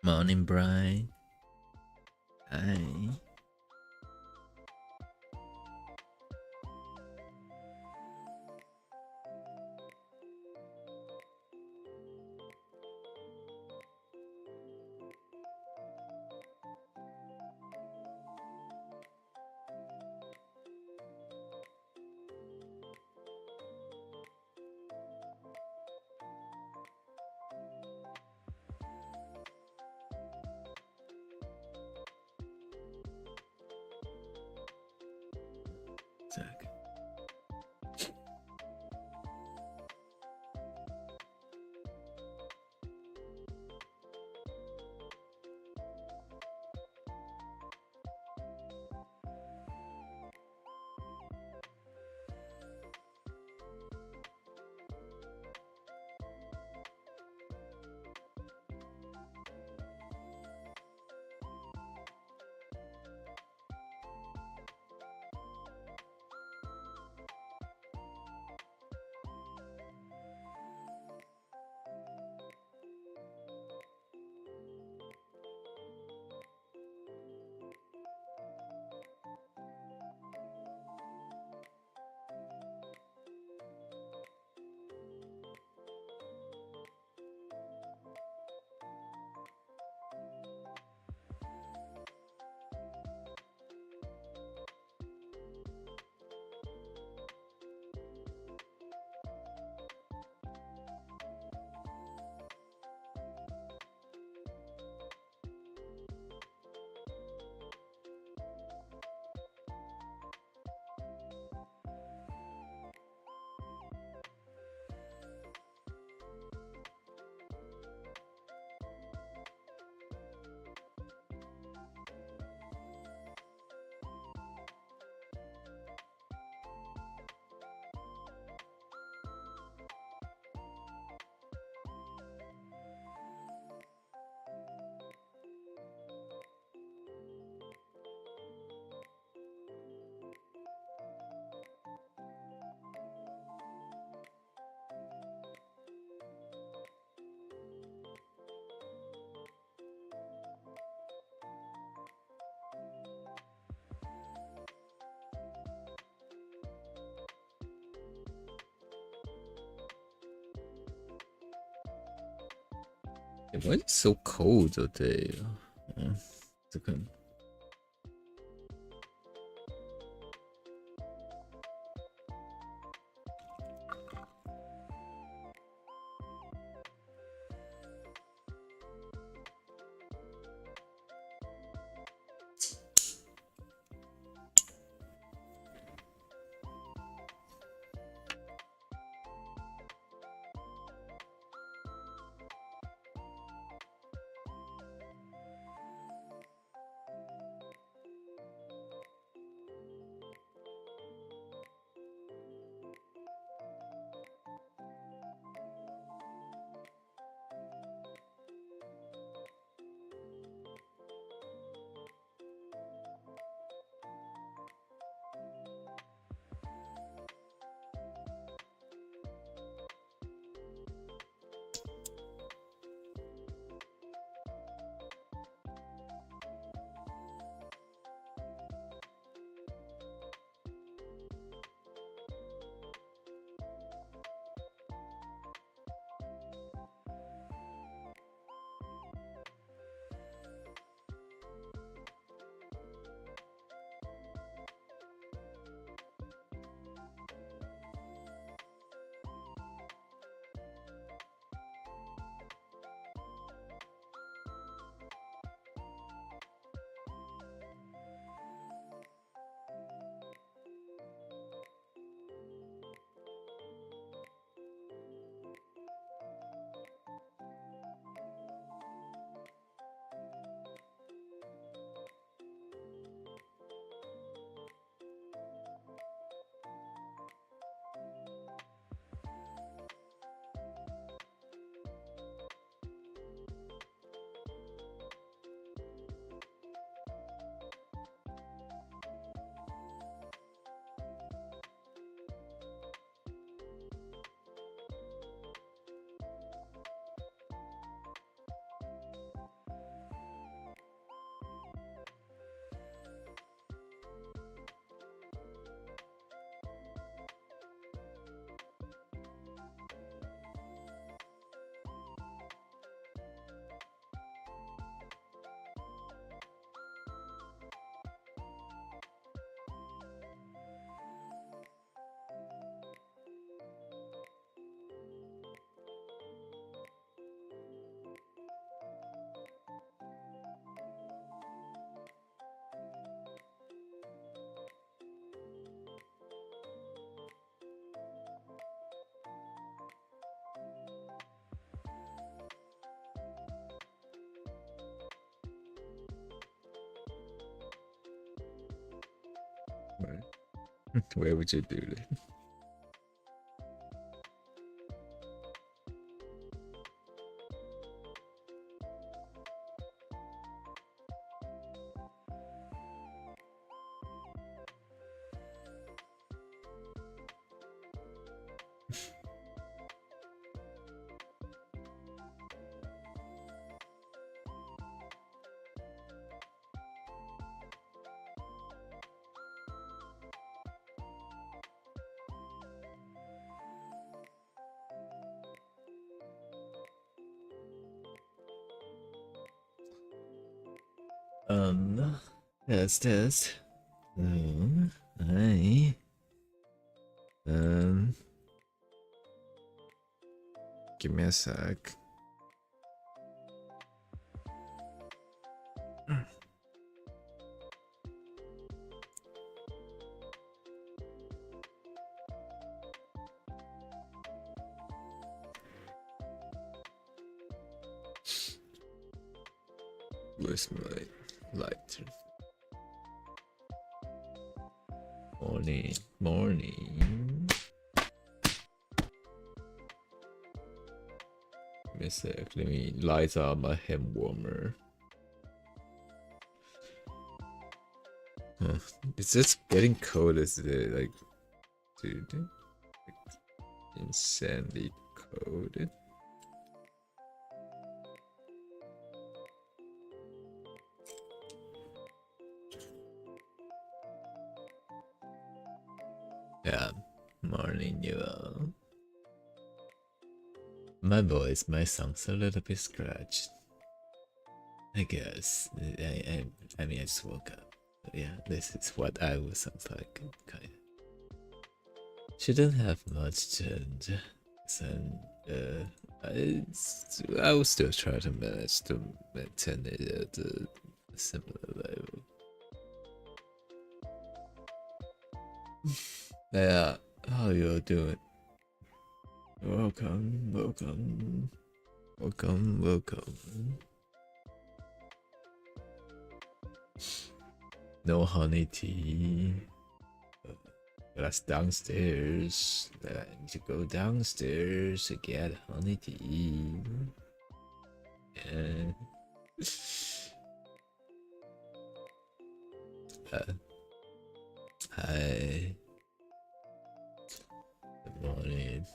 Morning, Bright. Hi. Tak. Why is it so cold today? It's okay. Where would you do that? Test. Hi. Give me a sec. Where's my lighter? Morning. Give me a sec. Let me light up my hand warmer. It's just getting cold as the like, dude, like, insanely cold. Yeah, morning, you all. My voice, my song's a little bit scratched. I guess. I mean, I just woke up. But yeah, this is what I would sound like. Kind of. Shouldn't have much change. And I will still try to manage to maintain it at a similar level. Yeah, how you doing? Welcome. No honey tea. That's downstairs. I need to go downstairs to get honey tea. Yeah. Hi. Good morning.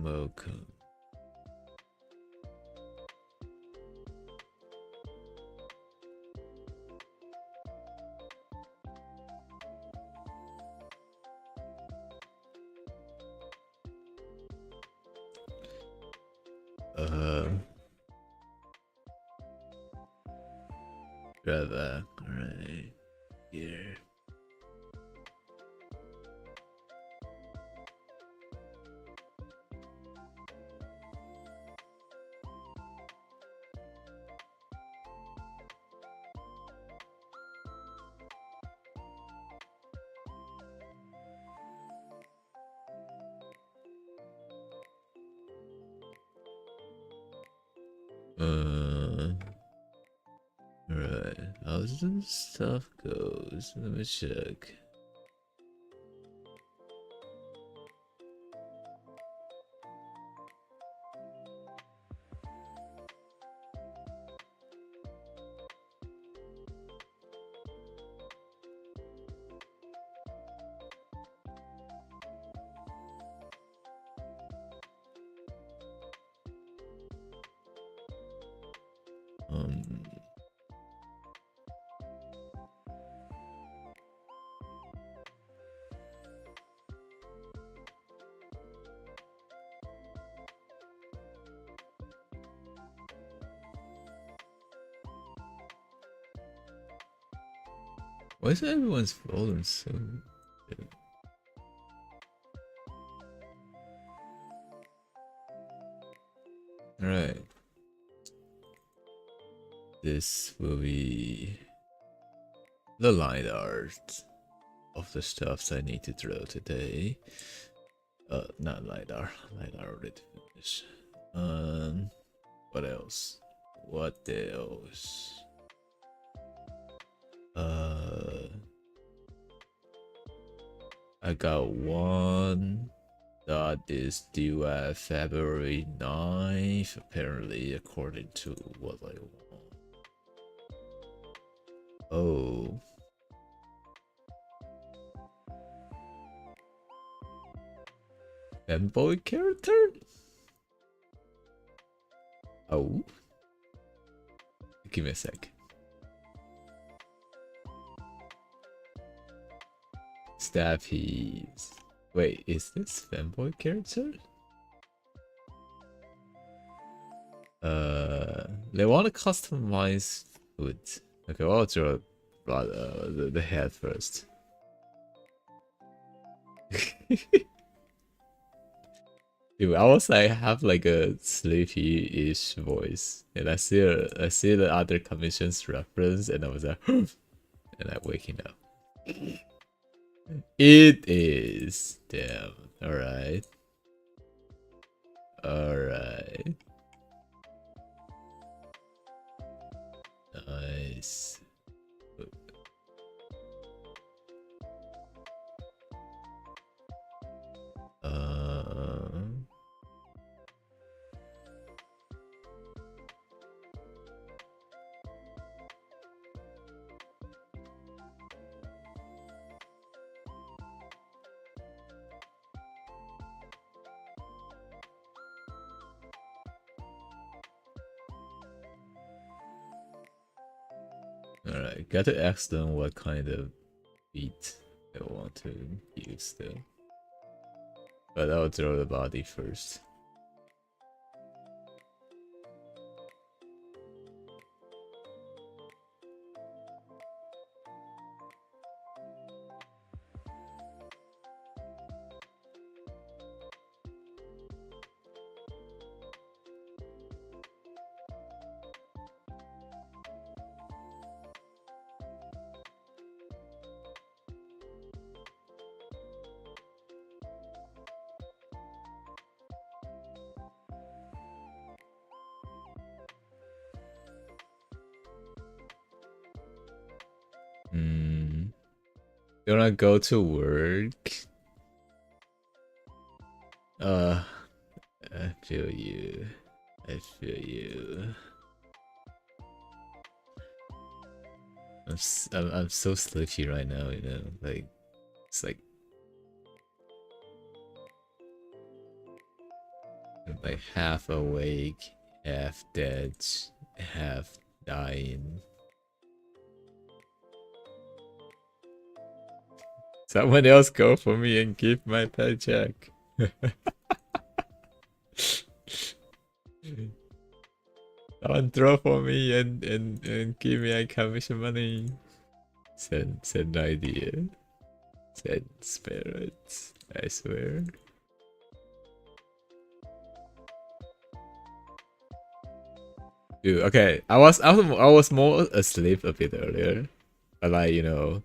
Welcome. Grab back right here. Right. How this stuff goes? Let me check. Why is everyone's falling so? Alright. This will be the line art of the stuffs I need to draw today. Not LiDAR. LiDAR already finished. What else? What else? I got one that is due at February 9th, apparently, according to what I want. Oh. Fanboy character? Oh. Give me a sec. Staffies. Wait, is this fanboy character? They want to customize food. Okay, well, I'll draw the head first. Dude, I was like have like a sleepy-ish voice, and I see the other commission's reference, and I was like, and I'm waking up. It is. Damn. All right. All right. Nice. Alright, got to ask them what kind of beat they want to use though. But I'll draw the body first. Gonna go to work. I feel you. I feel you. I'm so sleepy right now, you know. Like it's like I'm like half awake, half dead, half dying. Someone else go for me and give my paycheck. Someone draw for me and give me a commission money. Send idea. Send spirits. I swear. Dude, okay. I was more asleep a bit earlier, but like you know,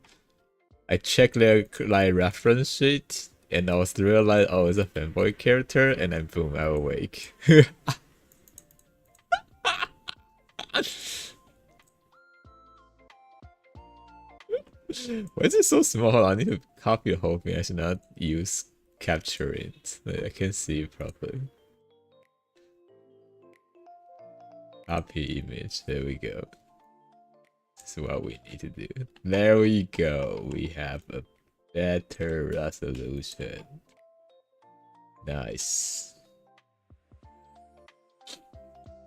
I checked their like reference sheet and I was realized oh it's a fanboy character and then boom I awake. Why is it so small? I need to copy the whole thing. I should not use capture it. Like, I can see it properly. Copy image. There we go. This is what we need to do. There we go. We have a better resolution. Nice.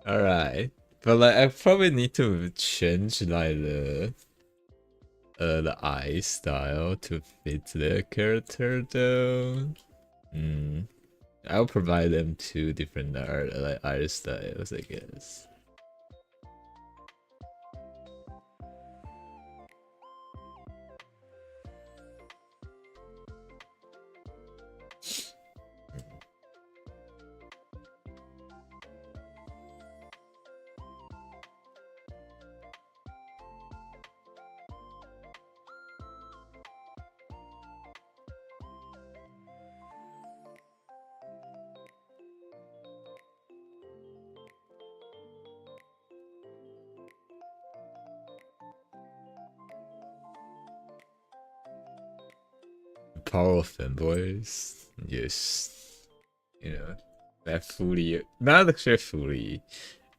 Alright. But like I probably need to change like the eye style to fit the character though. I'll provide them two different art styles, I guess. power of fanboys. Yes, you know, that fully, not actually fully.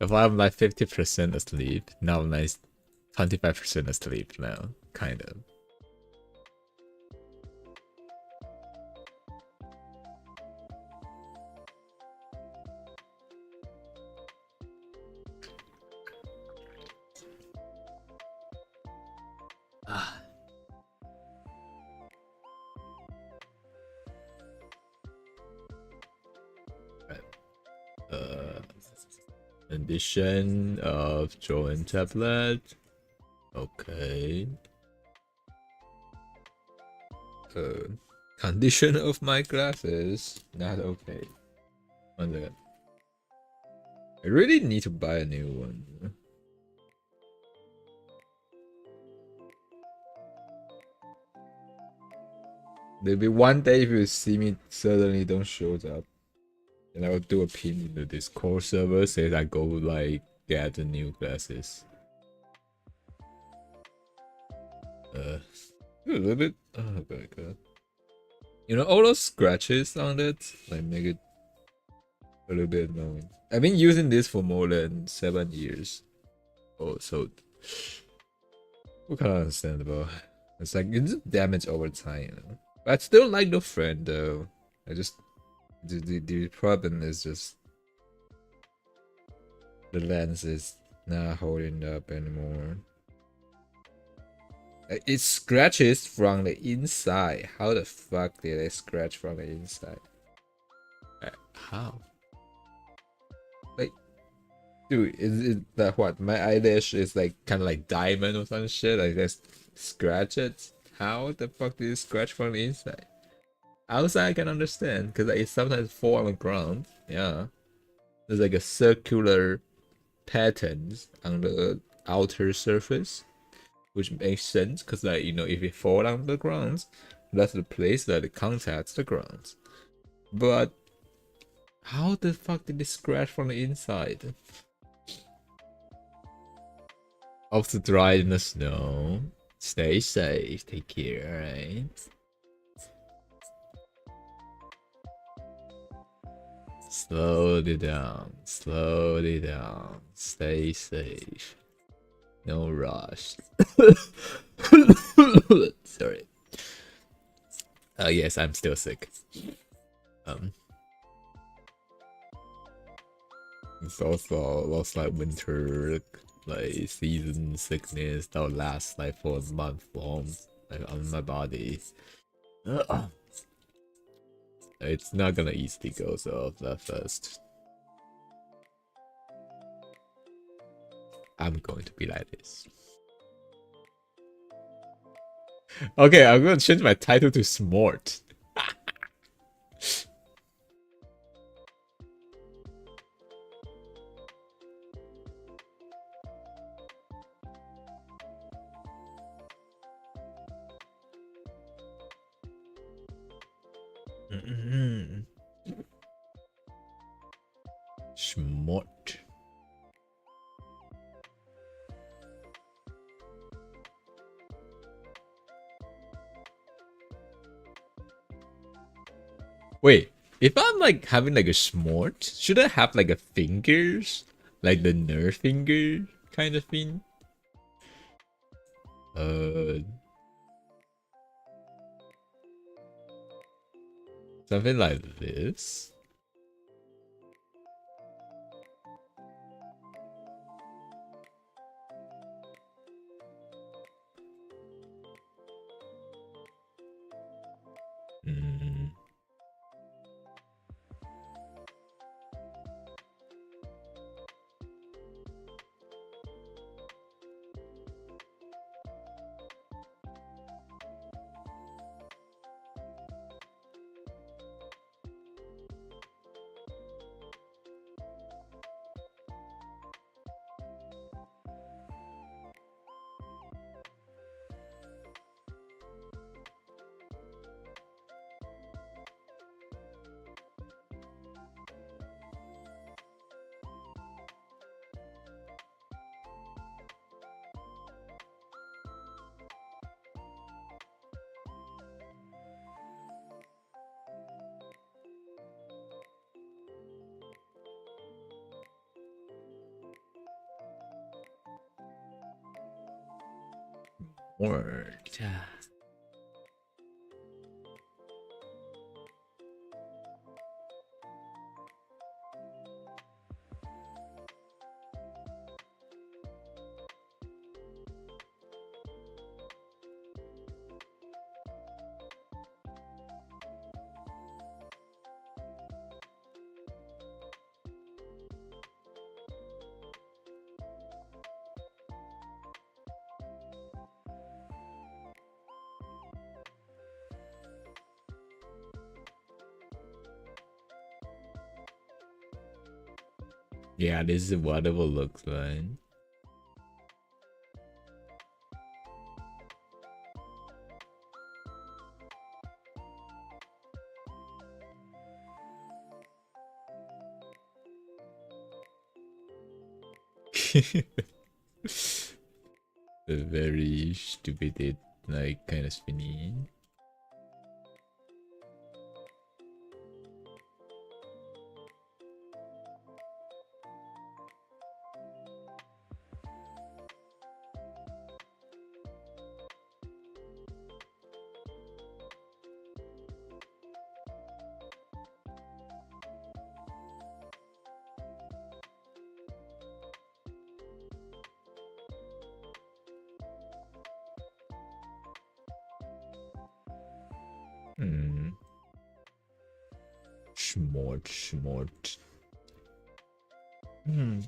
If I'm like 50% asleep, now I'm like 25% asleep now, kind of. Ah. Condition of drawing tablet. Okay. Condition of my glasses. Not okay. One second. I really need to buy a new one. There'll be one day if you see me suddenly don't show up, and I will do a pin into this core server says I go like get the new glasses. A little bit. Oh my god. You know all those scratches on it, like make it a little bit annoying. I've been using this for more than 7 years. Oh, so we kind of understandable. It's like it's damage over time, you know. But I still like the friend though. I just the problem is just the lens is not holding up anymore. It scratches from the inside. How the fuck did it scratch from the inside? How? Like, dude, is it that what? My eyelash is like kind of like diamond or some shit. I just scratch it. How the fuck did it scratch from the inside? Outside I can understand because it sometimes fall on the ground. Yeah, there's like a circular patterns on the outer surface, which makes sense because like you know if it fall on the ground, that's the place that it contacts the ground. But how the fuck did it scratch from the inside? Off to dry in the snow. Stay safe. Take care. Alright. Slowly down. Slowly down. Stay safe. No rush. Sorry. Yes, I'm still sick. It's also lost like winter like season sickness that will last like for a month long like on my body. It's not gonna easily go off that fast. I'm going to be like this. Okay, I'm gonna change my title to Smart. Smart. Wait, if I'm like having like a smart, should I have like a fingers? Like the nerf finger kind of thing? Something like this? Word. Yeah, this is what it will look like. A very stupid, like kind of spinny. Hmm. Schmort. Hmm.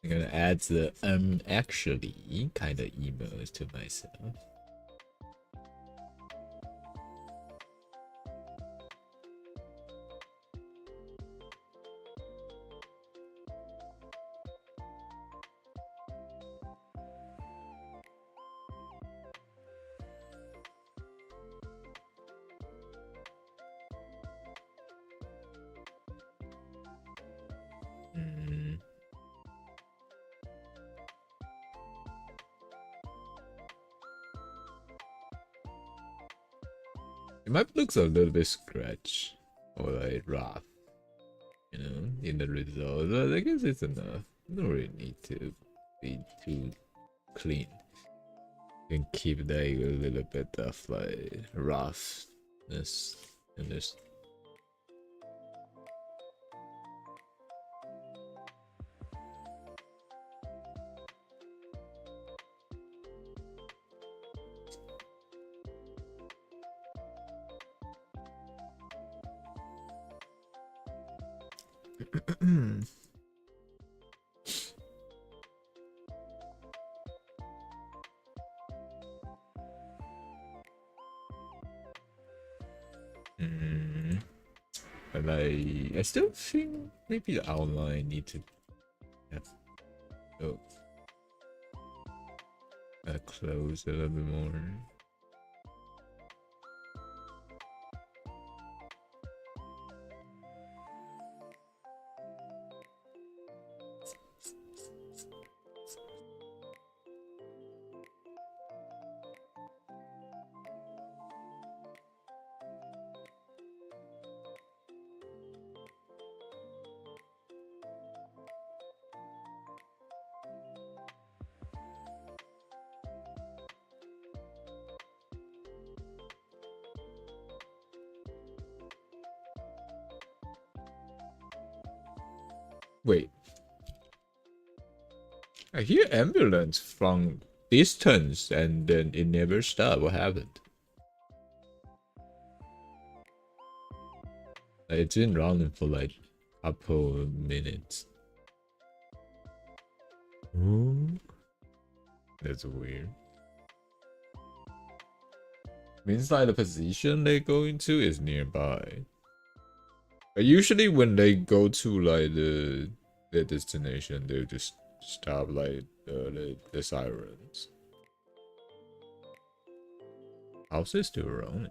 I'm gonna add the actually kind of emos to myself. Mm. It might look a little bit scratch or like rough, you know, in the result. But I guess it's enough. You don't really need to be too clean. You can keep like a little bit of like roughness in this. Mm. But I still think maybe the outline need to have oh, close a little bit more. Wait. I hear ambulance from distance and then it never stopped. What happened? It's been running for like a couple of minutes. Ooh. That's weird. Means like the position they go into is nearby. But usually when they go to like their destination, they just stop like the sirens. House is still running.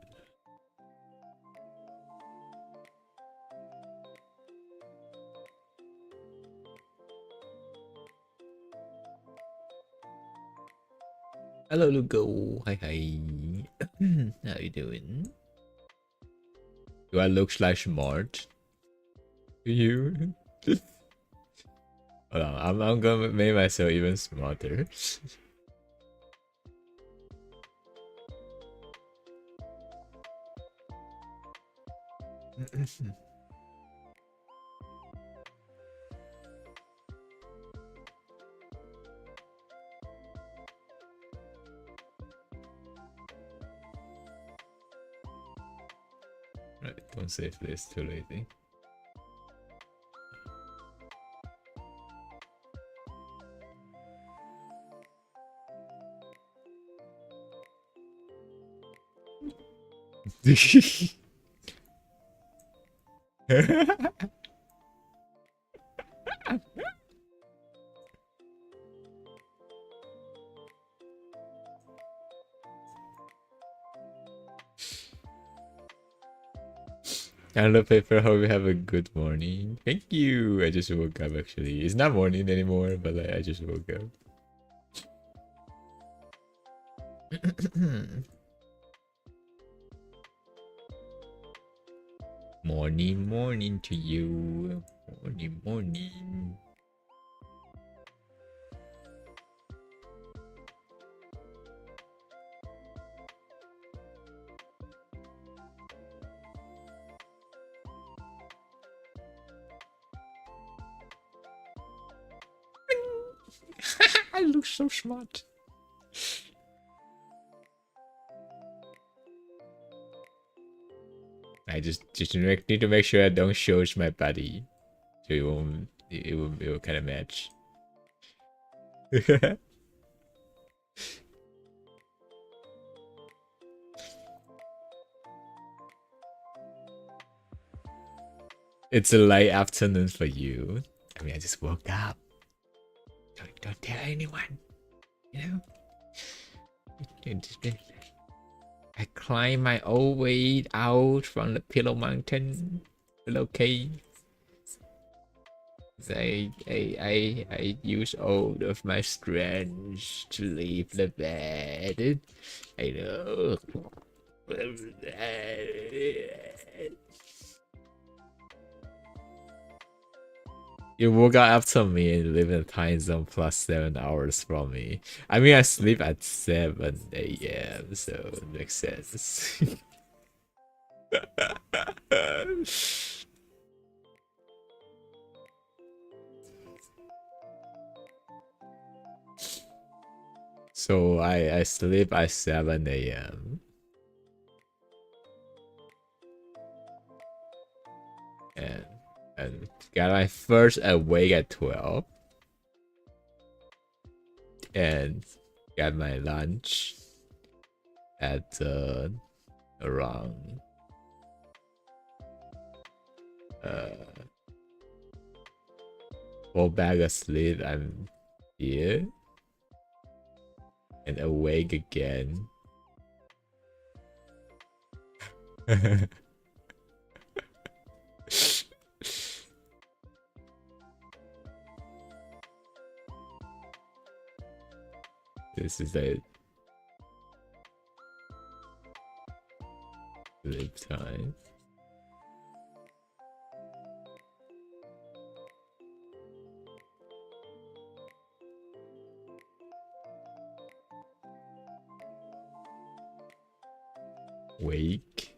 Hello, Lugo. Hi, hi. How you doing? Do I look like smart? To you? Hold on, I'm gonna make myself even smarter. Right, don't save this too lazy. Hello, Paper. Hope you have a good morning. Thank you. I just woke up actually. It's not morning anymore, but like, I just woke up. Morning, morning to you. Morning, morning. I look so smart. I just need to make sure I don't show my body, so it will kind of match. It's a late afternoon for you. I mean, I just woke up. Don't tell anyone. You know. I climbed my old way out from the Pillow Mountain, Pillow Cave. I use all of my strength to leave the bed. I know. You woke up after me and live in a time zone plus 7 hours from me. I mean, I sleep at 7 a.m., so it makes sense. So I sleep at 7 a.m. and got my first awake at 12 and got my lunch at around 4 back asleep. I'm here and awake again. This is a sleep time. Wake.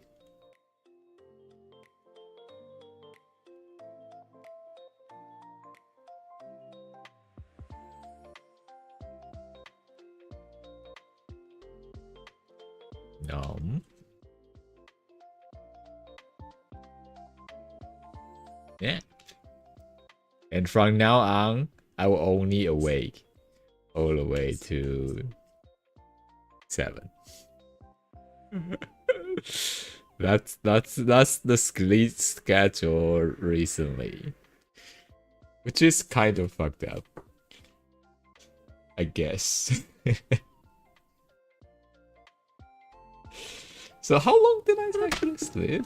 No. Yeah. And from now on, I will only awake all the way to 7. that's the sleep schedule recently, which is kind of fucked up, I guess. So how long did I actually sleep?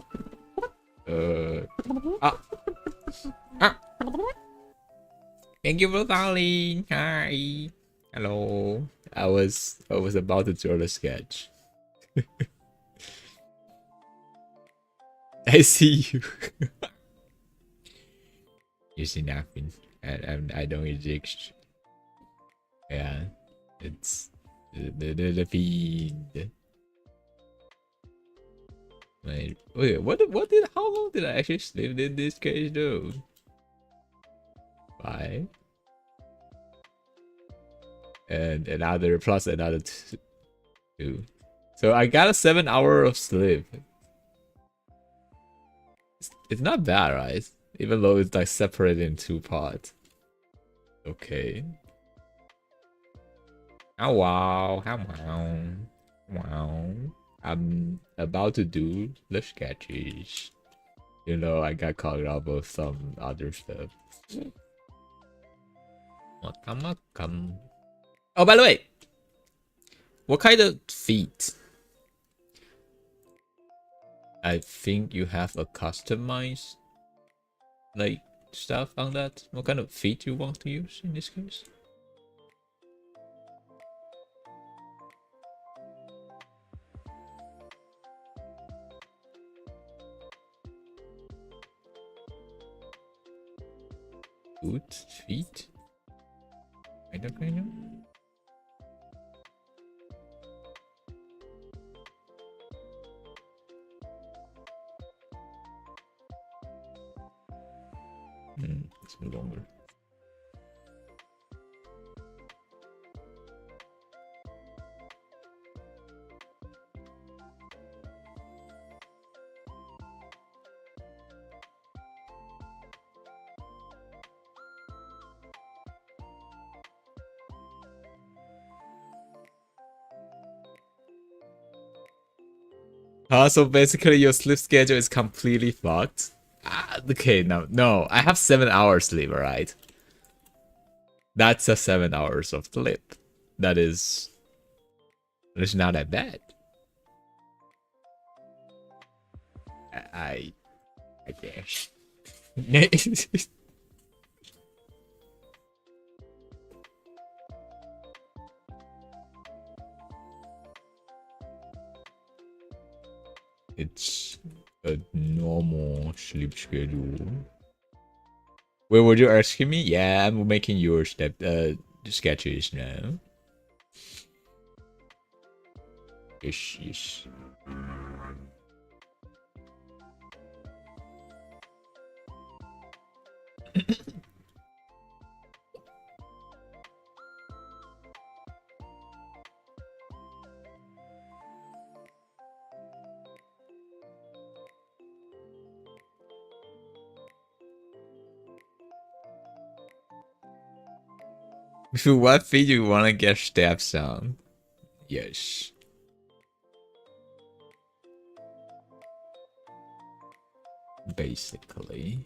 Thank you for calling. Hi. Hello. I was about to draw the sketch. I see you. You see nothing. I don't exist. Yeah. It's the feed. Wait, how long did I actually sleep in this case though? 5. And another plus another 2. So I got a 7 hour of sleep. It's not bad, right? Even though it's like separated in 2 parts. Okay. Oh wow, wow. I'm about to do the sketches. You know, I got caught up with some other stuff. Come. Oh, by the way, what kind of feet? I think you have a customized like stuff on that. What kind of feet you want to use in this case? Good feet. Kind of. It's no longer. So basically your sleep schedule is completely fucked. Okay, no, I have 7 hours sleep, right? That's a 7 hours of sleep. That's not that bad. I guess. It's a normal sleep schedule. Wait, were you asking me? Yeah, I'm making your sketches now. Yes. What feed you wanna get steps on? Yes. Basically.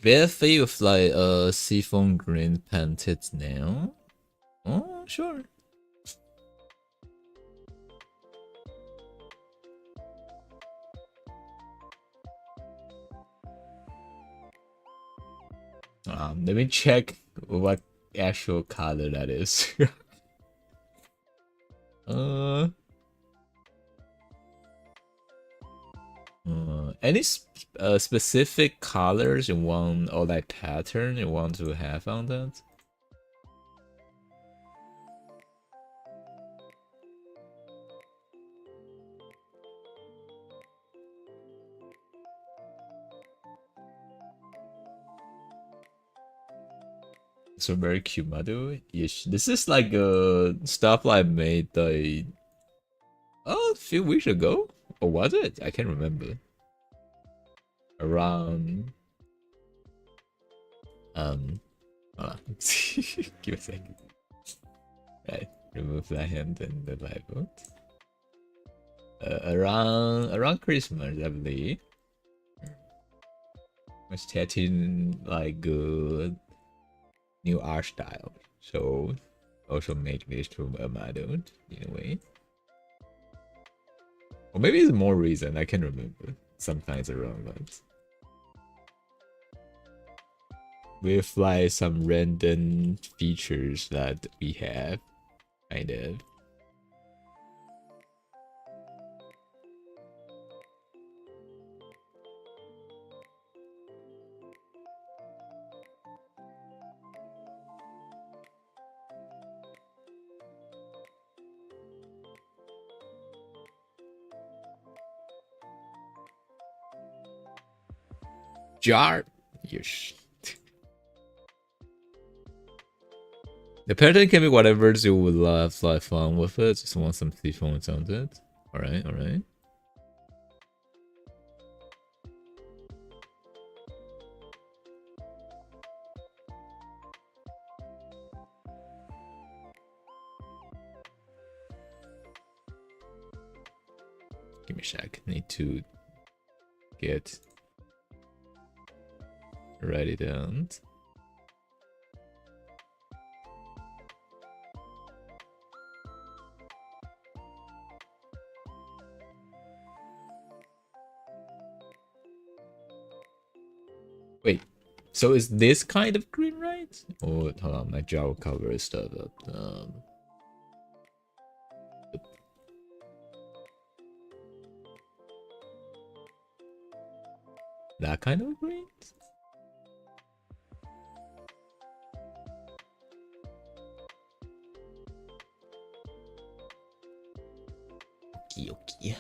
Very with like a seafoam green painted nail. Oh, sure. Let me check what actual color that is. uh, any specific colors you want or like pattern you want to have on that? So very cute, Madu. Yes, this is like stuff I made a few weeks ago, or was it? I can't remember. Around hold on. Give a second. Right, remove that hand and the live vote. Around Christmas, I believe. Was chatting like good new art style, so also make this to a model in a way. Or maybe it's more reason, I can't remember. Sometimes around that. With like some random features that we have, kind of. Jar. Yes. The pattern can be whatever you would love, like fun with it. Just want some seafoam on it. Alright, alright. Give me a sec. Need to get ready down. Wait, so is this kind of green, right? Oh, hold on, my Java cover is stuff up. That kind of green? Okay, okay.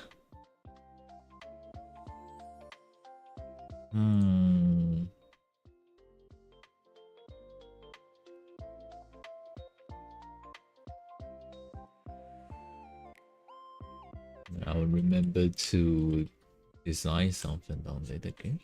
I'll remember to design something on it again.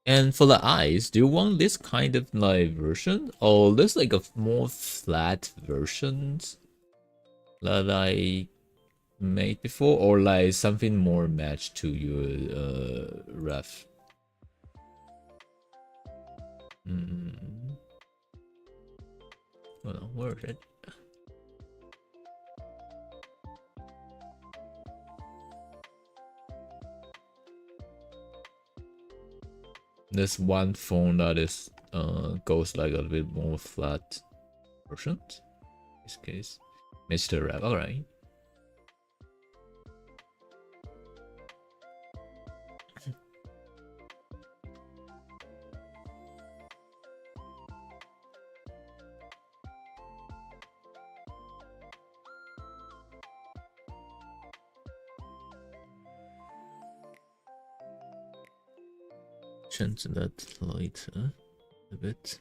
And for the eyes, do you want this kind of like version, or this like a more flat versions that I made before, or like something more matched to your ref? Hold on, where is it? There's one phone that is goes like a little bit more flat version. In this case, Mr. Rap. All right. Change that later a bit.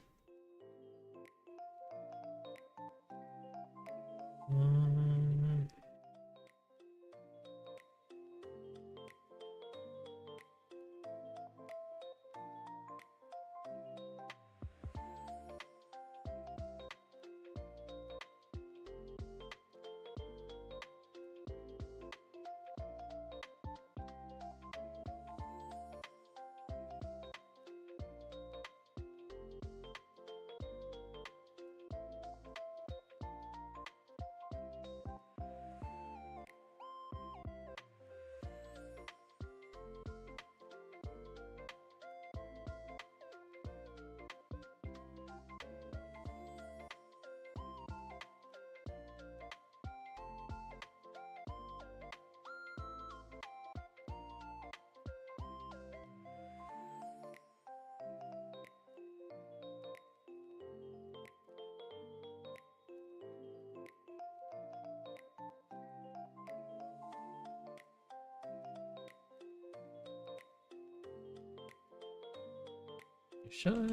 Shut.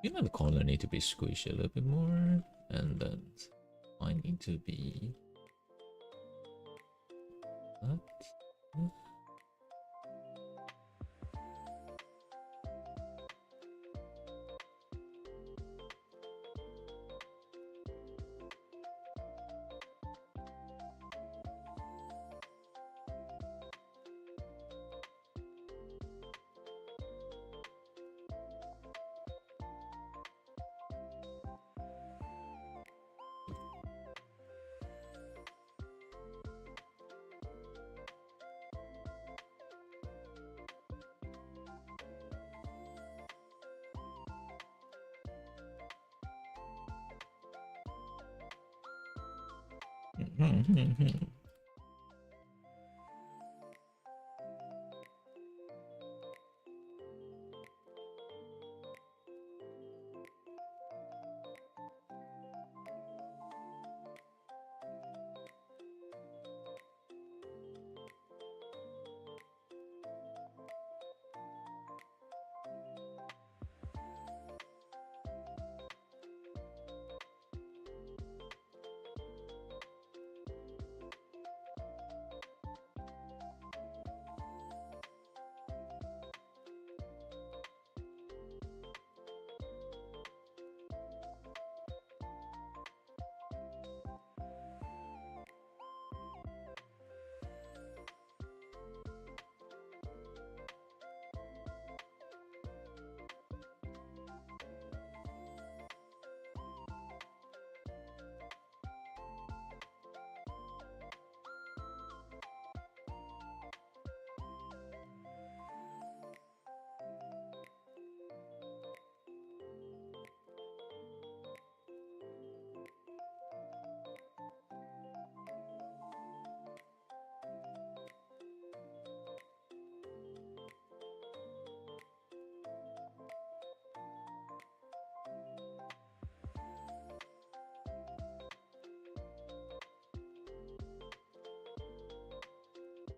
You know the corner need to be squished a little bit more, and then I need to be that.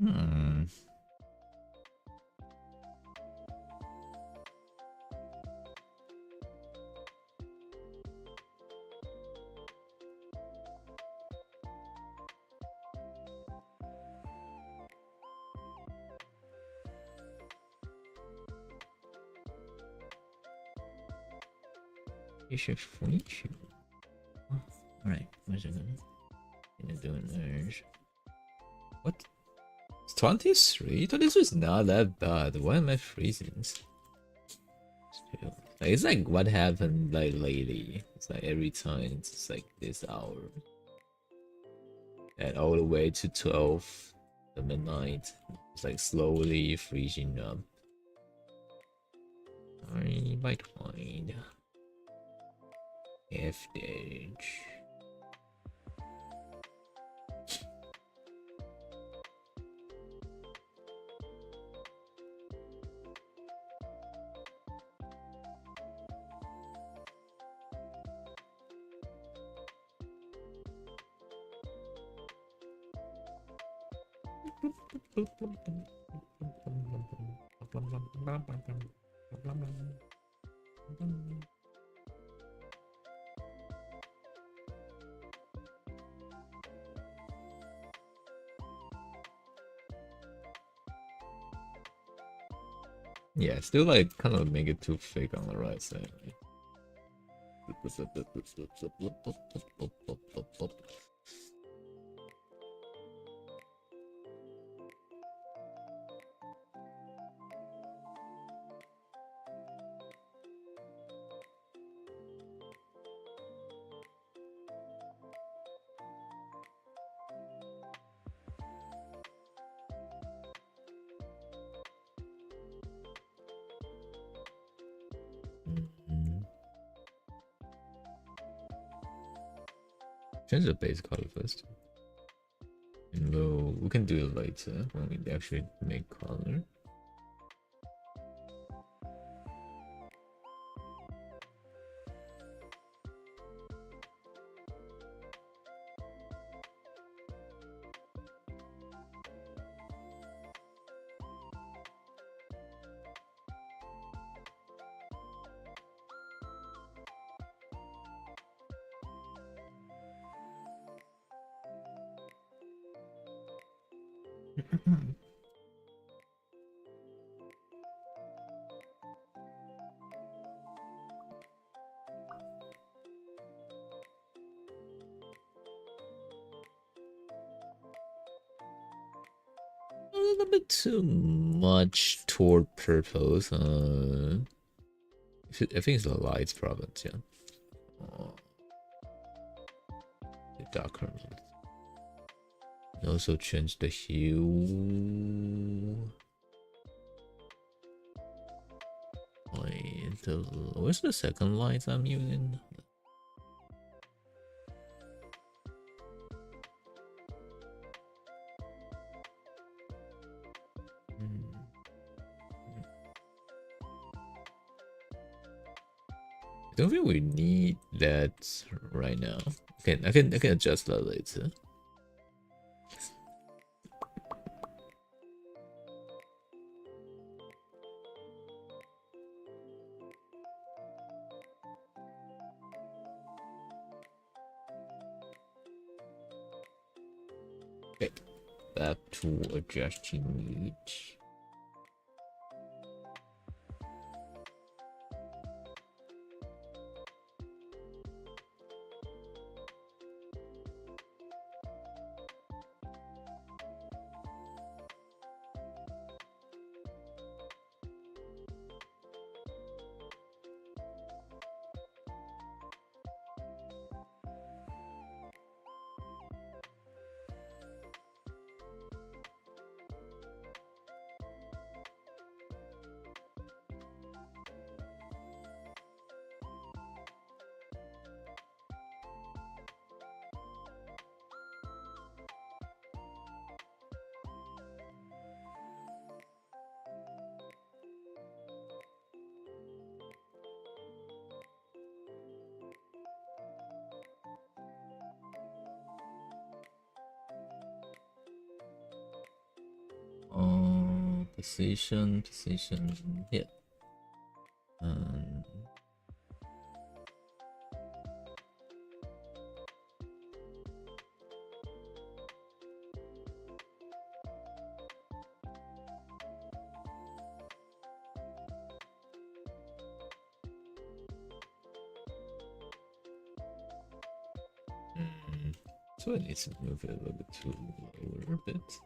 Hmm. You should finish you. Alright, where's it going? Gonna do an urge. What? It's 23? So this is not that bad. Why am I freezing? Still. Like, it's like what happened like lately. It's like every time it's like this hour. And all the way to 12 the midnight. It's like slowly freezing up. I might find F-Dage. Yeah, still like kind of make it too thick on the right side. Change the base color first. And we can do it later when we actually make color. A little bit too much toward purples. I think it's the lights province, yeah. The darker one. And also change the hue. Wait, where's the second light I'm using? I don't think we need that right now. I can adjust that later. Okay, back to adjusting it. Position, yeah. So I need to move it a little bit to lower a bit.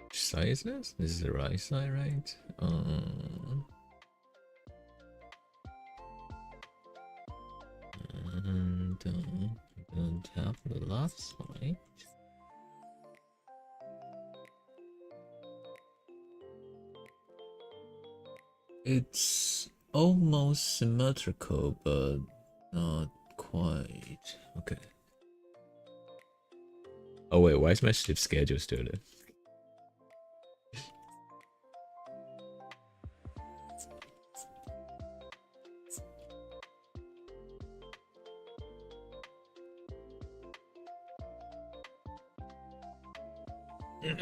Which side is this? This is the right side, right? And don't have the left side. It's almost symmetrical, but not quite. Okay. Oh wait, why is my shift schedule still there? Okay.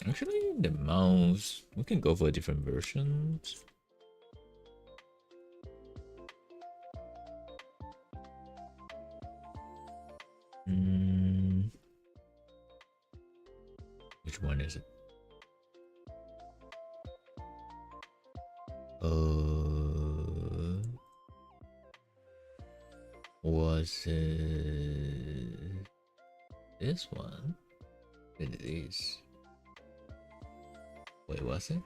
Actually, the mouse, we can go for different versions. Which one is it? Was it this one? It is. Wait, was it?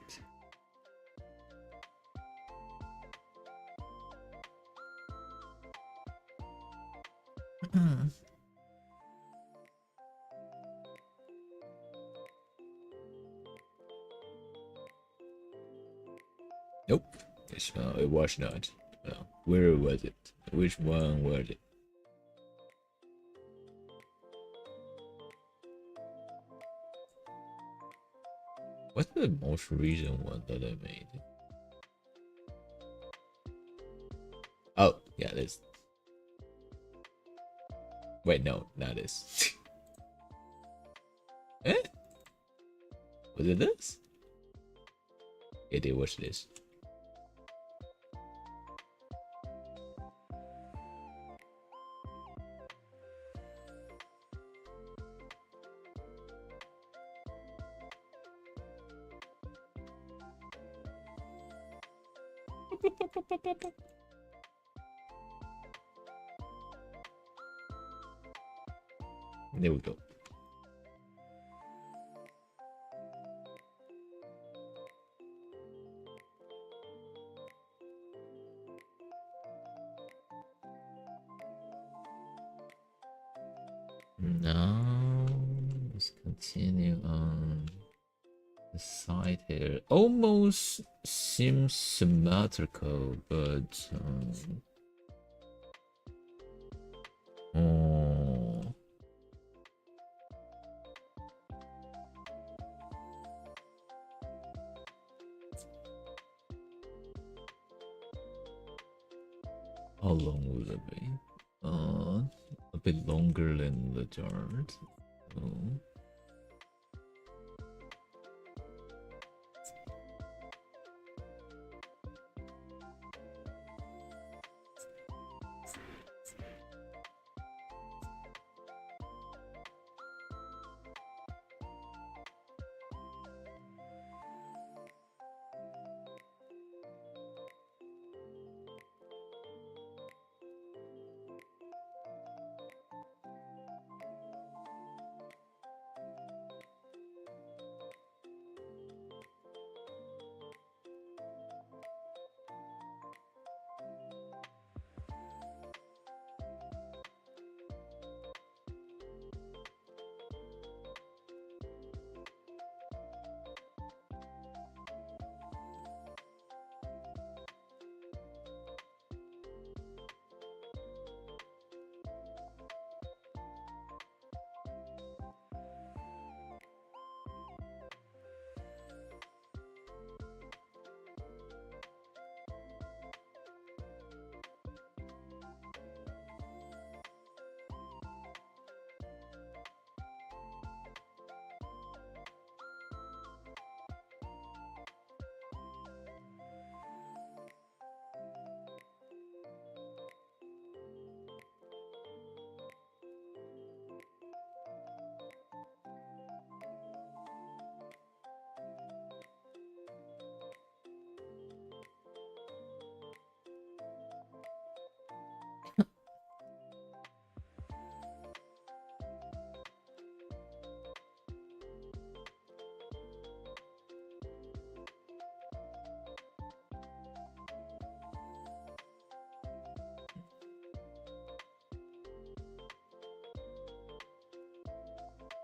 Nope. It was not. Well, where was it? Which one was it? What's the most recent one that I made? Oh, yeah, this. Wait, no, not this. Eh? Was it this? It was this. There we go. Now let's continue on the side here. Almost seems symmetrical, but oh. How long will it be? A bit longer than the chart. Oh.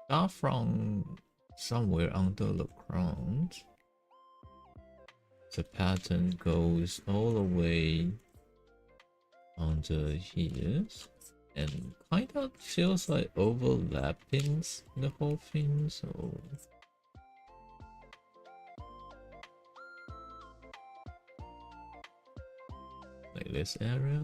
start from somewhere under the ground. The pattern goes all the way under here and kind of feels like overlapping the whole thing, so like this area.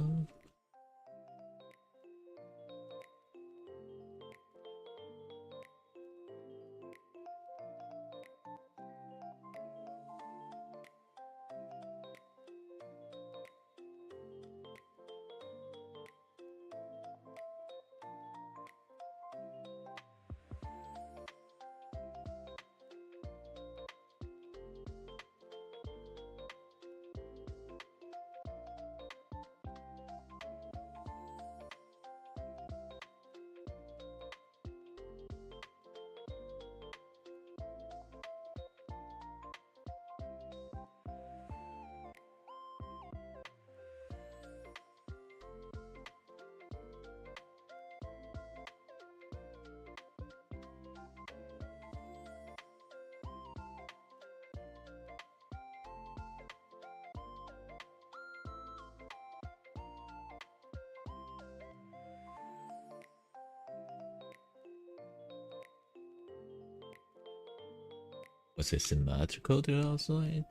Was it symmetrical to the outside?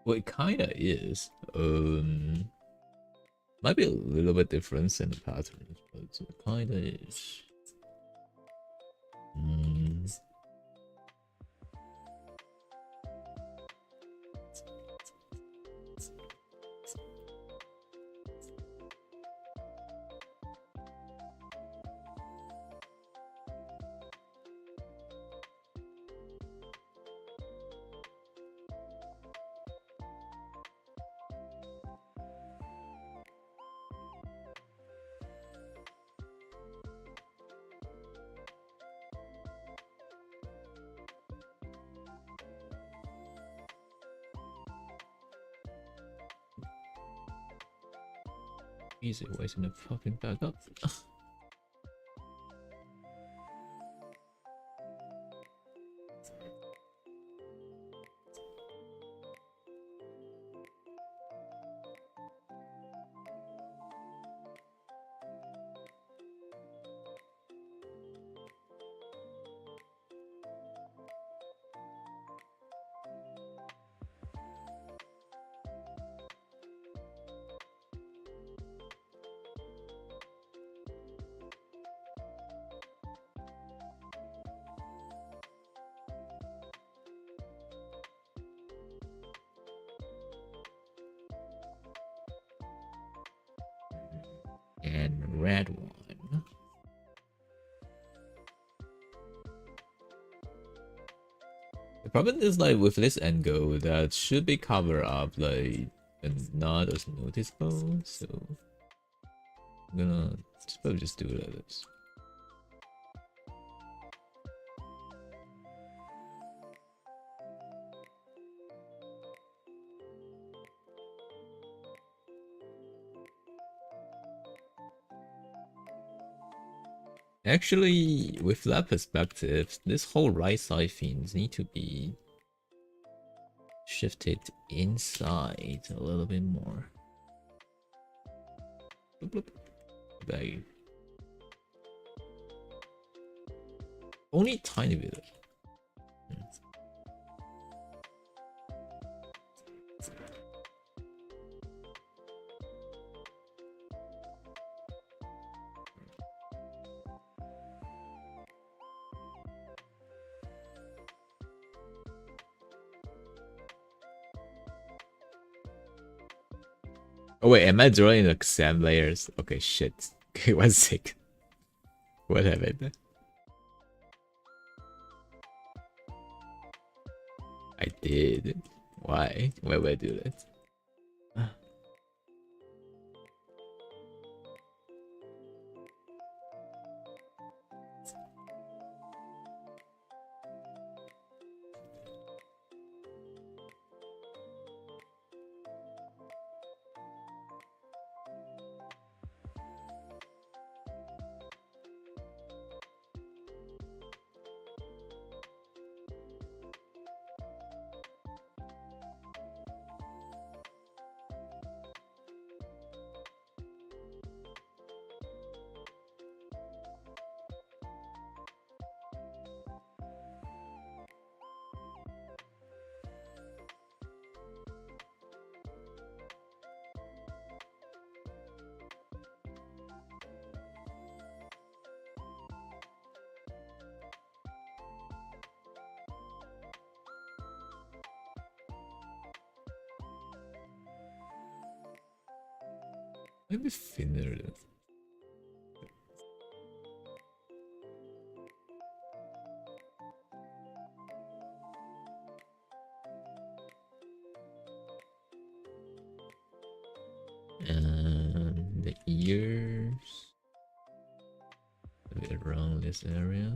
Well, it kinda is. Might be a little bit different in the patterns, but it kinda is. Easy ways in the fucking back up. And red one. The problem is like with this angle that should be covered up like and not as noticeable, so I'm gonna probably just do it like this. Actually, with that perspective, this whole right side things need to be shifted inside a little bit more. Bloop, bloop. Like, only tiny bit. Oh wait, am I drawing the same layers? Okay, shit. Okay, 1 sec. What happened? I did. Why? Why would I do that? Maybe thinner. And the ears, a bit around this area.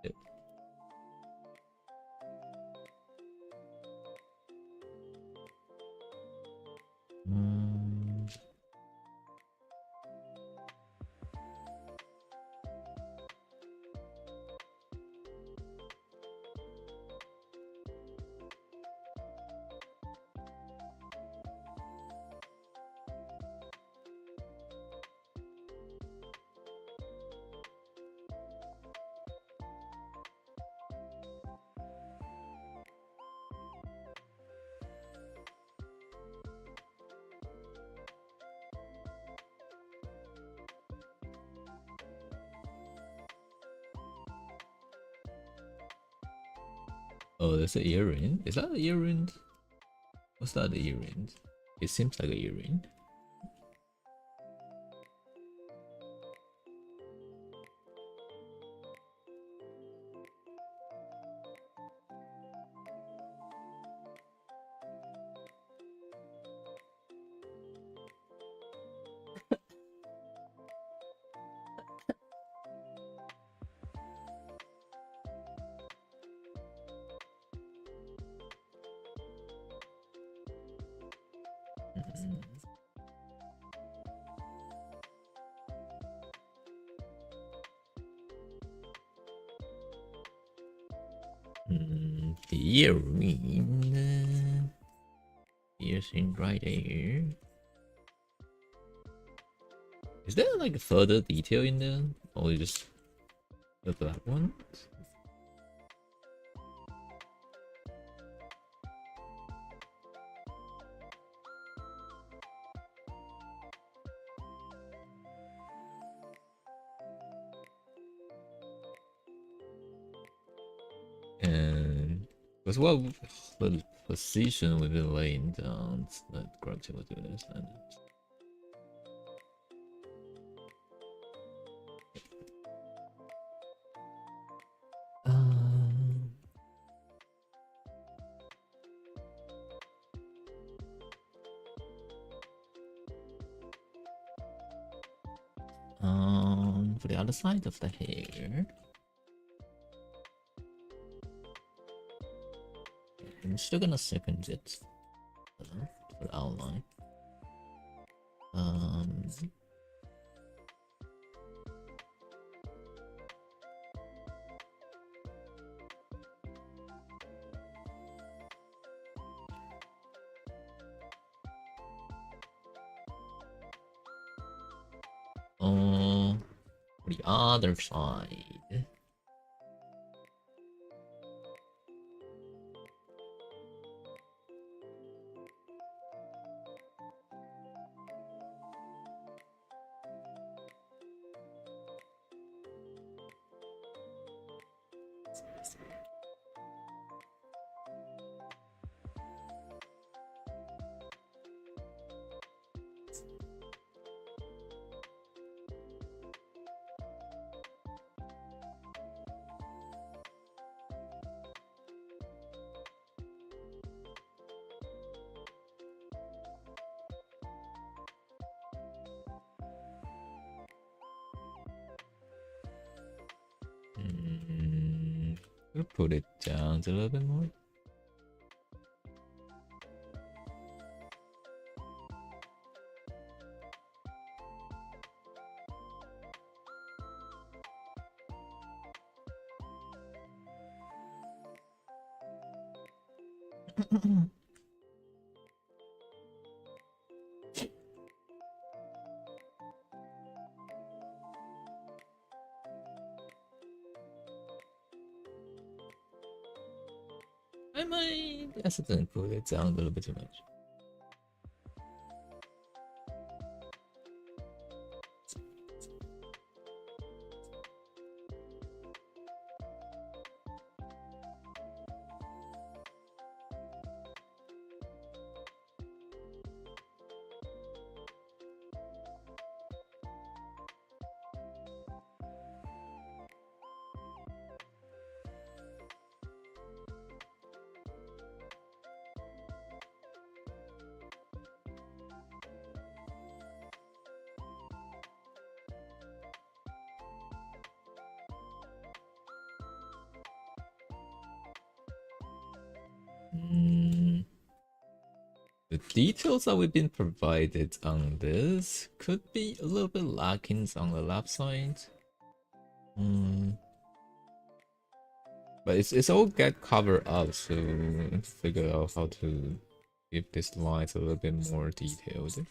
Yep. Oh, there's an earring. Is that an earring? What's that? The earring? It seems like an earring. Earring. Piercing right there. Is there like further detail in there, or just the black one? And because what the position we've been laying down, let gravity will do this. And for the other side of the hair, I'm still gonna second it for the outline. for the other side. We'll put it down a little bit more. I might accidentally put it down a little bit too much. The details that we've been provided on this could be a little bit lacking on the left side. But it's all get covered up, so figure out how to give this lines a little bit more detailed.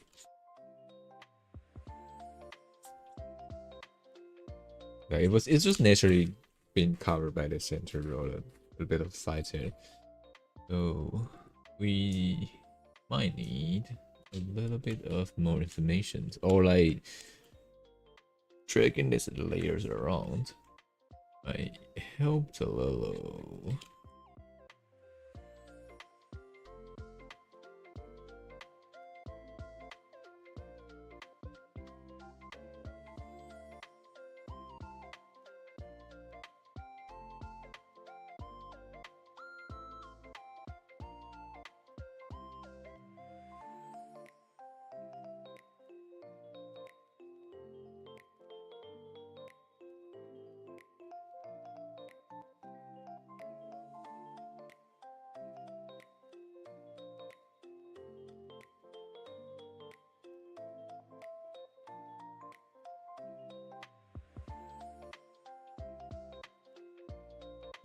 Yeah, it's just naturally being covered by the center or a bit of side here. So we might need a little bit of more information, or like dragging these layers around might help a little.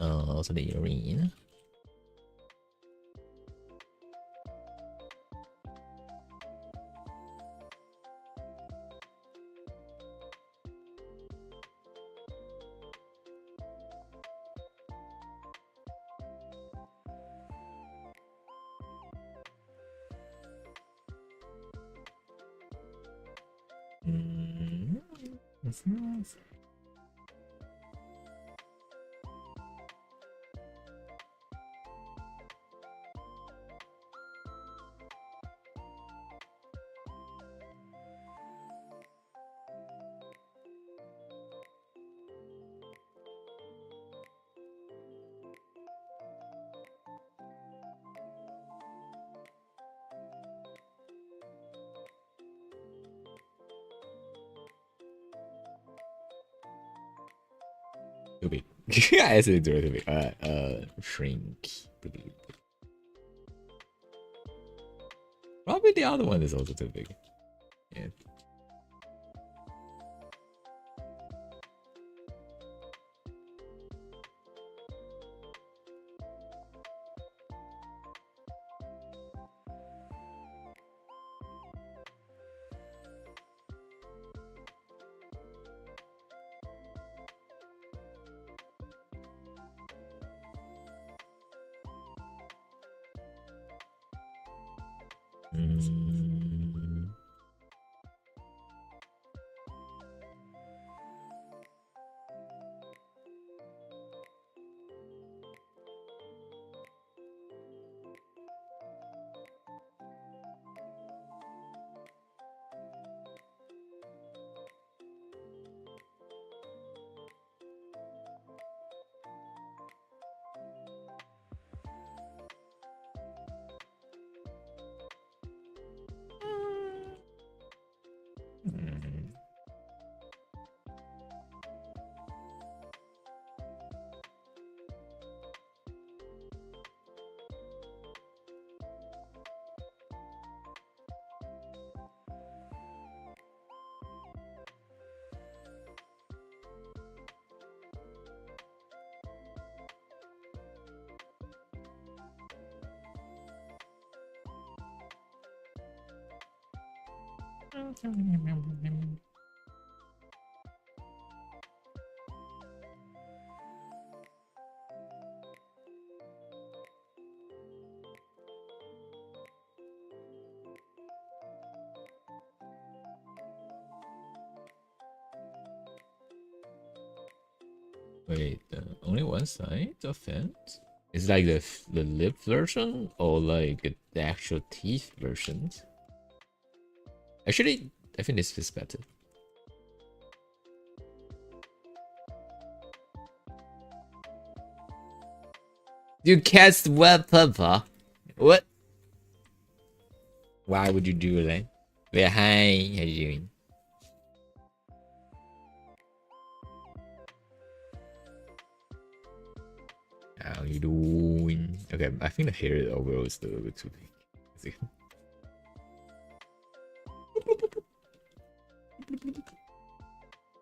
Also the urine. That's nice. Too big. I said too big. Shrink. Probably the other one is also too big. Yeah. Mm. Mm. Wait, only one side of it? Is like the lip version or like the actual teeth version? Actually, I think this is better. You cast web papa. What? Why would you do that? Yeah, hi, how you doing? How you doing? Okay, I think the hair overall is a little bit too big.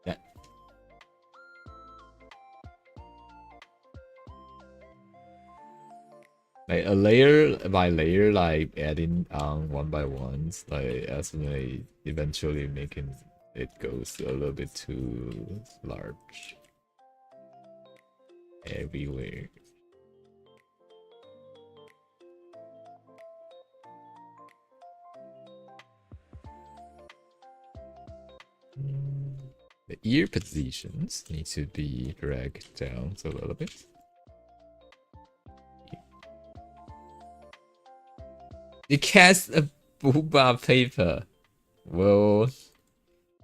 Yeah. Like a layer by layer, like adding one by ones, like as like eventually making it goes a little bit too large everywhere. The ear positions need to be dragged down a little bit. You cast a booba paper. Well,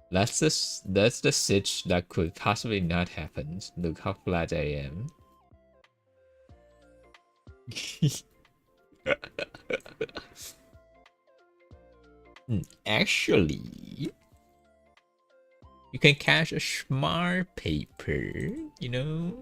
that's the stitch that could possibly not happen. Look how flat I am. Actually, you can catch a smart paper, you know?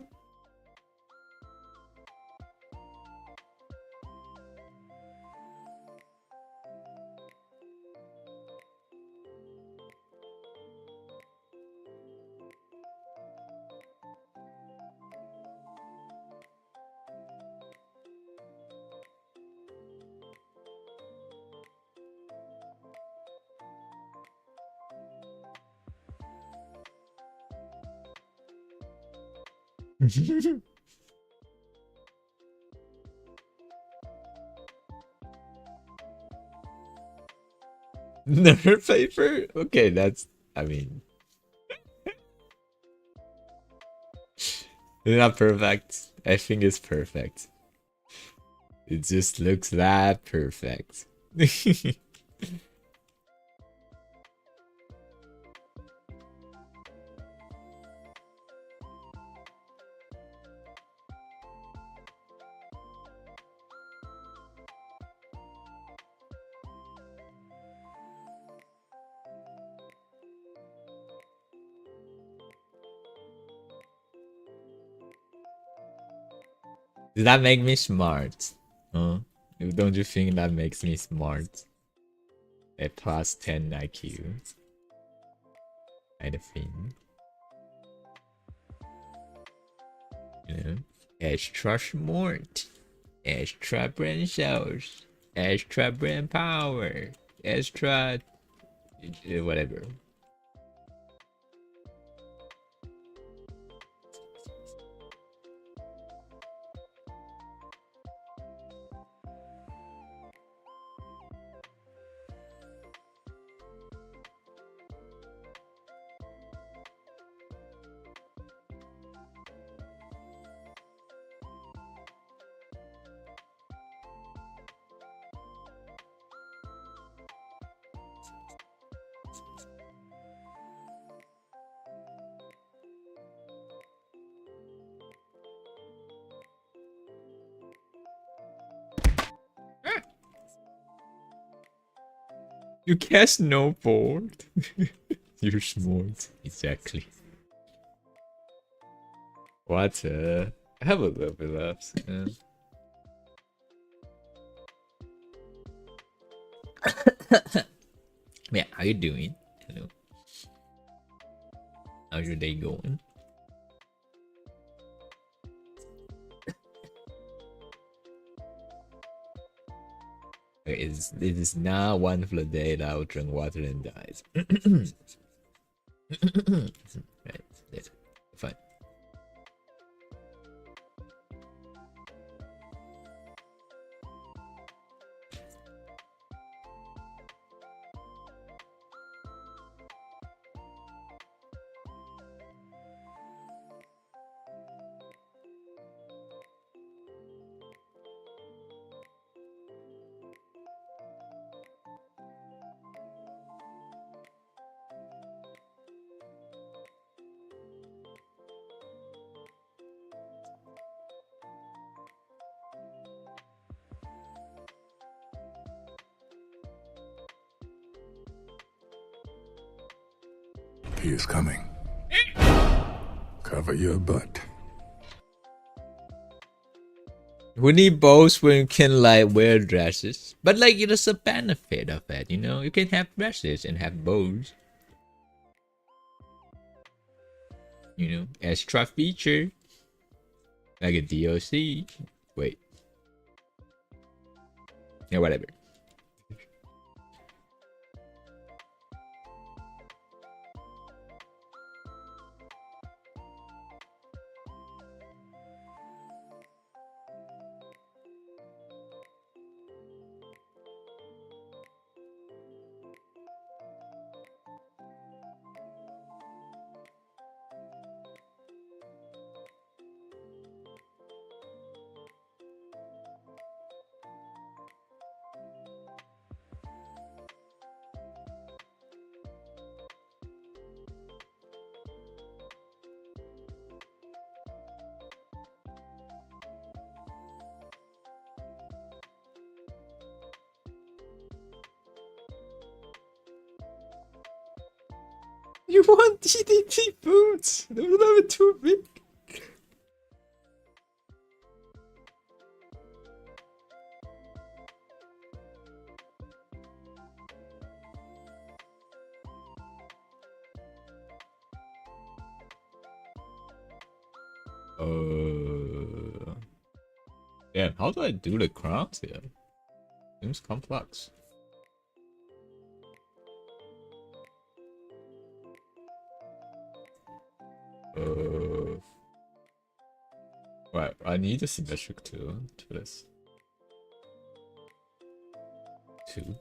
Nerf paper? Okay, that's, I mean, it's not perfect. I think it's perfect. It just looks that perfect. Does that make me smart? Huh? Don't you think that makes me smart? A plus 10 IQ. Kind of thing. You know? Extra smart. Extra brain cells. Extra brain power. Extra... whatever. You can't snowboard. You're smart. Exactly. What? I have a little bit left. Yeah, how you doing? Hello. How's your day going? It is not one of the day that I will drink water and dies. Right, that's fine. He is coming. Cover your butt. We need both when you can like wear dresses. But like it's a benefit of it, you know? You can have dresses and have bows. You know, extra feature. Like a DLC. Wait. Yeah, whatever. You want DDT boots? Those are too big. Yeah, how do I do the crowns here? Seems complex. Right, I need a symmetric tool to this. Two.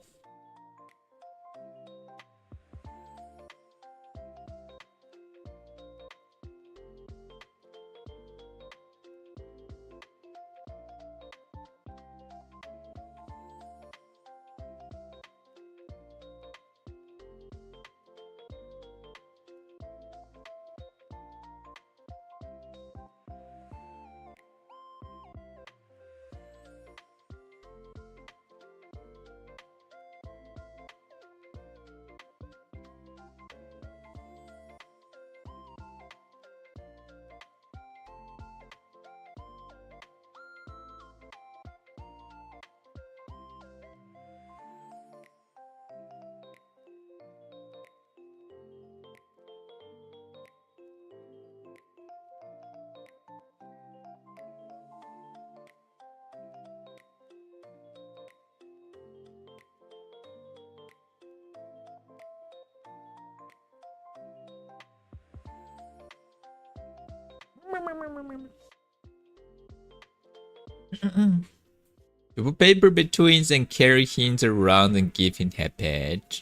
You put paper between and carry him around and give him a pet.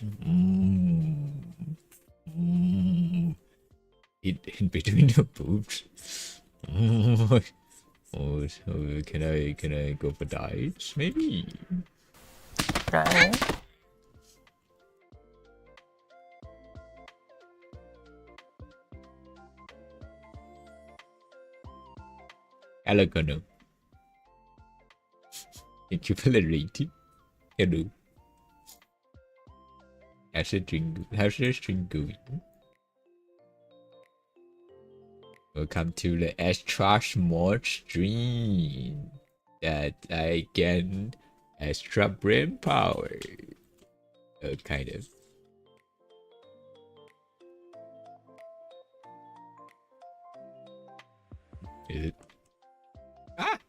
In between the boobs. Oh, so can I go for dice? Maybe. Try. Elegant. Thank you for the rating. Hello. How's your stream going? Welcome to the extra small stream that I get extra brain power. Kind of. Is it? Ah!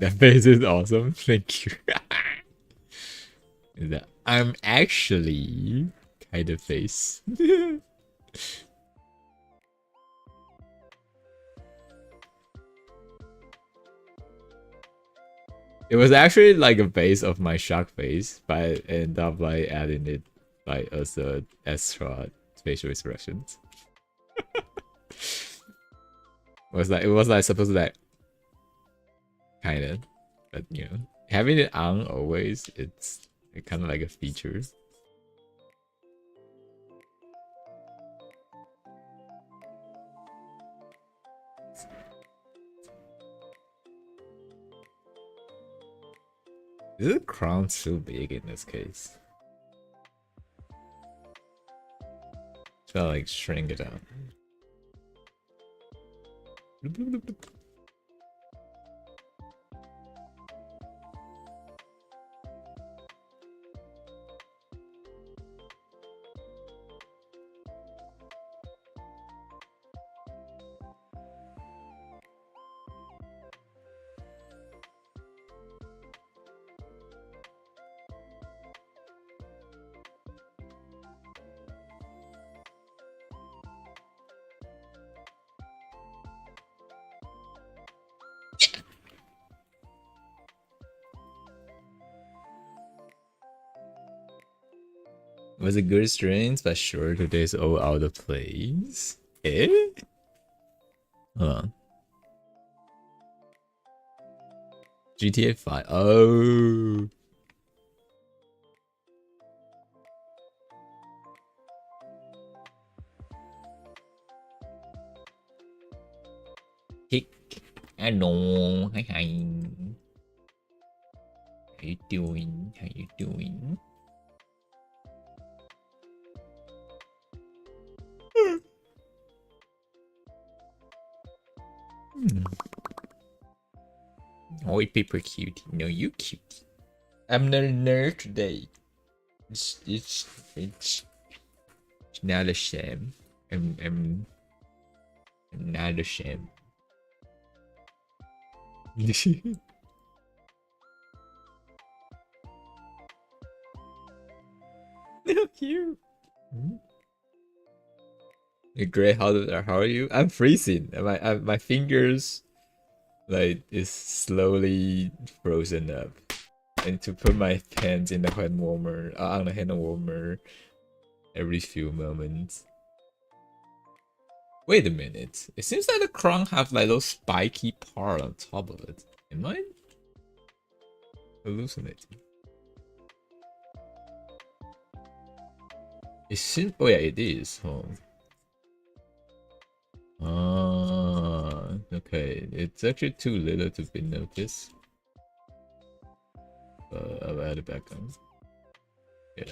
That face is awesome. Thank you. Is that I'm actually kind of face. It was actually like a base of my shark face, but I ended up like adding it like as a extra facial expressions. It was like supposed to like kind of, but you know, having it on always, it's kind of like a feature. Is the crown so big in this case? Try to like shrink it out. Was a good strength, but sure today's all out of place. Eh? Hold on. GTA 5. Oh. Hick. Hello. Hi, hi. How you doing? How you doing? Oh, paper cute. No, you cute. I'm not a nerd today. It's not a shame. I'm not a shame. So cute. Great. How are you? I'm freezing. My fingers like is slowly frozen up. And to put my hands in the hand warmer, on the hand warmer every few moments. Wait a minute. It seems like the crown have like those spiky part on top of it. Am I hallucinating? It seems. Oh yeah, it is. Oh. Ah, okay. It's actually too little to be noticed. I'll add it back on. Yeah.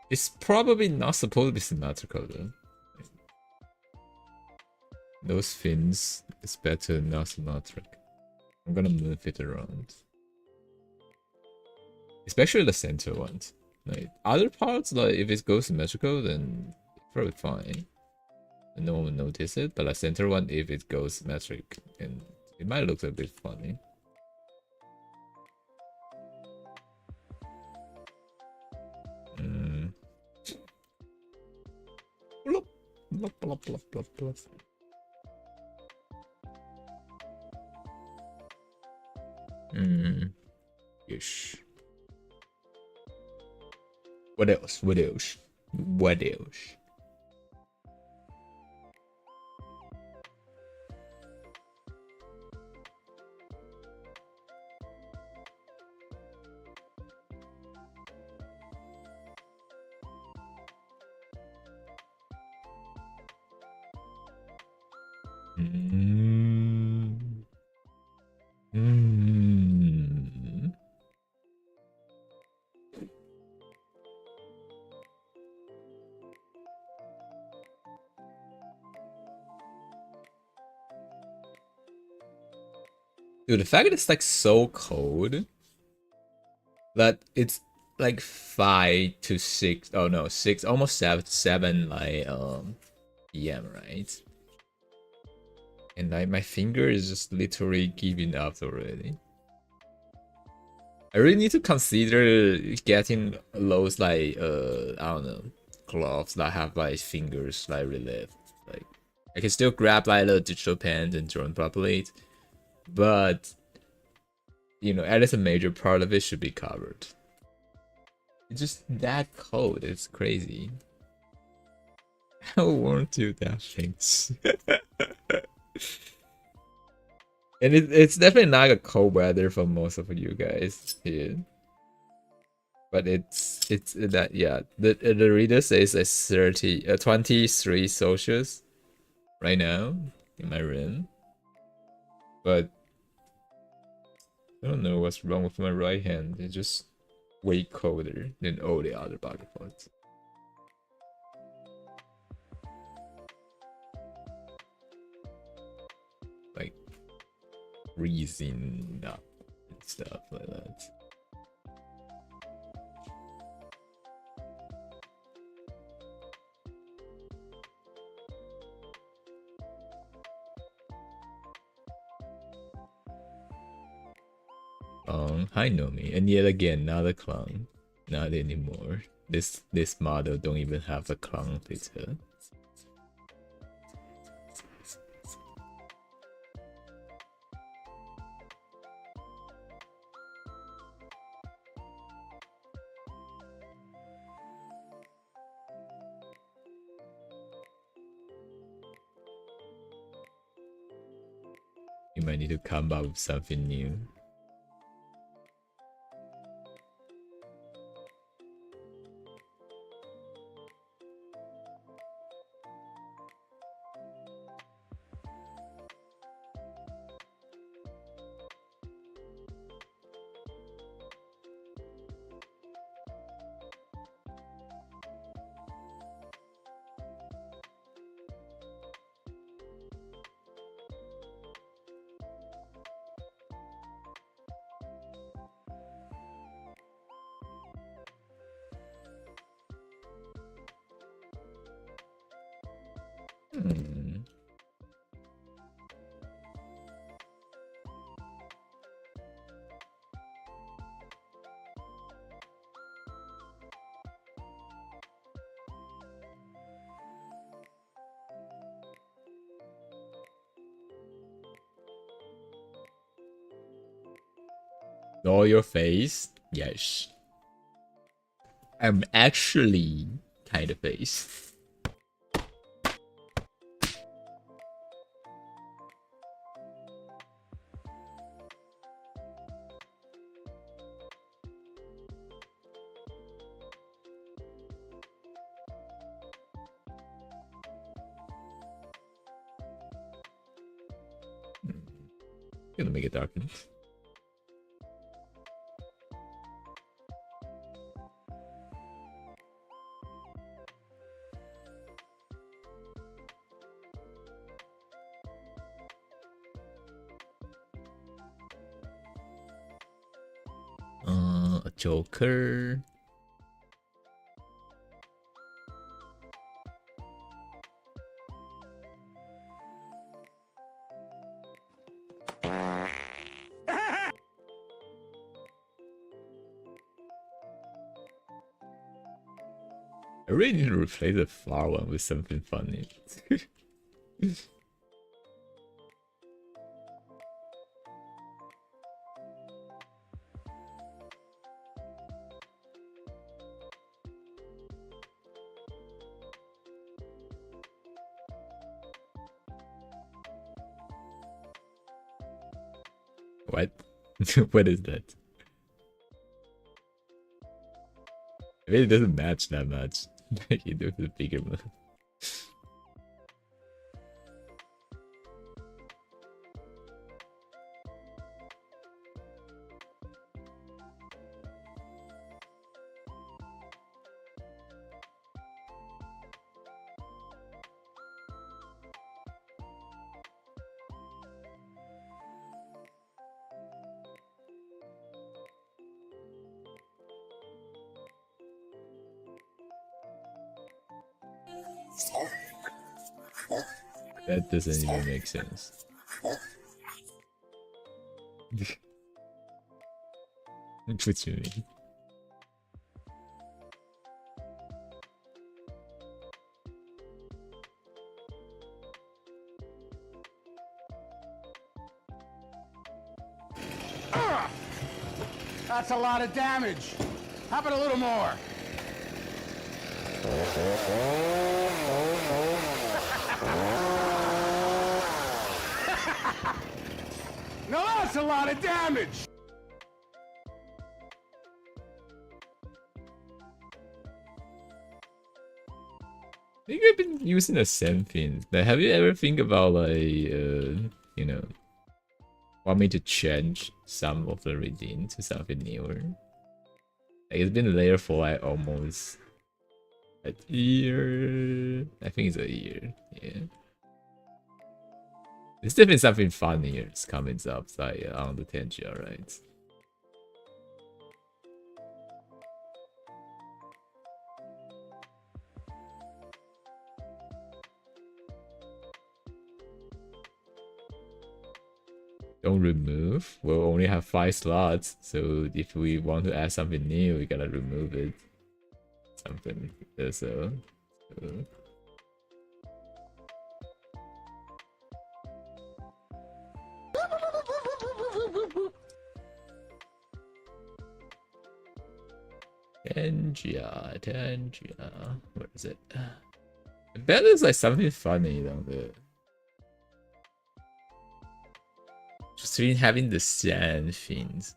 It's probably not supposed to be symmetrical though. Those fins is better not symmetric. I'm gonna move it around. Especially the center ones. Like other parts, like if it goes symmetrical, then it's probably fine. And no one will notice it. But the center one, if it goes symmetric, and it might look a bit funny. Blop, blop, blop, blop, blop, blop. Yes. What else? What else? What else? Mm. Mm. Dude, the fact that it's like so cold that it's like 5 to 6, oh no, 6, almost 7 like PM, right? And like my finger is just literally giving up already. I really need to consider getting those like I don't know, gloves that have like fingers like relief. Like I can still grab like the digital pen and draw properly, but you know, at least a major part of it should be covered. It's just that cold. It's crazy. How won't do that things? And it's definitely not a cold weather for most of you guys here. But it's that, yeah. The reader says it's 23 Celsius right now in my room. But I don't know what's wrong with my right hand. It's just way colder than all the other body parts. Like freezing up and stuff like that. Hi Nomi, and yet again not a clown. Not anymore. This model don't even have a clown feature. You might need to come up with something new. Hmm. Know your face? Yes. I'm actually kind of face. Gonna make it darken. A Joker. I really need to replace the far one with something funny. What? What is that? I mean, it doesn't match that much. You do the bigger one. That doesn't even make sense. What you mean? That's a lot of damage. How about a little more? No, that's a lot of damage. I think I've been using the same thing. But have you ever think about like, you know, want me to change some of the redeem to something newer? Like it's been there for like almost a year. I think it's a year. Yeah. There's definitely something funnier that's coming up like on the 10GR, right? Don't remove. We'll only have 5 slots, so if we want to add something new, we gotta remove it. Something so. Tangia. Where is it? I bet there's like something funny down there. Just been having the sand things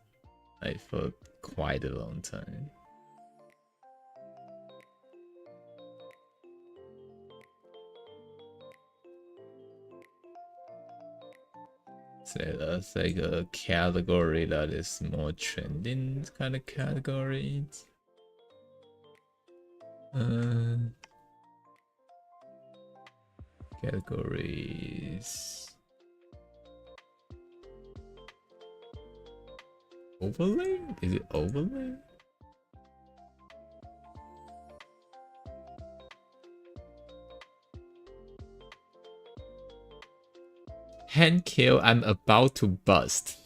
like for quite a long time. So that's like a category that is more trending kind of category. Categories. Overlay? Is it overlay? Hand kill, I'm about to bust.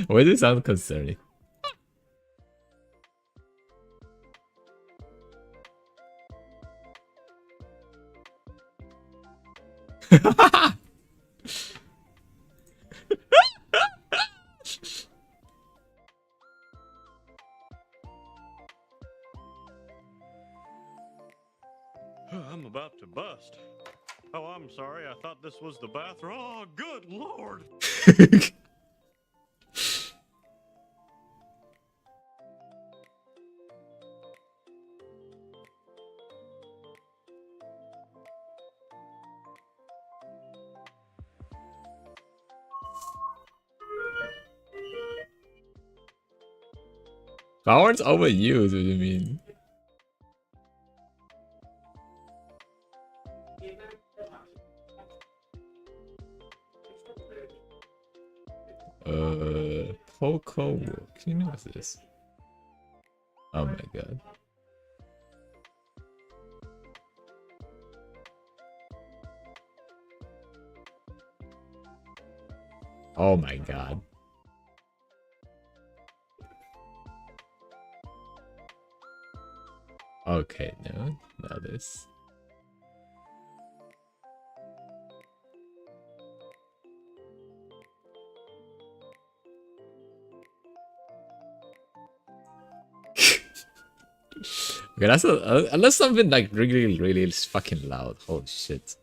Why does it sound concerning? I'm about to bust. Oh, I'm sorry. I thought this was the bathroom. Oh, good lord. Power's overused, what do you mean? Poco Walk. You know what's this? Oh my god. Oh my god. Okay, no, not this. Okay, that's unless something like really fucking loud. Holy shit.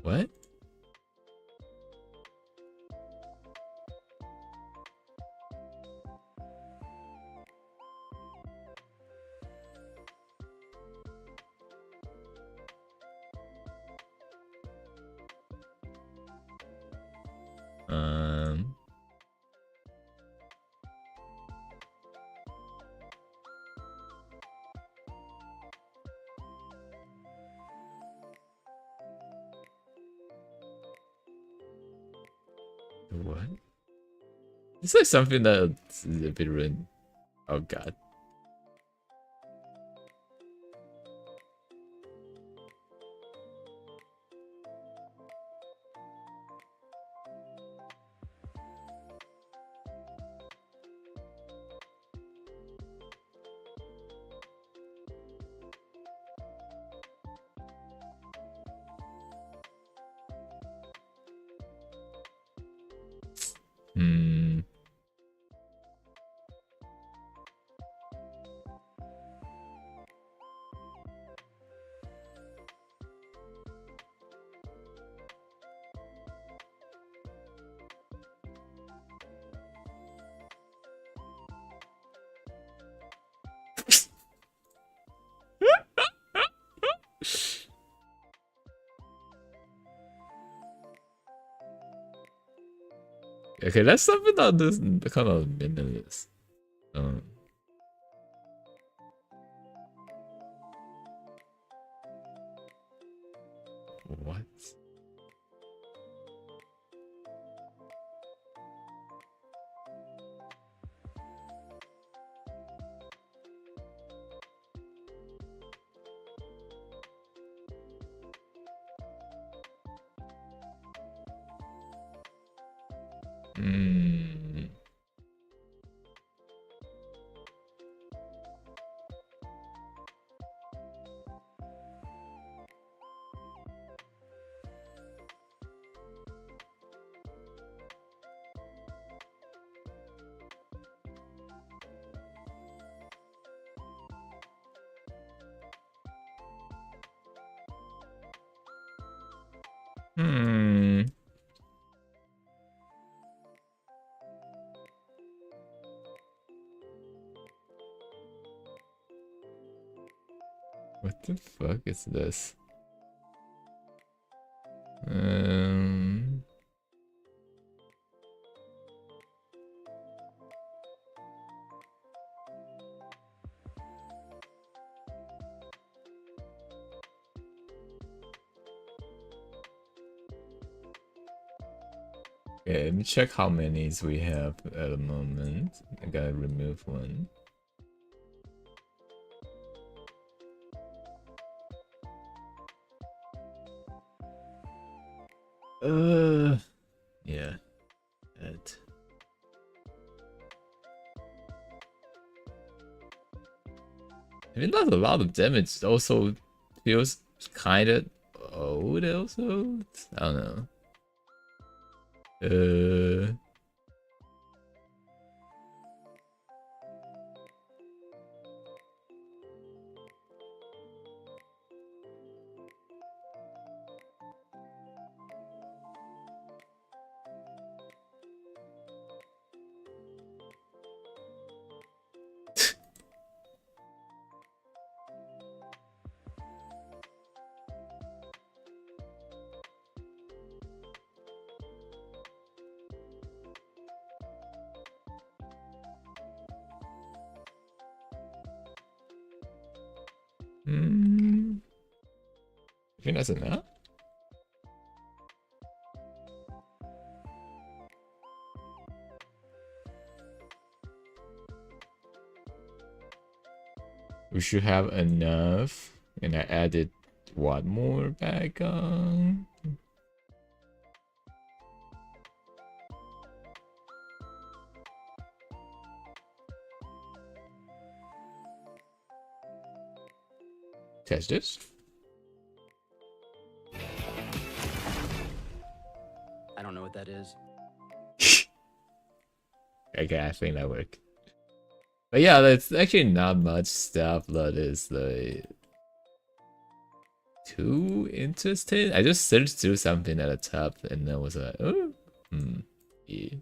What? Um. What? It's like something that's a bit ruined. Oh god. Hmm. Okay, that's something that this kind of minimalist. Um, what? Hmm. Hmm. What the fuck is this? Um. Okay, let me check how many we have at the moment. I gotta remove one. Yeah. That. I mean, that's a lot of damage. It also feels kind of old. Also, I don't know. Hmm. I think that's enough. We should have enough. And I added one more back on. Test this. I don't know what that is. Okay, I think that worked. But yeah, that's actually not much stuff that is like too interesting. I just searched through something at the top and then was like, oh, yeah.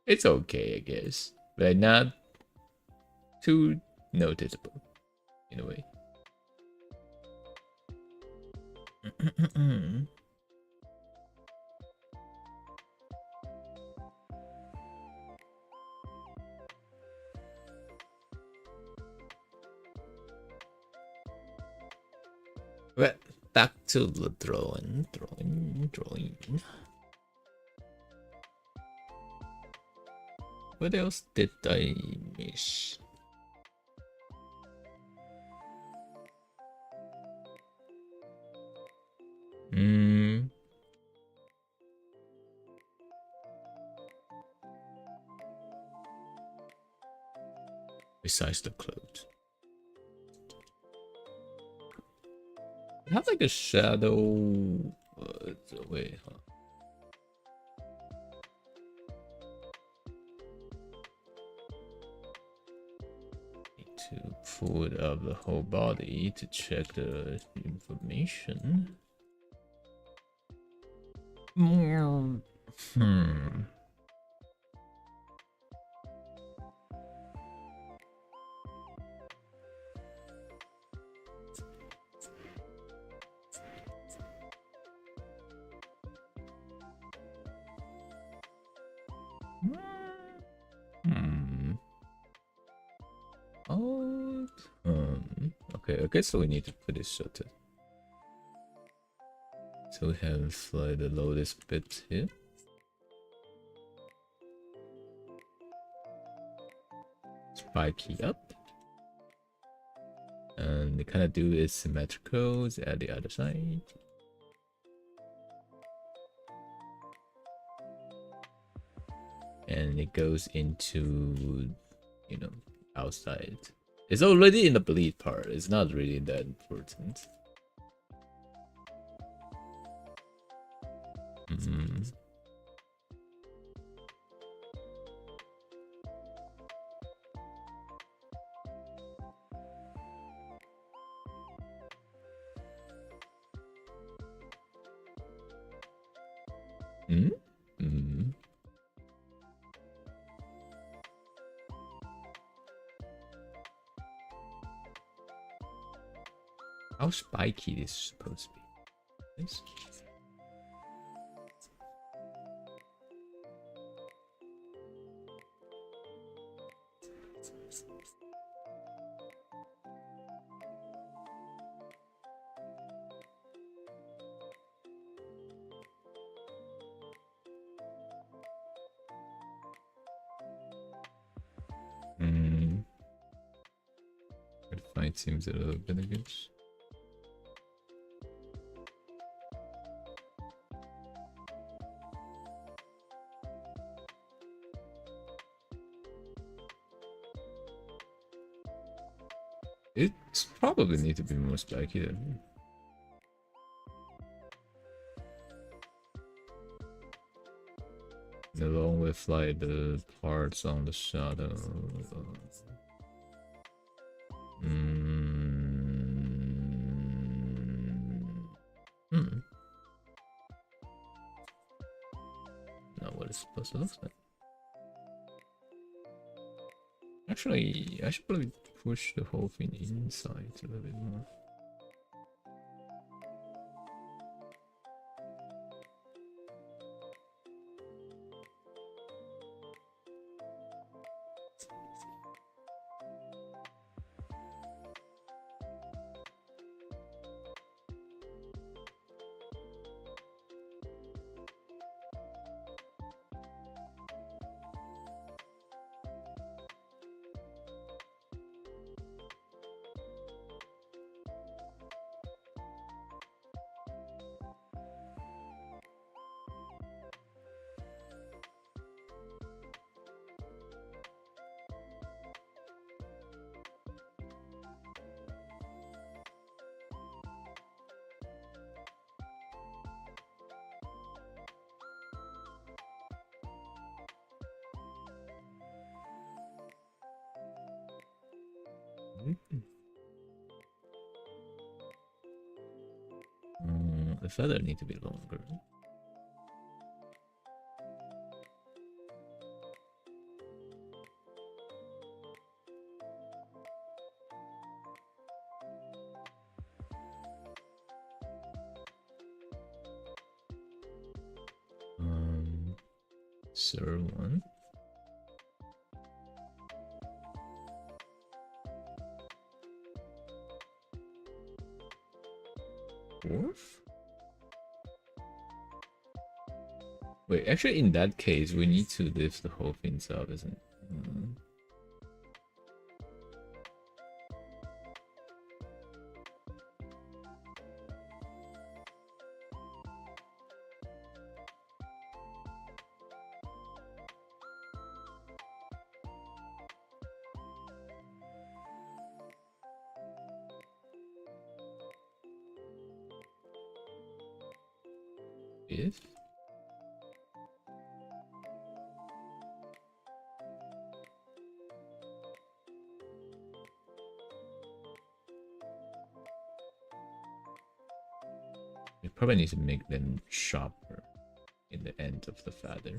It's okay, I guess, but not too noticeable in a way. But back to the drawing. What else did I miss? Besides the clothes. I have like a shadow. Wait, huh? Need to pull it up the whole body to check the information. Hmm. Oh. Okay, I guess we need to put it shuttered. So we have like the lotus bit here. Spiky up. And they kind of do it symmetrical at the other side. And it goes into, you know, outside. It's already in the bleed part. It's not really that important. How spiky this is supposed to be? This? The fight seems a little bit against. It's probably need to be more spiky then. Along with like the parts on the shadow. Not what it's supposed to look like. Actually, I should probably push the whole thing inside a little bit more. The feather need to be longer. Sir one. Fourth? Wait, actually in that case we need to lift the whole thing up, isn't it? If? We probably need to make them sharper in the end of the feather.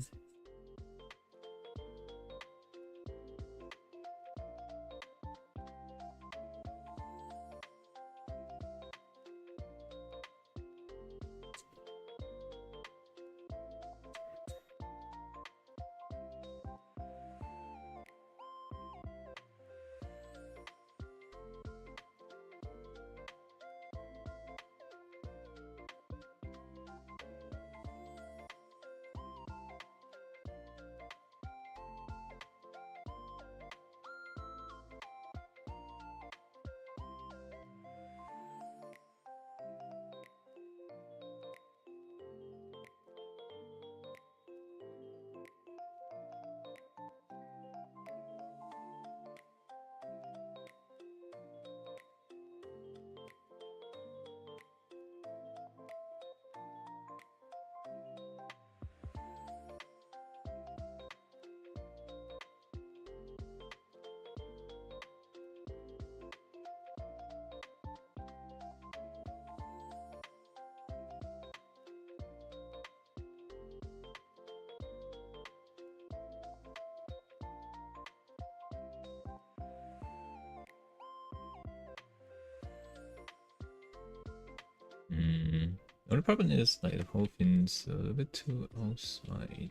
The only problem is like the whole thing's a little bit too outside.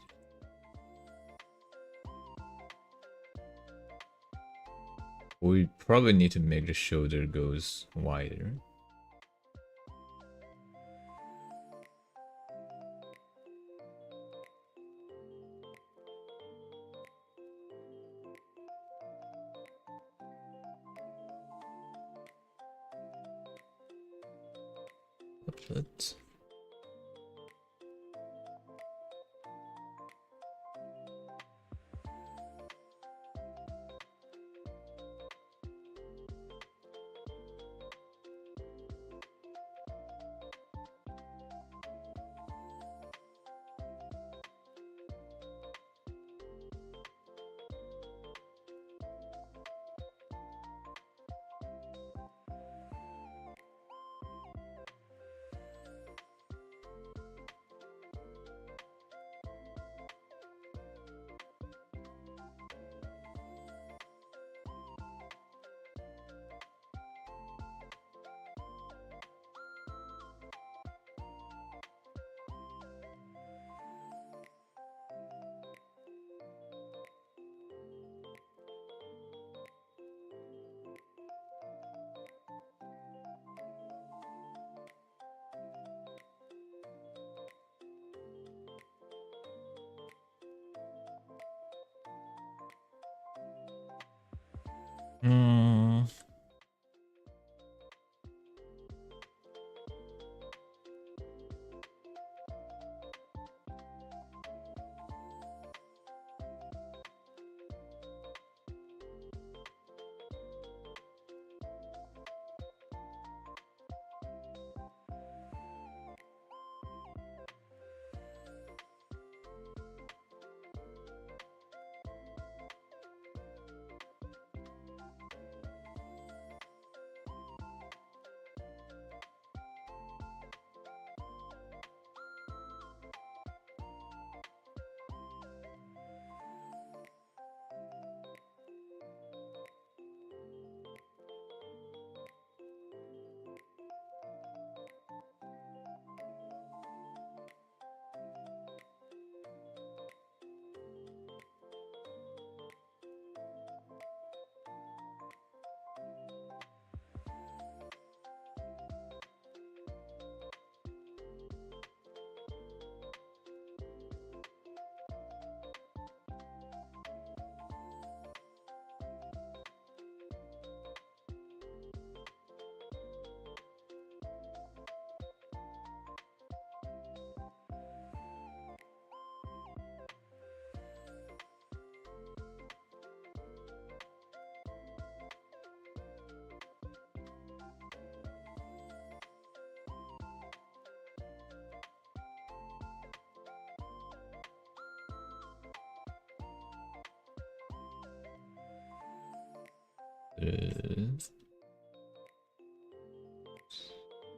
We probably need to make the shoulder goes wider. But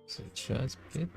So chat bit.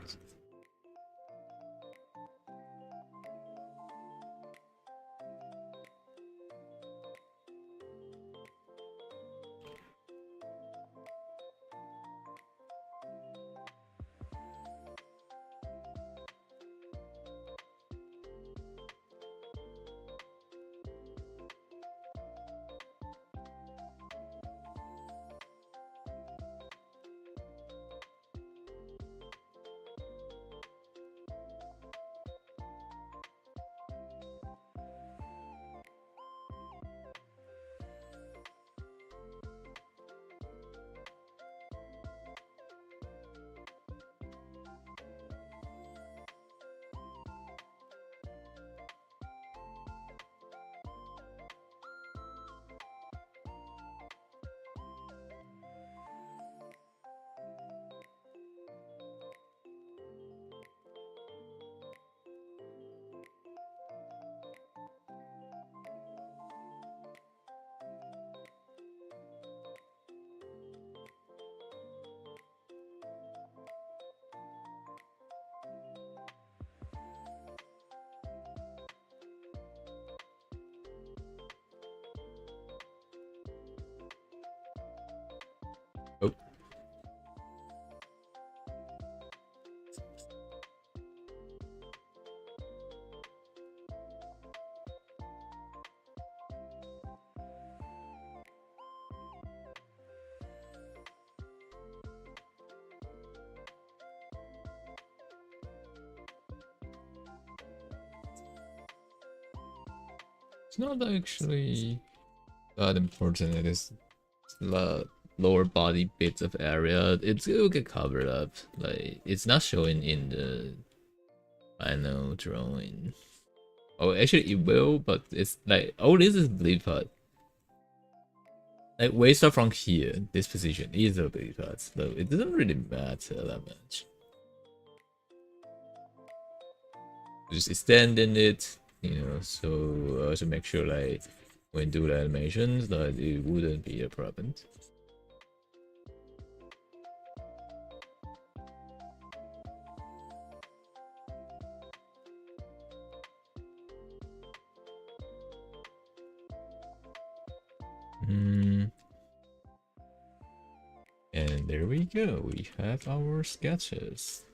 Oh. It's not actually that important. It is the lower body bits of area. It will get covered up. Like it's not showing in the final drawing. Oh, actually it will, but it's like oh, this is bleed part. Like we start from here. This position is a bleed part, so it doesn't really matter that much. Just extending it, you know, so to make sure like when do the animations that it wouldn't be a problem. And there we go, we have our sketches.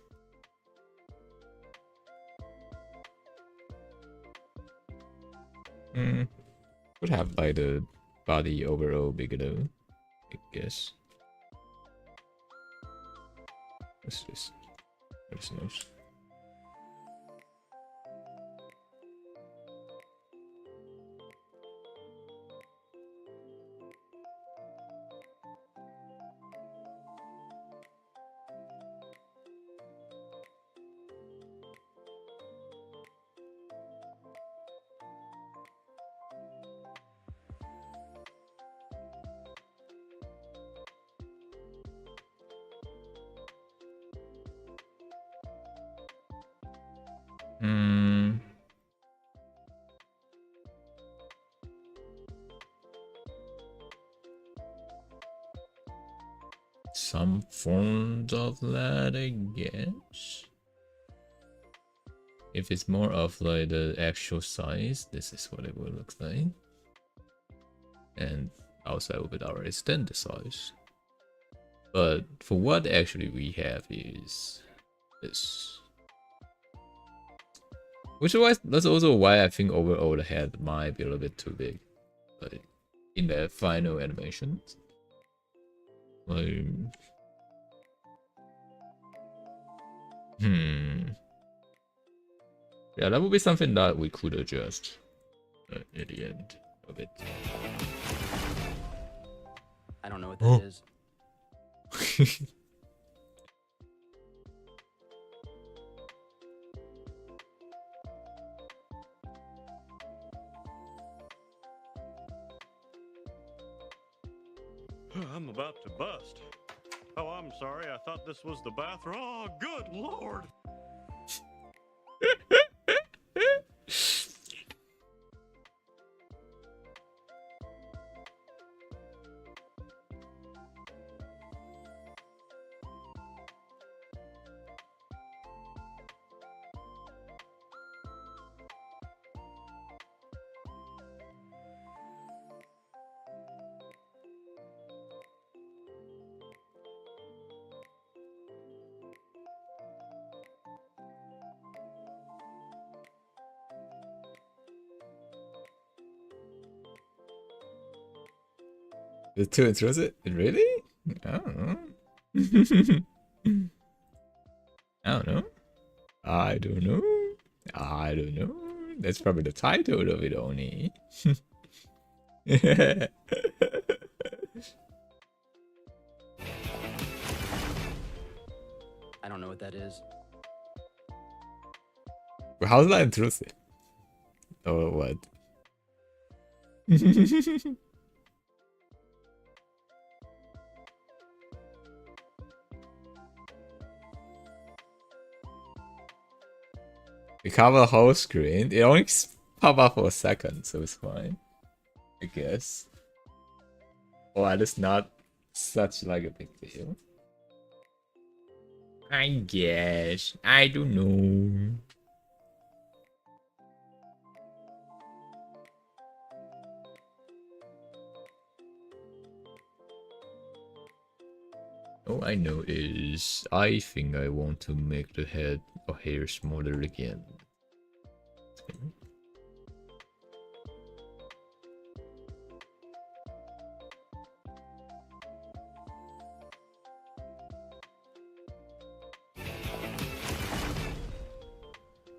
Would have like the body overall bigger though, I guess. What's this? There's nose. Some forms of that, I guess. If it's more of like the actual size, this is what it will look like. And outside of it already extended size. But for what actually we have is this. Which is why that's also why I think overall the head might be a little bit too big. Like in the final animation. Like yeah, that would be something that we could adjust at the end of it. I don't know what that is. I'm about to bust. Oh, I'm sorry. I thought this was the bathroom. Oh, good lord. The too intrusive? Really? I don't know. I don't know. I don't know. I don't know. That's probably the title of it only. I don't know what that is. How's that intrusive? Or what? We cover the whole screen. It only pop up for a second, so it's fine. I guess. Or at least not such like a big deal. I guess. I don't know. All I know is I think I want to make the head or hair smaller again.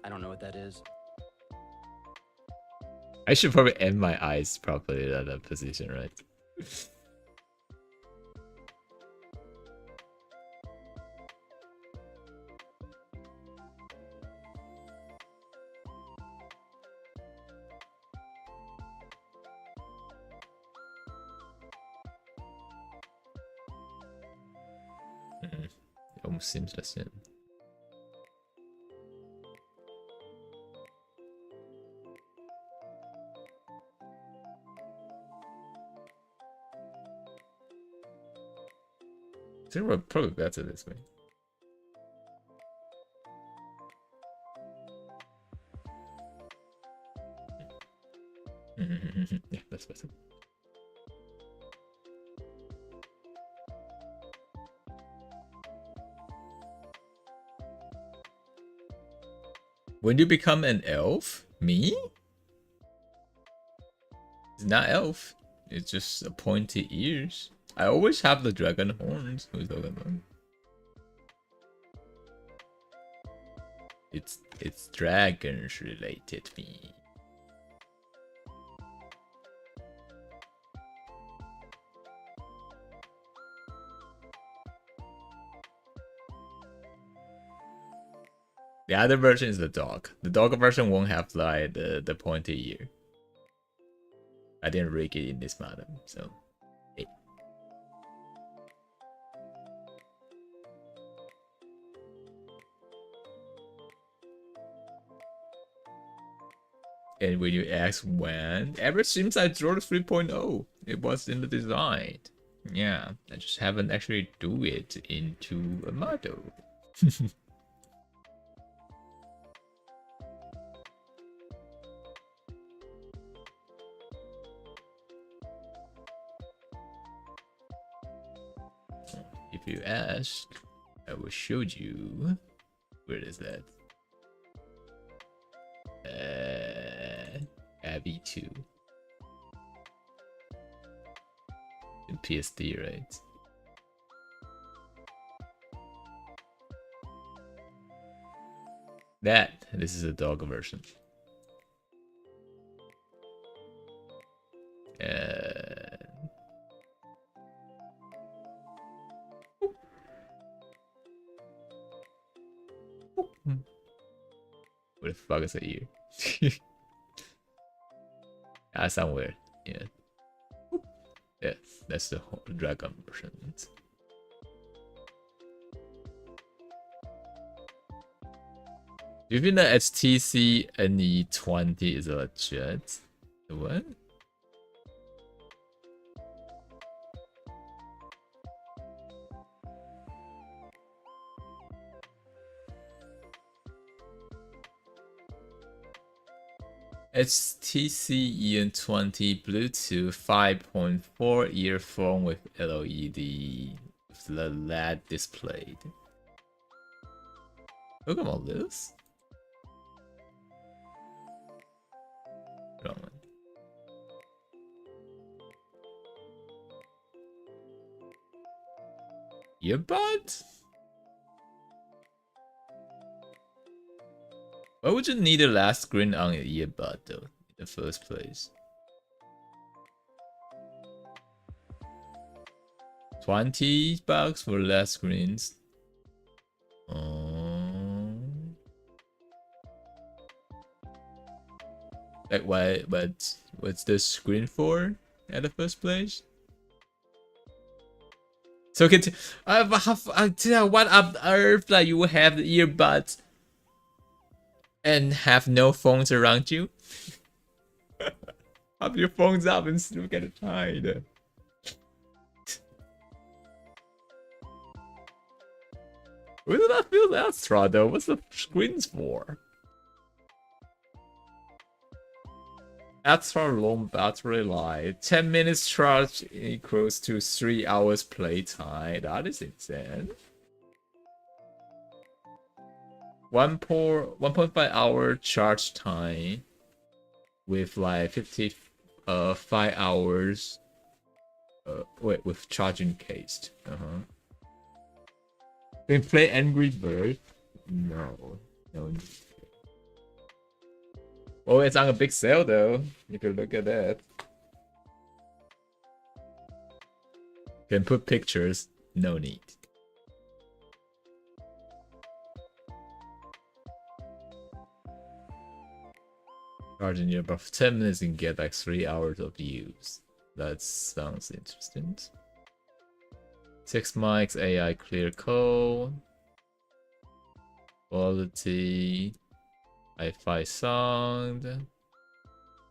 I don't know what that is. I should probably end my eyes properly at that position, right? It almost seems the same. I think we're probably better this way. Yeah, that's better. When you become an elf? Me? It's not elf. It's just a pointy ears. I always have the dragon horns. Who's talking about? It's dragons related me. The other version is the dog. The dog version won't have like the pointy ear. I didn't rig it in this modem, so. Hey. And when you ask when, ever since I drew the 3.0, it was in the design. Yeah, I just haven't actually do it into a model. If you ask, I will show you. Where is that? Abby 2. In PSD, right? This is a dog version. Where the fuck is the ear? Somewhere. Yeah. Yes, that's the whole dragon version. Do you think the HTC NE20 is legit? What? HTC EN20 Bluetooth 5.4 earphone with LED with the LED displayed. Look at all this. Wrong one. Earbud? Why would you need a last screen on an earbud though, in the first place? 20 bucks for last screens. Like why? But what's the screen for at the first place? So what on earth that you have the earbuds and have no phones around you? Have your phones up and still get it tied. Where did I feel that straw though? What's the screens for? Extra long battery life. 10 minutes charge equals to 3 hours playtime. That is insane. 1.5 hour charge time with like 55 hours. Wait, with charging case. Can you play Angry Bird? No. Oh, it's on a big sale though. You can look at that. Can put pictures. No need. Charging you about 10 minutes and get like 3 hours of use. That sounds interesting. 6 mics, AI clear code. Quality. Hi-Fi sound.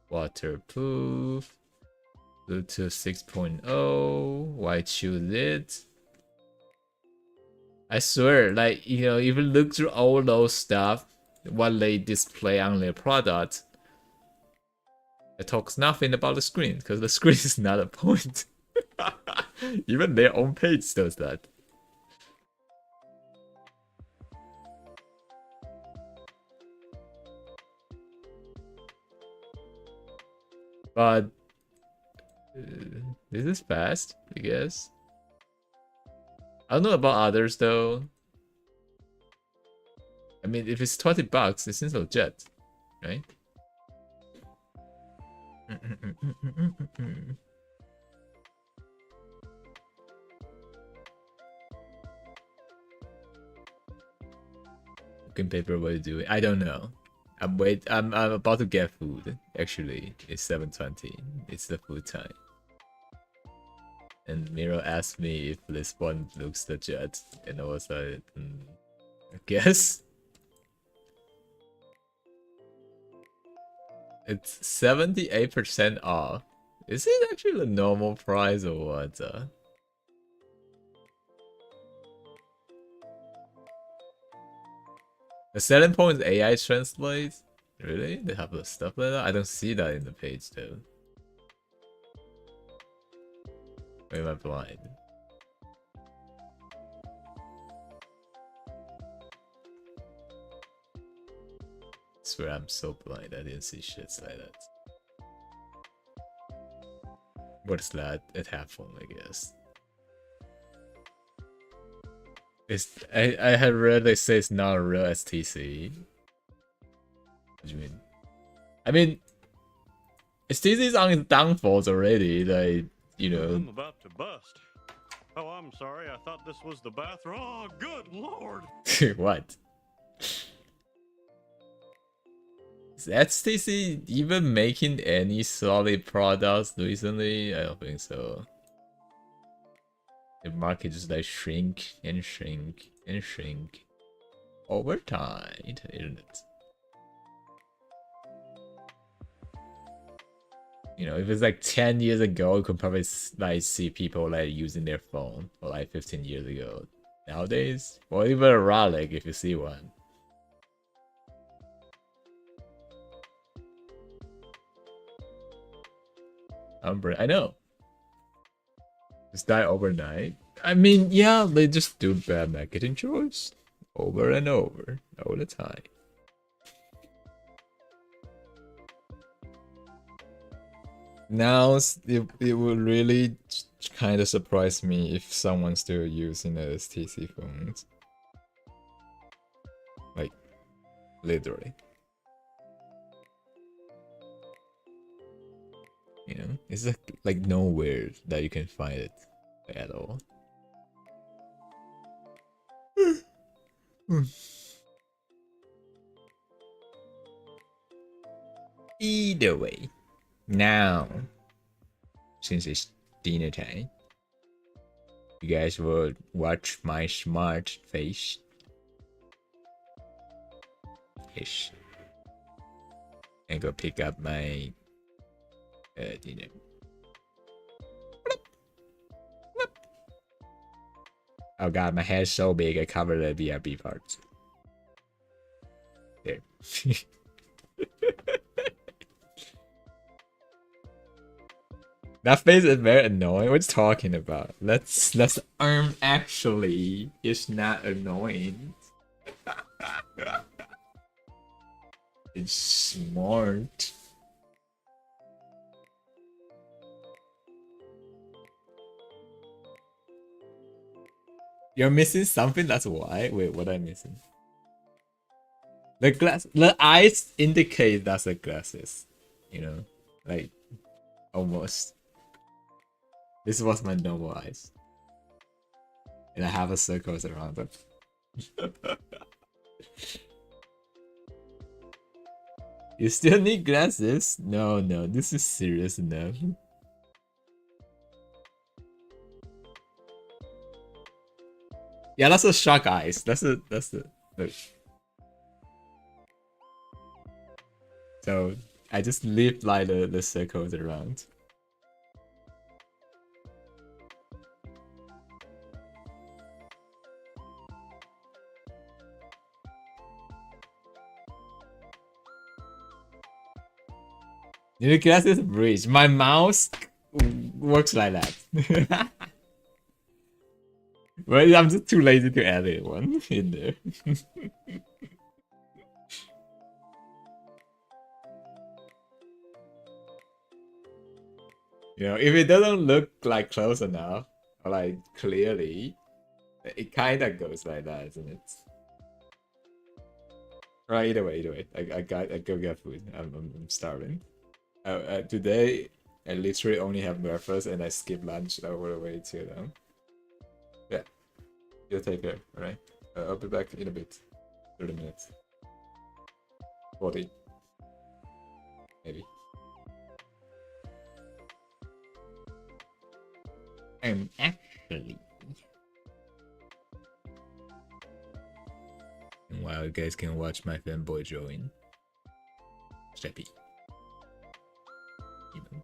Waterproof. Bluetooth 6.0. Why choose it? I swear, like, you know, if you look through all those stuff, what they display on their product, it talks nothing about the screen, because the screen is not a point. Even their own page does that. But this is fast, I guess. I don't know about others though. I mean, if it's 20 bucks, it seems legit, right? Cooking paper, what are you doing? I don't know. I'm about to get food. Actually, it's 7:20. It's the food time. And Miro asked me if this one looks legit, and I was like, I guess. It's 78% off. Is it actually the normal price or what? The selling point is AI translate? Really? They have the stuff like that? I don't see that in the page though. Or am I blind? I swear I'm so blind, I didn't see shits like that. What is that? A headphone, I guess. I had read they say it's not a real STC. What do you mean? I mean, STC is on its downfalls already. Like, you know. I'm about to bust. Oh, I'm sorry. I thought this was the bathroom. Oh, good lord. What? Is HTC even making any solid products recently? I don't think so. The market just like shrink and shrink and shrink over time, isn't it? You know, if it's like 10 years ago, you could probably like see people like using their phone, or like 15 years ago. Nowadays, or even a Rolex if you see one. I know. Just die overnight. I mean, yeah, they just do bad marketing choice over and over all the time. Now it will really kind of surprised me if someone's still using the STC phones. Like, literally. You know, it's like nowhere that you can find it at all. Either way, now since it's dinner time, you guys will watch my smart face. Ish. And go pick up my dinner. Oh god, my head's so big I covered the BRB parts. There. That face is very annoying. What's talking about? Let's actually is not annoying. It's smart. You're missing something, that's why. Wait, what am I missing? The eyes indicate that's the glasses. You know? Like almost. This was my normal eyes. And I have a circles around them. You still need glasses? No, this is serious enough. Yeah, that's a shark eyes. That's the look. So I just leave like the circles around. Your glasses bridge. My mouse works like that. Well, I'm just too lazy to add it one in there. You know, if it doesn't look like close enough or like clearly, it kind of goes like that, isn't it? Right, either way. I go get food. I'm starving. Today I literally only have breakfast and I skip lunch all the way to them. Yeah, you take care. All right, I'll be back in a bit. 30 minutes. 40. Maybe. I'm actually. And while you guys can watch my fanboy drawing. Steppy. You know.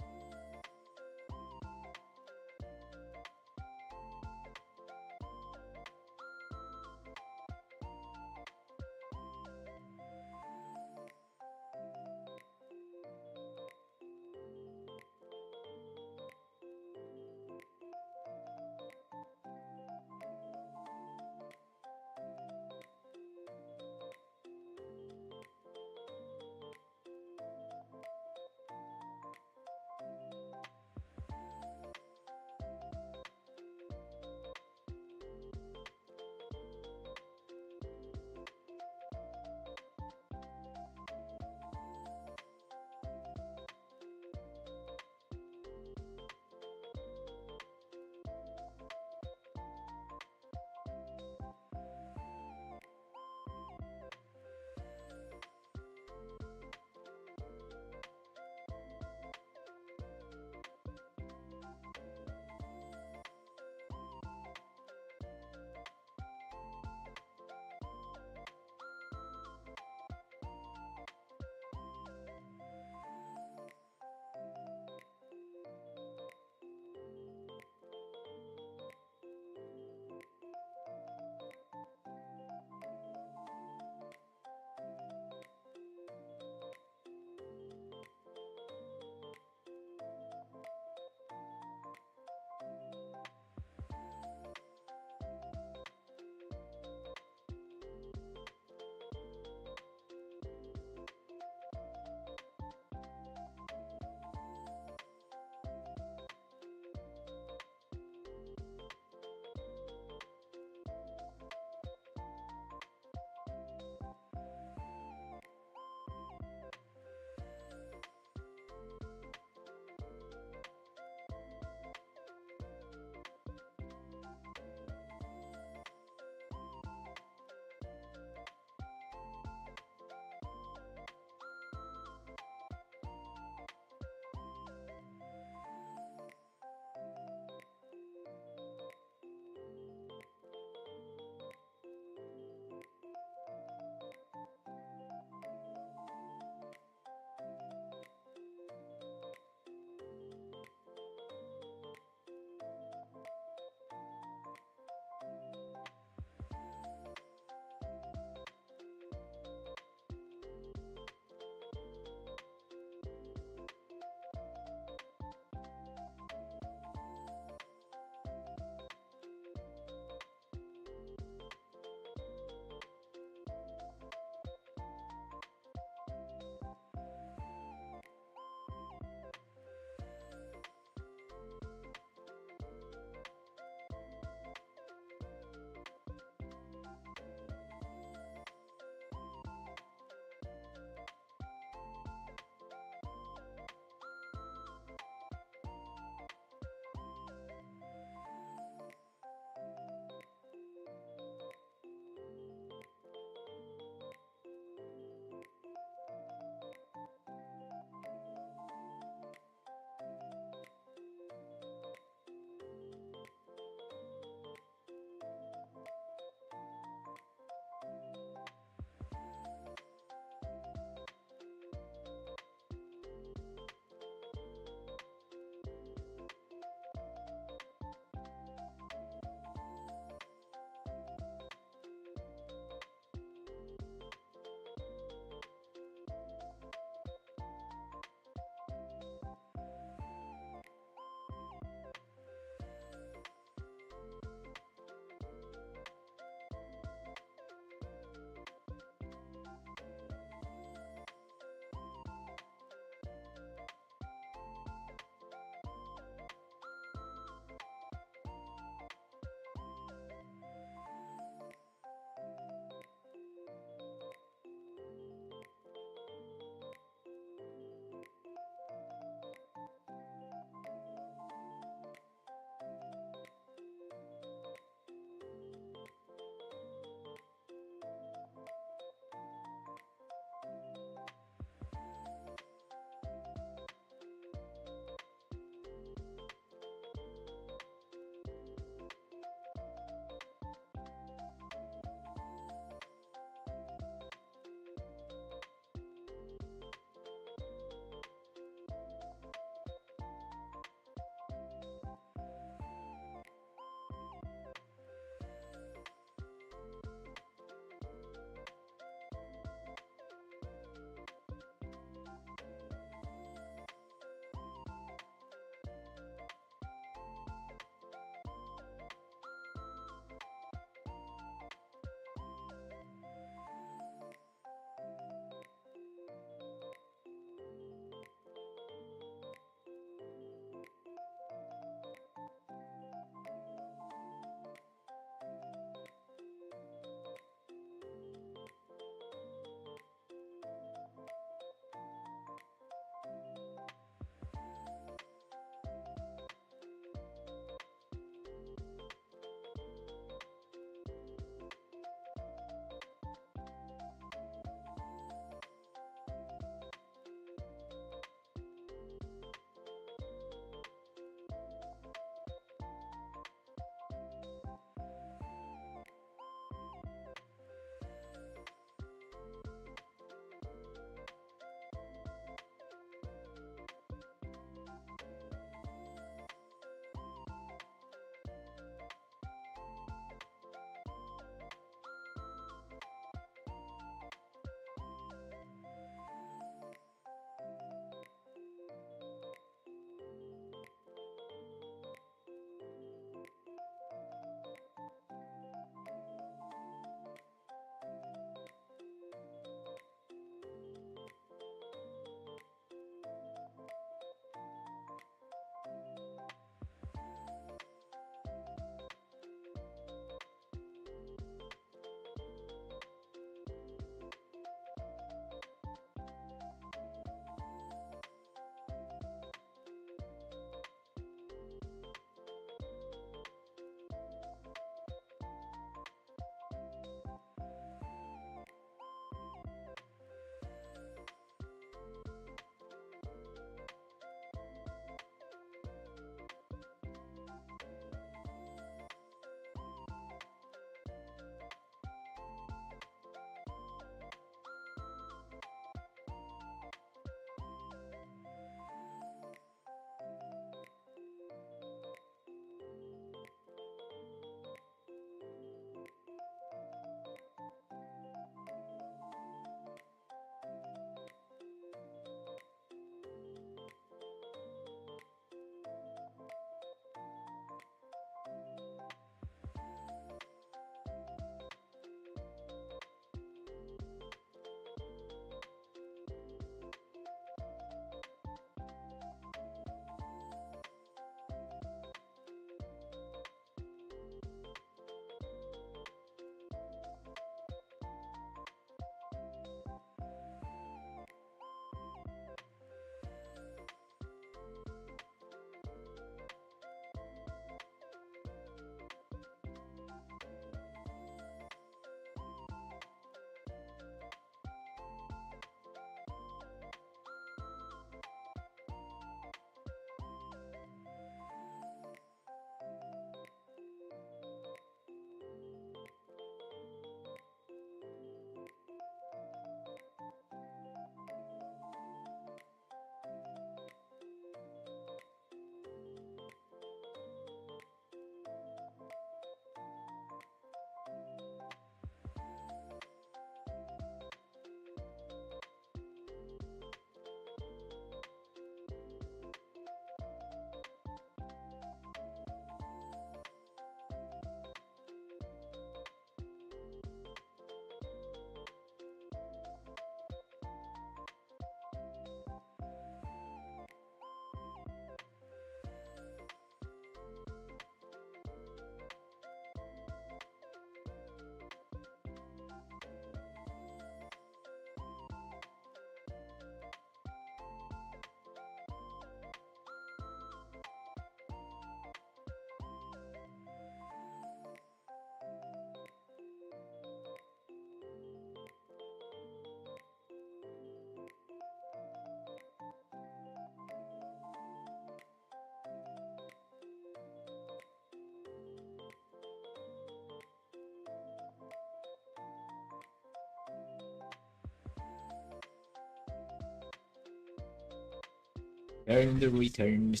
Returned.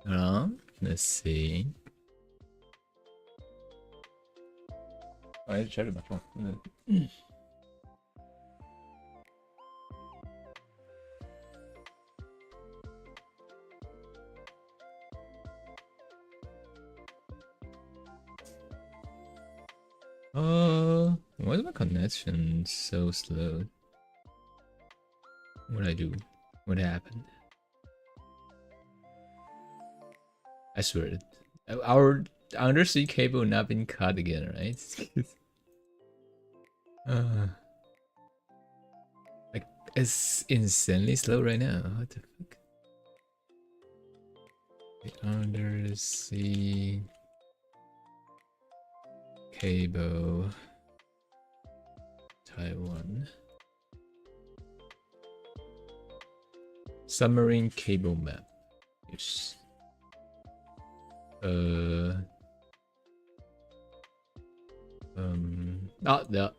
Mm. Let's see. I checked my phone. Why is my connection so slow? What did I do? What happened? I swear, our undersea cable not been cut again, right? Like it's insanely slow right now. What the fuck? The undersea cable Taiwan submarine cable map. Yes. Oh, yeah.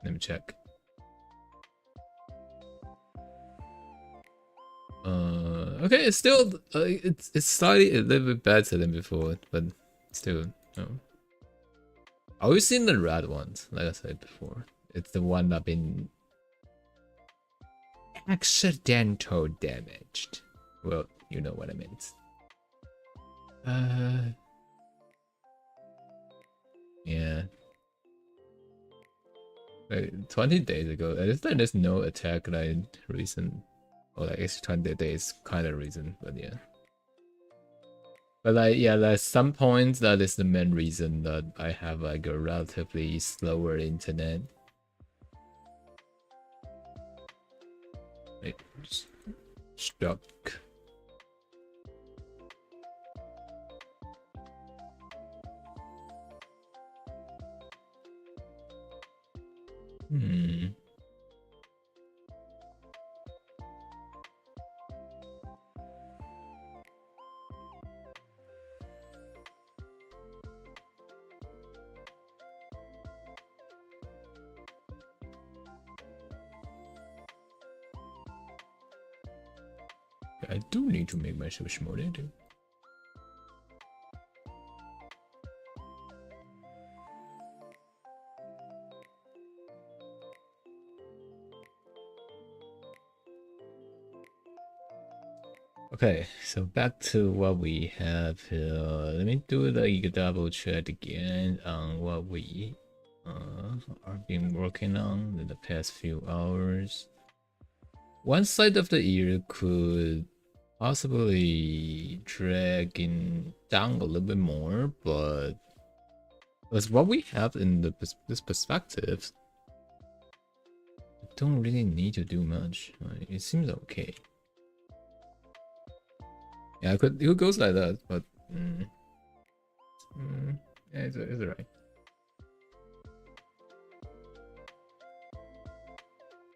Let me check. Okay, it's still it's slightly a little bit better than before, but still no. I always seen the red ones, like I said before. It's the one that been accidental damaged. Well, you know what I meant. Yeah. Like 20 days ago, I just think there's no attack like recent, or like it's 20 days kind of reason, but yeah. But like yeah, there's some points that is the main reason that I have like a relatively slower internet. Like stuck. I do need to make my Switch more too. Okay, so back to what we have here. Let me do the double check again on what we are been working on in the past few hours. One side of the ear could possibly drag down a little bit more, but as what we have in this perspective, I don't really need to do much. It seems okay. Yeah, it goes like that, but yeah, it's alright.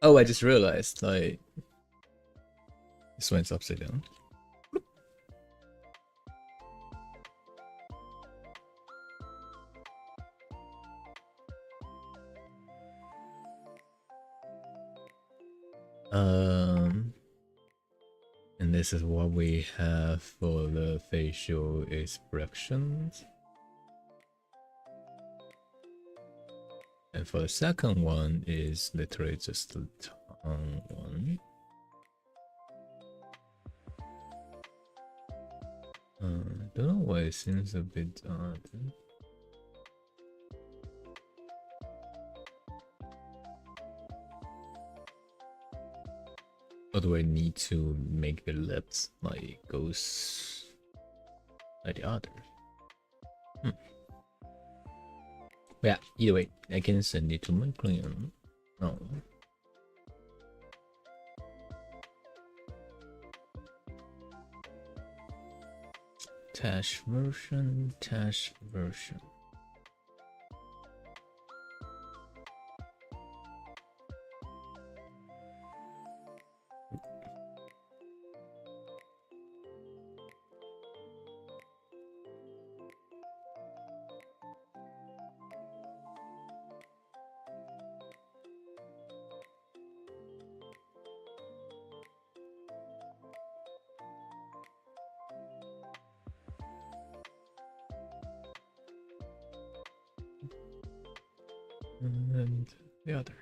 Oh, I just realized, like, this went upside down. And this is what we have for the facial expressions. And for the second one is literally just the tongue one. Don't know why it seems a bit odd. Or do I need to make the lips like goes like the other? Yeah, either way, I can send it to my client. Oh. Test version. And the other.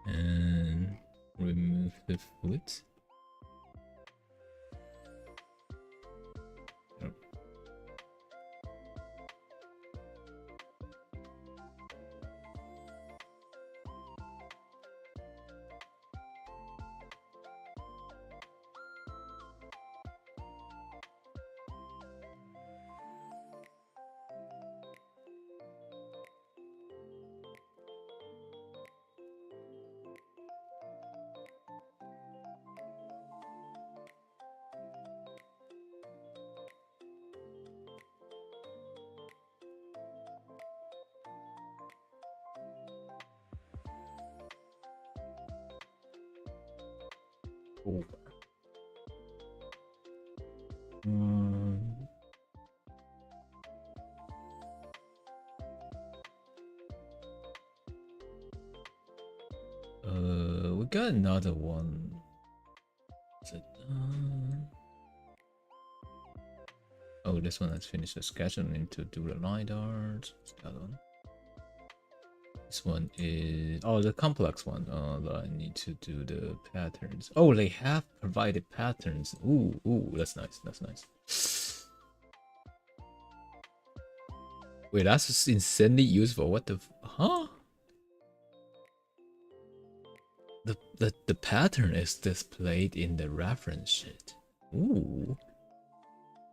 And remove the foot. Over. We got another one. Is it, oh, this one has finished the sketch. I need to do the line art. What's the other one? This one is the complex one. I need to do the patterns. Oh, they have provided patterns. Ooh, that's nice. That's nice. Wait, that's just insanely useful. What the? Huh? The pattern is displayed in the reference sheet. Ooh,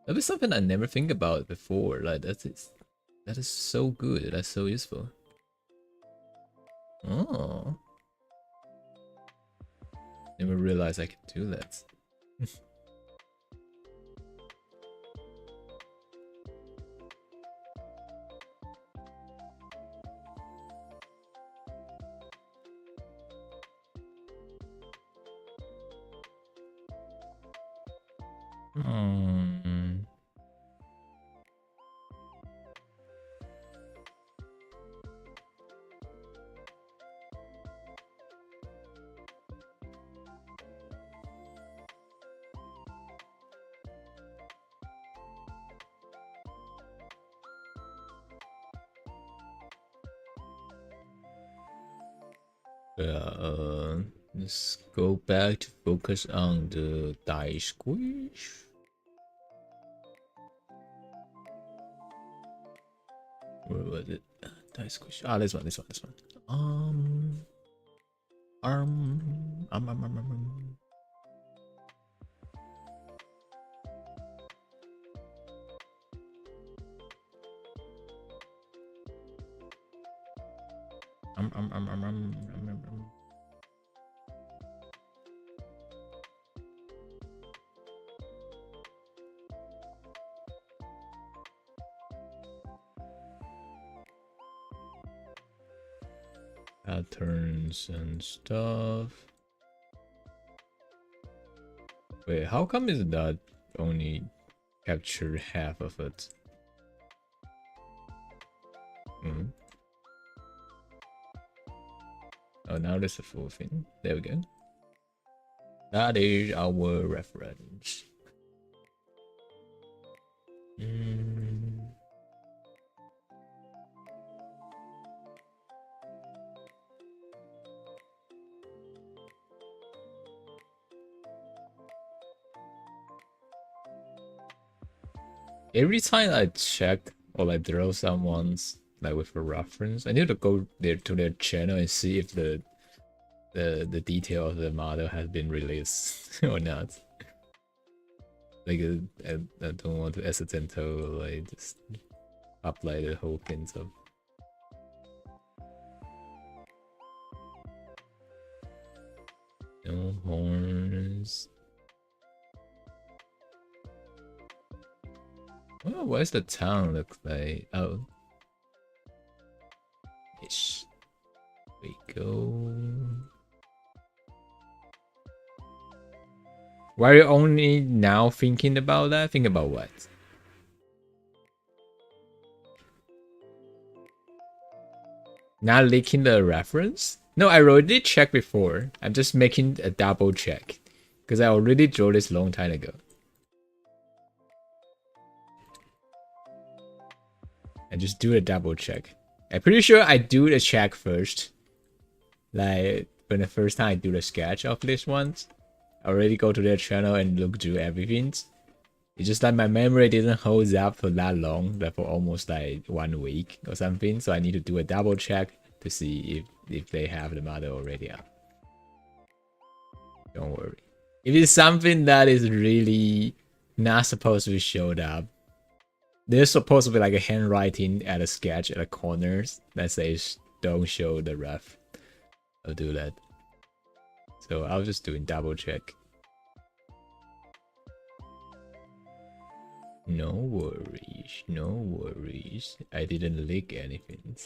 that is something I never think about before. Like that is so good. That's so useful. Oh, never realized I could do that. Let's go back to focus on the die squish. Where was it? Die squish. Ah, this one. Arm. Patterns and stuff. Wait, how come is that only capture half of it? Oh, now there's a full thing. There we go. That is our reference. Every time I check or like draw someone's like with a reference, I need to go there to their channel and see if the detail of the model has been released or not. Like I don't want to accidental like just apply the whole thing up. No horns. Oh, where's the town look like? Oh. Ish. We go. Why are you only now thinking about that? Think about what? Not leaking the reference? No, I already checked before. I'm just making a double check. Because I already drew this long time ago. And just do a double check. I'm pretty sure I do the check first. Like, when the first time I do the sketch of this one, I already go to their channel and look through everything. It's just that my memory didn't hold up for that long, like for almost like 1 week or something. So I need to do a double check to see if they have the model already up. Don't worry. If it's something that is really not supposed to be showed up, there's supposed to be like a handwriting at a sketch at the corners that says don't show the ref. I'll do that. So I was just doing double check. No worries, no worries. I didn't leak anything.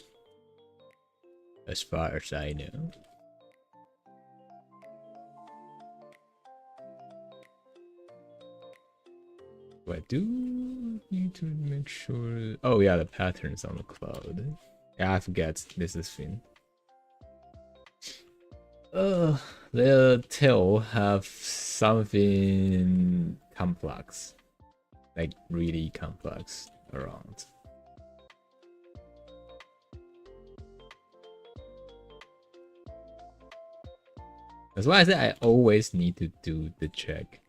As far as I know. I do need to make sure. Oh yeah, the patterns on the cloud. Yeah, I forget this is thing. The tail have something complex, like really complex around. That's why I said I always need to do the check.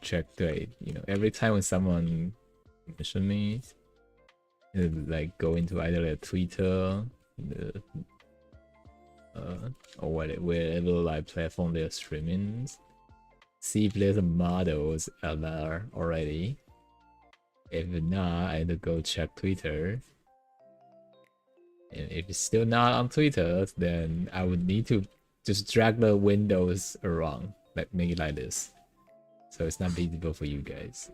Check the, you know, every time when someone mention me, like go into either their Twitter, the or wherever like platform they're streaming, see if there's a models out there already. If not, I had to go check Twitter. And if it's still not on Twitter, then I would need to just drag the windows around, like make it like this. So it's not visible for you guys.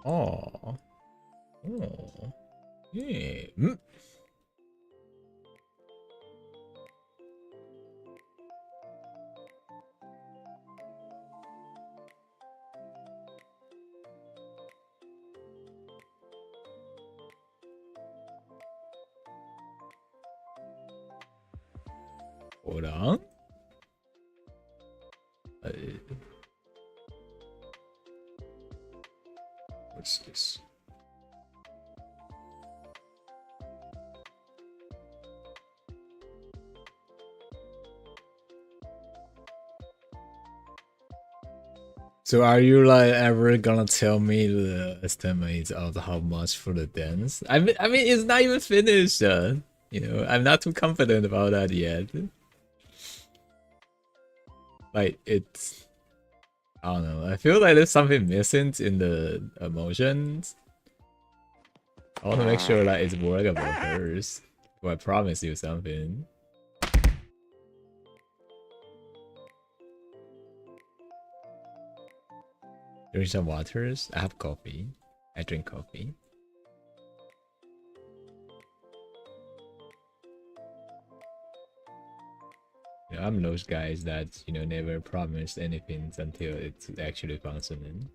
Oh. Oh. Yeah. Hold on. What's this? So are you like ever gonna tell me the estimates of how much for the dance? I mean it's not even finished. You know, I'm not too confident about that yet. Like it's, I don't know. I feel like there's something missing in the emotions. I want to make sure that it's workable first. Well, I promise you something. Drink some waters. I have coffee. I drink coffee. You know, I'm those guys that, you know, never promised anything until it's actually functioning.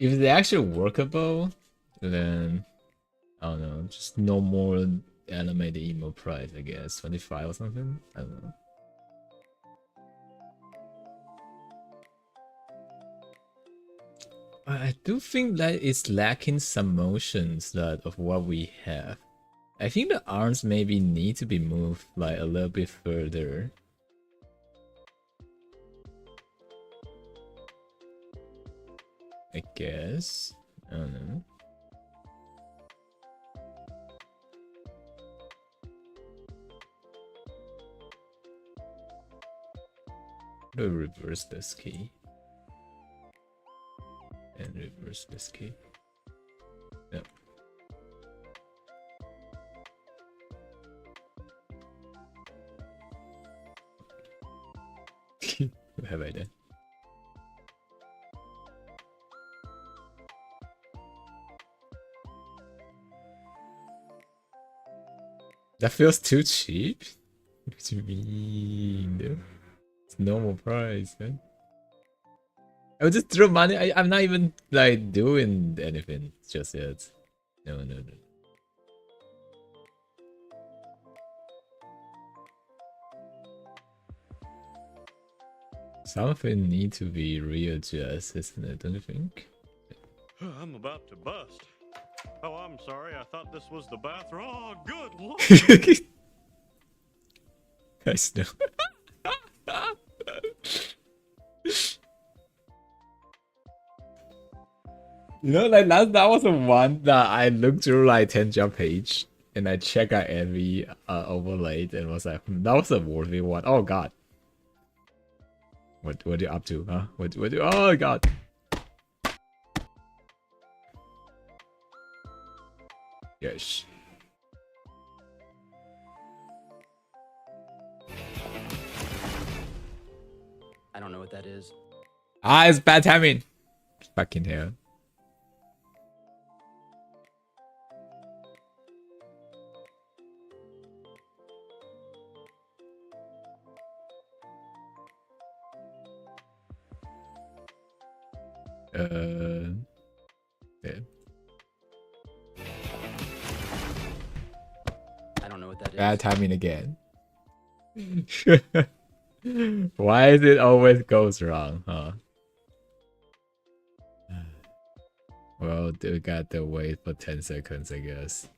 If it's actually workable, then I don't know, just no more animated emo price, I guess. 25 or something? I don't know. I do think that it's lacking some motions that of what we have. I think the arms maybe need to be moved like a little bit further. I guess. I don't know. How do I reverse this key? And reverse this key. No. What have I done? That feels too cheap? What do you mean? Dude? It's normal price, man. I would just throw money. I'm not even like doing anything just yet. No, no, no. Something need to be readjusted, isn't it? Don't you think? I'm about to bust. Oh, I'm sorry. I thought this was the bathroom. Oh, good lord. I know. You know, like that was the one that I looked through like 10 job page and I checked out every overlay and was like, that was a worthy one. Oh god. What are you up to, huh? What oh god. Yes. I don't know what that is. Ah, it's bad timing. Fucking hell. Yeah. I don't know what that is. Bad timing again. Why is it always goes wrong, huh? Well, we got to wait for 10 seconds, I guess.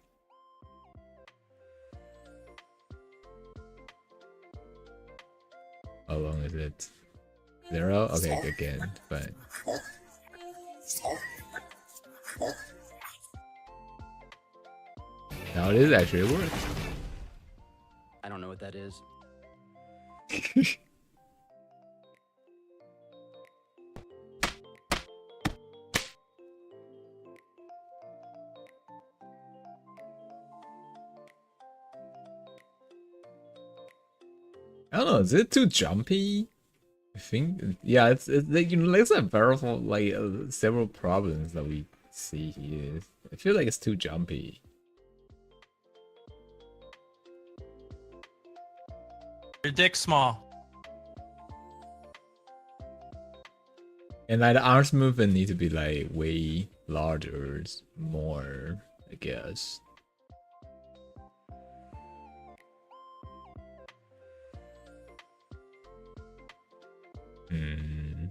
How long is it? 0? Okay, again, fine. Now this actually works. I don't know what that is. I don't know, is it too jumpy? I think, yeah, it's like, you know, there's a powerful, like, several problems that we see here. I feel like it's too jumpy. Your dick's small. And like the arms movement need to be like way larger, more, I guess. Hmm.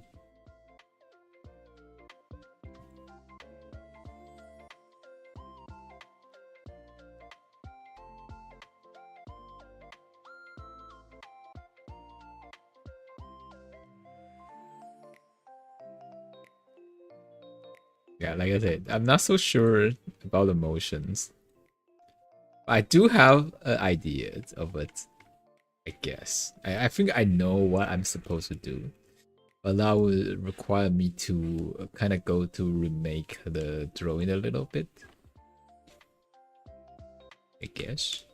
Yeah, like I said, I'm not so sure about the motions. I do have ideas of it, I guess. I think I know what I'm supposed to do. But that would require me to kind of go to remake the drawing a little bit, I guess.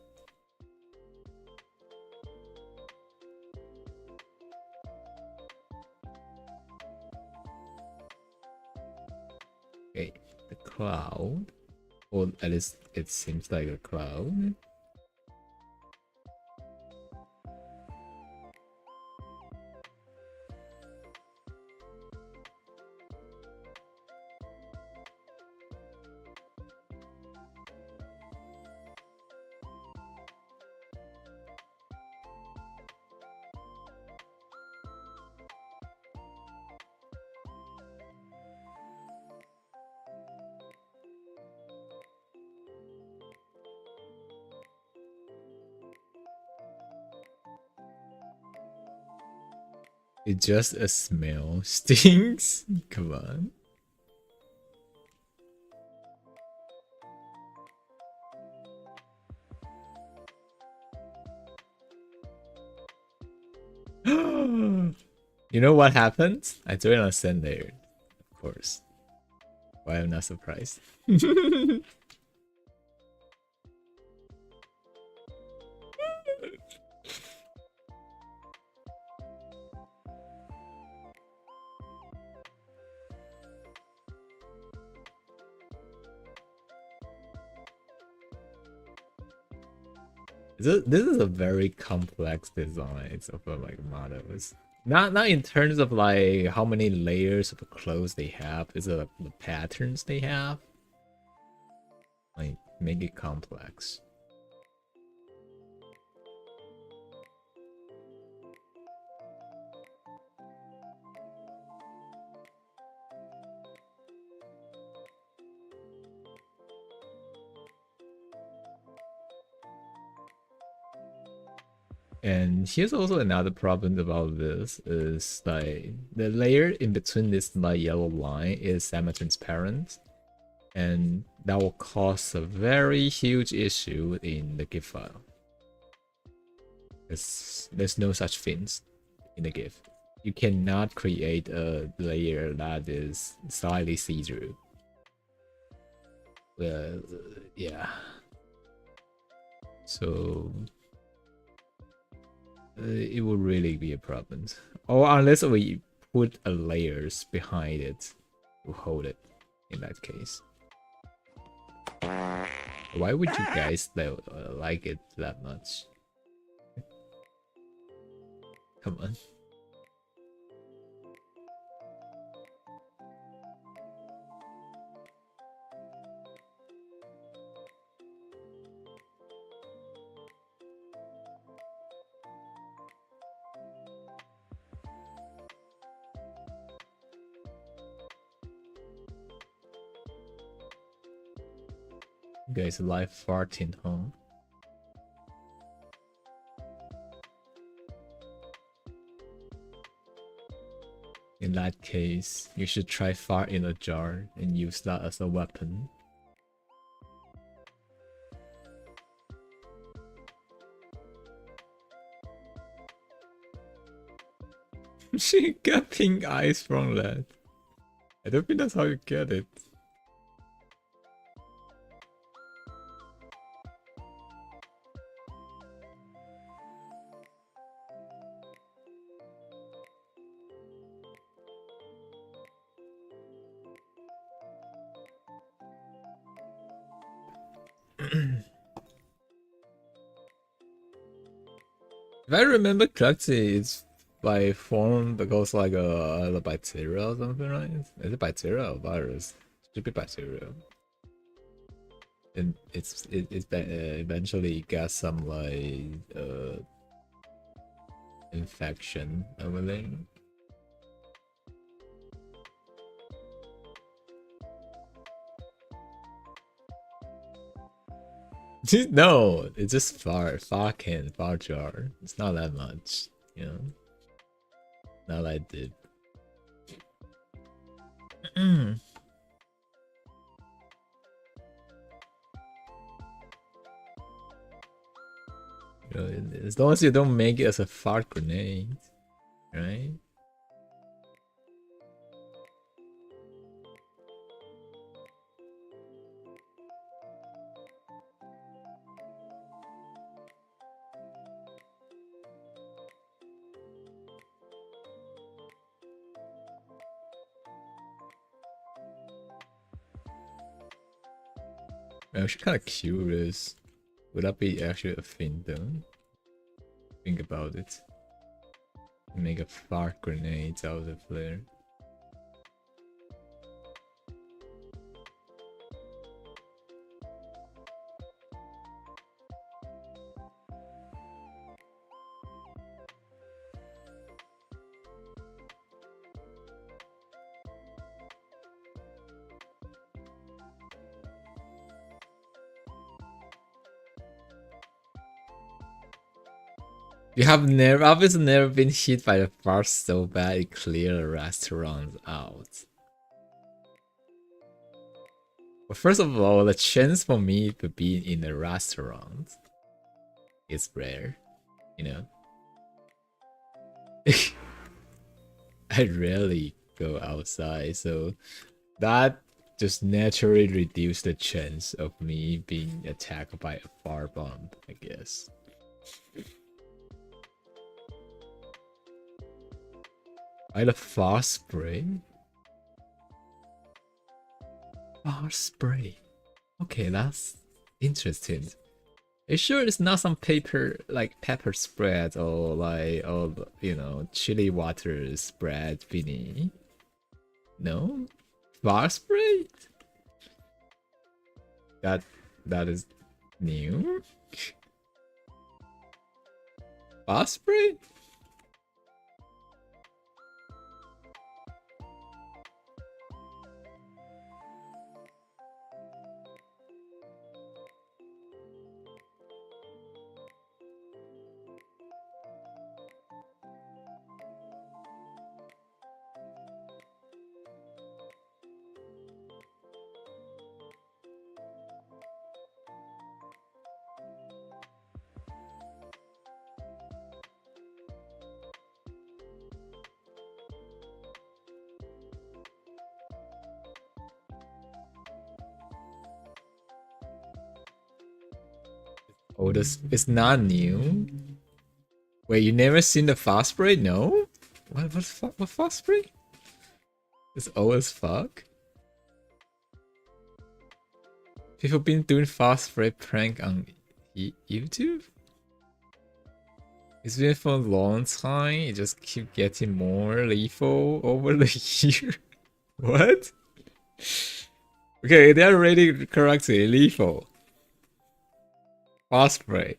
Okay, the cloud. Or at least it seems like a cloud. It's just a smell. Stinks? Come on. You know what happened? I threw it on a sand layer. Of course. Why I'm not surprised. This is a very complex design of like models. Not in terms of like how many layers of clothes they have, it's the patterns they have. Like make it complex. And here's also another problem about this is like the layer in between this like yellow line is semi-transparent, and that will cause a very huge issue in the GIF file. There's no such things in the GIF. You cannot create a layer that is slightly see-through. Yeah. So it will really be a problem. Or unless we put a layers behind it to hold it in that case. Why would you guys like it that much? Come on. You guys live farting, huh? In that case, you should try fart in a jar and use that as a weapon. She got pink eyes from that. I don't think that's how you get it. If I remember correctly, it's by form that goes like a bacteria or something, right? Is it bacteria or virus? It should be bacteria. And eventually got some like infection over there. No, it's just far jar. It's not that much, you know. Not like did. You know, as long as you don't make it as a fart grenade, right? I'm actually kind of curious. Would that be actually a thing though? Think about it. Make a fart grenade out of there. You have never, obviously never been hit by the fart so bad it cleared the restaurant out. Well, first of all, the chance for me to be in a restaurant is rare, you know. I rarely go outside, so that just naturally reduced the chance of me being attacked by a fart bomb, I guess. By the fart spray? Fart spray. Okay, that's interesting. Are you sure it's not some pepper spread or like, or you know, chili water spread beanie? No? Fart spray? That is new? Fart spray? Oh, this it's not new. Wait, you never seen the fast spray? No? What fast spray? It's old as fuck. People been doing fast spray prank on YouTube? It's been for a long time. It just keep getting more lethal over the year. What? Okay, they're already correctly lethal. Fast spray.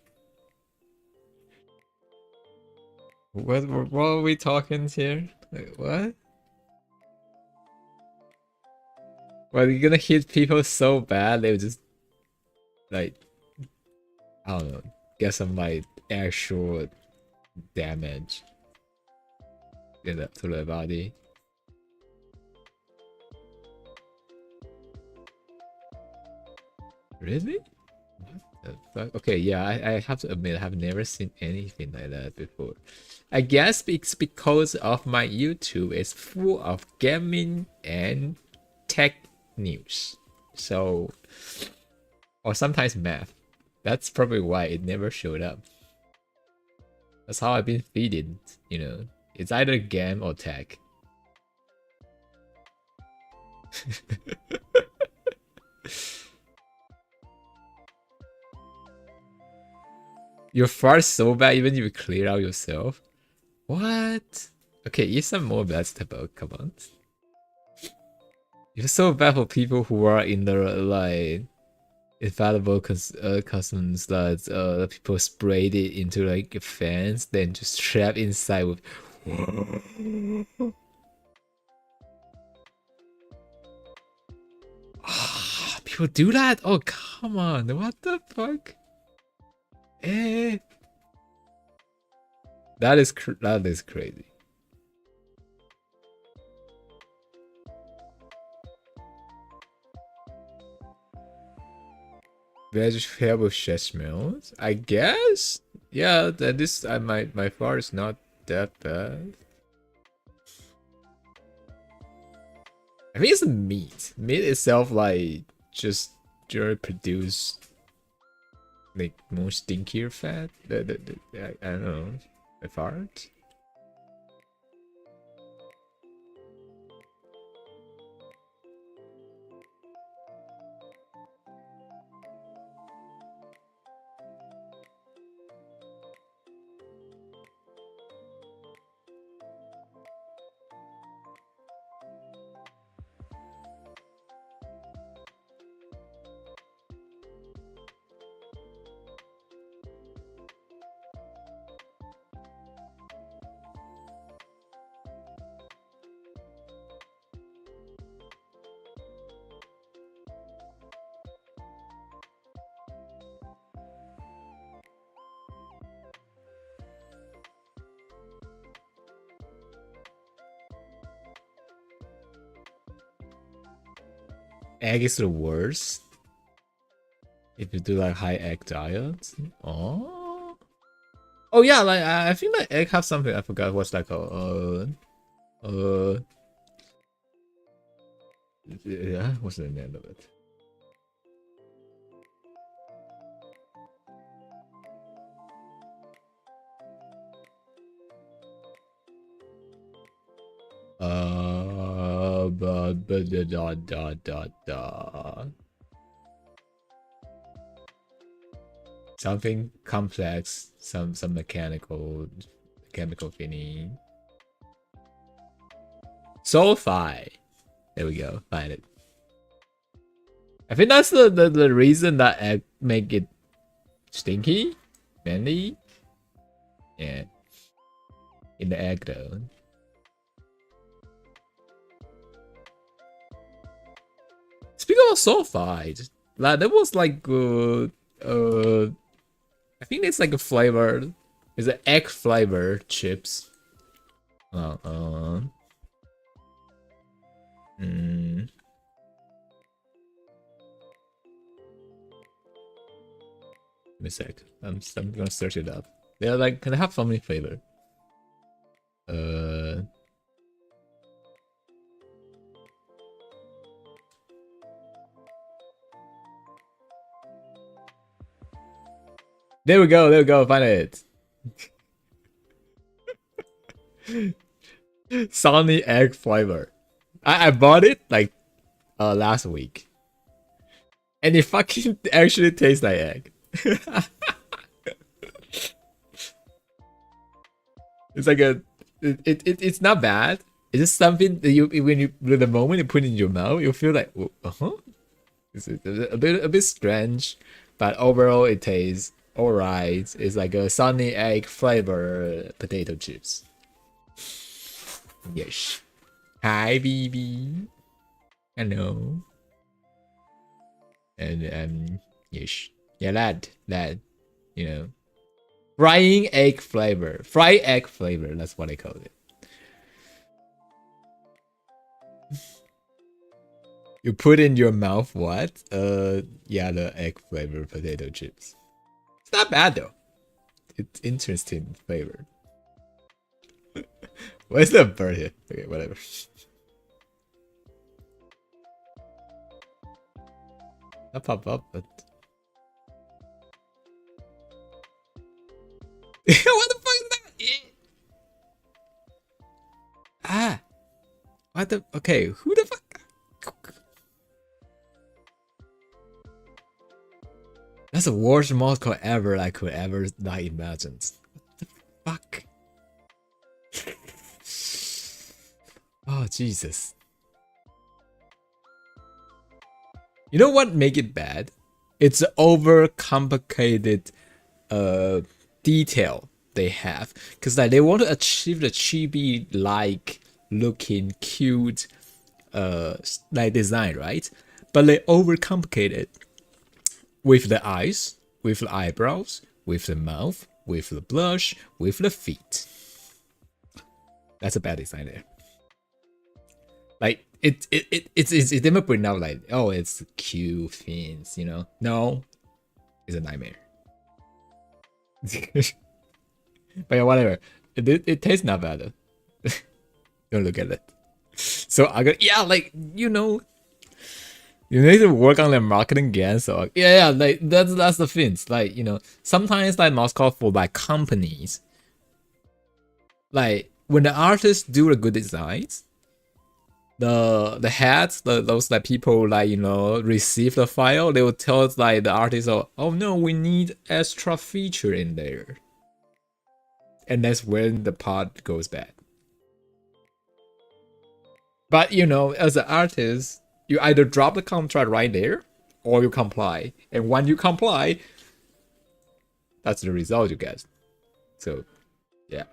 What are we talking here? Like, what? Well, you're gonna hit people so bad they'll just like, I don't know, get some like actual damage to the body. Really? What the fuck? Okay, yeah, I have to admit I've never seen anything like that before. I guess it's because of my YouTube is full of gaming and tech news. So, or sometimes math. That's probably why it never showed up. That's how I've been feeding, you know. It's either game or tech. Your fart so bad even if you clear out yourself? What? Okay, eat some more vegetable, come on. You're so bad for people who are in the like infallible customs that people sprayed it into like fans, then just trap inside with. People do that? Oh come on! What the fuck? Eh? That is crazy. Vegetable smells? I guess. Yeah, that is. My fart is not that bad. I think it's meat. Meat itself, like, just produce like more stinkier fat. I don't know. The fart. Egg is the worst. If you do like high egg diet. Oh. Oh yeah, like I think like egg have something. I forgot what's that called. Yeah, what's the name of it? But something complex, some mechanical chemical thingy. Sulfide. There we go. Find it. I think that's the reason that egg make it stinky, mainly. Yeah. In the egg though. Speaking of sulfide, like there was like I think it's like a flavor. It's an egg flavor chips. Give me a sec. I'm gonna search it up. They're like, can I have so many flavor? There we go, find it. Sunny egg flavor. I bought it like last week. And it fucking actually tastes like egg. It's like it's not bad. It's just something that you when the moment you put it in your mouth, you feel like it's a bit strange, but overall it tastes alright. It's like a sunny egg flavor potato chips. Yes. Hi, BB. Hello. And yes, yeah, that, you know, fried egg flavor. That's what I call it. You put in your mouth what? Yeah, the egg flavor potato chips. It's not bad though. It's interesting flavor. Where's the bird here? Okay, whatever. Not pop up, but what the fuck is that? Ah, what the? Okay, who the fuck? That's the worst mod code ever I could ever not imagine. What the fuck? Oh Jesus! You know what make it bad? It's the overcomplicated detail they have, because like they want to achieve the chibi like looking cute like design, right? But they overcomplicate it with the eyes, with the eyebrows, with the mouth, with the blush, with the feet. That's a bad design there. Like it's never bring out like, oh, it's cute things, you know? No, it's a nightmare. But yeah, whatever. It tastes not bad. Don't look at it. So I got, yeah, like, you know, you need to work on the marketing again. So yeah, like that's the things. Like, you know, sometimes like Moscow for like companies, like when the artists do the good designs, the heads, those like people like, you know, receive the file, they will tell us like the artist, oh no, we need extra feature in there. And that's when the part goes bad. But you know, as an artist, you either drop the contract right there or you comply. And when you comply, that's the result you get. So yeah.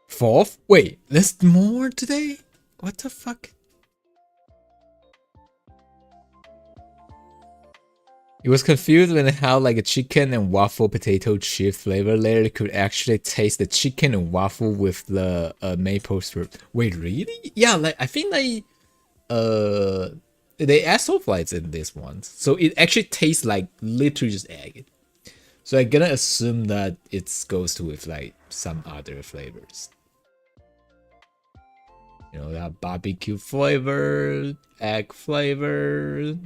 Fourth? Wait, there's more today? What the fuck? It was confused when how like a chicken and waffle potato chip flavor layer could actually taste the chicken and waffle with the maple syrup. Wait, really? Yeah, like I think they add sulfites in this one, so it actually tastes like literally just egg. So I'm gonna assume that it goes with like some other flavors. You know, that barbecue flavor, egg flavor.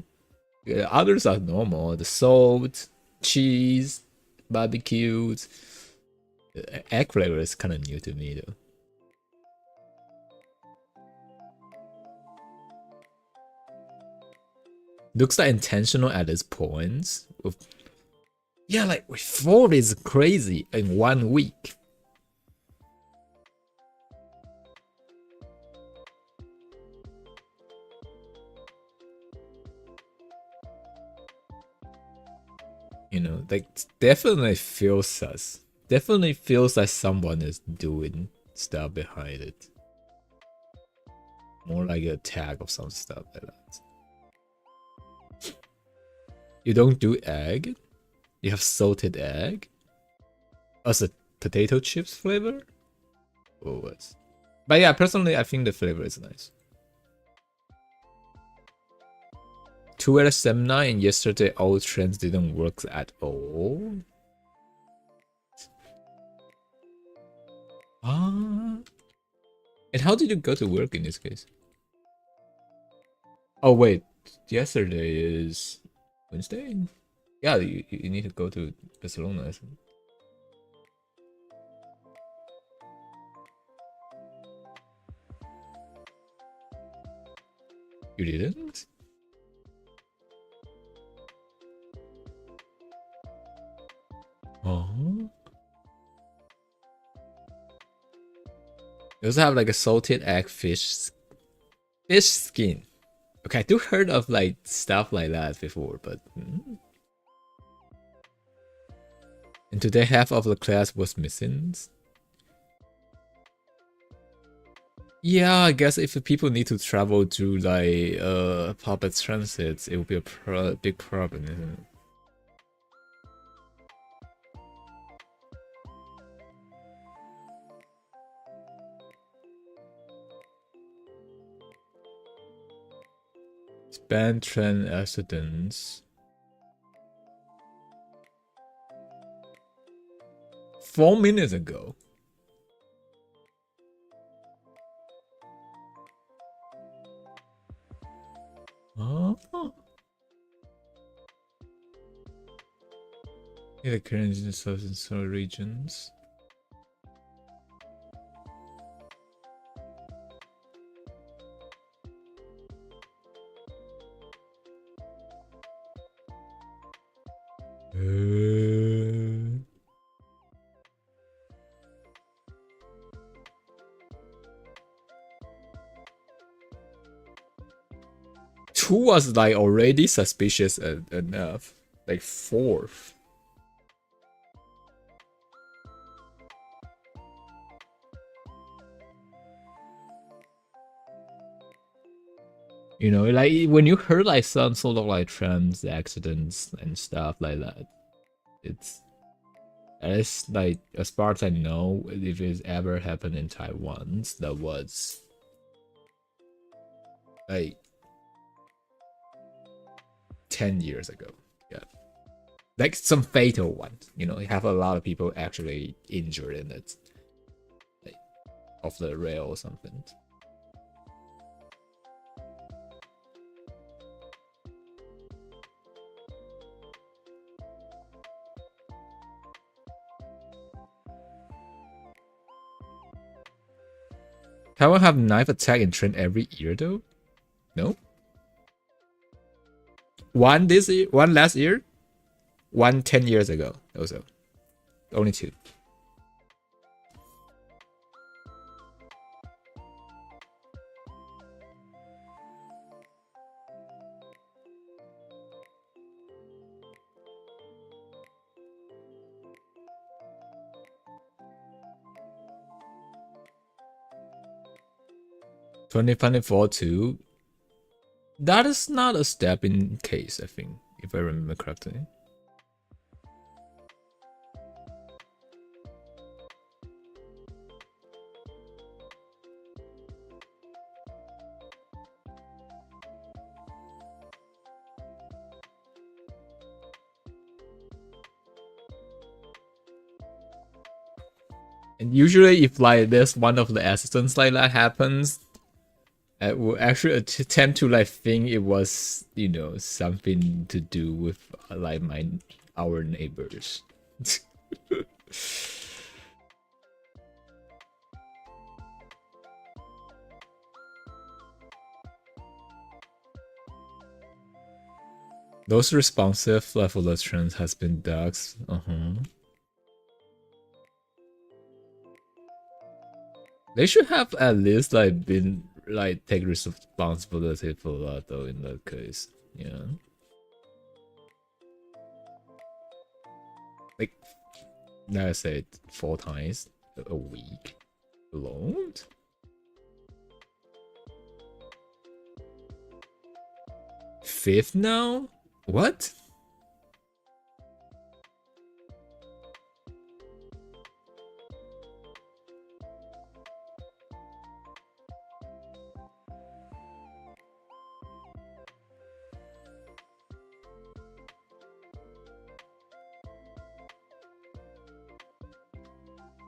Yeah, others are normal. The salt, cheese, barbecues. Egg flavor is kind of new to me though. Looks like intentional at this point. Yeah, like 4 is crazy in 1 week. You know, like definitely feels us. Definitely feels like someone is doing stuff behind it. More like a tag of some stuff like that. You don't do egg? You have salted egg? As a potato chips flavor? Or what? But yeah, personally, I think the flavor is nice. 2 out of 79 and yesterday all trends didn't work at all. Ah. And how did you go to work in this case? Oh wait, yesterday is Wednesday? Yeah, you need to go to Barcelona. You didn't? Oh. They also have like a salted egg fish skin. Okay, I do heard of like stuff like that before, but and today half of the class was missing. Yeah, I guess if people need to travel to like public transit, it will be a big problem, isn't it? Span train accidents. 4 minutes ago. Oh. Yeah, the current in southern regions. Two was like already suspicious enough. Like 4th. You know, like when you heard like some sort of like trans accidents and stuff like that, it's like as far as I know, if it's ever happened in Taiwan, that was like 10 years ago. Yeah, like some fatal one. You know, you have a lot of people actually injured in it, like off the rail or something. Taiwan have knife attack in trend every year though? No? One this year, one last year, one 10 years ago also. Only 2. (2024) too. That is not a step in case, I think. if I remember correctly. And usually, if like there's one of the assistants like that happens, I will actually attempt to like think it was, you know, something to do with like our neighbors. Those responsive level trends has been dogs. They should have at least like been like take responsibility for that though in that case. Yeah. Like let's say 4 times a week alone. Fifth now? What?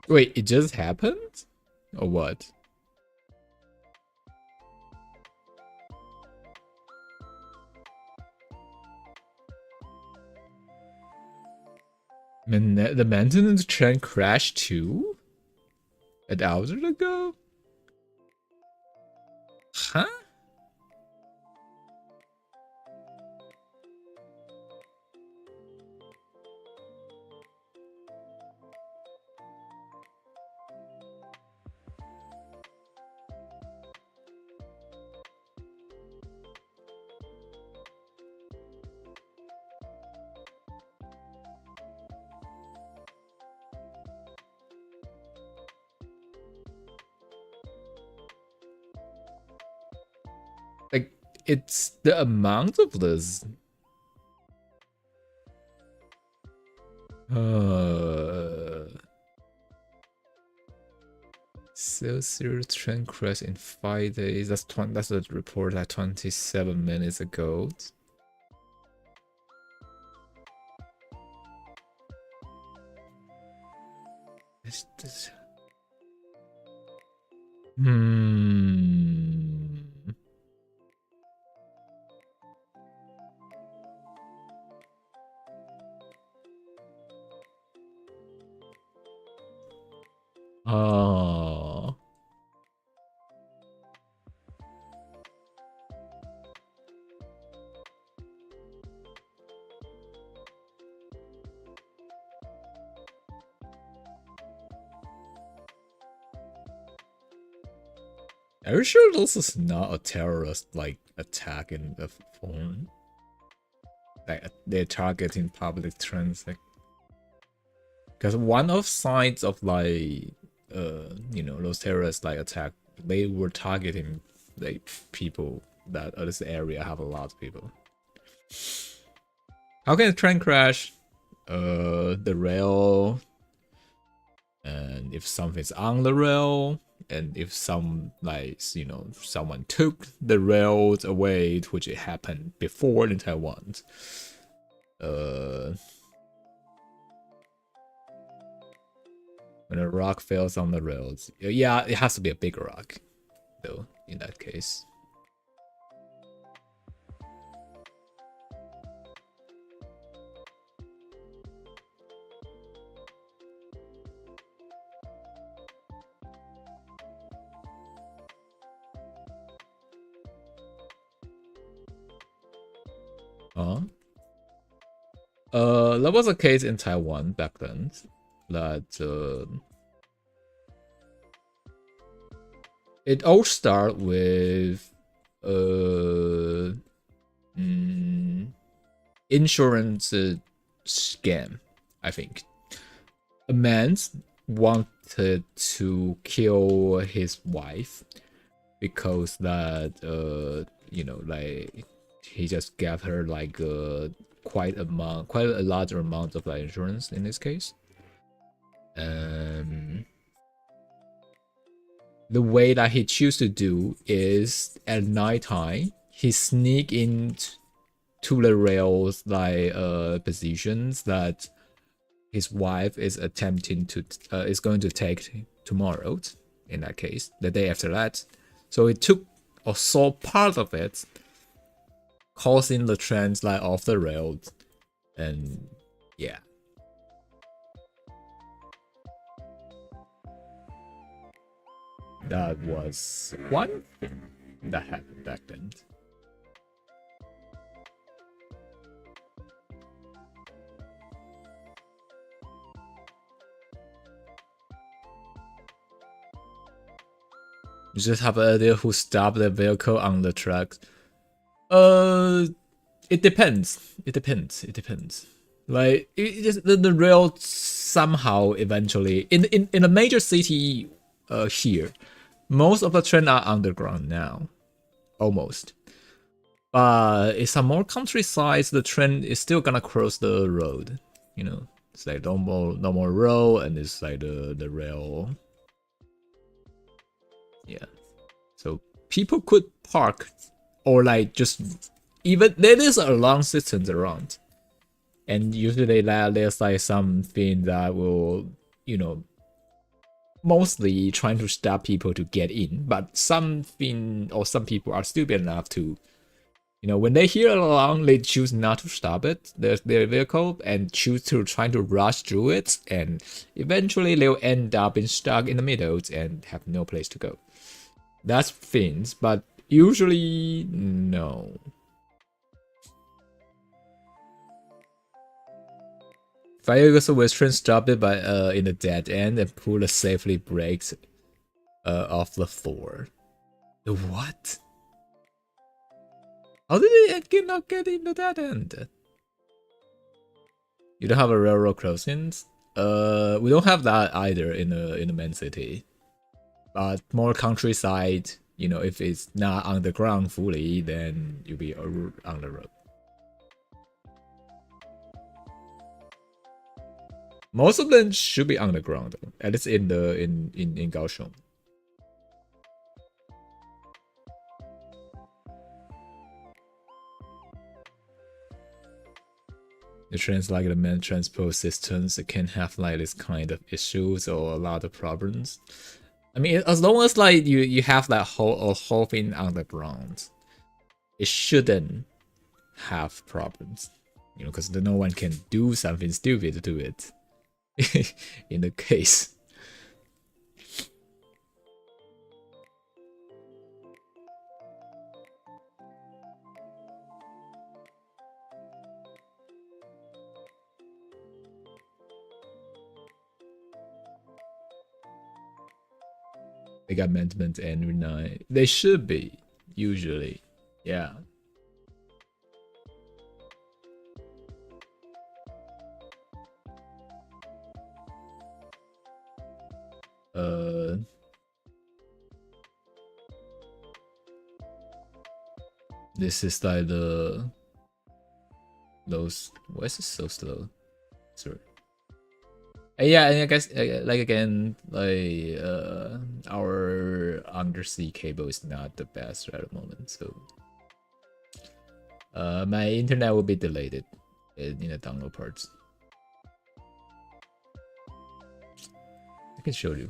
Wait, it just happened? Or what? The maintenance trend crashed too? An hour ago? Huh? Like, it's the amount of this. Sales zero trend crash in 5 days. That's a report like 27 minutes ago. This. Oh. Are you sure this is not a terrorist like attack in the phone? Like they're targeting public transit. Because one of sides of like you know, those terrorists like attack, they were targeting like people that at this area have a lot of people. How can a train crash? The rail, and if something's on the rail, and if some like, you know, someone took the rails away, which it happened before in Taiwan. When a rock falls on the rails, yeah, it has to be a big rock, though. In that case. That was a case in Taiwan back then. That it all started with insurance scam, I think. A man wanted to kill his wife because that you know, like he just gave her like quite a larger amount of like insurance in this case. The way that he choose to do is at nighttime he sneak in to the rails like positions that his wife is attempting to is going to take tomorrow, in that case the day after that. So it took or saw part of it, causing the trains like off the rails. And yeah, that was one thing that happened back then. You just have an idea who stopped the vehicle on the track. It depends. It depends. Like the rail somehow eventually in a major city here, most of the train are underground now, almost. But in some more countryside, the train is still gonna cross the road. You know, it's like no more road, and it's like the rail. Yeah, so people could park or like just even there is a long distance around, and usually there's like something that will, you know, mostly trying to stop people to get in, but something or some people are stupid enough to, you know, when they hear an alarm, they choose not to stop it, their vehicle, and choose to try to rush through it, and eventually they'll end up being stuck in the middle and have no place to go. That's things, but usually no. Fire Western stopped it by in a dead end and pulled the safely brakes off the floor. The what? How did they not get into that end? You don't have a railroad crossings? We don't have that either in the main city. But more countryside, you know, if it's not underground fully, then you'll be on the road. Most of them should be underground, though, at least in Kaohsiung. The trains like the main transport systems can have like this kind of issues or a lot of problems. I mean, as long as like you have that whole thing underground, it shouldn't have problems, you know, because no one can do something stupid to it. In the case. They got amendment every night. They should be, usually. Yeah. This is like those. Why is this so slow? Sorry. Yeah, and I guess like again, like our undersea cable is not the best right at the moment, so my internet will be delayed in the download parts. I can show you.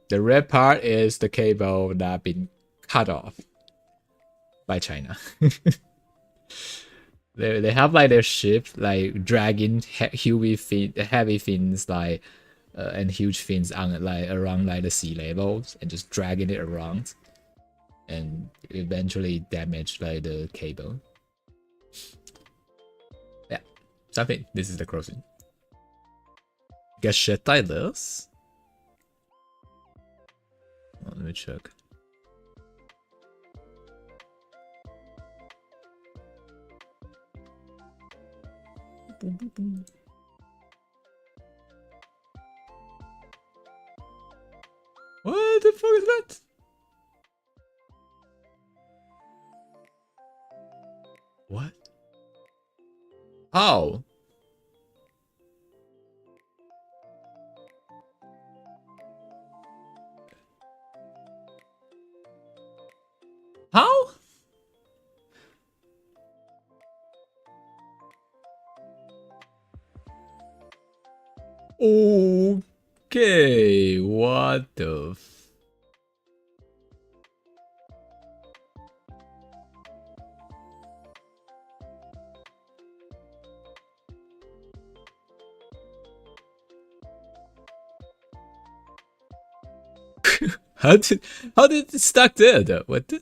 The red part is the cable that been cut off by China. They have like their ship like dragging heavy fins like and huge fins on like around like the sea levels and just dragging it around, and eventually damage like the cable. Yeah, something. This is the crossing. Guess should I this? Oh, let me check. What the fuck is that? What? How? How? Okay, what the how did it stuck there though? What the?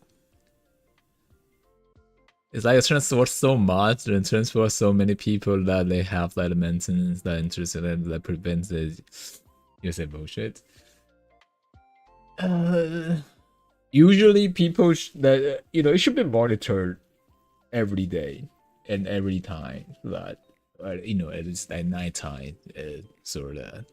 It's like it transports so much and transports so many people that they have like the maintenance that interested and that prevents the user bullshit. Usually people that it should be monitored every day and every time that at least at nighttime so that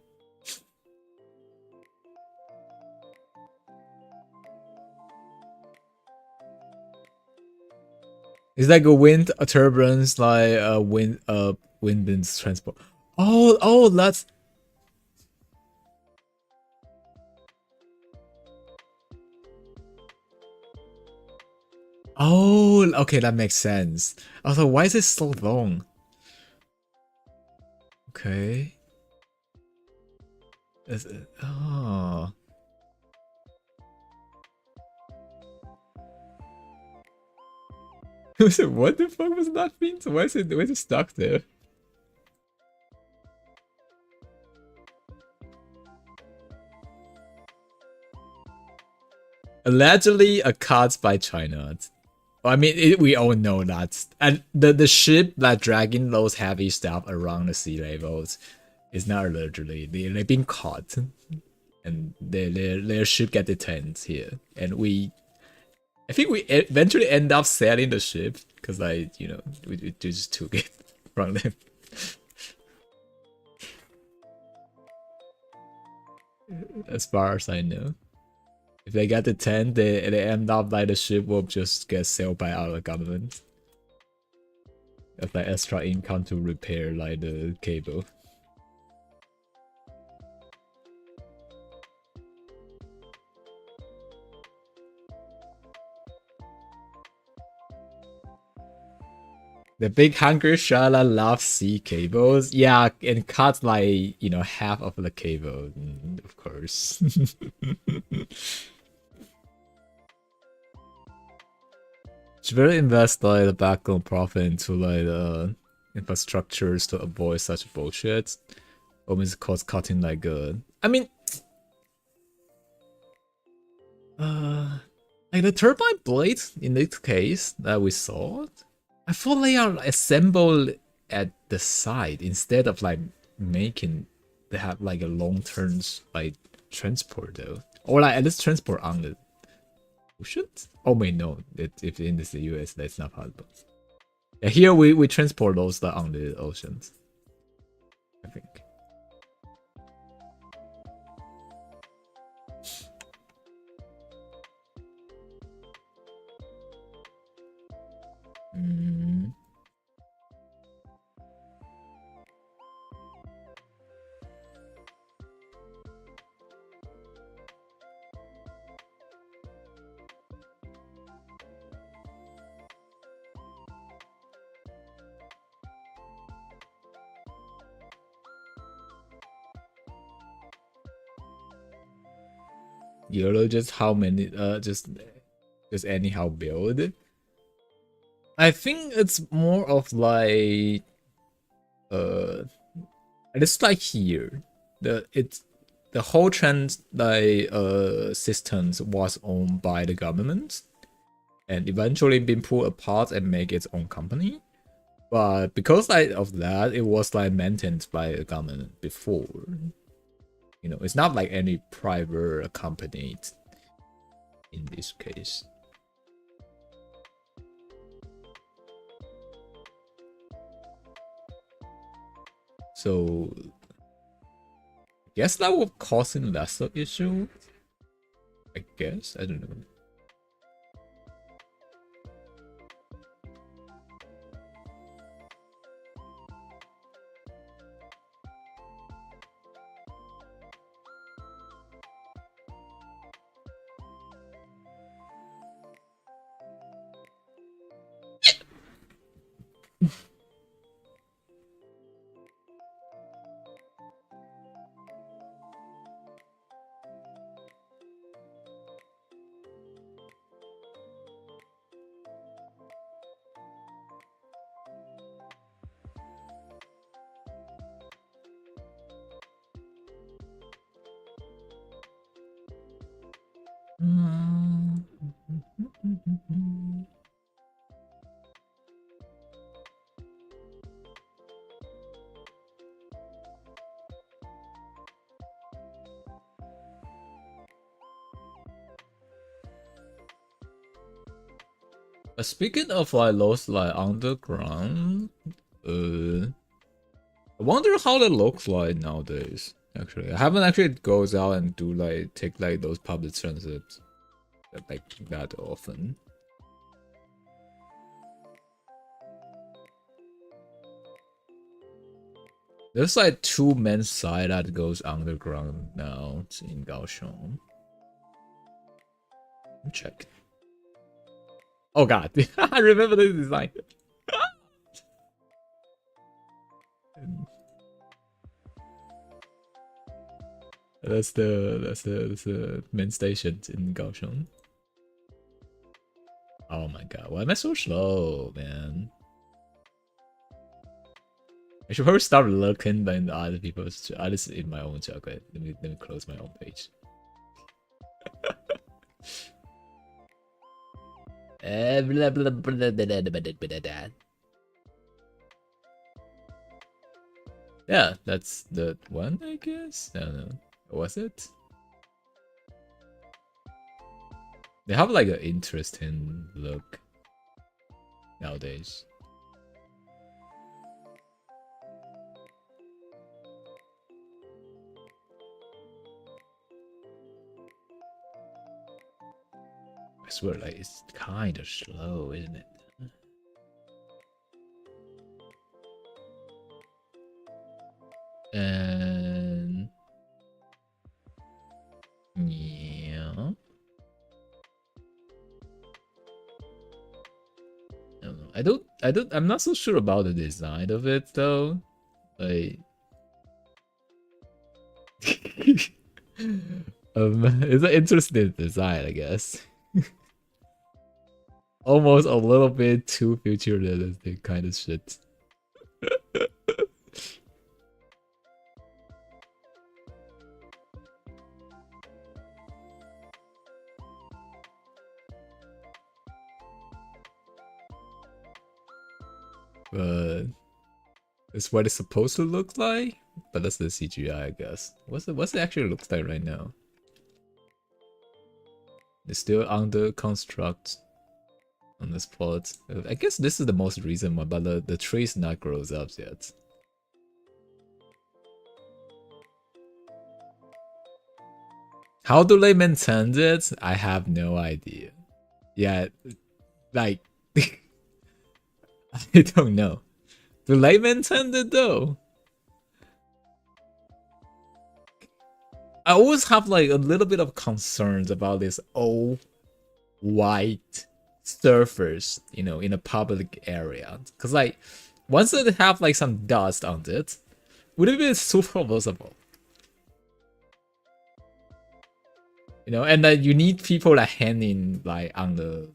it's like a wind turbines like wind winds transport. Oh that's okay, that makes sense. Also, why is it so long? Okay. Oh. What the fuck was that mean? So why is it stuck there? Allegedly a cut by China. I mean, we all know that. And the ship that dragging those heavy stuff around the sea levels is not allegedly. They've been caught. And their ship get detained here. And I think we eventually end up selling the ship. Because we just took it from them. As far as I know. If they get the 10, they end up like the ship will just get sold by our government. That's like extra income to repair like the cable. The big hungry Shala loves sea cables. Yeah, and cuts like half of the cable, of course. Should really invest like the background profit into like infrastructures to avoid such bullshit. Almost cost cutting like I mean like the turbine blades in this case that we saw, I thought they are assembled at the side instead of like making they have like a long-term like transport though. Or like at least transport on the ocean? Oh wait, no. If in the US that's not possible. Yeah, here we transport those that on the oceans. I think. YOLO just how many just anyhow build. I think it's more of like it's like here. The whole trend like systems was owned by the government and eventually been pulled apart and make its own company. But because of that, it was like maintained by the government before. It's not like any private company in this case. So I guess that will cause a lesser issue. I guess, I don't know. Speaking of like those like underground, I wonder how that looks like nowadays. Actually, I haven't actually goes out and do like take like those public transit like that often. There's like 2 men's side that goes underground now in Kaohsiung. Check. Oh god, I remember the design. That's the main station in Kaohsiung. Oh my god, why am I so slow, man? I should probably start looking in other people's. I just in my own chat. Let me close my own page. Yeah, that's the one, I guess. I don't know. Was it? They have like an interesting look nowadays. I swear, like it's kind of slow, isn't it? And yeah, I'm not so sure about the design of it though. Like, it's an interesting design, I guess. Almost a little bit too futuristic kind of shit. But it's what it's supposed to look like. But that's the CGI, I guess. What's it actually looks like right now? It's still under construct on this plot. I guess this is the most recent one, but the tree's not grows up yet. How do they maintain it? I have no idea. Yeah, like I don't know. Do they maintain it though? I always have like a little bit of concerns about this old white surface, you know, in a public area. Cause like once it have like some dust on it, would it be super visible? You know, and then you need people like hanging like on the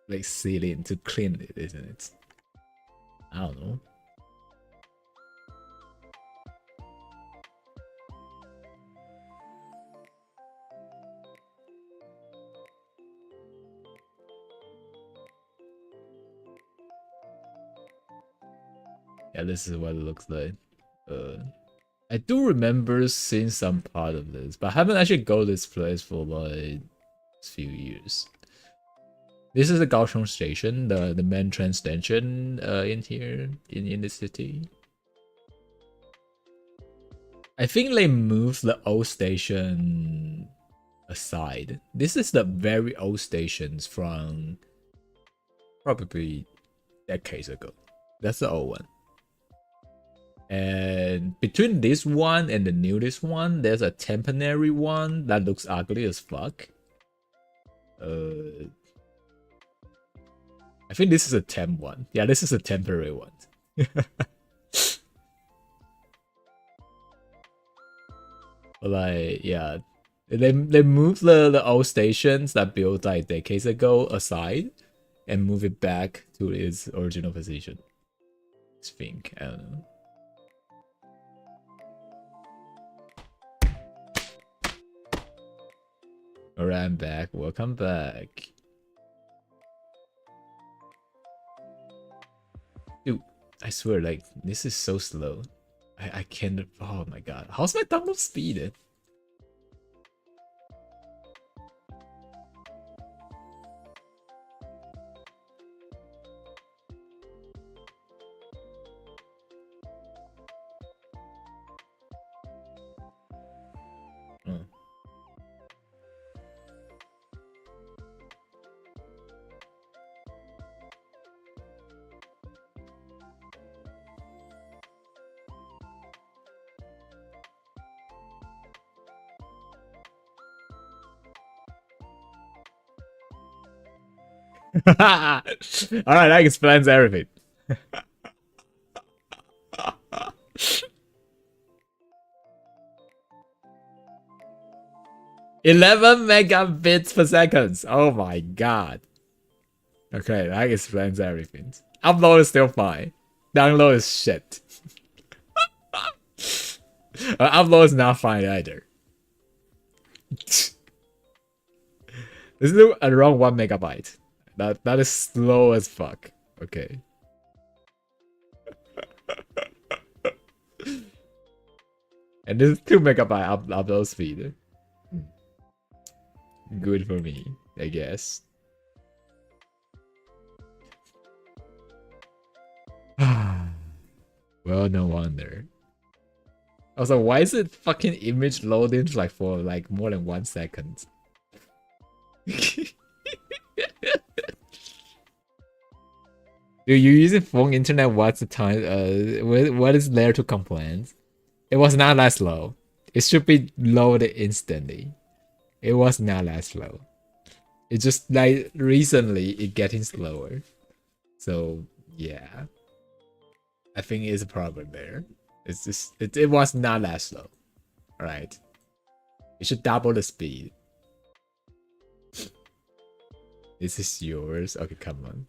like ceiling to clean it, isn't it? I don't know. Yeah, this is what it looks like. I do remember seeing some part of this, but I haven't actually go this place for like a few years. This is the Kaohsiung station, the main train station in here in the city. I think they moved the old station aside. This is the very old stations from probably decades ago. That's the old one. And between this one and the newest one, there's a temporary one that looks ugly as fuck. I think this is a temp one. Yeah, this is a temporary one. But like, yeah, they moved the old stations that built like decades ago aside and move it back to its original position. I think, I don't know. Alright, I'm back. Welcome back. Dude, I swear, like, this is so slow. I can't. Oh my god. How's my download speed? Alright, that explains everything. 11 megabits per second. Oh my god. Okay, that explains everything. Upload is still fine. Download is shit. Upload is not fine either. This is around 1 megabyte. That is slow as fuck. Okay. And this is 2 megabyte upload speed. Good for me, I guess. Well, no wonder. Also, why is it fucking image loading like for like more than 1 second? Dude, you're using phone internet. What's the time? What is there to complain? It was not that slow. It should be loaded instantly. It was not that slow. It's just like recently it getting slower. So yeah, I think it's a problem there. It's just it was not that slow. All right, it should double the speed. This is yours. Okay, come on.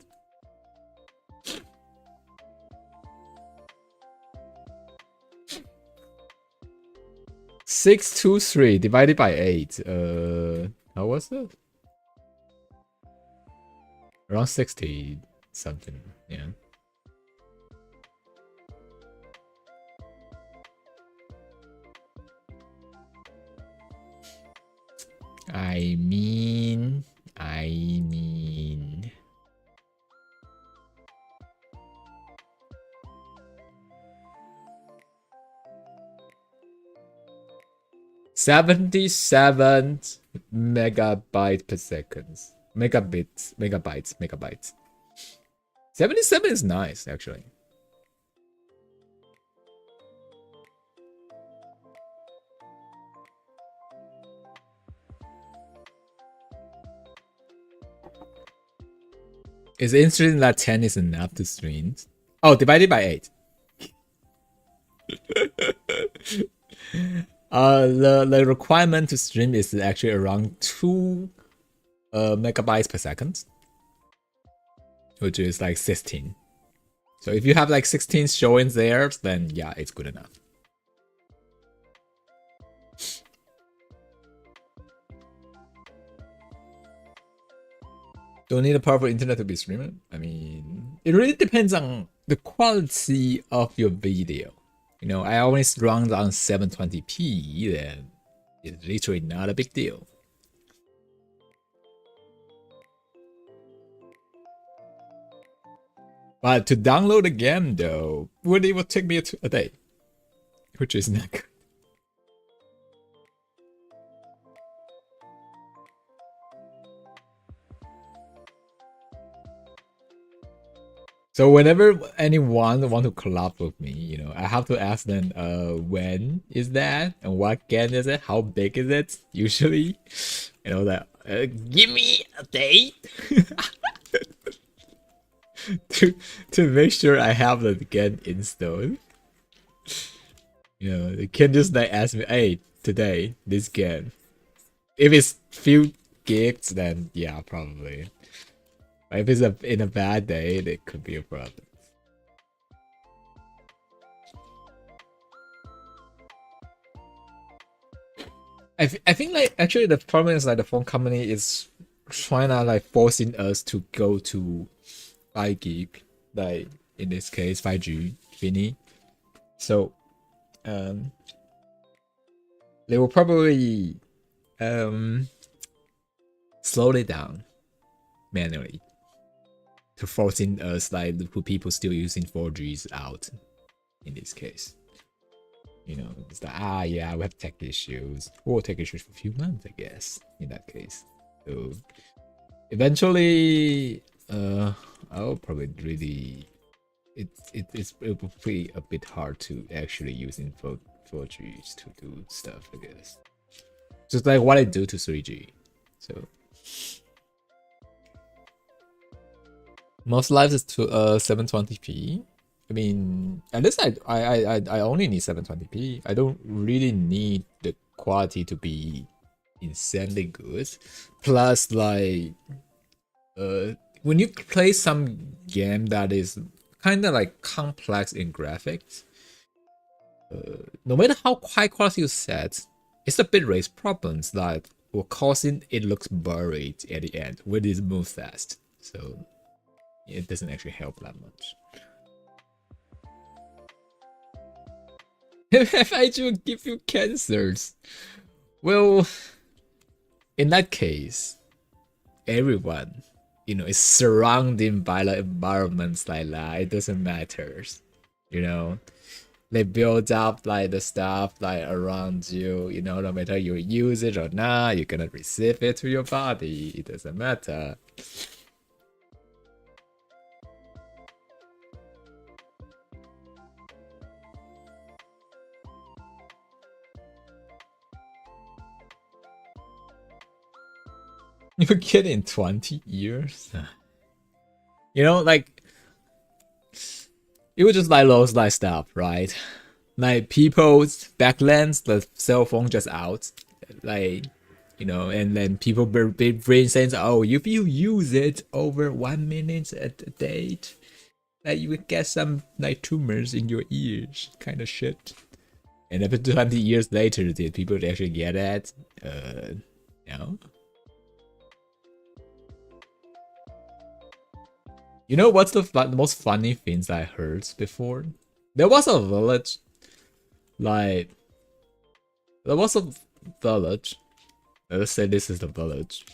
$623 divided by 8. How was it? Around 60 something. Yeah. I mean. 77 megabyte per second. Megabytes. 77 is nice, actually. It's interesting that 10 is enough to stream. Oh, divided by 8. The requirement to stream is actually around 2 megabytes per second, which is like 16. So if you have like 16 showing there, then yeah, it's good enough. Don't need a powerful internet to be streaming. I mean, it really depends on the quality of your video. You know, I always run on 720p, then it's literally not a big deal. But to download the game, though, it would take me a day, which is not good. So whenever anyone want to collab with me, you know, I have to ask them, when is that, and what game is it, how big is it? Usually, you know that. Give me a date to make sure I have the game installed. You know, they can just like ask me, hey, today this game. If it's few gigs, then yeah, probably. But if it's in a bad day, it could be a problem. I think like actually the problem is like the phone company is trying to like forcing us to go to 5 gig, like in this case 5G Fini. So they will probably slow it down manually to forcing us like the people still using 4Gs out in this case. You know, it's like, yeah, we have tech issues. We'll tech issues for a few months, I guess, in that case. So eventually, I'll probably really, it will be a bit hard to actually using 4Gs to do stuff, I guess. Just like what I do to 3G. So most lives is to 720p. I mean, at least I only need 720p. I don't really need the quality to be insanely good. Plus, like, when you play some game that is kind of like complex in graphics, no matter how high quality you set, it's the bitrate problems that will causing it looks buried at the end when it moves fast. So it doesn't actually help that much. If I do give you cancers, well, in that case, everyone, you know, is surrounded by the environments like that. It doesn't matter, you know. They build up like the stuff like around you, you know, no matter you use it or not, you're gonna receive it to your body. It doesn't matter. You get in 20 years? You know, like, it was just like those like stuff, right? Like people's back then, the cell phone just out, like, you know, and then people brain saying, oh, if you use it over 1 minute a day, like you would get some like tumors in your ears, kind of shit. And after 20 years later, did people actually get it? No. You know what's the most funny things I heard before? There was a village, like, let's say this is the village.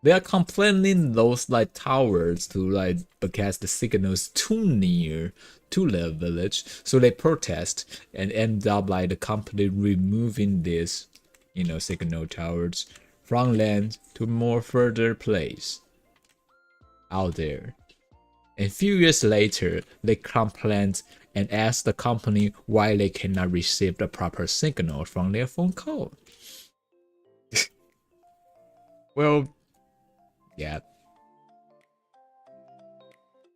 They are complaining those like towers to like because the signals too near to their village, so they protest and end up like the company removing this, you know, signal towers from land to more further place out there. And a few years later, they complained and asked the company why they cannot receive the proper signal from their phone call. Well, yeah.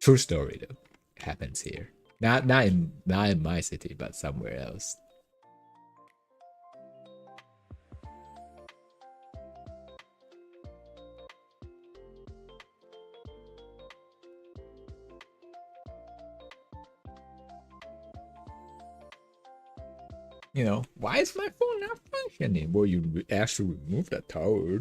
True story though. It happens here. Not in my city, but somewhere else. You know, why is my phone not functioning? Well, you actually remove that tower.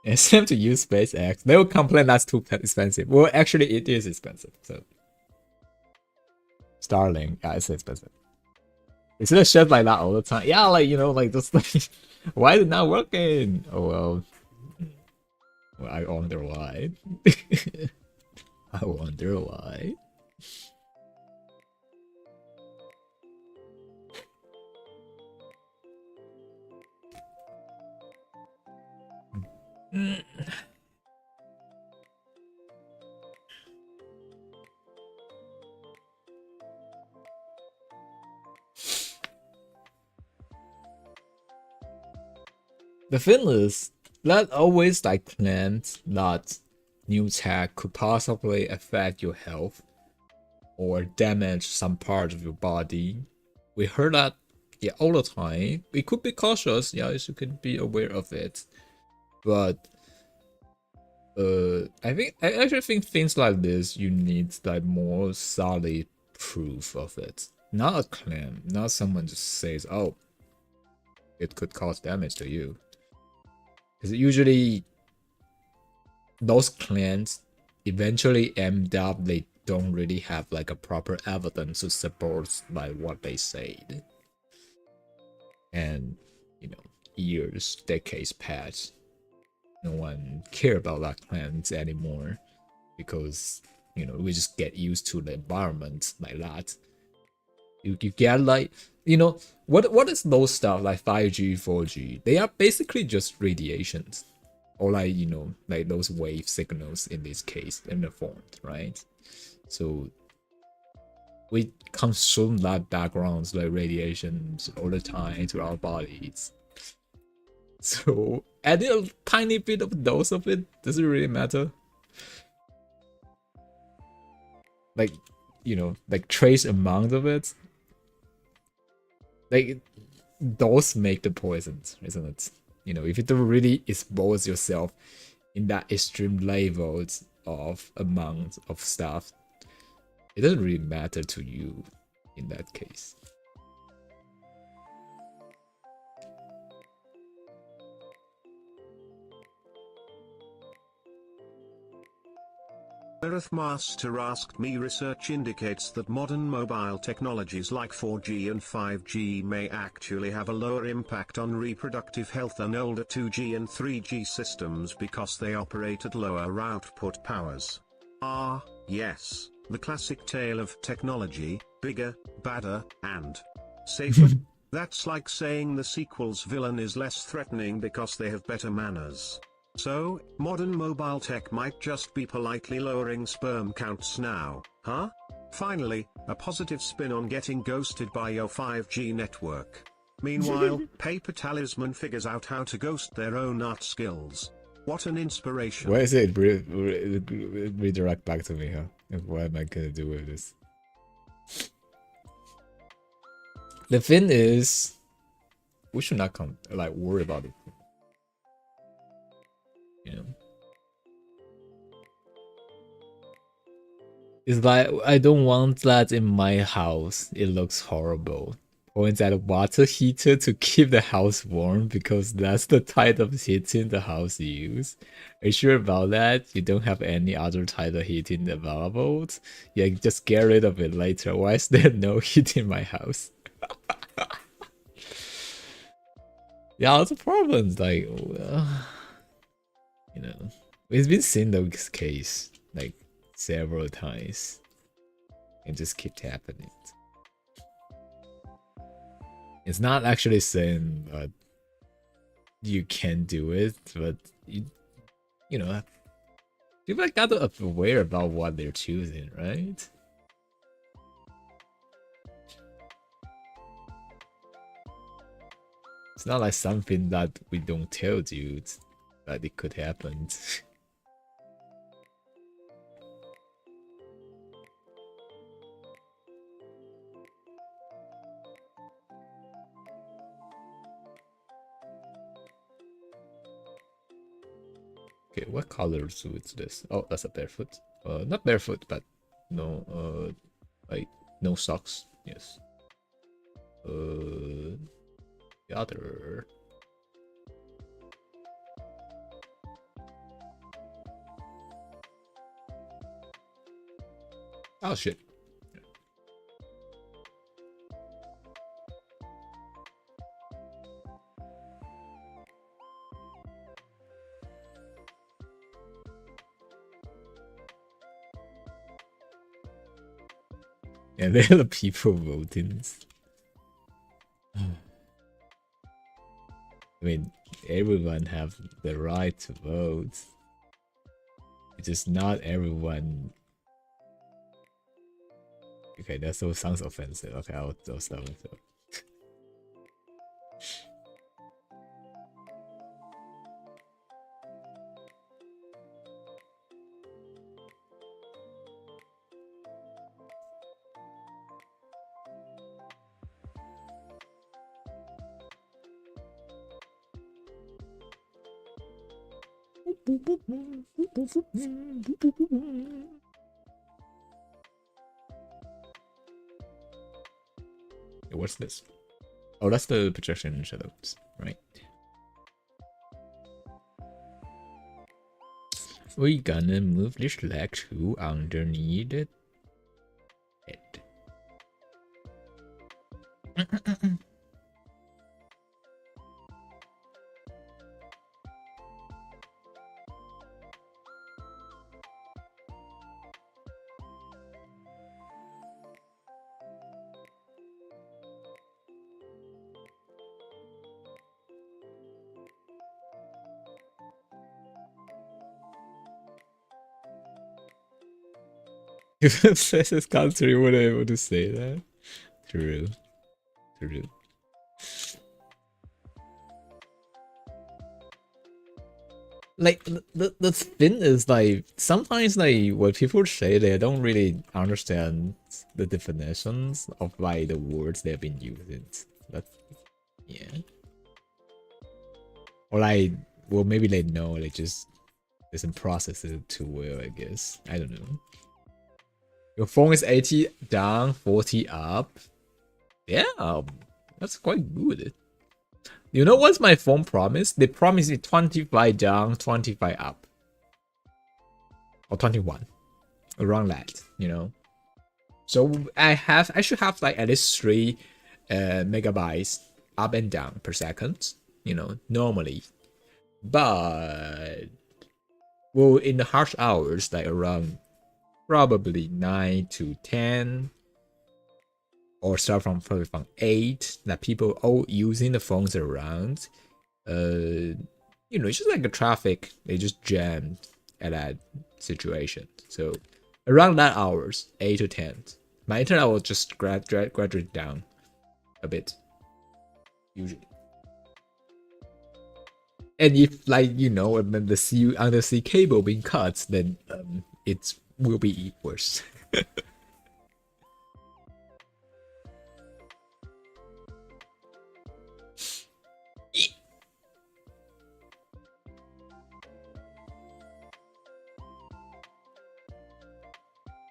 It's time to use SpaceX. They will complain that's too expensive. Well, actually, it is expensive. So, Starlink, yeah, it's expensive. It's just shit like that all the time. Yeah, like, you know, like just like, why is it not working? Oh well. Well, I wonder why. I wonder why. The thing is, that always like claims that new tech could possibly affect your health or damage some part of your body. We heard that all the time. We could be cautious, you could be aware of it. But I actually think things like this you need like more solid proof of it. Not a claim, not someone just says, oh, it could cause damage to you. Because usually those claims eventually end up they don't really have like a proper evidence to support like what they said. And years, decades pass. No one care about that claims anymore because we just get used to the environment like that. You get like what is those stuff like 5G, 4G? They are basically just radiations. Or like like those wave signals in this case in the form, right? So we consume that backgrounds like radiations all the time to our bodies. So adding a tiny bit of dose of it doesn't really matter. Like like trace amount of it. Like those make the poisons, isn't it? If you don't really expose yourself in that extreme levels of amount of stuff, it doesn't really matter to you in that case. Earthmaster asked me, research indicates that modern mobile technologies like 4G and 5G may actually have a lower impact on reproductive health than older 2G and 3G systems because they operate at lower output powers. Ah, yes, the classic tale of technology, bigger, badder, and safer. That's like saying the sequel's villain is less threatening because they have better manners. So, modern mobile tech might just be politely lowering sperm counts now, huh? Finally, a positive spin on getting ghosted by your 5G network. Meanwhile, Paper Talisman figures out how to ghost their own art skills. What an inspiration. Why is it redirect back to me, huh? What am I gonna do with this? The thing is, we should not worry about it. It's like, I don't want that in my house. It looks horrible. Point at a water heater to keep the house warm because that's the type of heating the house use. Are you sure about that? You don't have any other type of heating available? Yeah, just get rid of it later. Why is there no heat in my house? Yeah, it's a problem. Like, we've been seeing this case like several times. It just keeps happening. It's not actually saying that you can do it, but people gotta be aware about what they're choosing, right? It's not like something that we don't tell dudes that it could happen. Okay, what color suits this? Oh, that's a barefoot. Not barefoot, but no, like no socks. Yes. The other. Oh shit. And there are the people voting. I mean, everyone have the right to vote. It's just not everyone. Okay, that so sounds offensive. Okay, I'll stop myself. What's this? Oh, that's the projection shadows, right? We gonna move this leg to underneath it. If it says his country would able to say that. True. True. Like the thing is like sometimes like when people say they don't really understand the definitions of like the words they've been using. That's yeah. Or like well maybe they know they just doesn't process it too well, I guess. I don't know. Your phone is 80 down, 40 up. Yeah, that's quite good. You know what's my phone promise? They promise me 25 down, 25 up. Or 21. Around that, you know. So I should have like at least 3 megabytes up and down per second, you know, normally. But well in the harsh hours, like around probably 9 to 10 or start from probably from 8 that people all using the phones around you know it's just like the traffic they just jammed at that situation. So around that hours 8 to 10 my internet will just graduate down a bit usually. And if like you know and then the undersea cable being cut then it will be worse.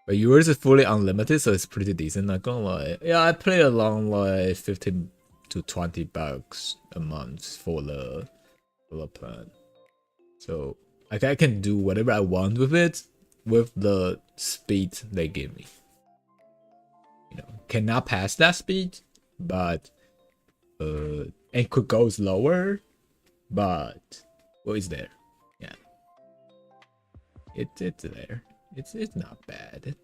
But yours is fully unlimited, so it's pretty decent. Not gonna lie. Yeah, I play along like 15 to 20 bucks a month for the plan. So like I can do whatever I want with it with the speed they give me. You know, cannot pass that speed, but it could go slower, but well, it's there. Yeah, it's there. It's not bad.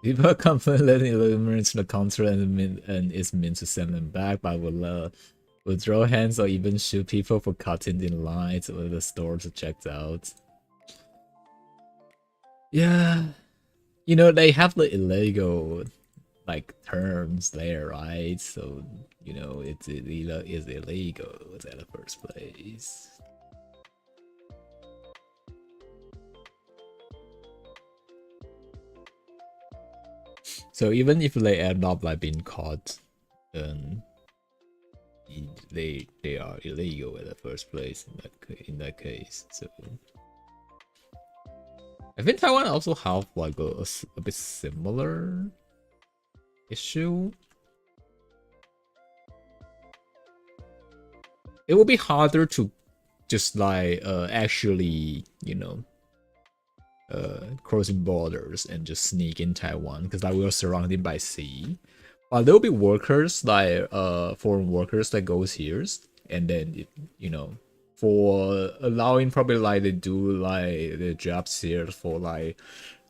People are confident letting eliminates the counter and is meant to send them back, but will throw hands or even shoot people for cutting in lines or the stores are checked out. Yeah, you know they have the illegal like terms there, right? So you know it's illegal in the first place. So even if they end up like being caught, then they are illegal in the first place in that case. So I think Taiwan also have like a bit similar issue. It will be harder to just like actually, you know, crossing borders and just sneak in Taiwan because like we are surrounded by sea. But there'll be workers like foreign workers that goes here and then you know for allowing probably like they do like the jobs here for like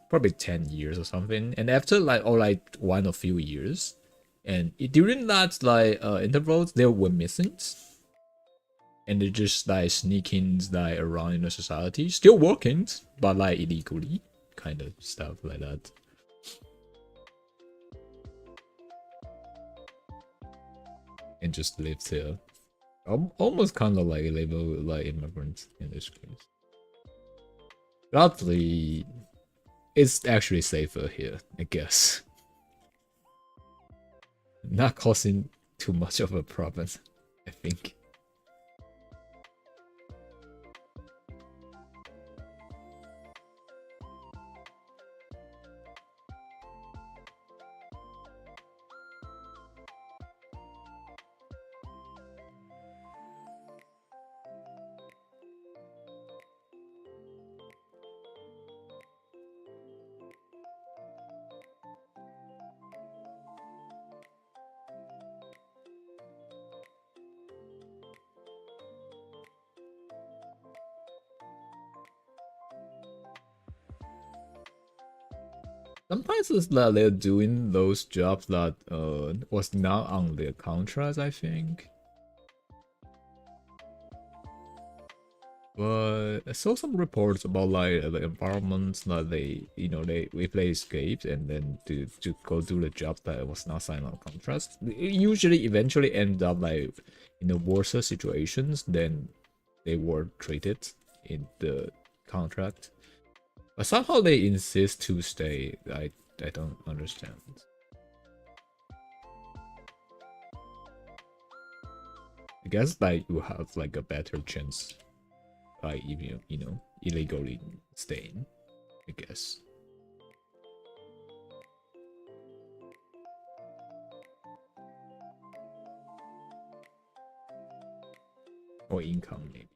probably 10 years or something, and after like or like 1 or few years and during that like intervals, there were missings, and they just like sneaking like around in the society, still working, but like illegally, kind of stuff like that. And just lived here, almost kind of like label like immigrants in this case. Luckily, it's actually safer here, I guess. Not causing too much of a problem, I think. Sometimes it's that they're doing those jobs that was not on their contracts, I think. But I saw some reports about like the environments that they, if they escaped and then to go do the job that was not signed on contracts, it usually eventually end up like in the worse situations than they were treated in the contract. But somehow they insist to stay. I don't understand. I guess like you have like a better chance, like if you illegally staying, I guess. Or income maybe.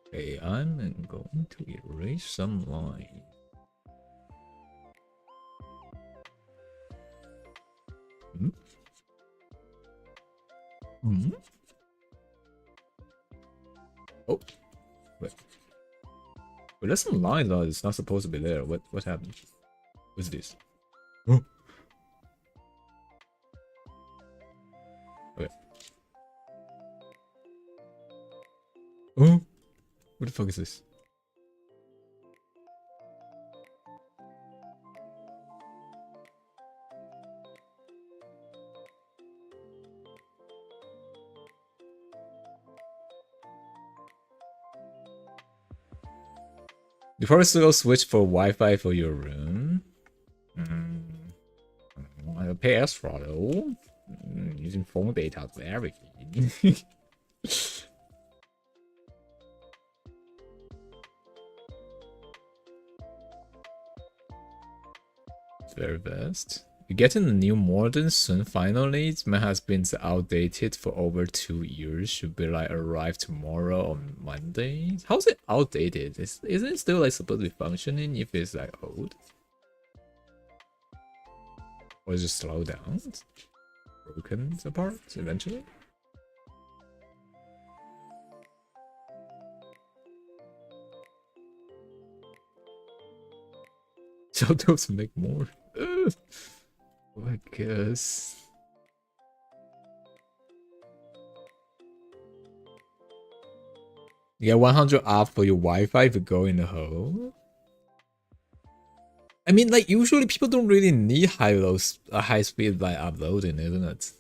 Okay, I'm going to erase some lines. Hmm? Hmm? Oh, wait. But there's some line though. It's not supposed to be there. What happened? What's this? Oh. Okay. Oh, what the fuck is this? Before we still switch for Wi-Fi for your room. I'll pay extra though. Using phone data to everything. It's very best. You're getting a new modern soon finally. It has been outdated for over 2 years. Should be like arrive tomorrow on Monday. How's it outdated? Isn't it still like supposed to be functioning if it's like old? Or is it slow down? Broken apart eventually? So those make more. I guess. You get 100 off for your Wi-Fi if you go in the hole. I mean, like usually people don't really need high speed like uploading, isn't it?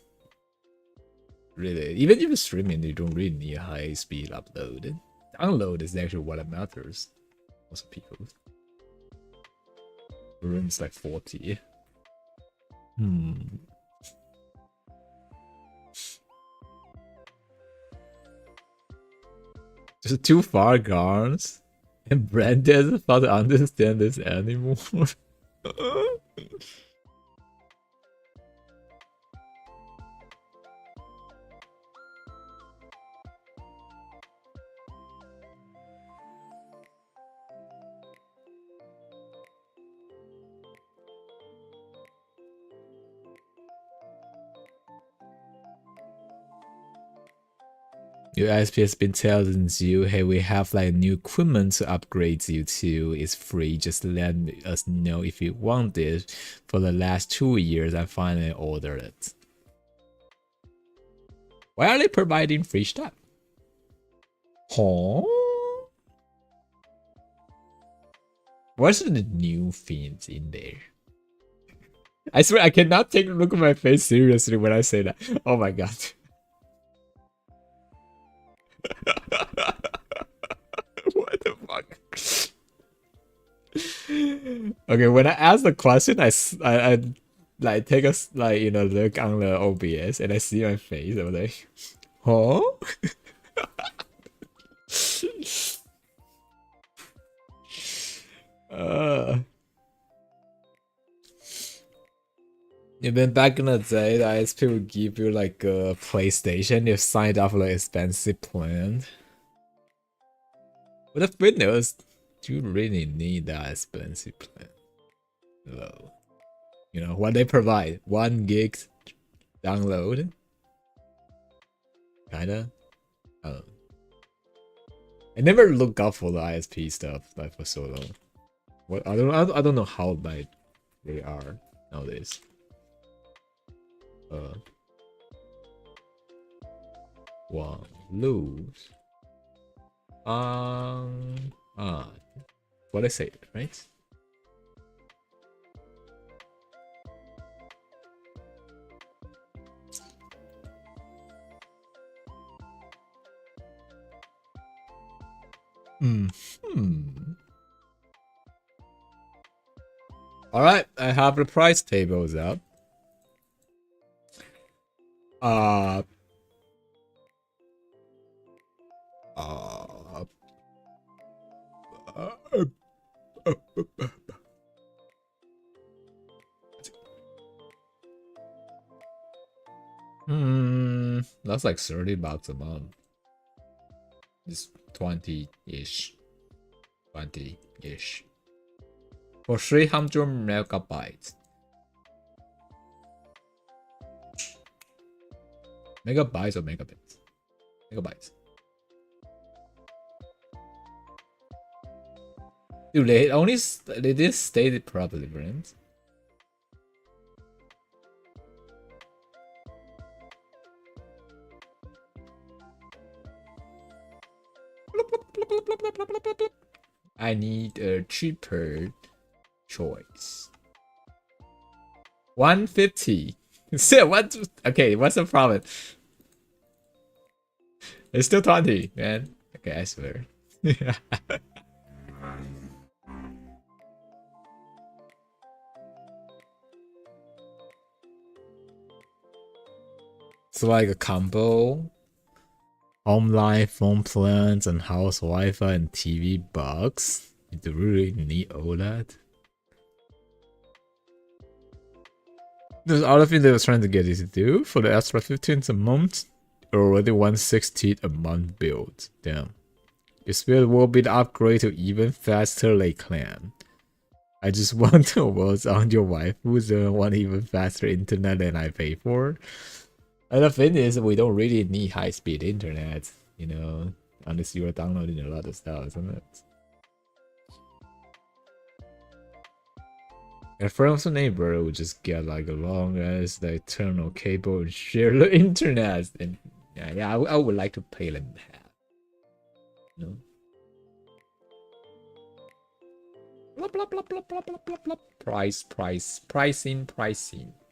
Really, even if you're streaming, you don't really need high speed upload. Download is actually what matters. Most people. Room's like 40. Just too far guards. And Brandy doesn't about to understand this anymore. Your ISP has been telling you, hey, we have like new equipment to upgrade you to. It's free. Just let us know if you want it. For the last 2 years, I finally ordered it. Why are they providing free stuff? Huh? What's the new things in there? I swear I cannot take a look at my face seriously when I say that. Oh my god. What the fuck? Okay, when I ask the question, I like take a look on the OBS and I see my face. I'm like, huh? Even back in the day, the ISP would give you like a PlayStation if signed up for the expensive plan. But the Windows, do you really need that expensive plan? No. You know what they provide? 1 gig download. Kinda. I never look up for the ISP stuff like for so long. What I don't know how like they are nowadays. One lose. What I say, right? All right, I have the price tables up. That's like $30 a month. It's 20-ish. 20-ish. For 300 megabytes. Megabytes or megabits? Megabytes. Dude, they didn't state it properly, right? I need a cheaper choice. 150. So what? Okay, what's the problem? It's still 20, man. Okay, I swear. It's like a combo. Home line, phone plans, and house Wi-Fi and TV box. You do really need all that? There's other thing they was trying to get you to do for the extra 15 a month. Already 160 a month build. Damn. Your speed will be the upgrade to even faster they claim. I just want to work on your waifus and want even faster internet than I pay for. And the thing is, we don't really need high-speed internet, you know, unless you are downloading a lot of stuff, isn't it? And from the neighbor would just get like a long as the eternal cable and share the internet. And yeah, I would like to pay them half. You know? Blah, blah, blah, blah, blah, blah, blah, blah. Pricing.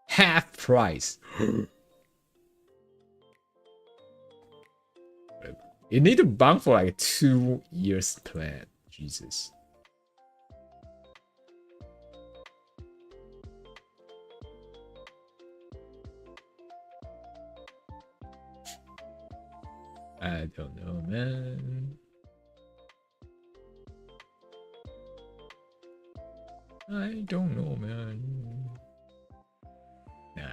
Half price. You need to bunk for like 2 years plan. Jesus. I don't know, man. I don't know, man. Nah.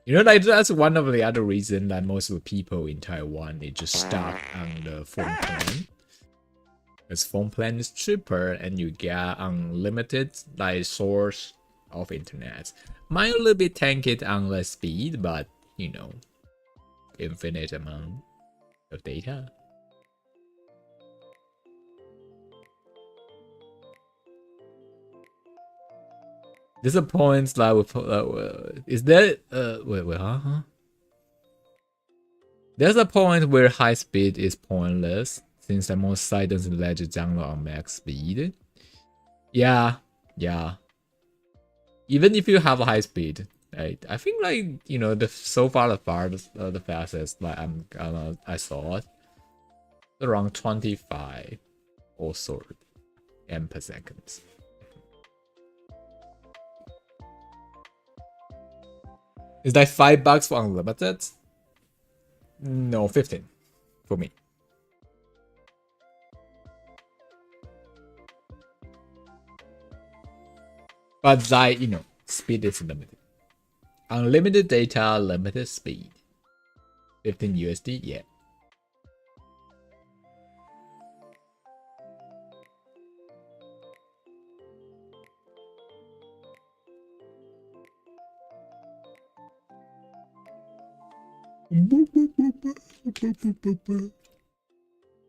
You know, like that's one of the other reasons that most of the people in Taiwan they just stuck on the phone plan. Because phone plan is cheaper and you get unlimited like source of internet. Might a little bit tank it on the speed, but you know, infinite amount of data. There's a point like is there wait huh? There's a point where high speed is pointless since the most site doesn't let you download on max speed. Yeah. Even if you have a high speed, right? I think like the so far the fastest like I saw it around 25 or so m per second. Is that $5 for unlimited? No, 15 for me. But that, speed is limited. Unlimited data, limited speed. 15 USD, yeah.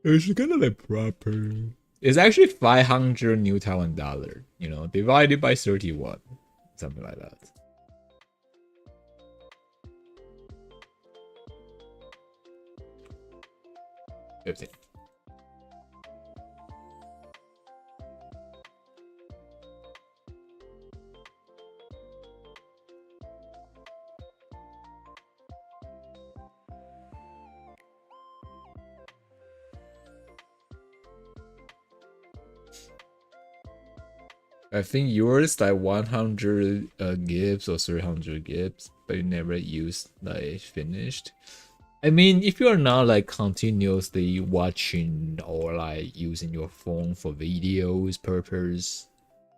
It's kind of like proper. It's actually 500 New Taiwan dollar, divided by 31, something like that. $15. I think yours like 100 gigs or 300 gigs, but you never used like finished. I mean, if you're not like continuously watching or like using your phone for videos purpose,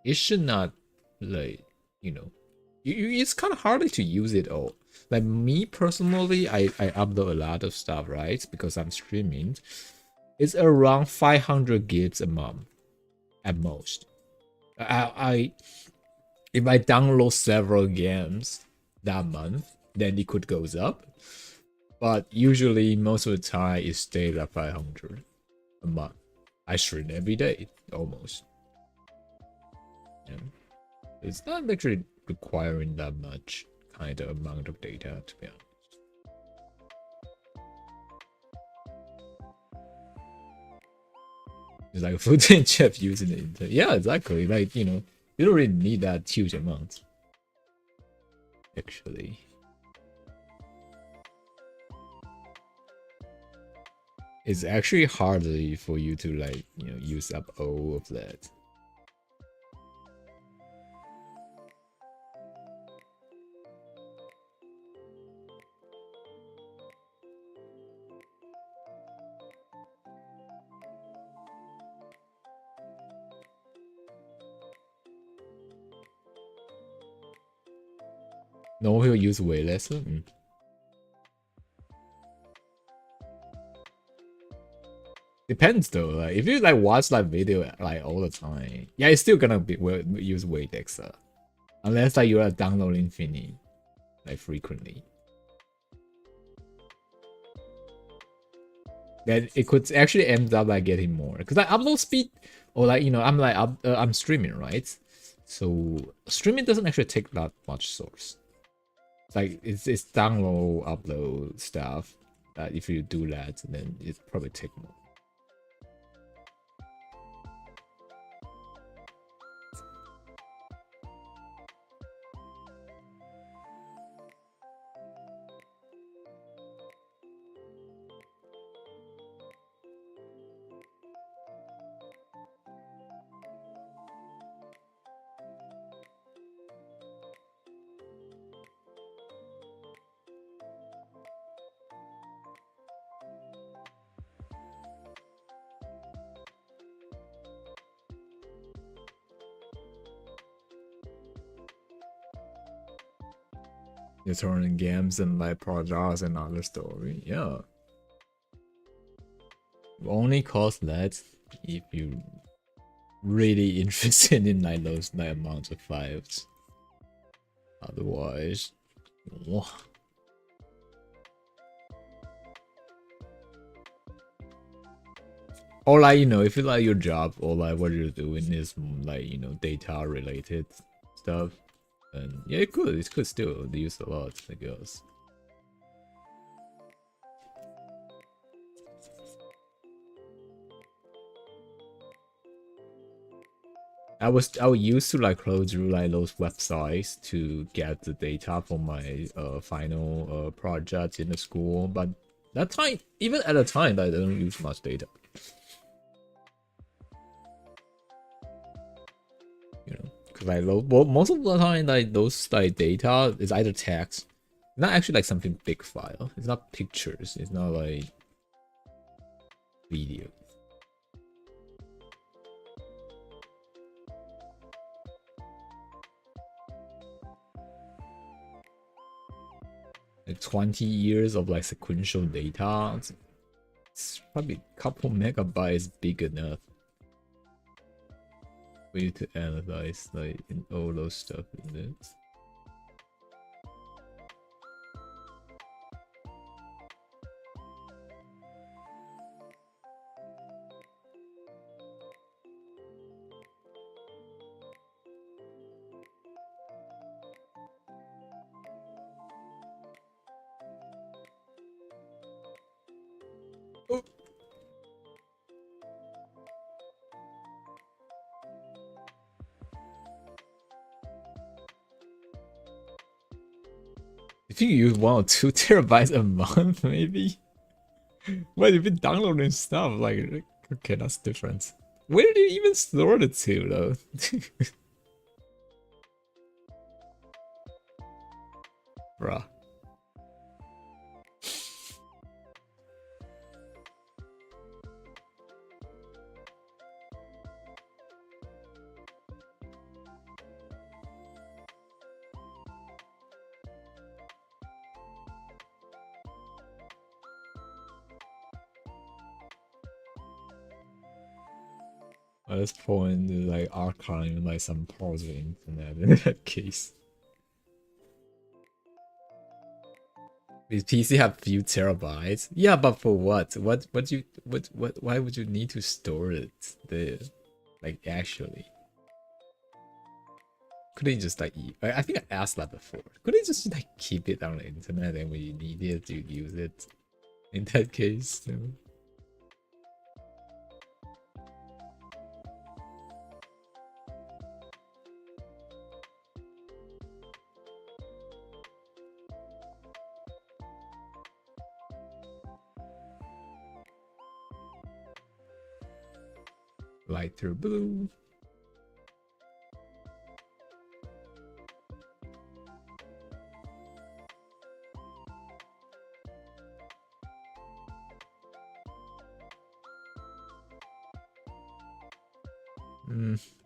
it should not like it's kind of hard to use it all. Like me personally, I upload a lot of stuff, right? Because I'm streaming. It's around 500 gigs a month at most. If I download several games that month, then it could goes up. But usually most of the time it stays at 500 a month. I stream every day almost. Yeah. It's not actually requiring that much kind of amount of data, to be honest. It's like a full-time chef using the internet. Yeah, exactly. Like, you don't really need that huge amount. Actually. It's actually harder for you to like, use up all of that. No one will use way less. Depends though. Like if you like watch like video like all the time, yeah, it's still gonna be use way extra, unless like you are downloading Fini like frequently. Then it could actually end up like getting more because like upload speed or like I'm like I'm streaming, right? So streaming doesn't actually take that much source. Like it's download upload stuff that if you do that then it probably take more. Returning games and like projects and other story. Yeah. Only cost that if you really interested in like those like amounts of files. Otherwise, or like, you know, if it's like your job or like what you're doing is like, you know, data related stuff, then yeah, it could still use a lot, I guess. I was used to like close through like those websites to get the data for my final project in the school, but that time, even at the time, I don't use much data. You know, because like most of the time, like those like data is either text, not actually like something big file. It's not pictures. It's not like video. Like 20 years of like sequential data. It's probably a couple megabytes big enough for you to analyze like in all those stuff, isn't it? If you use 1 or 2 terabytes a month, maybe. But you've been downloading stuff, like, okay, that's different. Where do you even store it to, though? Bruh. At this point, like archiving like some parts of the internet in that case. These PC have few terabytes. Yeah, but for what? What why would you need to store it there? Like actually. Couldn't you just like I think I asked that before. Couldn't you just like keep it on the internet and when you need it to use it in that case? You know? Lighter blue.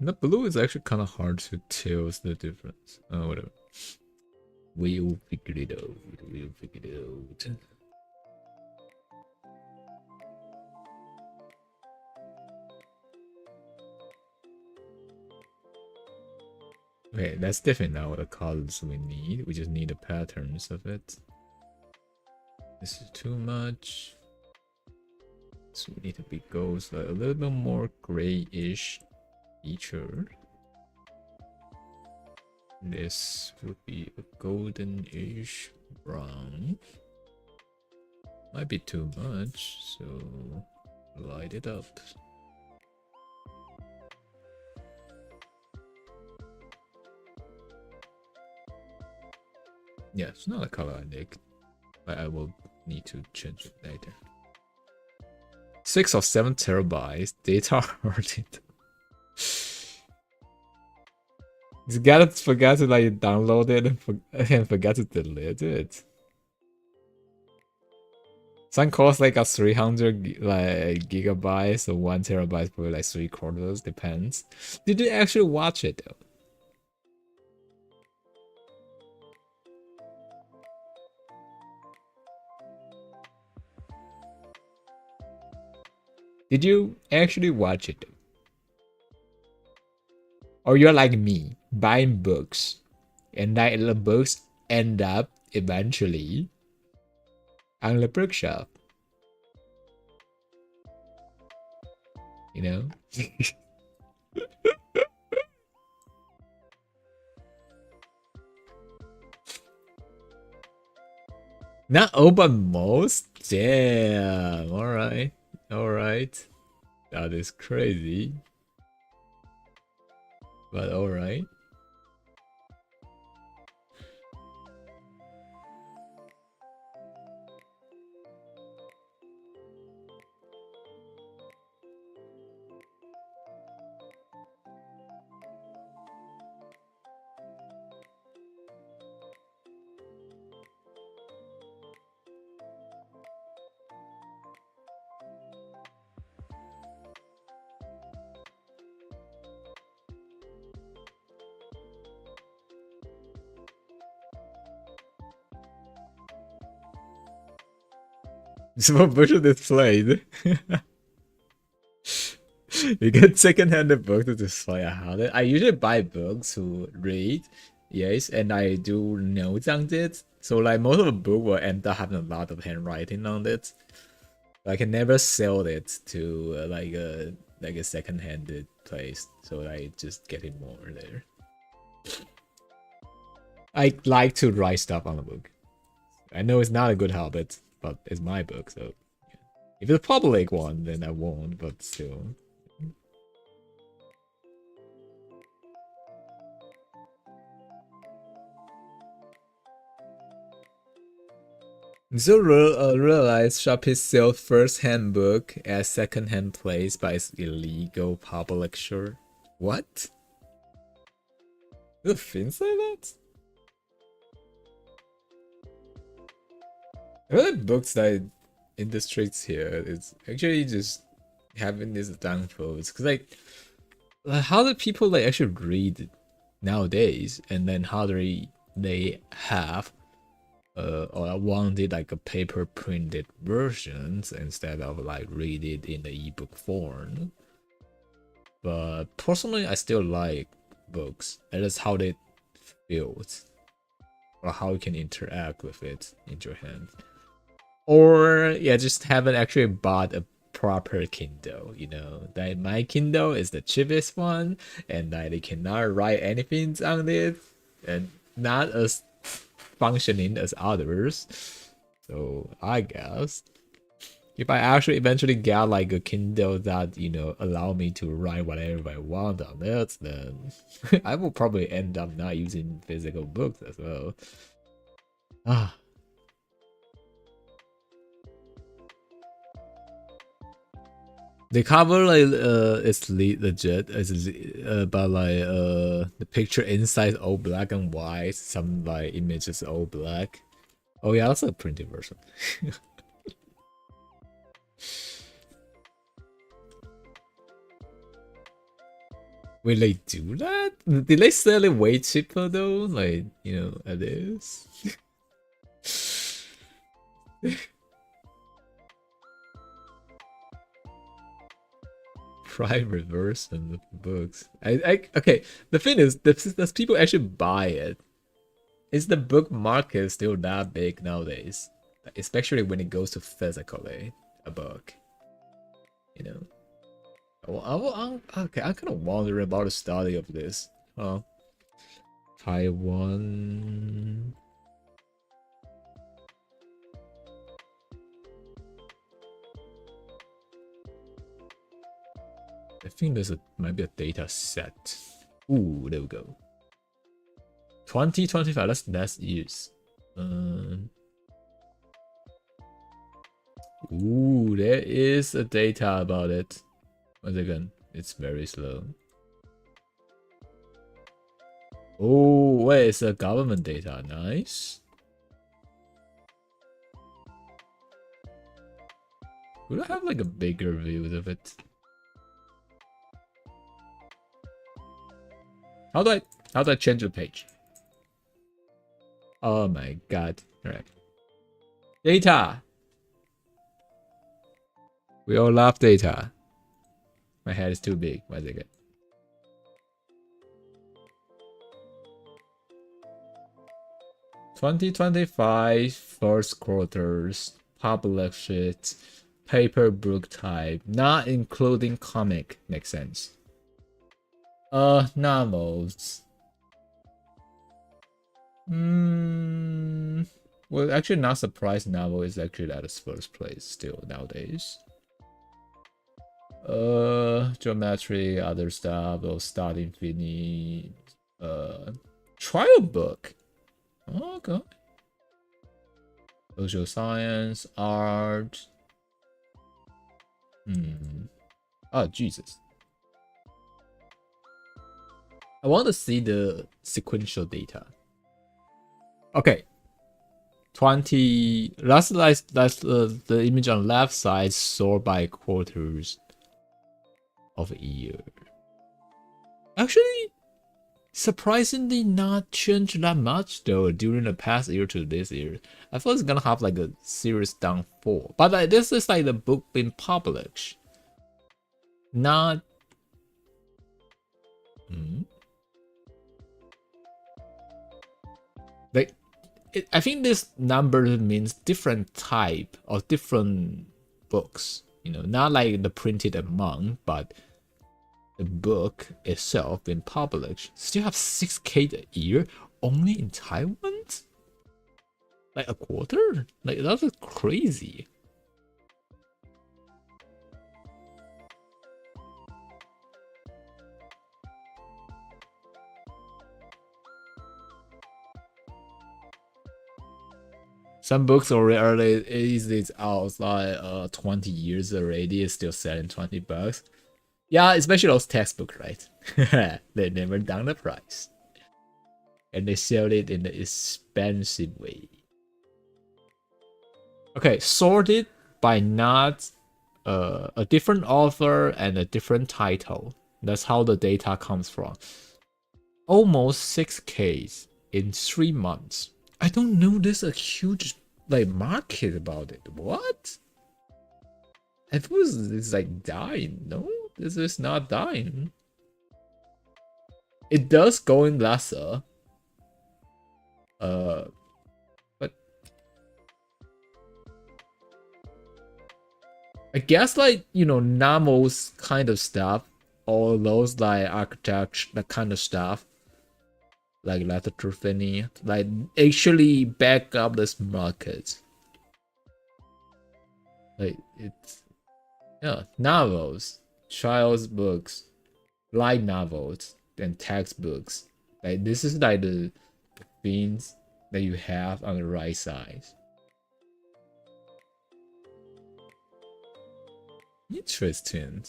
The blue is actually kind of hard to tell the difference. Oh, whatever. We'll figure it out. We'll figure it out. Okay, that's different now. The colors we need. We just need the patterns of it. This is too much. So we need to be goes like a little bit more grayish feature. This would be a golden-ish brown. Might be too much, so light it up. Yeah, it's not a color I like, but I will need to change it later. 6 or 7 terabytes data hardened. You gotta forget to like download it and forget to delete it. Some costs like a 300 like gigabytes, so 1 terabyte for like 3/4 depends. Did you actually watch it though? Did you actually watch it? Or you're like me, buying books, and like the books end up eventually on the bookshelf. you know? Not all, but most? Damn. Alright. Alright. That is crazy. But alright. Small version displayed. You get second-hand book to display around it. I usually buy books to read, yes, and I do notes on it. So like most of the book will end up having a lot of handwriting on it. I can never sell it to like a second-handed place. So I just get it more there. I like to write stuff on the book. I know it's not a good habit, but it's my book, so yeah. If it's a public one, then I won't, but still. So realize Shopee sells first-hand book at second-hand place, but it's illegal publisher. What? The things like that? I feel like books that industries here is actually just having these downfalls, because like how do people like actually read nowadays, and then how do they have or wanted like a paper printed versions instead of like read it in the ebook form. But personally, I still like books. That is how they feel, or how you can interact with it in your hand. Or yeah, just haven't actually bought a proper Kindle, you know, that my Kindle is the cheapest one, and that they cannot write anything on it, and not as functioning as others. So I guess if I actually eventually get like a Kindle that, you know, allow me to write whatever I want on it, then I will probably end up not using physical books as well. Ah. The cover like is legit, but like the picture inside is all black and white. Some like images all black. Oh yeah, that's a printed version. Will they do that? Did they sell it way cheaper though? Like, you know, it is. Private version of the books. Okay. The thing is, does people actually buy it? Is the book market still that big nowadays? Especially when it goes to physically a book, you know. Okay, I'm kind of wondering about the study of this. Oh, Taiwan. I think there's might be a data set. Ooh, there we go. 2025. Let's use. Ooh, there is a data about it. Once again, it's very slow. Oh, wait, it's a government data. Nice. Would I have like a bigger view of it? How do I change the page? Oh my god. Alright. Data. We all love data. My head is too big. Why is it good? (2025) first quarters published paper book type, not including comic. Makes sense. Novels. Well, actually, not surprised. Novel is actually at its first place still nowadays. Geometry, other stuff, those start infinity. Trial book. Okay. Social science, art. Oh, Jesus. I want to see the sequential data. Okay. 20. That's the image on the left side sort by quarters of a year. Actually, surprisingly not changed that much though during the past year to this year. I thought it's gonna have like a serious downfall, but like, this is like the book being published, not. Like, I think this number means different type of different books. You know, not like the printed amount, but the book itself being published still have 6K a year only in Taiwan? Like a quarter? Like that's crazy. Some books already is out like 20 years already, is still selling $20. Yeah, especially those textbooks, right? They never down the price. And they sell it in an expensive way. Okay, sorted by not a different author and a different title. That's how the data comes from. Almost 6K in 3 months. I don't know there's a huge like market about it. What? I thought it's like dying. No, this is not dying. It does go in lesser. But I guess like, you know, Namo's kind of stuff, all those like architecture, that kind of stuff, like literature thingy, like actually back up this market. Like it's, yeah, novels, child's books, light novels, and textbooks. Like this is like the things that you have on the right side. Interesting.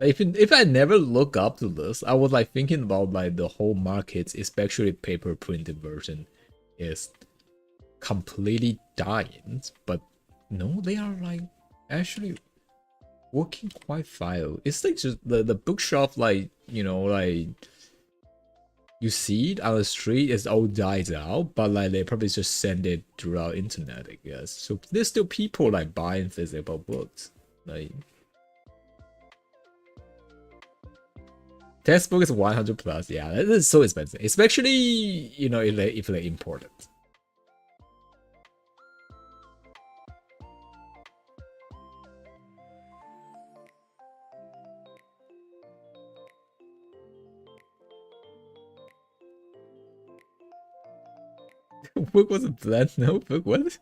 If I never look up to this, I was like thinking about like the whole market, especially paper printed version, is completely dying. But no, they are like actually working quite fine. It's like just the bookshop, like, you know, like you see it on the street, it's all dies out, but like they probably just send it throughout internet, I guess. So there's still people like buying physical books. Like textbook is 100 plus. Yeah, that is so expensive, especially, you know, if they import it. Book was a blend notebook. What?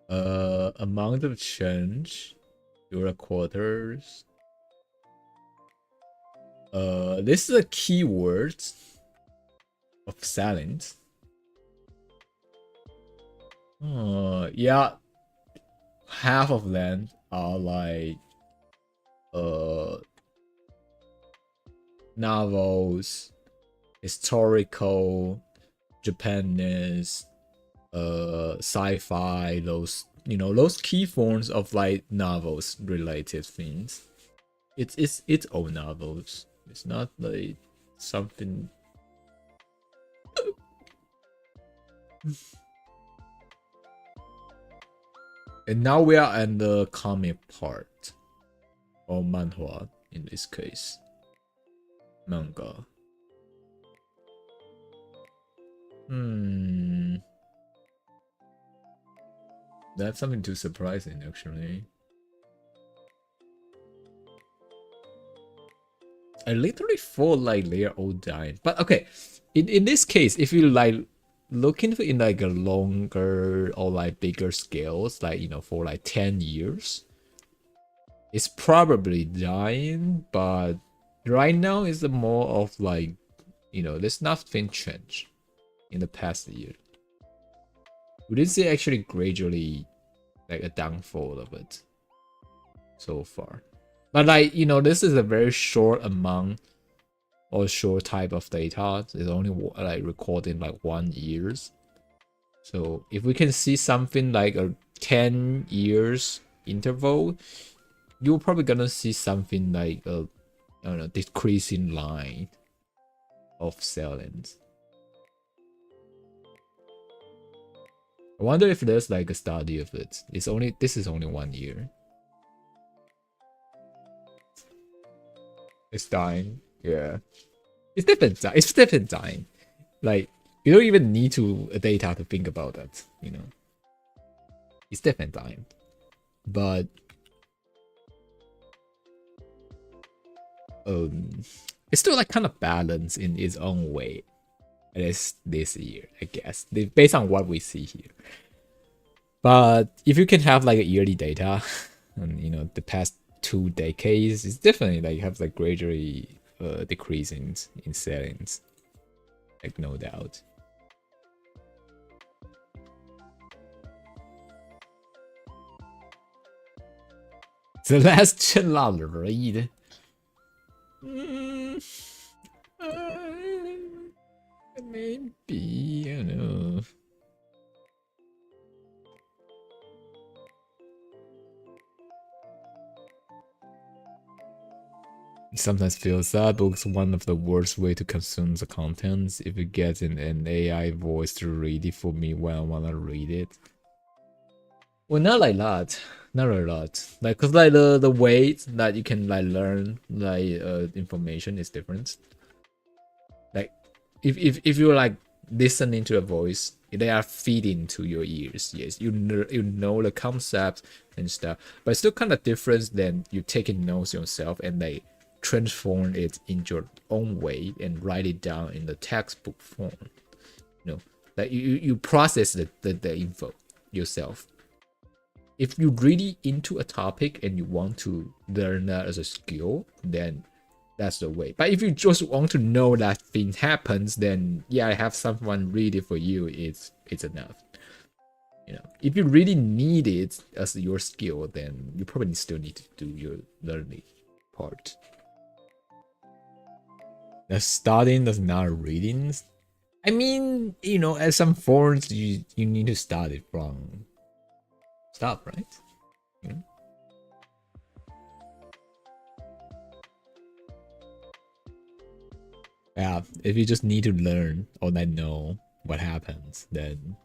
Amount of change, your quarters. This is a keyword of silence. Yeah, half of them are like novels, historical, Japanese, sci-fi, those, you know, those key forms of like novels related things. It's all novels. It's not like something. And now we are at the comic part, or manhwa in this case, manga. That's something too surprising, actually. I literally thought like they're all dying. But okay, in this case, if you like look into in like a longer or like bigger scales, like you know, for like 10 years, it's probably dying, but right now it's more of like, you know, there's nothing changed in the past year. We didn't see actually gradually like a downfall of it so far. But like, you know, this is a very short amount or short type of data. It's only like recording like 1 years. So if we can see something like a 10 years interval, you're probably gonna see something like a, I don't know, decreasing line of sellings. I wonder if there's like a study of it. This is only 1 year. It's dying. Yeah. It's definitely dying. Like, you don't even need to data to think about that, you know. It's definitely dying. But it's still like kind of balanced in its own way. At least this year, I guess. Based on what we see here. But if you can have like a yearly data and you know the past 2 decades, it's definitely like have like gradually decreasing in sellings. Like no doubt. The last chelal read. Maybe, I don't know. Sometimes feels that book's one of the worst way to consume the contents. If you get an AI voice to read it for me when I wanna read it. Well, not like that. Not a lot. Like, cause like the way that you can like learn like information is different. Like, if you're like listening to a voice, they are feeding to your ears. Yes, you know the concept and stuff, but it's still kind of different than you taking notes yourself and they transform it in your own way and write it down in the textbook form. You know, like you process the info yourself. If you're really into a topic and you want to learn that as a skill, then that's the way. But if you just want to know that thing happens, then yeah, have someone read it for you. It's enough. You know, if you really need it as your skill, then you probably still need to do your learning part. The studying does not reading. I mean, you know, at some forms you need to start it from stop, right? You know? Yeah, if you just need to learn or not know what happens, then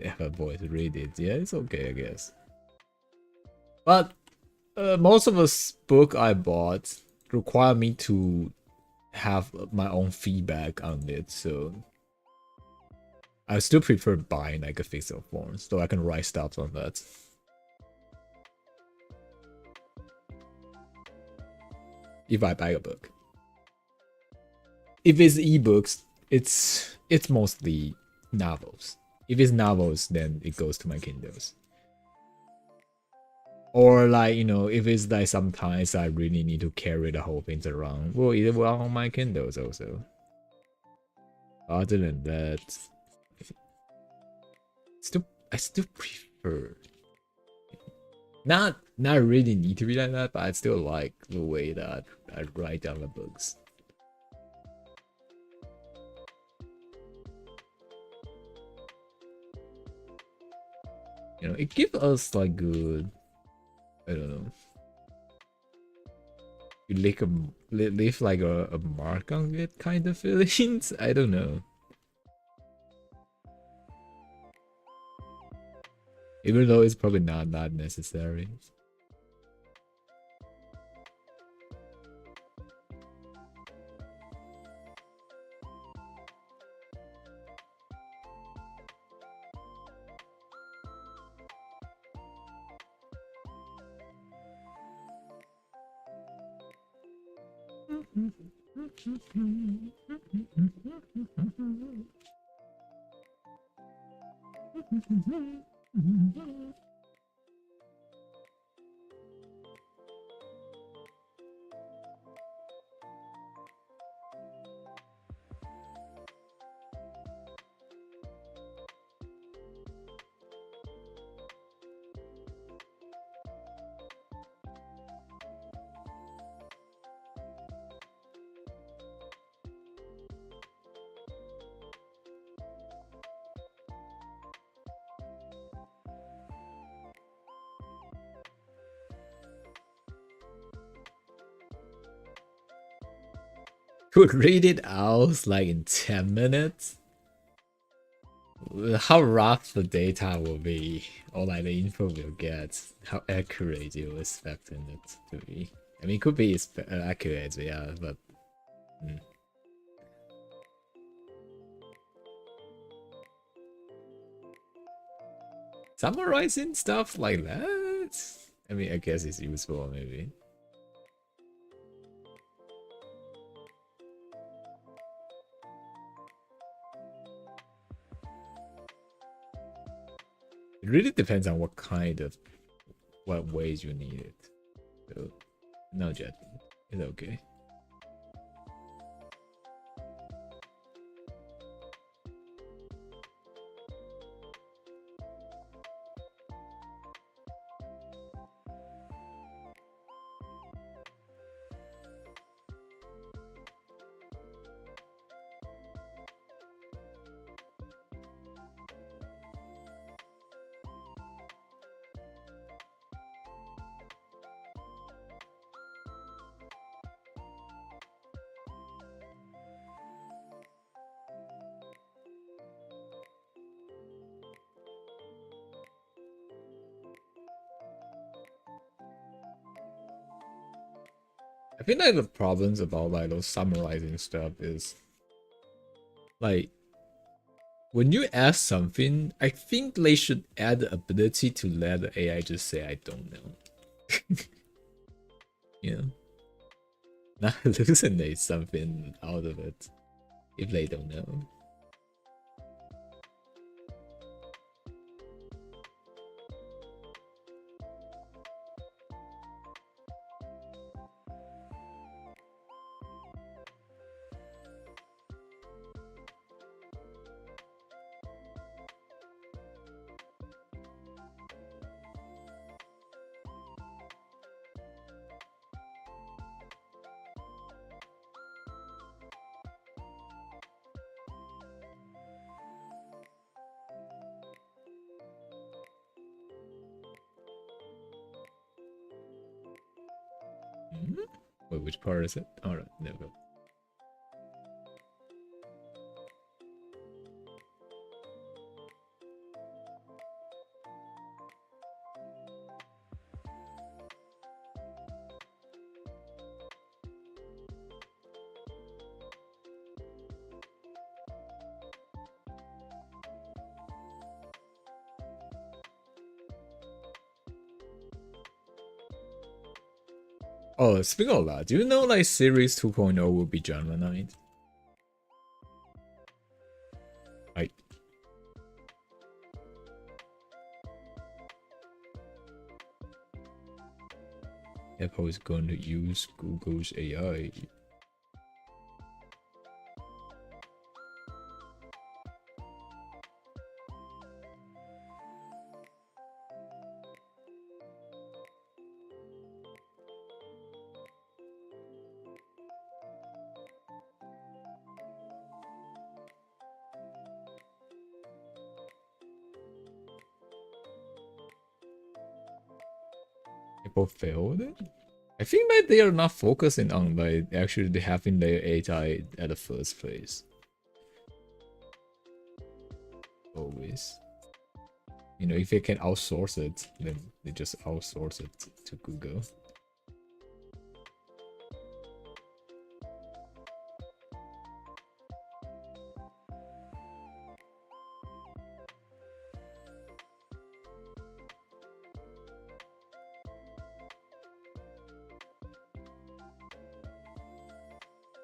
have a voice read it. Yeah, it's okay, I guess. But most of the book I bought require me to have my own feedback on it, so I still prefer buying like a physical form so I can write stuff on that. If I buy a book. If it's ebooks, it's mostly novels. If it's novels, then it goes to my Kindles. Or like, you know, if it's like sometimes I really need to carry the whole things around, well, either on my Kindles also. Other than that, I still prefer. Not really need to be like that, but I still like the way that I write down the books. You know, it gives us like good, I don't know. You leave like a mark on it kind of feelings. I don't know. Even though it's probably not necessary. Could read it out like in 10 minutes. How rough the data will be, or like the info we'll get, how accurate you're expecting it to be. I mean, it could be accurate, yeah, but. Summarizing stuff like that? I mean, I guess it's useful, maybe. It really depends on what ways you need it. So, no judgment. It's okay. I think like the problems about like those summarizing stuff is like when you ask something, I think they should add the ability to let the AI just say I don't know. You know? Not hallucinate something out of it if they don't know. Wait, which part is it? Alright, there we go. Oh, speaking of that, do you know like Series 2.0 will be Gemini? Like, Apple is going to use Google's AI. Apple failed it? I think that they are not focusing on like actually having their AI at the first place. Always. You know, if they can outsource it, then they just outsource it to Google.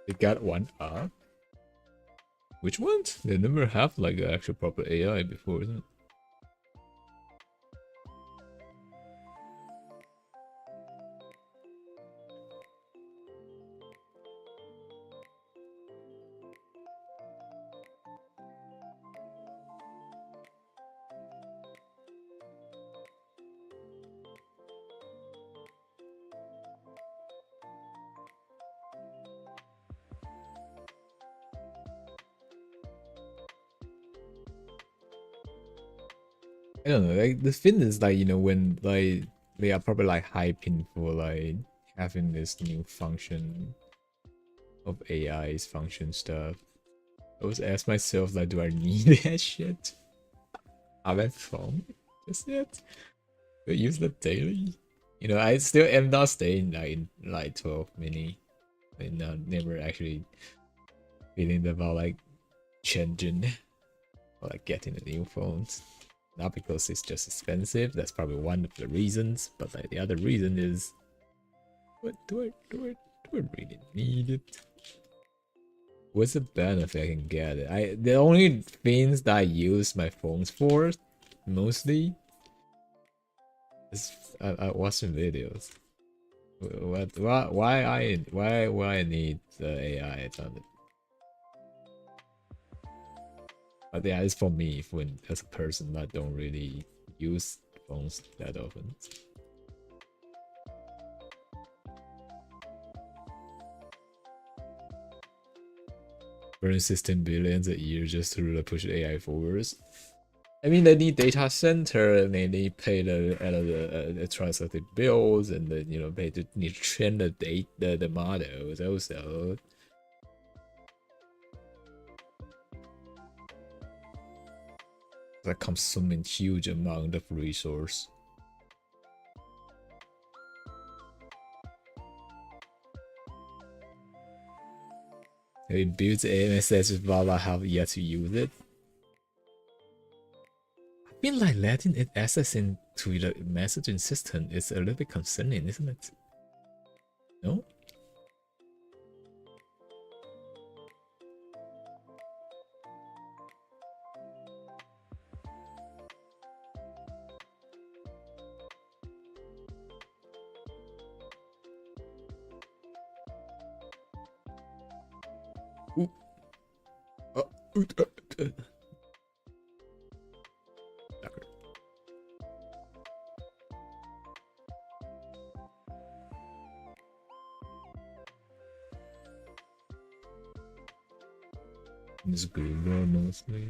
They got one up. Which ones? They never have like an actual proper AI before, isn't it? I don't know, like the thing is like, you know, when like they are probably like hyping for like having this new function of AI's function stuff. I always ask myself like, do I need that shit? Have I phone just yet? Do I use that daily? You know, I still am not staying like in like 12 mini. And never actually feeling about like changing or like getting a new phone. Not because it's just expensive, that's probably one of the reasons, but like the other reason is, what do I really need it? What's the benefit I can get it? The only things that I use my phones for mostly is I watching videos. Why I need the AI on it? But yeah, it's for me when as a person that don't really use phones that often. Burn 16 billions a year just to really push AI forwards. I mean, they need data center and they need pay the transact bills and the, you know, pay to need to train the models also. That consuming huge amount of resource. It builds AMSS while I have yet to use it. I feel like letting it access into the messaging system is a little bit concerning, isn't it? No? Ooh. It's good mostly.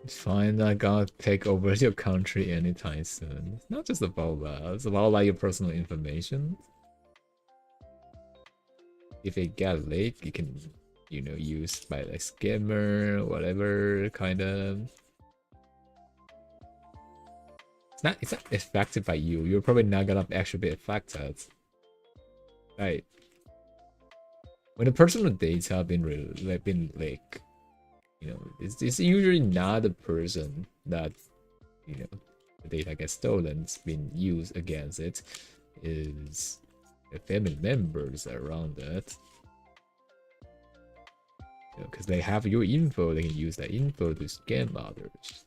It's fine, I gotta take over your country anytime soon. It's not just about that, it's about like your personal information. If it get leaked, you can, you know, use by like scammer, whatever kind of. It's not affected by you. You're probably not gonna actually be affected. Right. When the personal data have been leaked, you know, it's usually not the person that, you know, the data gets stolen, it's been used against it, is the family members around it. You know, because they have your info, they can use that info to scam others.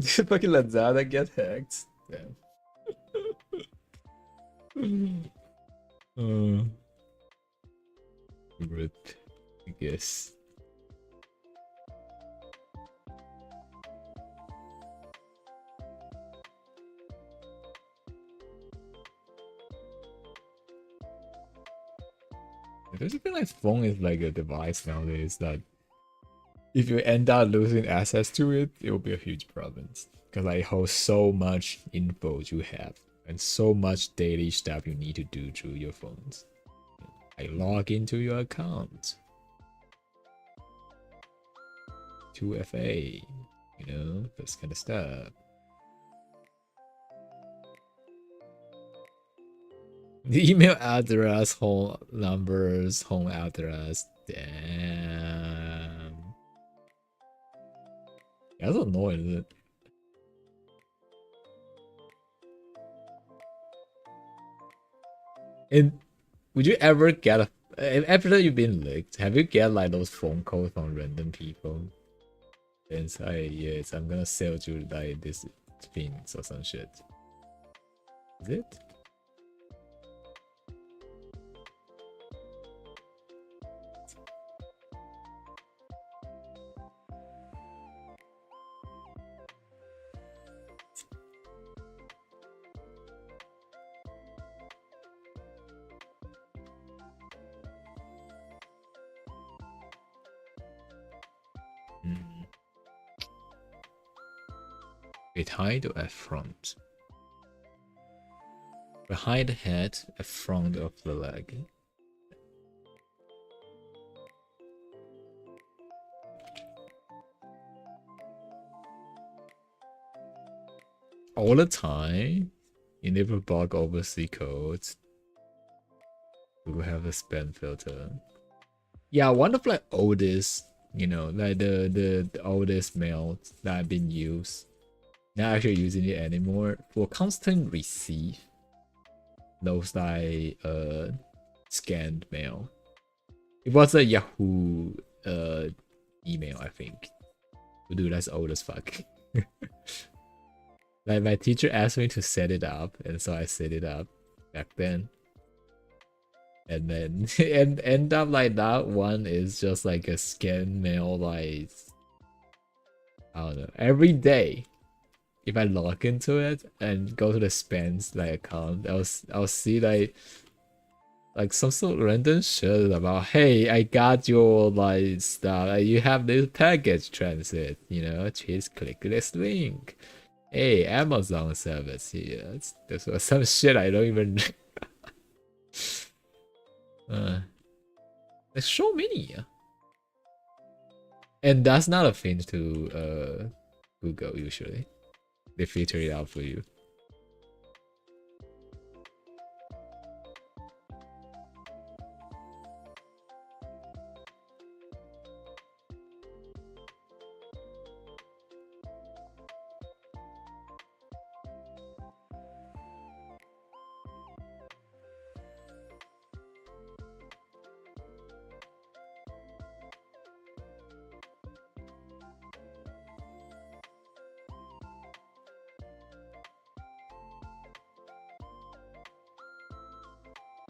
Fucking Lazada get hacked. Damn. Rip, I guess. I just feel like phone is like a device nowadays that if you end up losing access to it, it will be a huge problem. Because like, it holds so much info you have and so much daily stuff you need to do through your phones. I log into your account. 2FA, you know, this kind of stuff. The email address, home numbers, home address. Damn. That's annoying, isn't it? And would you ever get a after you've been licked, have you get like those phone calls from random people? And say, yes, I'm gonna sell you like this things or some shit. Is it? Behind or at front? Behind the head, at front of the leg. All the time, you never bug overseas codes. We will have a spam filter. Yeah, one of like oldest, you know, like the oldest mails that have been used. Not actually using it anymore for constant receive. Those like scanned mail. It was a Yahoo email, I think. Dude, that's old as fuck. Like my teacher asked me to set it up, and so I set it up back then. And then and end up like that one is just like a scan mail, like I don't know, every day. If I log into it and go to the spams like account, I'll see like some sort of random shit about, hey, I got your like stuff, you have this package transit, you know, please click this link. Hey, Amazon service here. This was some shit I don't even there's so many. And that's not a thing to Google usually. They filter it out for you.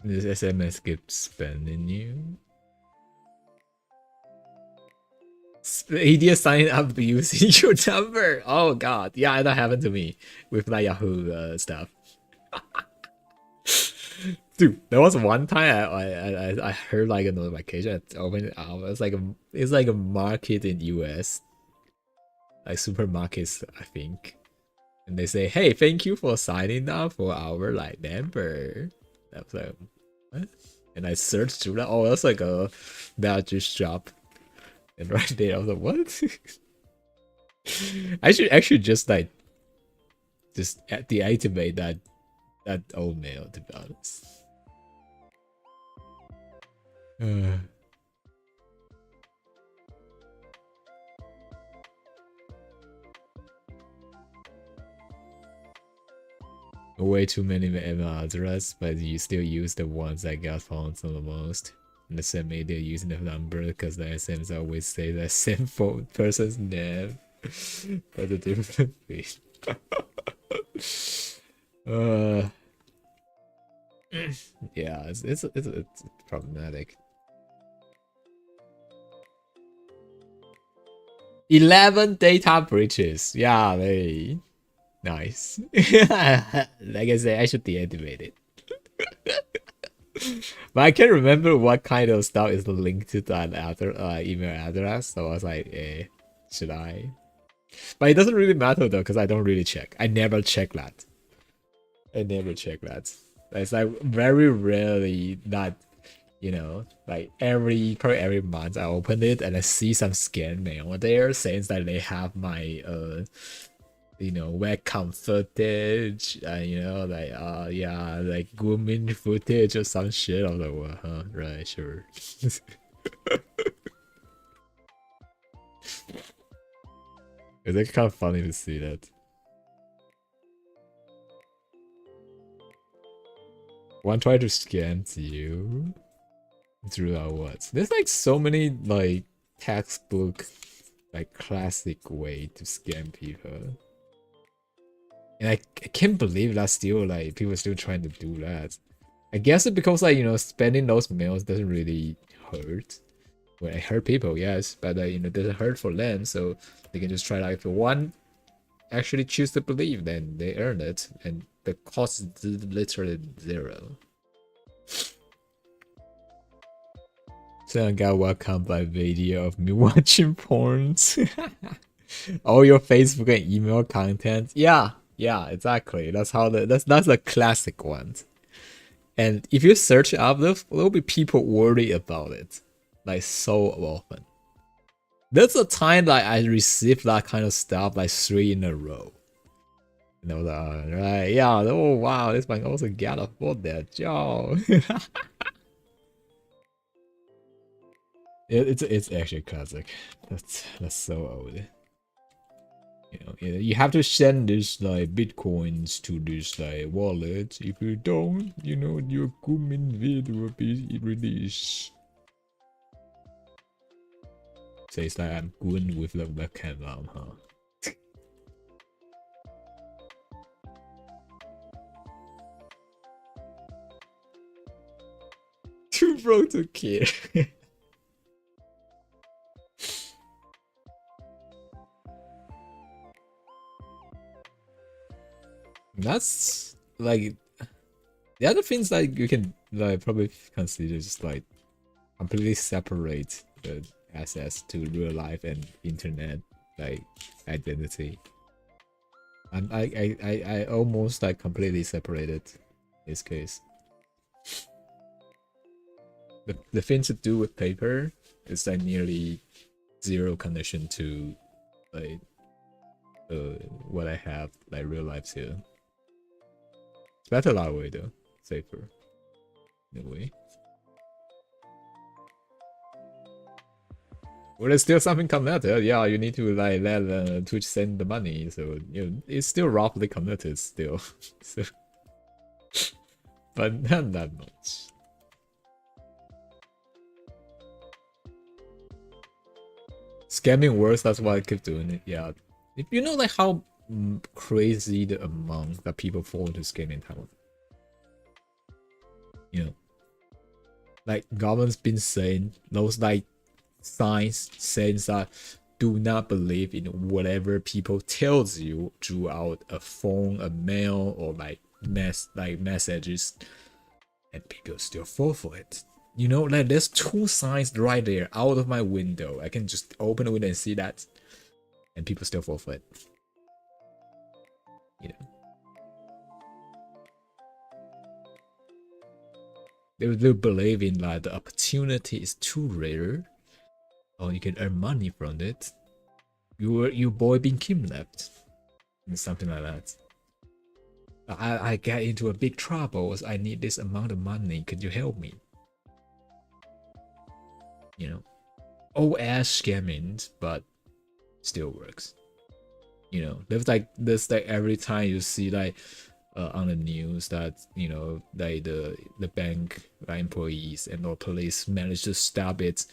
This SMS keeps spamming you. Idiot signing up using your number. Oh god, yeah, that happened to me with my Yahoo stuff. Dude, there was one time I heard like a notification. I opened it up. It's like a market in US, like supermarkets, I think, and they say, "Hey, thank you for signing up for our like member." I was like, what? And I searched through that. Oh, that's like a badges shop. And right there, I was like, what? I should actually just like deactivate that old mail, to be honest. Way too many email addresses, but you still use the ones that got found the most. And the same media using the number because the SMS always say the same phone person's name. But a different thing. Yeah, it's problematic. 11 data breaches. Yeah, they nice. Like I said, I should deactivate it. But I can't remember what kind of stuff is linked to that email address. So I was like, should I? But it doesn't really matter though, because I don't really check. I never check that. I never check that. It's like very rarely that, you know, like probably every month I open it and I see some scam mail there saying that they have my you know, webcam footage, you know, like yeah, like grooming footage or some shit. I was like, well, huh, right, sure. It's like kind of funny to see that. One try to scam you through our what? There's like so many like textbook, like classic way to scam people. And I can't believe that still like people are still trying to do that. I guess it's because like, you know, spending those mails doesn't really hurt. Well, it hurt people, yes, but you know, it doesn't hurt for them, so they can just try like if one actually choose to believe, then they earn it, and the cost is literally 0. So I got welcomed by video of me watching porns. All your Facebook and email content. Yeah, exactly. That's how that's the classic ones. And if you search up, there'll be people worried about it, like so often. There's a time that I received that kind of stuff like 3 in a row. And I was like, right, yeah, oh wow, this might also get afford that, yo. It's actually classic. That's so old. You know, you have to send this like bitcoins to this like wallet. If you don't, you know, your Kumin vid will be released. So it's like I'm going with the webcam arm, huh? Too broke to care. That's like the other things like you can like probably consider just like completely separate the access to real life and internet like identity. And I almost like completely separated this case. The thing to do with paper is like nearly 0 connection to like what I have like real life too. It's better that way though, safer in a way. Well, there's still something connected. Yeah, you need to like let Twitch send the money, so you know it's still roughly connected still. So, but not that much. Scamming works. That's why I keep doing it. Yeah, if you know like how crazy the amount that people fall into scamming Taiwan. You know, like government's been saying those like signs saying that do not believe in whatever people tells you throughout a phone, a mail, or like messages, and people still fall for it. You know, like there's 2 signs right there out of my window. I can just open the window and see that, and people still fall for it. You know, they believe in like the opportunity is too rare, or you can earn money from it. Your boy being kidnapped, and something like that. I get into a big trouble. I need this amount of money. Could you help me? You know, OS scamming, but still works. You know, there's like every time you see like on the news that you know like the bank employees and or police manage to stop it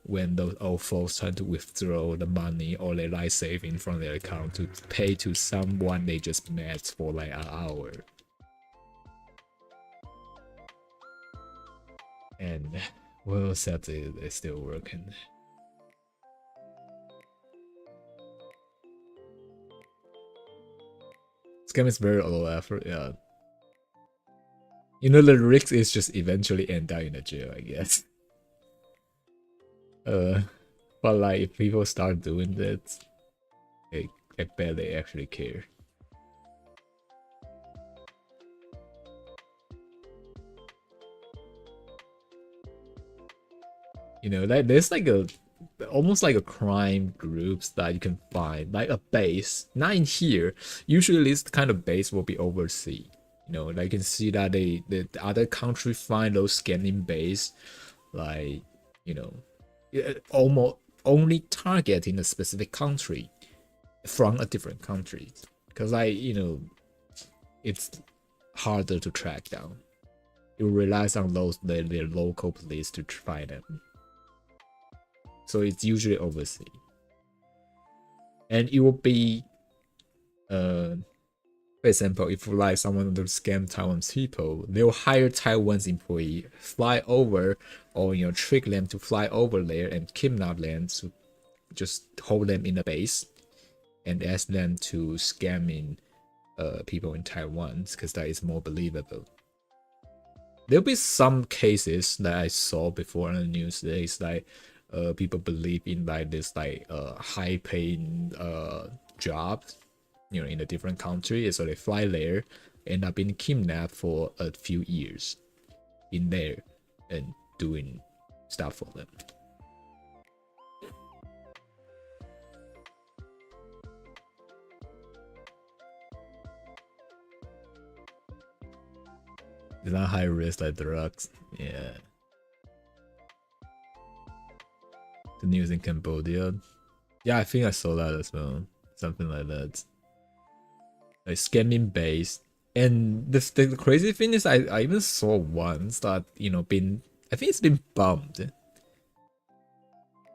when those old folks try to withdraw the money or their life saving from their account to pay to someone they just met for like an hour. And well, sadly, it's still working. Scam is very low effort, yeah. You know, the risk is just eventually end up in a jail, I guess. But like if people start doing that, I bet they actually care. You know, like there's like a almost like a crime groups that you can find, like a base. Not in here. Usually this kind of base will be overseas. You know, like you can see that the other country find those scanning base, like, you know, almost only targeting a specific country from a different country. Because you know, it's harder to track down. It relies on those the local police to find them. So it's usually overseas. And it will be, for example, if like someone to scam Taiwan's people, they'll hire Taiwan's employee, fly over, or you know, trick them to fly over there and kidnap them to just hold them in a base and ask them to scam in people in Taiwan, because that is more believable. There'll be some cases that I saw before on the news. There is like people believe in like this like high paying job, you know, in a different country, so they fly there, end up being kidnapped for a few years in there and doing stuff for them. It's not high risk like drugs. Yeah. The news in Cambodia. Yeah, I think I saw that as well. Something like that. Like scamming base. And the crazy thing is I even saw ones that, you know, I think it's been bombed.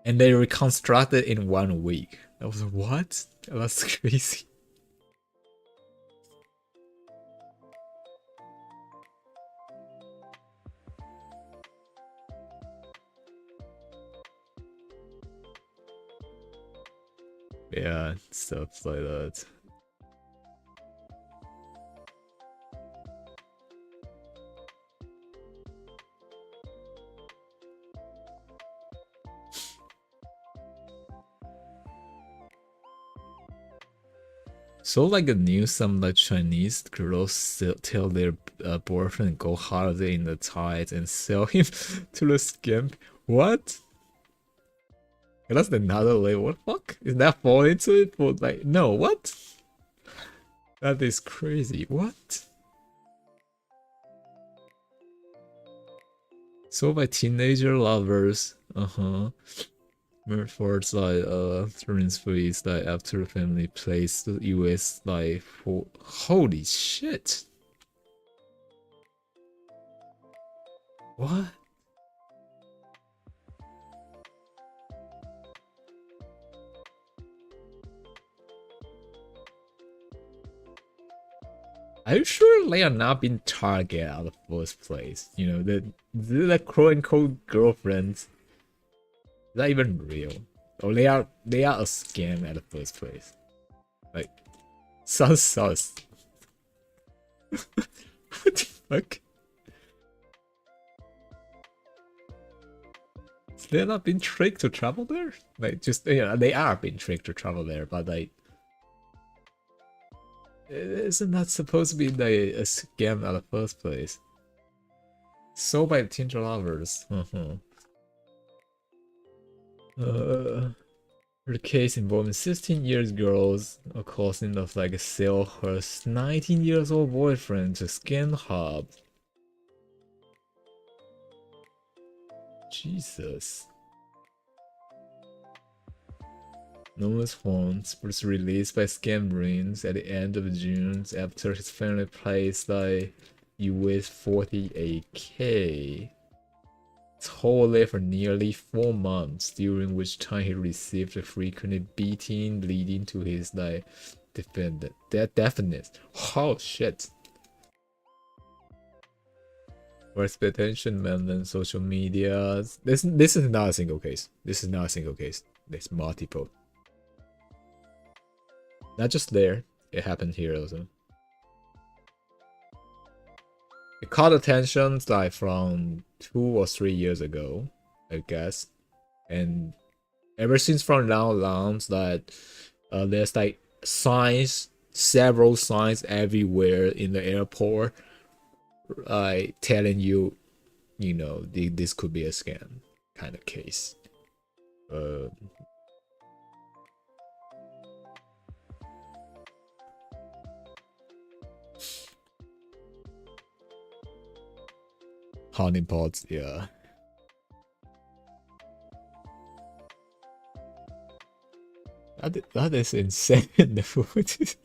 And they reconstructed in 1 week. I was like, what? That's crazy. Yeah, stuff like that. So like a news, some like Chinese girls still tell their boyfriend go holiday in the tides and sell him to the scamp. What? That's another layer. What the fuck? Is that fall into it? For like, no, what? That is crazy. What? So by teenager lovers, Murford's like transfers like after the family plays the US like for holy shit. What? Are you sure they are not being targeted at the first place? You know, the quote unquote girlfriends. Is that even real? Or they are a scam at the first place? Like, sus. What the fuck? So they're not being tricked to travel there? Like, just, you know, they are being tricked to travel there, but like, isn't that supposed to be like a scam at the first place? Sold by teenage lovers. The case involving 16-year girls causing of like sell her 19-year-old boyfriend to scam hub. Jesus. Noah's Horns was released by Scam Rings at the end of June after his family placed like US 48K. Totally for nearly 4 months, during which time he received a frequent beating leading to his like deafness. Oh shit. For expectation man and social media. This is not a single case. This is not a single case. There's multiple. Not just there, it happened here also. It caught attention like from 2 or 3 years ago, I guess, and ever since from now on, that there's like signs, several signs everywhere in the airport, telling you, you know, this could be a scam kind of case. Honeypots, yeah. That is insane. The food.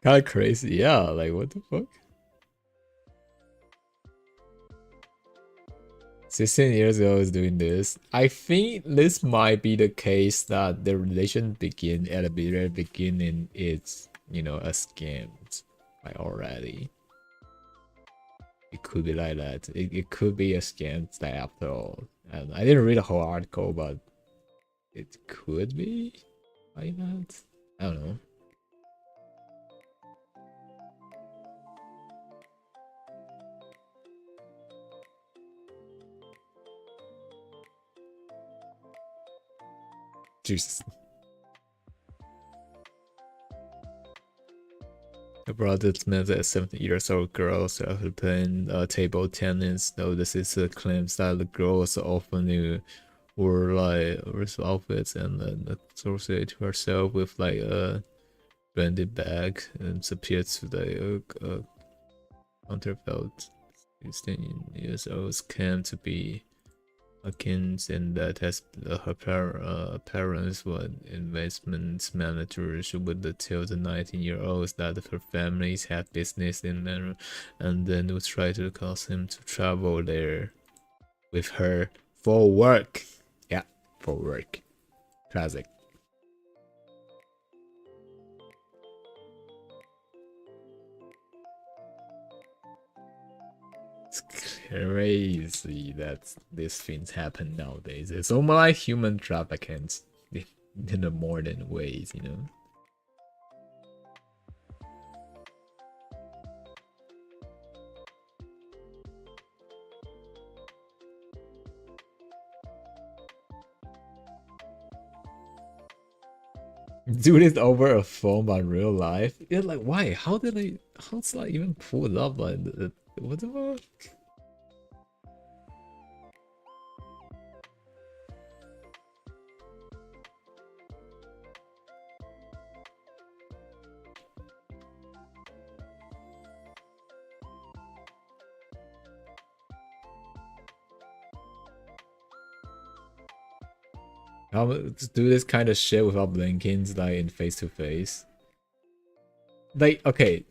Kind of crazy, yeah. Like, what the fuck? 16 years ago is doing this. I think this might be the case that the relation begin at the very beginning. It's, you know, a scam, like already. It could be like that. It could be a scam like after all. And I didn't read the whole article, but it could be like that. I don't know. Jesus. The brother met a 17-year-old girl playing table tennis. Notices claims that the girls often wore like outfits and associate herself with like a branded bag and appears to the counterfeit 16 years old scam to be akin, and that has her parents were investment managers who would tell the 19-year-olds that her families had business in there, and then would try to cause him to travel there with her for work. Yeah, for work. Classic. It's crazy that these things happen nowadays. It's almost like human trafficking in the modern ways, you know. Do this over a phone but real life? Yeah, like why? How's that even pulled up like what the fuck? How to do this kind of shit without blinking, like in face to face? Like, okay,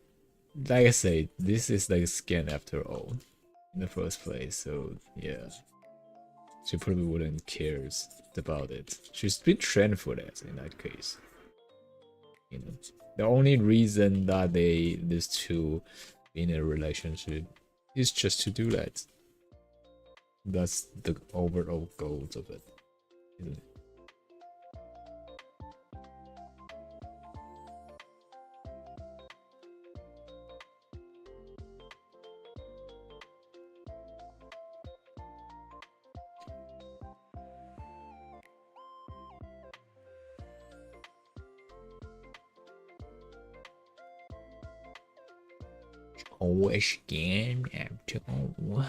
like I say, this is like a scam after all, in the first place. So yeah, she probably wouldn't cares about it. She's been trained for that in that case. You know, the only reason that these two in a relationship is just to do that. That's the overall goals of it, isn't it? Oh, a scam after all.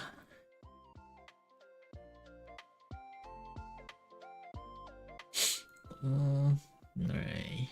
Alright.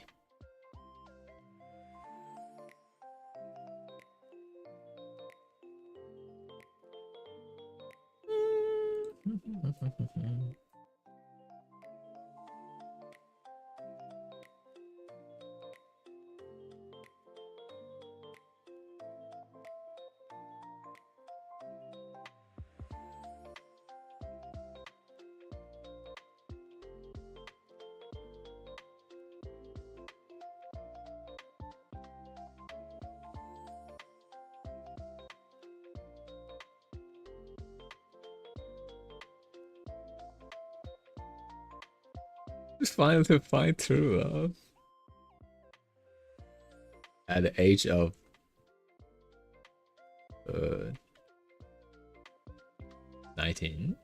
Just fine to find through. at the age of 19.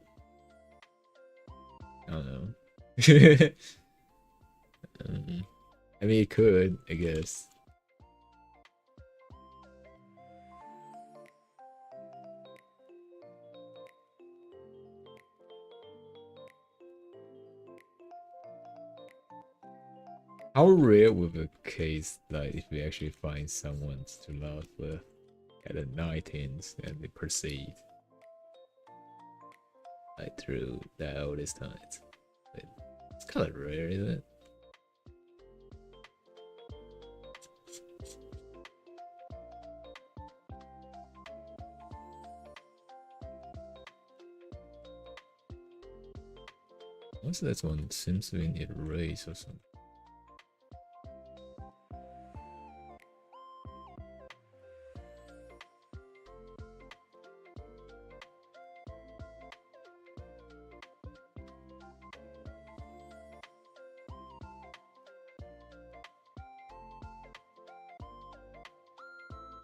I don't know. I mean, it could, I guess. How rare would a case like if we actually find someone to love with at the 19s and they proceed like through the oldest times? It's kind of rare, isn't it? What's that one? Seems to be in a race or something.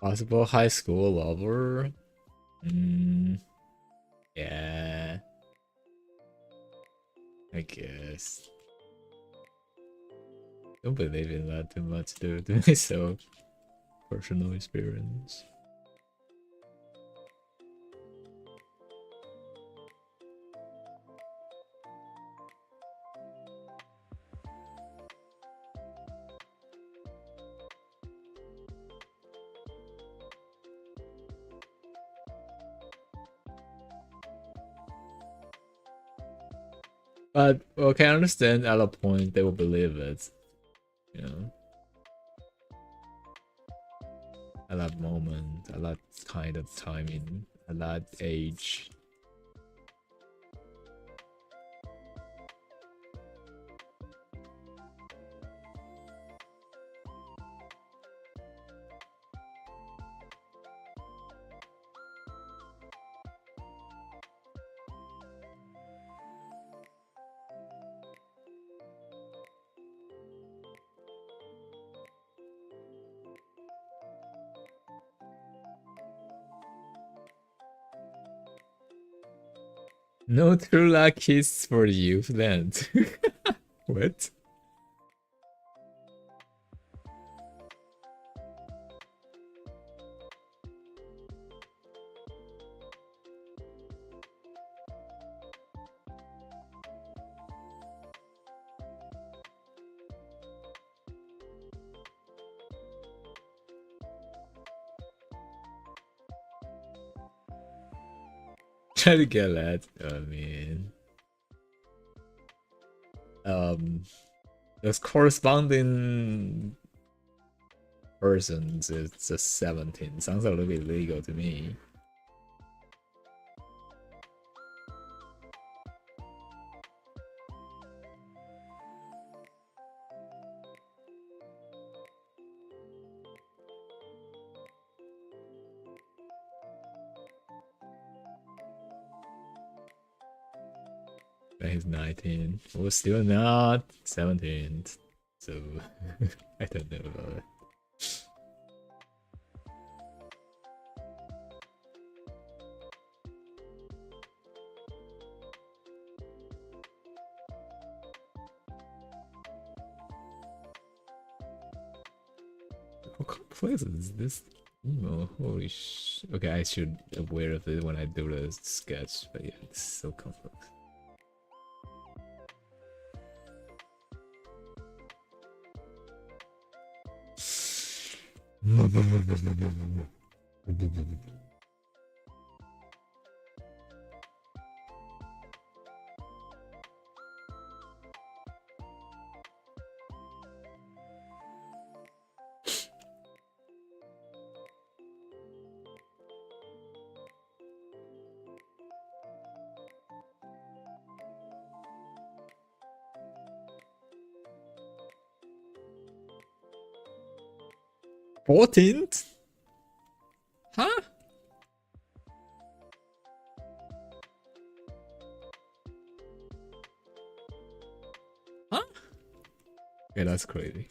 Possible high school lover? Yeah. I guess. Don't believe in that too much, dude. Myself. Personal experience. But okay, I understand at a point they will believe it. You know. At that moment, at that kind of timing, at that age. No true luck kiss for you then. What? Try to get that. I mean, those corresponding persons is just 17. Sounds a little bit illegal to me. But he's 19. Well, still not 17. So I don't know about it. How complex is this? Oh, holy sh! Okay, I should be aware of it when I do the sketch, but yeah, it's so complex. $14th? Huh? Huh? Yeah, that's crazy.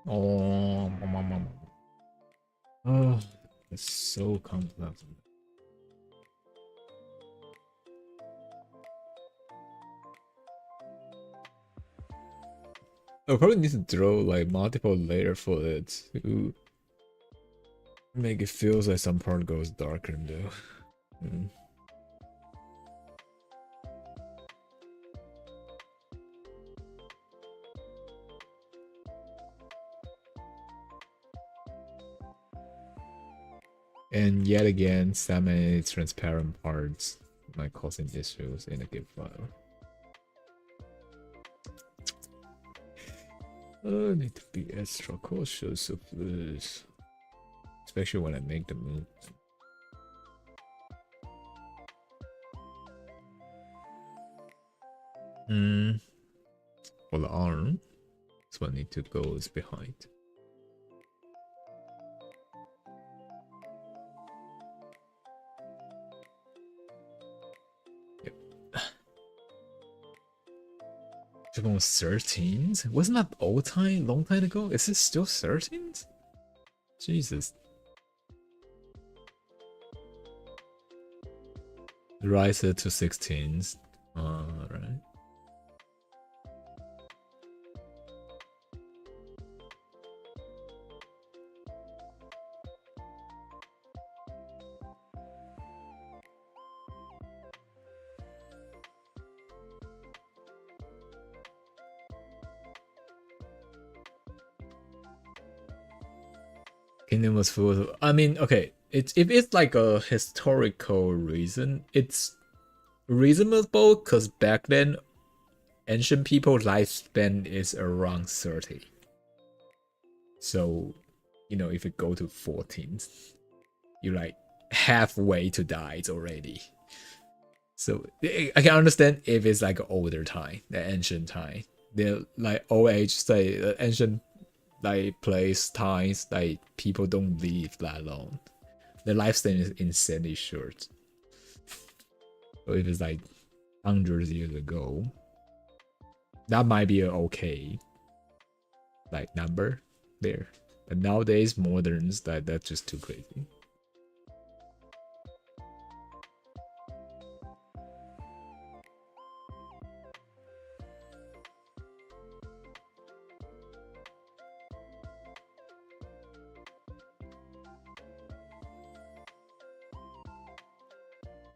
Oh, oh, it's so complex. I probably need to draw like multiple layer for it to make it feels like some part goes darker though. Mm. And yet again, so many transparent parts might causing issues in the GIF file. I need to be extra cautious of this, especially when I make the move. For the arm, this one need to go is behind. Yep. It's 13s? Wasn't that old time, long time ago? Is it still 13s? Jesus. Rise it to 16s. Alright. Kingdom was full of, I mean, okay, if it's like a historical reason, it's reasonable because back then ancient people lifespan is around 30. So, you know, if you go to 14, you're like halfway to die already. So I can understand if it's like an older time, the ancient time. They're like old age, say ancient like place times, like people don't live that long. The lifespan is insanely short. So if it's like hundreds of years ago, that might be an okay like number there. But nowadays moderns, that's just too crazy.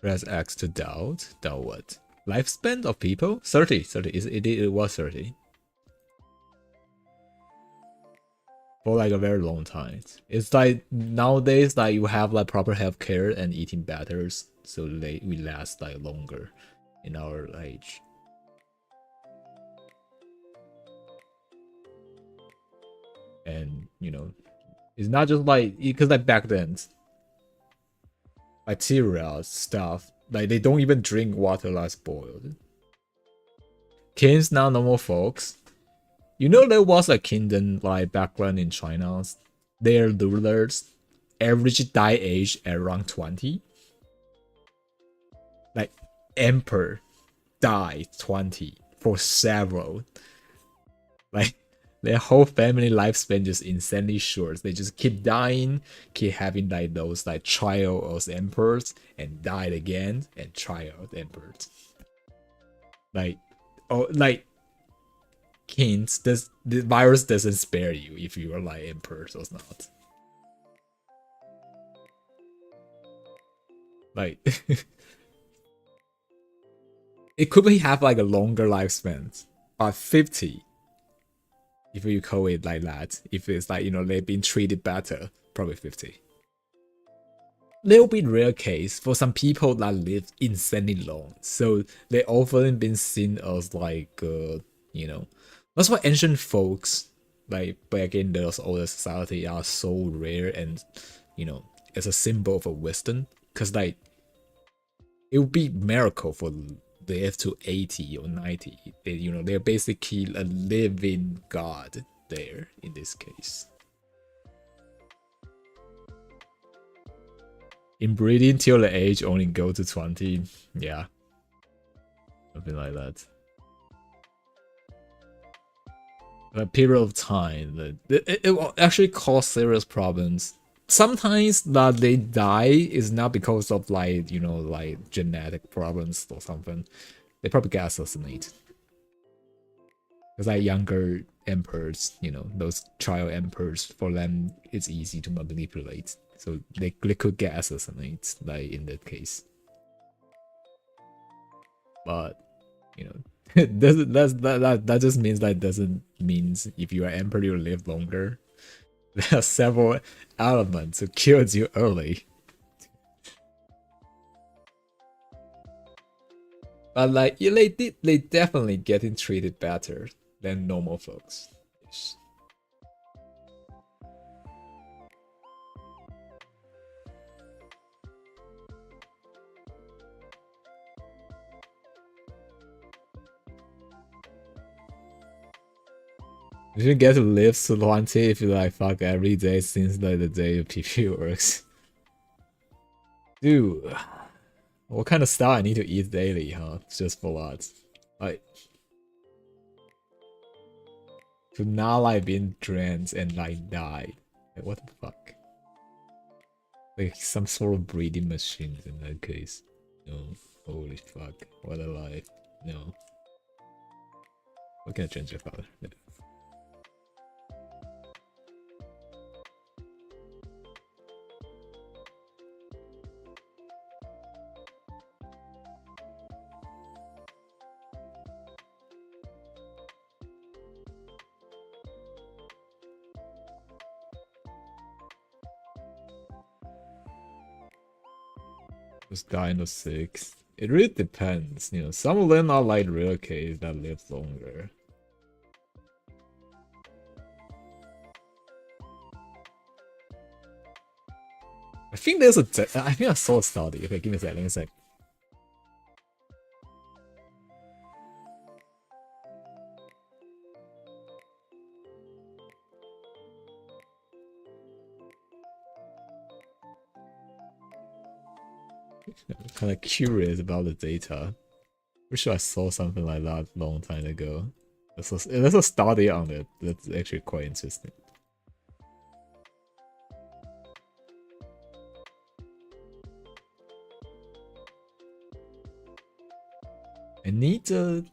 Press X to doubt. Doubt what? Lifespan of people? 30. 30. It was 30. For like a very long time. It's like nowadays like you have like proper healthcare and eating better, so we last like longer in our age. And you know, it's not just like because like back then material stuff, like they don't even drink water that's boiled. Kings now normal folks. You know there was a kingdom like background in China. Their rulers average die age around 20. Like emperor died 20 for several. Like their whole family lifespan just insanely short. They just keep dying, keep having like those like trial as emperors and died again and trial as emperors. Like oh like kings, the virus doesn't spare you if you are like emperors or not. Like it could be have like a longer lifespan, but 50. If you call it like that, if it's like, you know, they've been treated better, probably 50. There will be rare case for some people that live insanely long, so they often been seen as like, you know, that's why ancient folks, like back in those older society, are so rare and, you know, it's a symbol of a wisdom, because like, it would be miracle for live to 80 or 90. You know, they're basically a living god there in this case. Inbreeding till the age only go to 20. Yeah. Something like that. a period of time that it will actually cause serious problems. Sometimes that they die is not because of like, you know, like genetic problems or something. They probably get assassinated. Because like younger emperors, you know, those child emperors, for them it's easy to manipulate. So they could get assassinated, like in that case. But you know, that just means that doesn't means if you are emperor you live longer. There are several elements that kills you early. But like they definitely getting treated better than normal folks. Yes. You should get to live to 20 if you like fuck every day since like the day your PP works. Dude, what kind of stuff I need to eat daily, huh? Just for what? Like, to not like being drenched and like die. Like, what the fuck? Like some sort of breeding machines in that case. No, holy fuck, what a life. No. What can I change your father? Yeah. Just die in the 6th. It really depends, you know. Some of them are like rare case that live longer. I think there's a. I think I saw a study. Okay, give me a sec. Let me sec. I'm kind of curious about the data. Pretty sure I saw something like that a long time ago. There's a study on it that's actually quite interesting. I need the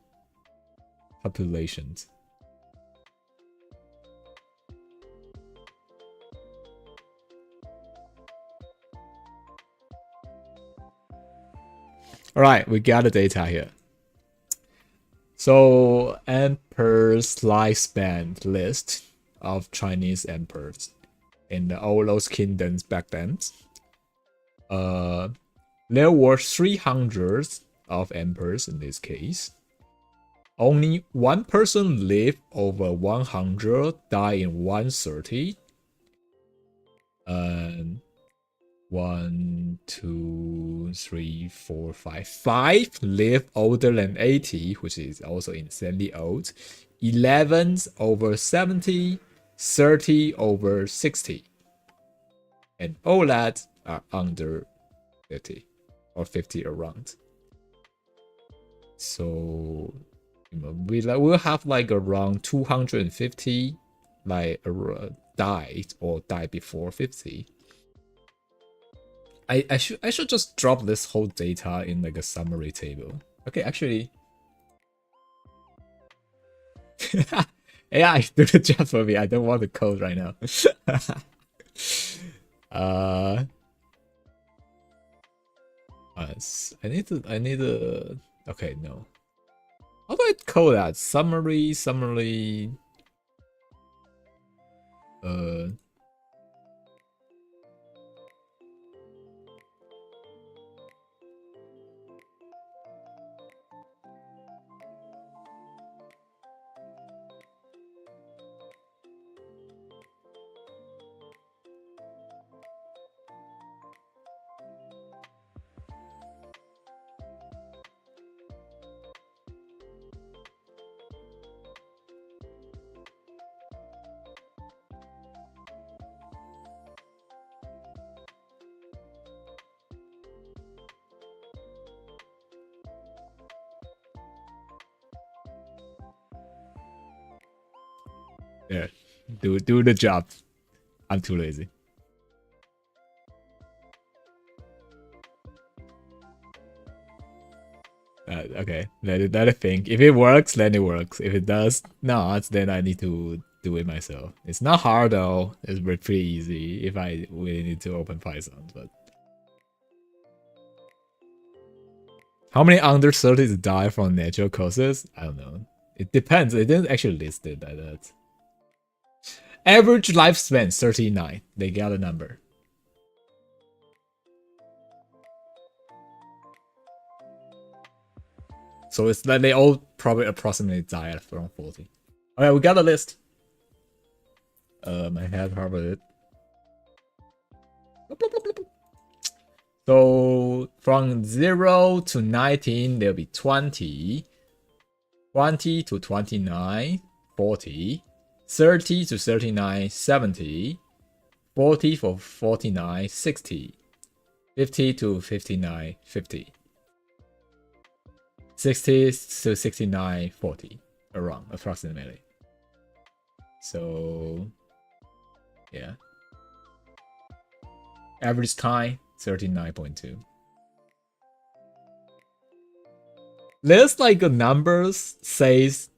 populations. Alright, we got the data here. So, emperor's lifespan list of Chinese emperors in all those kingdoms back then. There were 300 of emperors in this case. Only one person lived over 100, died in 130. And 1, 2, 3, 4, 5. 5 live older than 80, which is also insanely old. 11 over 70, 30 over 60. And all that are under 50 or 50 around. So, you know, we'll have like around 250 like died or died before 50. I should just drop this whole data in like a summary table. Okay, actually, AI do the job for me. I don't want the code right now. I need to. Okay, no. How do I code that? Summary. There. Do the job. I'm too lazy. Okay, let it think. If it works, then it works. If it does not, then I need to do it myself. It's not hard though. It's pretty easy if I really need to open Python. But how many under 30s die from natural causes? I don't know. It depends. It didn't actually list it like that. Average lifespan 39. They got a number. So it's like they all probably approximately die at around 40. Okay, we got a list. I have Harvard. So from 0 to 19, there'll be 20. 20 to 29, 40. 30 to 39, 70. 40 for 49, 60. 50 to 59, 50. 60 to 69, 40. Around, approximately. So, yeah. Average time, 39.2. There's like a numbers says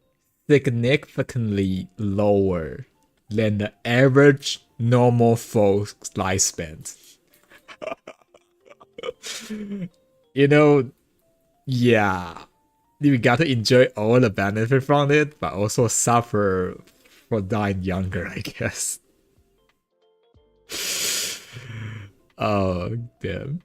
significantly lower than the average normal folks lifespan. You know, yeah, you got to enjoy all the benefit from it, but also suffer for dying younger, I guess. Oh, damn.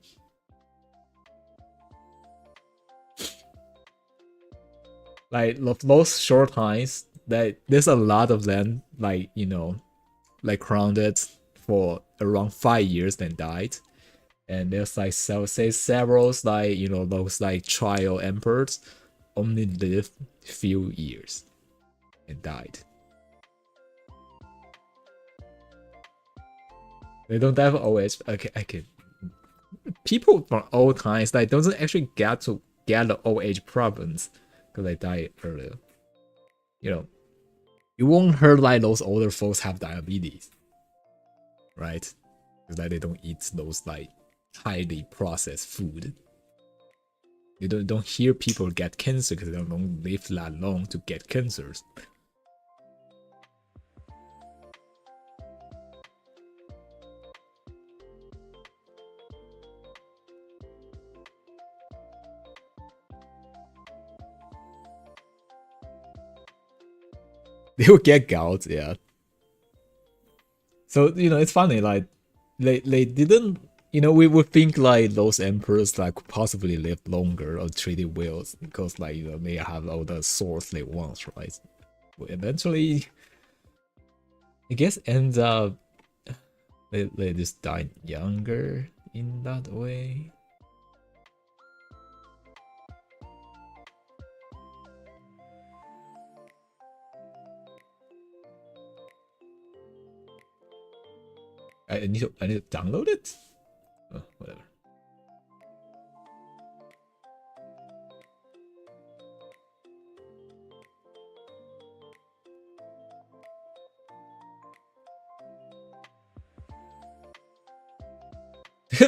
Like those short times, that there's a lot of them, like, you know, like grounded for around 5 years then died. And there's like say several, like, you know, those like trial emperors only lived few years and died. They don't have OH. Okay. People from old times like doesn't actually get to get the OH problems because they died earlier. You know, you won't hear like those older folks have diabetes, right? Because like they don't eat those like highly processed food. You don't hear people get cancer because they don't live that long to get cancers. They will get gout, yeah. So, you know, it's funny, like they didn't, you know, we would think like those emperors like could possibly live longer or treated well because like, you know, they have all the swords they want, right? But eventually, I guess ends up they just died younger in that way. I need to download it. Oh, whatever.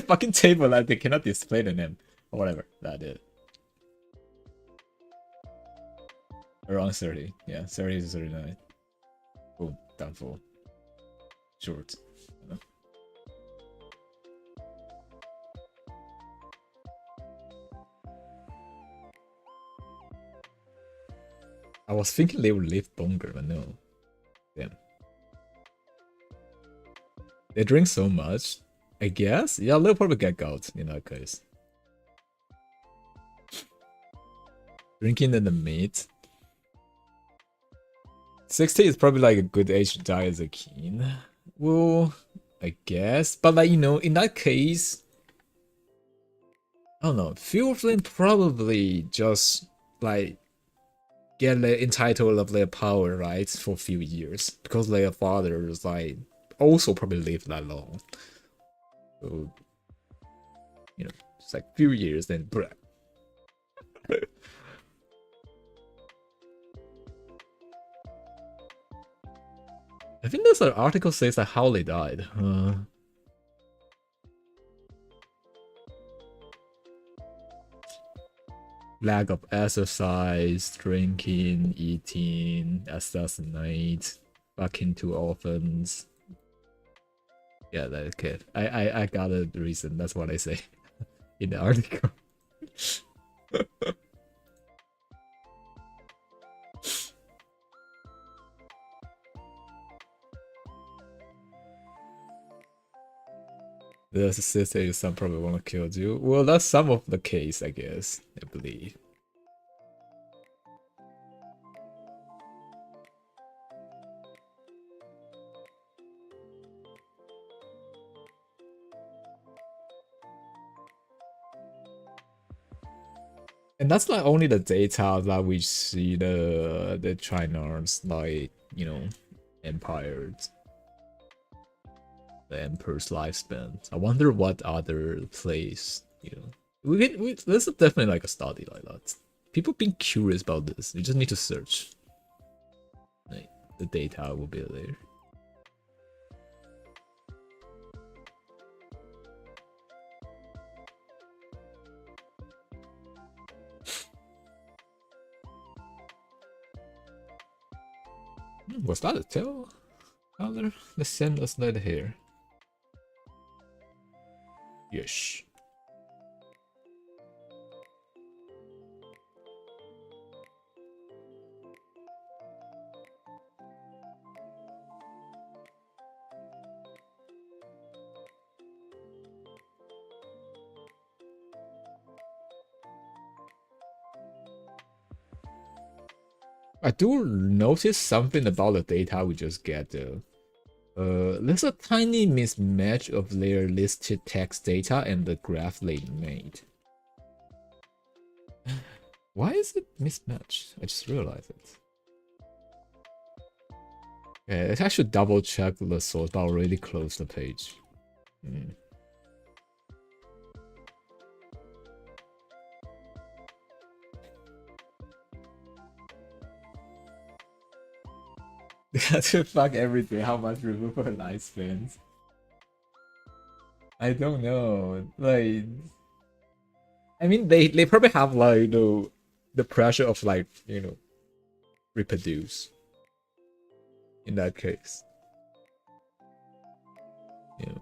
Fucking table, like they cannot display the name or whatever. That is around 30. Yeah, 30 to 39. Boom, down for short. I was thinking they would live longer, but no. Damn. They drink so much, I guess. Yeah, they'll probably get gout in that case. Drinking in the meat. 60 is probably like a good age to die as a king. Well, I guess. But like, you know, in that case, I don't know. Fuelflame probably just like get the entitled of their power, right, for a few years. Because their fathers like also probably lived that long. So, you know, it's like few years then bruh. I think there's an article says like how they died. Lack of exercise, drinking, eating, assassinate, fucking too often. Yeah, that's okay. I got a reason. That's what I say in the article. The sister some probably wanna kill you. Well, that's some of the case, I guess. I believe. And that's not only the data that we see the China's like, you know, empires. The emperor's lifespan. I wonder what other place, you know. This is definitely like a study like that. People being curious about this. You just need to search. Like, the data will be there. Was that a tail? Color? Let's send us letter here. Yes. I do notice something about the data we just get though. There's a tiny mismatch of their listed text data and the graph they made. Why is it mismatched? I just realized it. Okay, I should double check the source, but I already closed the page. To fuck everything. How much remove for lifespans? I don't know. Like, I mean, they probably have like the pressure of like, you know, reproduce. In that case, yeah.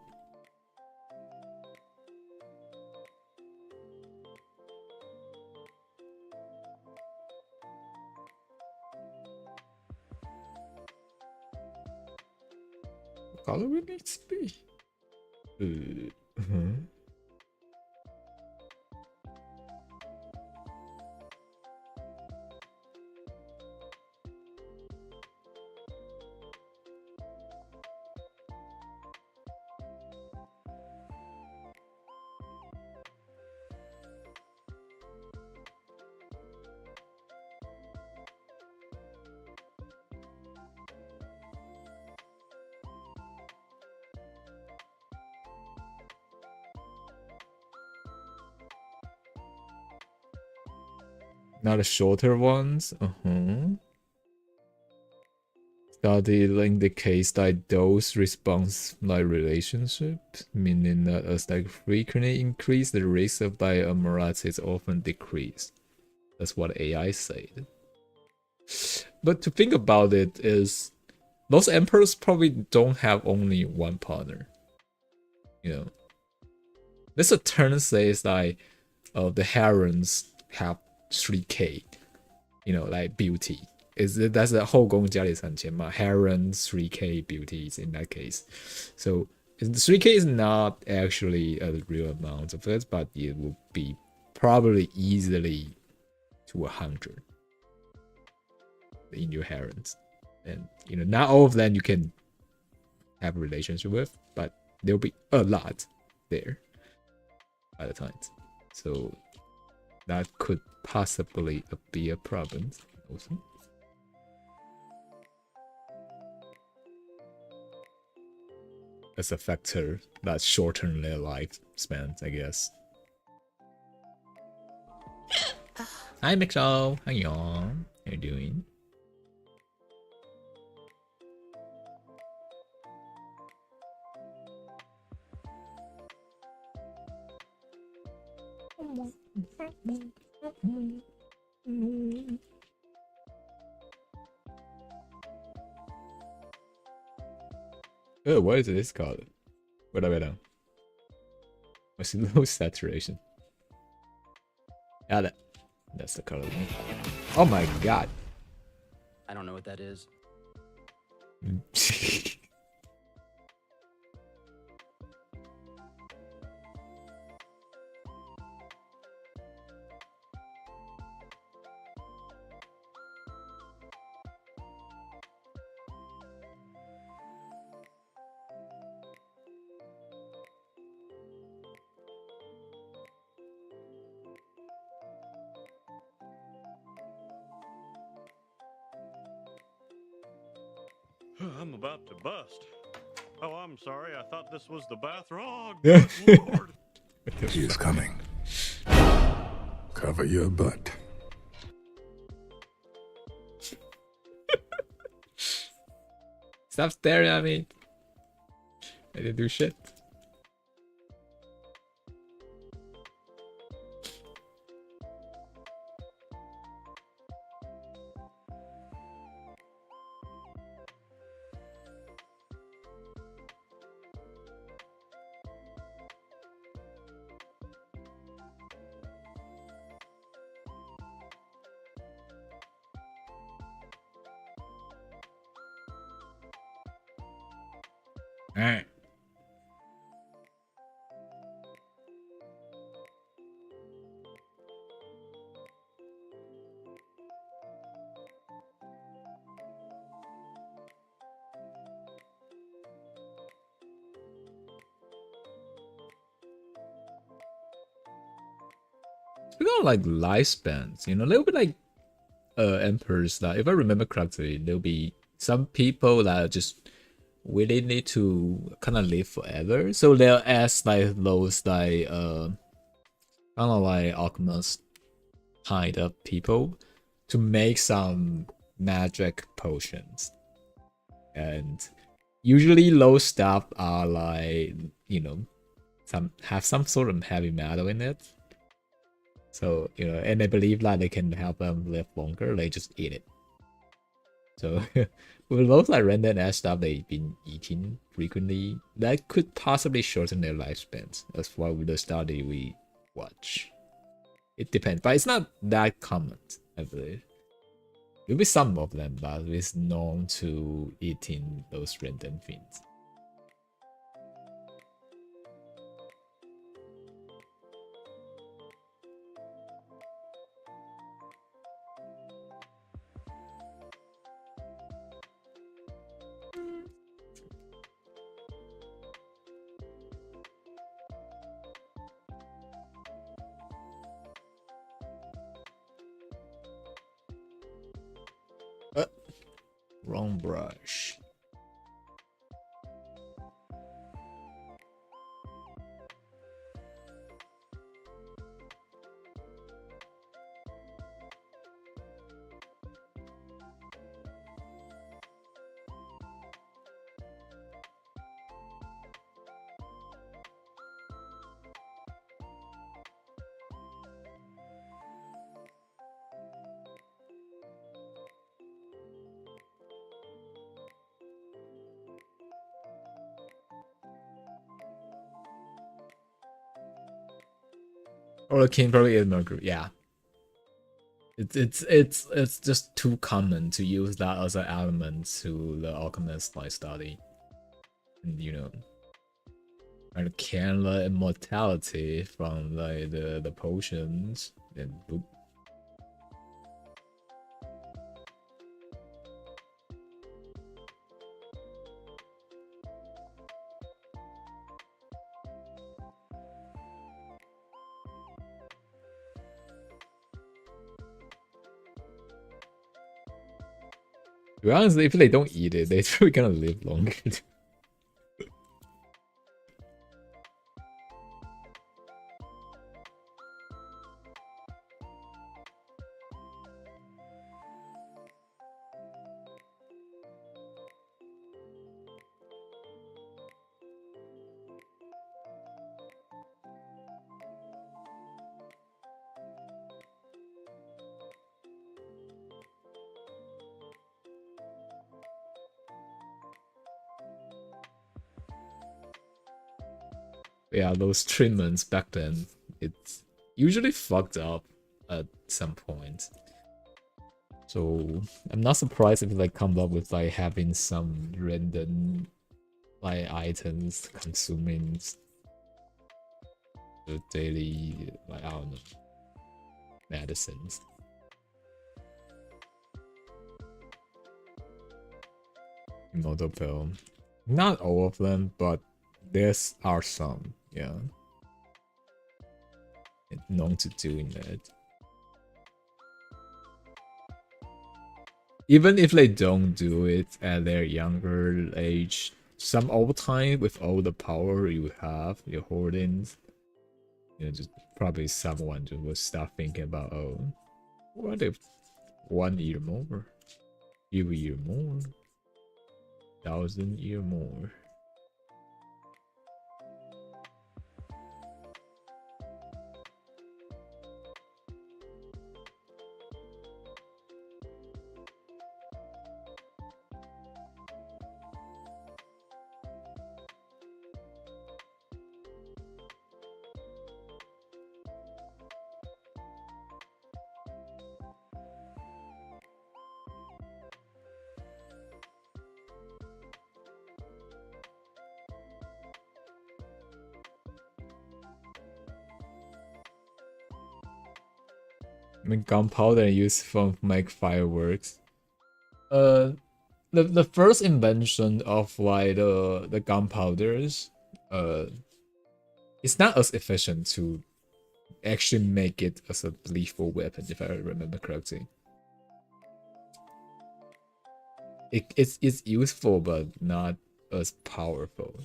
What color it needs to be? Not the shorter ones. Study indicates that those response like relationship, meaning that as they frequently increase, the risk of diamorality is often decreased. That's what AI said. But to think about it is, those emperors probably don't have only one partner. You know, this a turn says like, the herons have 3K. You know, like beauty. That's the 后宫佳丽3000嘛 Heron 3K beauties in that case. So 3K is not actually a real amount of it, but it will be probably easily to 100 in your herons. And you know, not all of them you can have a relationship with, but there'll be a lot there by the time. So that could possibly be a problem also. As a factor that shorten their lifespans, I guess. Hi, Mixo. How you doing? Oh, what is this called? Wait now. What's low saturation? Yeah, that's the color. Oh my god. I don't know what that is. I'm about to bust. Oh, I'm sorry. I thought this was the bathroom. Oh, good lord. He is coming. Cover your butt. Stop staring at me. I didn't do shit. Alright. We got like lifespans, you know, a little bit like emperors that if I remember correctly, there'll be some people that just really need to kind of live forever. So they'll ask like those like kind of like alchemist kind of people to make some magic potions. And usually those stuff are like, you know, have some sort of heavy metal in it. So, you know, and they believe that they can help them live longer, they just eat it. So with those like random ass stuff they've been eating frequently, that could possibly shorten their lifespans. That's why with the study we watch. It depends, but it's not that common, I believe. There'll be some of them, but it's known to eating those random things. Wrong brush. Or the king probably is Mercury. Yeah, it's just too common to use that as an element to the alchemist like study, and you know, and can the immortality from like the potions. Then boop. To be honest, if they don't eat it, they're probably gonna live longer. Yeah, those treatments back then, it's usually fucked up at some point. So I'm not surprised if they come up with like having some random like items consuming the daily, like, I don't know, medicines. Motor pill. Not all of them, but there's are some, yeah. Known to doing that. Even if they don't do it at their younger age, some old time with all the power you have, your hoardings, you know, just probably someone just will start thinking about, oh, what if 1 year more, few year more, 1,000 year more. I mean, gunpowder used for make fireworks. The first invention of like the gunpowders, it's not as efficient to actually make it as a lethal weapon, if I remember correctly. It's useful, but not as powerful.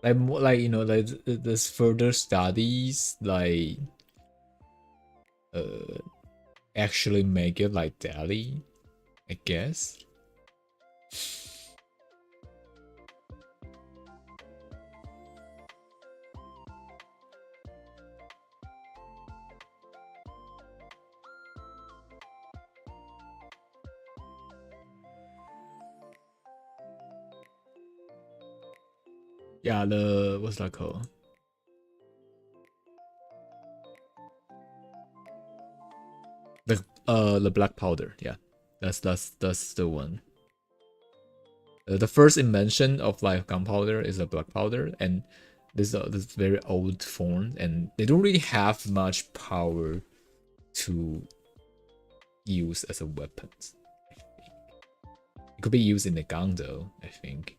Like more like, you know, like there's further studies like actually make it like deadly, I guess. Yeah, the what's that called? The black powder. Yeah, that's the one. The first invention of like gunpowder is a black powder, and this very old form, and they don't really have much power to use as a weapon. I think it could be used in a gun though, I think.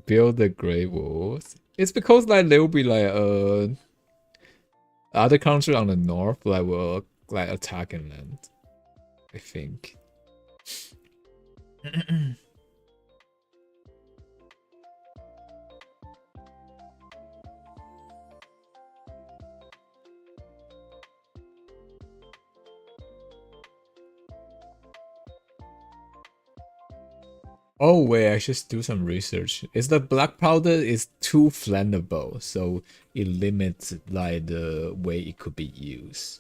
Build the Grey Walls. It's because like there will be like other countries on the north like will like attacking them, I think. Oh wait, I should do some research. Is the black powder is too flammable, so it limits like the way it could be used.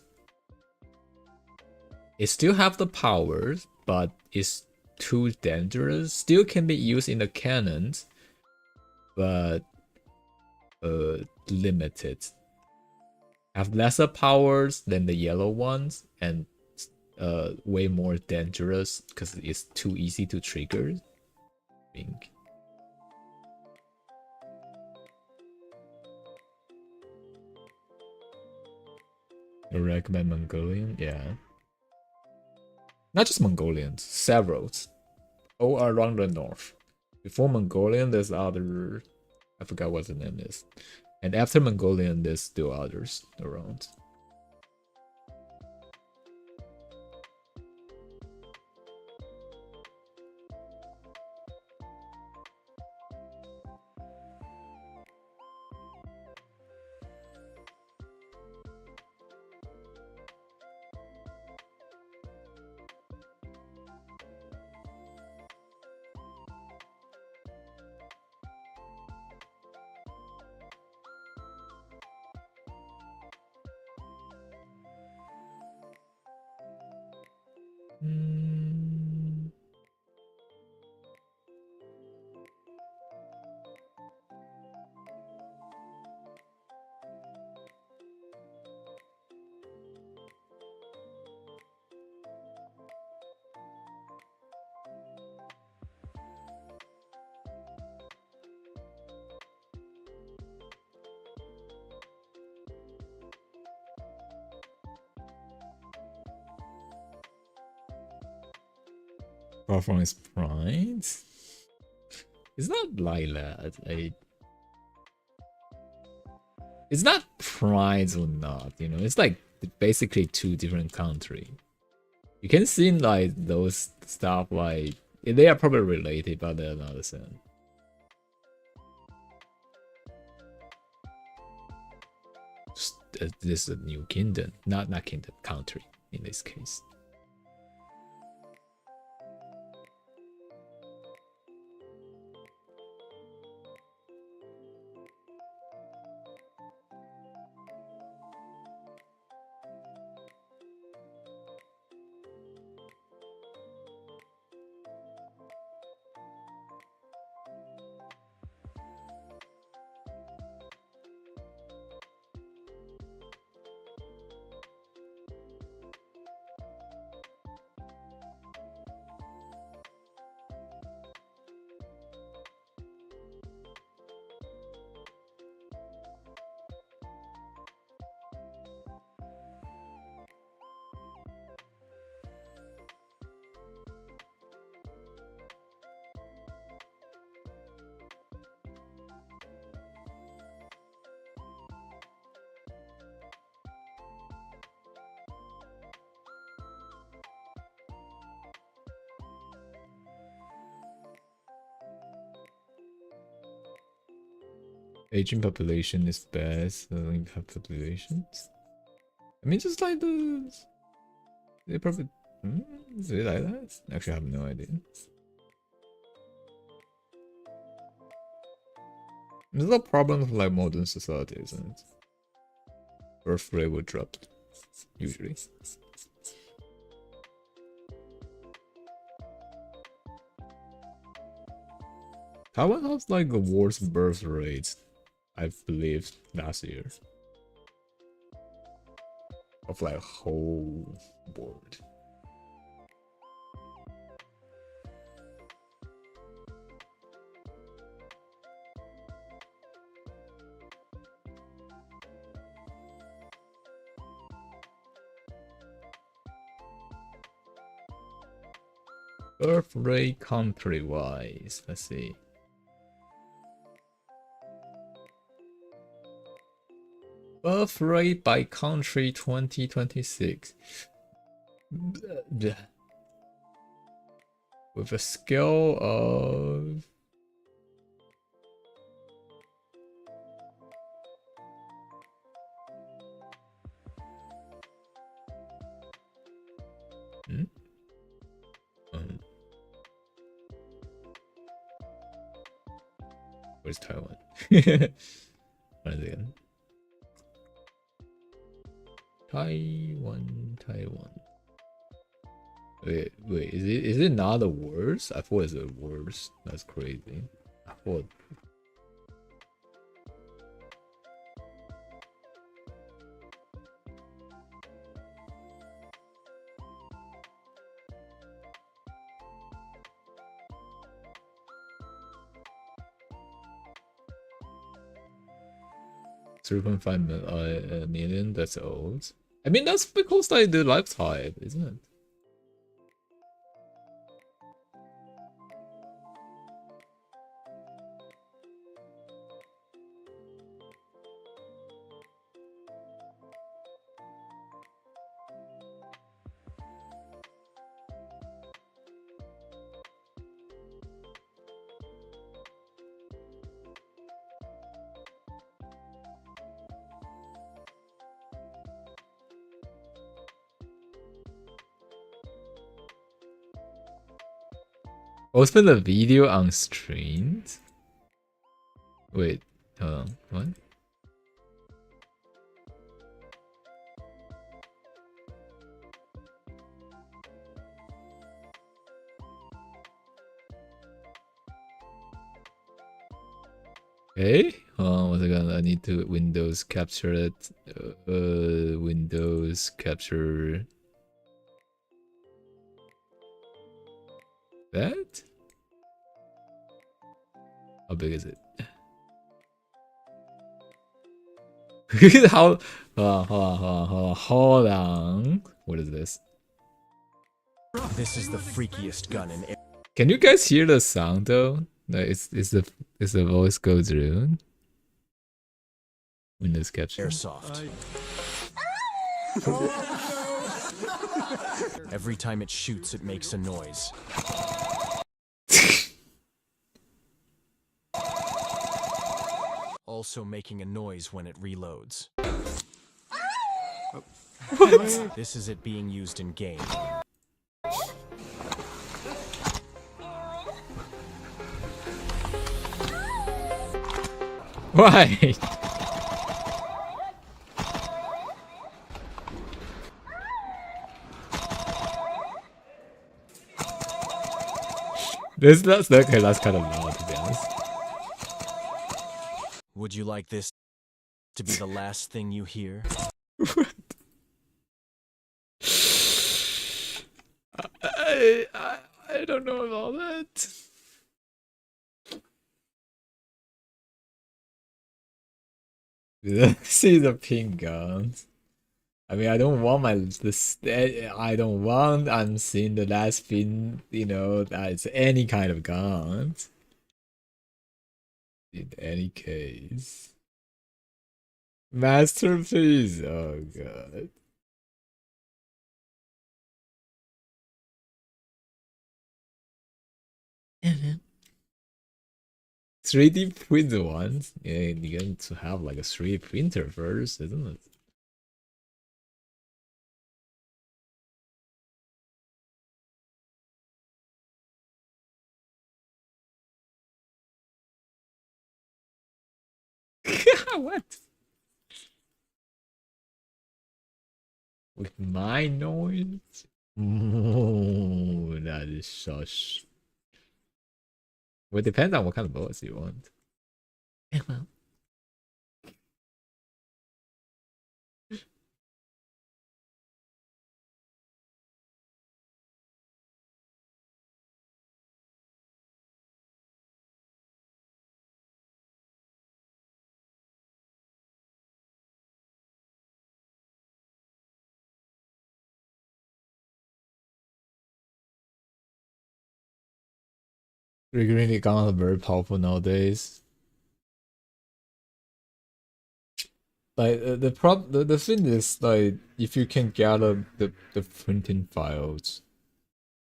It still have the powers, but it's too dangerous. Still can be used in the cannons, but limited. Have lesser powers than the yellow ones, and way more dangerous because it's too easy to trigger. I think. You recommend Mongolian? Yeah. Not just Mongolians, several. All around the north. Before Mongolian, there's other... I forgot what the name is. And after Mongolian, there's still others around. Performance pride? It's not like that. It's not pride or not, you know. It's like basically two different countries. You can see like those stuff like they are probably related, but they're not the same. This is a new kingdom, not kingdom, country in this case. Aging population is best in populations. I mean, just like they probably is it like that? Actually, I have no idea. There's a problem with like modern society, isn't it? Birth rate will drop usually. Taiwan has like the worst birth rate, I believe, last year. Of like whole board. Birth rate country wise, let's see. Birth rate by country 2026. With a scale of where's Taiwan? Once again. Taiwan. Wait, is it not the worst? I thought it's the worst. That's crazy. I thought. $3.5 million, that's old. I mean, that's because like the life type, isn't it? Open the video on streamed? Wait, hold on, what? Okay, hold on, what's it gonna? I need to Windows capture it. Windows capture that? How big is it? How? Hold on. What is this? This is the freakiest gun in air. Can you guys hear the sound though? Like, is the voice go through? Windows capture. Airsoft. Every time it shoots, it makes a noise. Also making a noise when it reloads. What? This is it being used in game. Why? That's okay. That's kind of loud, to be honest. Would you like this to be the last thing you hear? I don't know about that. See the pink guns. I mean, I don't want I don't want. I'm seeing the last pin. You know, that it's any kind of guns. In any case, masterpiece. Oh god. 3D print ones. Yeah, you get to have like a 3D printer first, isn't it? What? With my noise? Oh, that is shush. Well, it depends on what kind of bullets you want. Yeah, well. Triggering the gun are very powerful nowadays. Like the thing is, like, if you can gather the printing files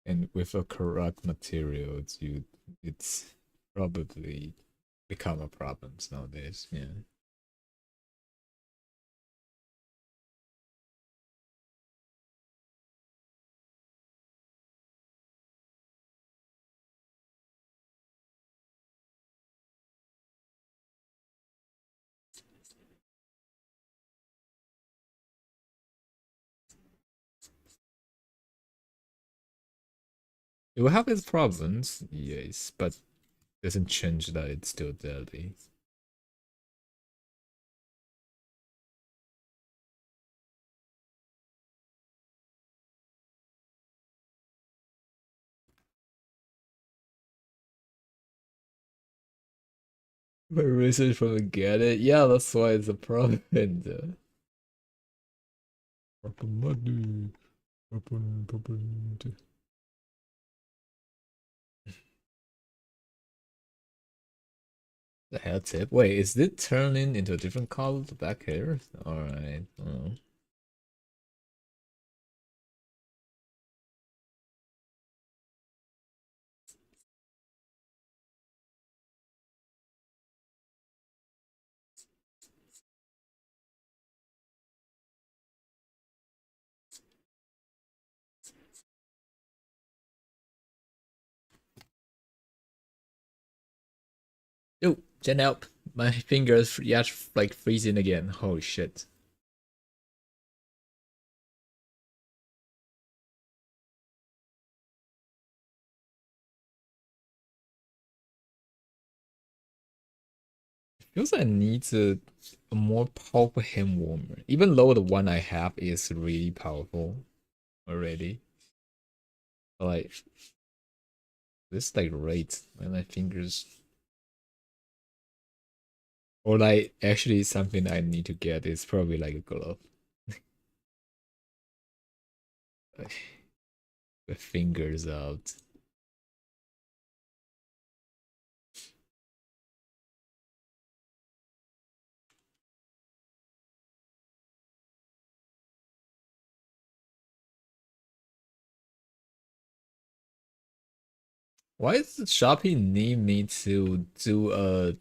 and with the correct materials, it's probably become a problem nowadays. Yeah. It will have its problems, yes, but doesn't change that it's still deadly. My research from Get It, yeah, that's why it's a problem. Purple muddy. Purple. The hell tip? Wait, is it turning into a different color back here? Alright. Oh. Yo, Jen help. My fingers like freezing again. Holy shit. Feels I need a more powerful hand warmer. Even though the one I have is really powerful already. Like this like great. And my fingers, or like actually something I need to get is probably like a glove. The fingers out. Why does Shopee need me to do a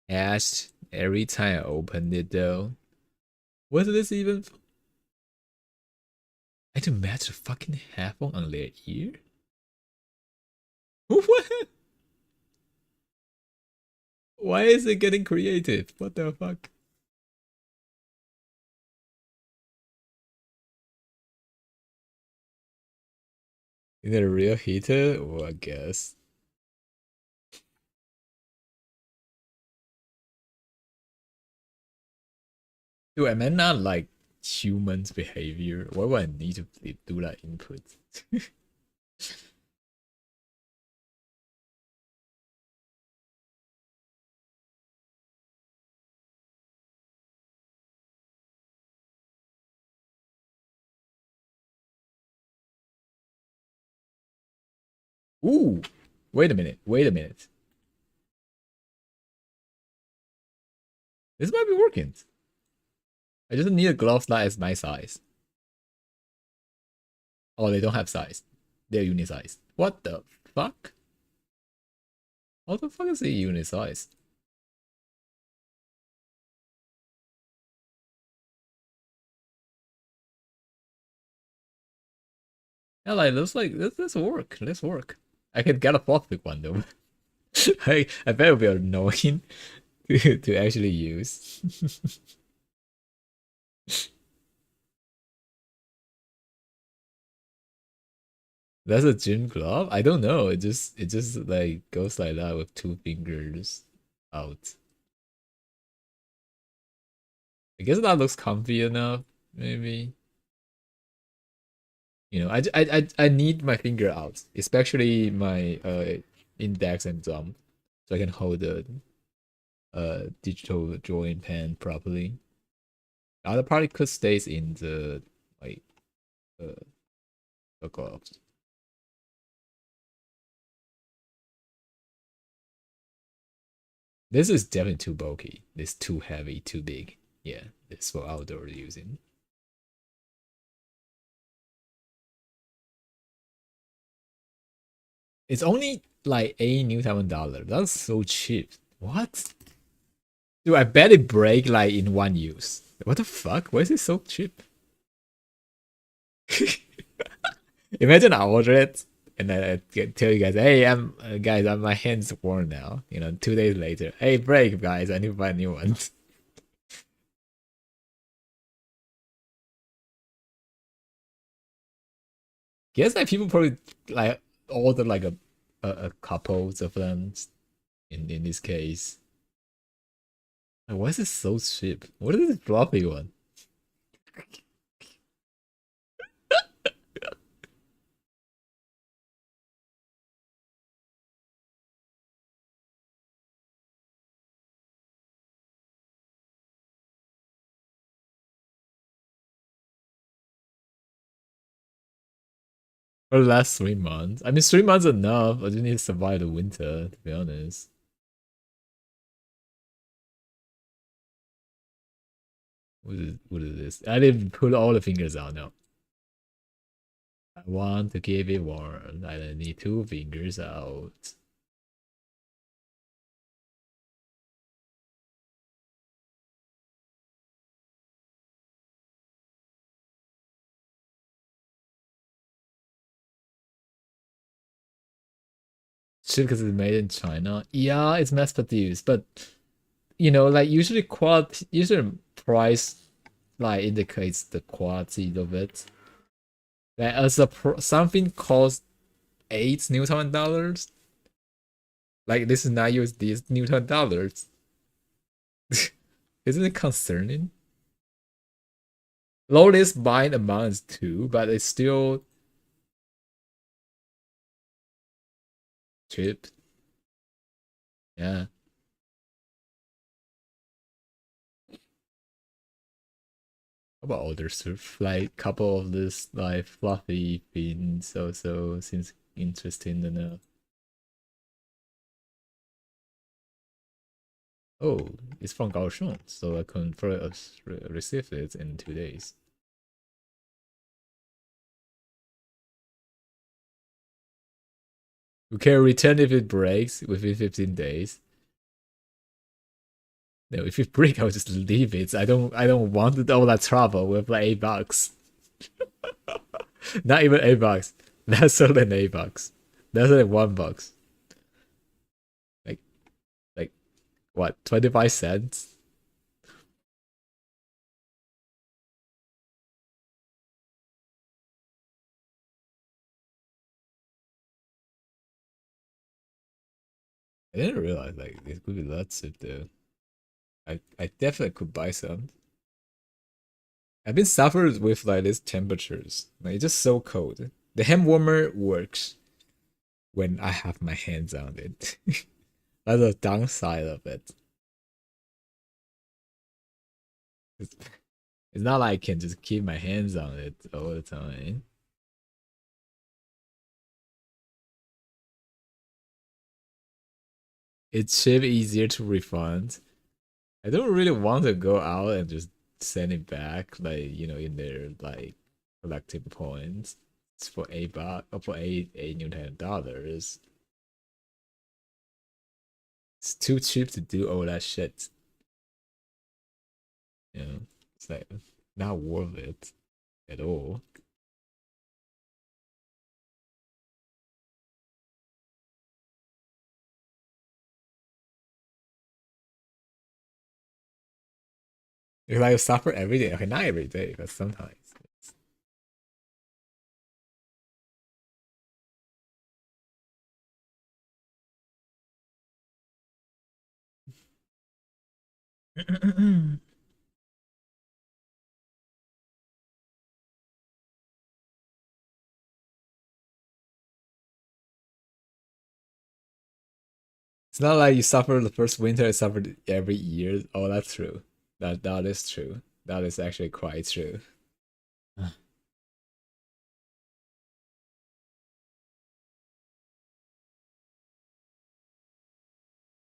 hash every time I open it though? What is this even? I had to match a fucking headphone on their ear? What? Why is it getting creative? What the fuck? Is it a real heater? Oh, I guess. Dude, am I not like humans' behavior? Why would I need to do that input? Ooh, wait a minute. Wait a minute. This might be working. I just need a glove that is my size. Oh, they don't have size. They're unit size. What the fuck? How the fuck is it unit size? Yeah, like looks like let's work. Let's work. I could get a fourth big one though. I bet it'll be annoying to actually use. That's a gym glove? I don't know. It just like goes like that with two fingers out. I guess that looks comfy enough, maybe. You know, I need my finger out, especially my index and thumb, so I can hold the digital drawing pen properly. The other part could stays in the like uh, the gloves. This is definitely too bulky. This too heavy, too big. Yeah, this for outdoor using. It's only like $8 New Taiwan. That's so cheap. What? Dude, I bet it break like in one use. What the fuck? Why is it so cheap? Imagine I order it and I tell you guys, hey, my hands worn now. You know, 2 days later, hey, break, guys, I need to buy a new one. Guess like people probably like order like a couple of them in this case. Like, why is it so cheap? What is this floppy one? For the last 3 months. I mean, 3 months enough. I just need to survive the winter, to be honest. What is this? I didn't pull all the fingers out now. I want to keep it warm. I need 2 fingers out. Shit, because it's made in China. Yeah, it's mass produced, but you know, like usually quality, usually price like indicates the quality of it. Like as something costs $8 Newton, like this is not USD, it's Newton dollars. Isn't it concerning? Lowest buying amount is 2, but it's still cheap. Yeah. How about other stuff? Like couple of this like fluffy fins also seems interesting enough. Oh, it's from Kaohsiung, so I can receive it in 2 days. We can return if it breaks within 15 days. No, if it breaks, I'll just leave it. I don't want all that trouble with like $8. Not even $8. That's only $8. That's like $1. Like what? 25 cents? I didn't realize like it could be lots of though. I definitely could buy some. I've been suffering with like these temperatures. Like it's just so cold. The hand warmer works when I have my hands on it. That's the downside of it. It's, it's not like I can just keep my hands on it all the time. It's ship easier to refund. I don't really want to go out and just send it back, like you know, in their like collective points. It's for $8 or for eight Newton dollars. It's too cheap to do all that shit. You know, it's like not worth it at all. It's like you suffer every day. Okay, not every day, but sometimes. It's not like you suffer the first winter, I suffered every year. Oh, that's true. That is true. That is actually quite true.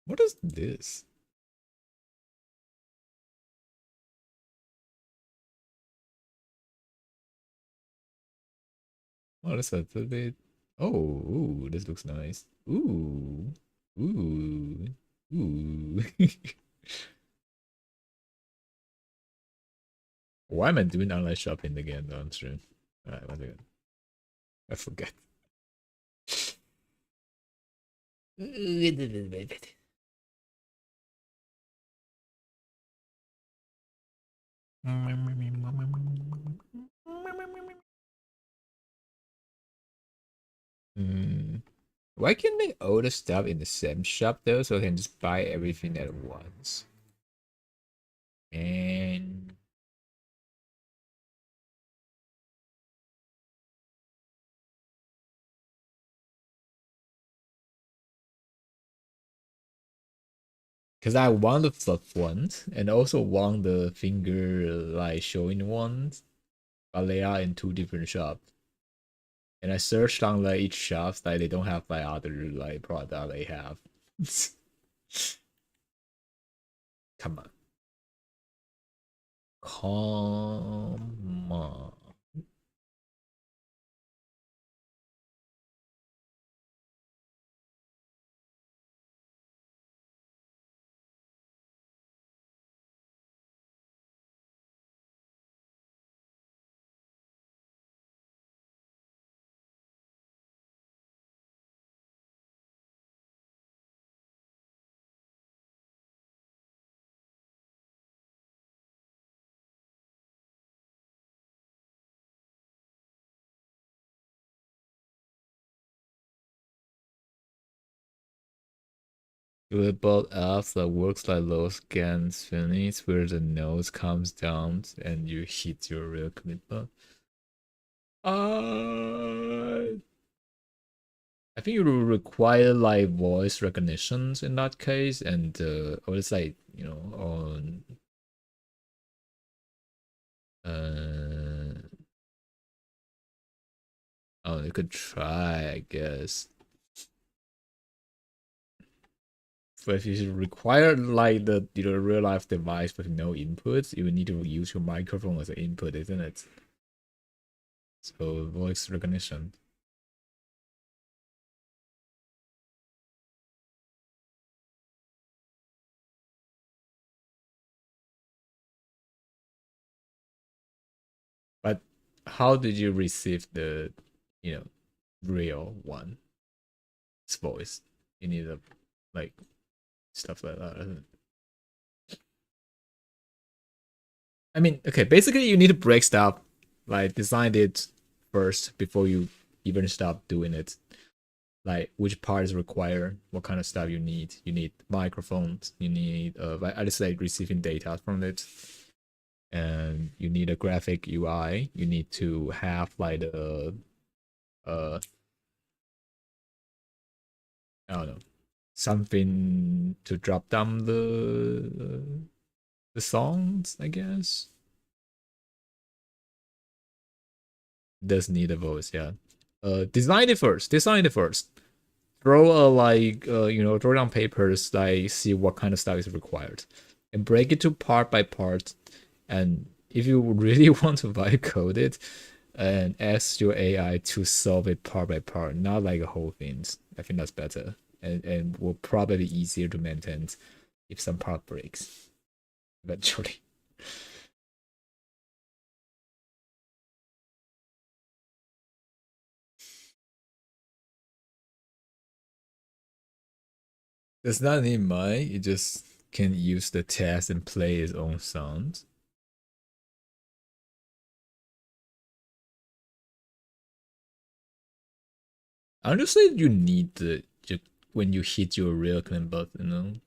What is this? Oh, that's a little bit. Oh, ooh, this looks nice. Ooh, ooh, ooh. Why am I doing online shopping again? No, I'm sure. Alright, one second. I forget. Why can't they order stuff in the same shop though, so I can just buy everything at once? And because I want the fluff ones and also want the finger like showing ones, but they are in 2 different shops. And I searched on like each shops, like they don't have like other like product they have. Come on. Come on. You will build apps that works like low scan finish where the nose comes down and you hit your real clipper. I think you will require like voice recognitions in that case, and or it's like on oh, you could try, I guess. But if you require like the real life device with no inputs, you will need to use your microphone as an input, isn't it? So voice recognition. But how did you receive the, real one? Its voice. You need a like stuff like that, isn't it? I mean, okay, basically you need to break stuff, like design it first before you even start doing it. Like which parts require what kind of stuff you need. You need microphones, you need I just like receiving data from it. And you need a graphic UI. You need to have like a I don't know, something to drop down the songs, I guess. Does need a voice, yeah. Design it first. Design it first. Throw a throw down papers, like see what kind of stuff is required, and break it to part by part. And if you really want to vibe code it, and ask your AI to solve it part by part, not like a whole thing. I think that's better, and will probably be easier to maintain if some part breaks eventually. Does not need mic, it just can use the test and play its own sounds. Honestly, you need the when you hit your real command button,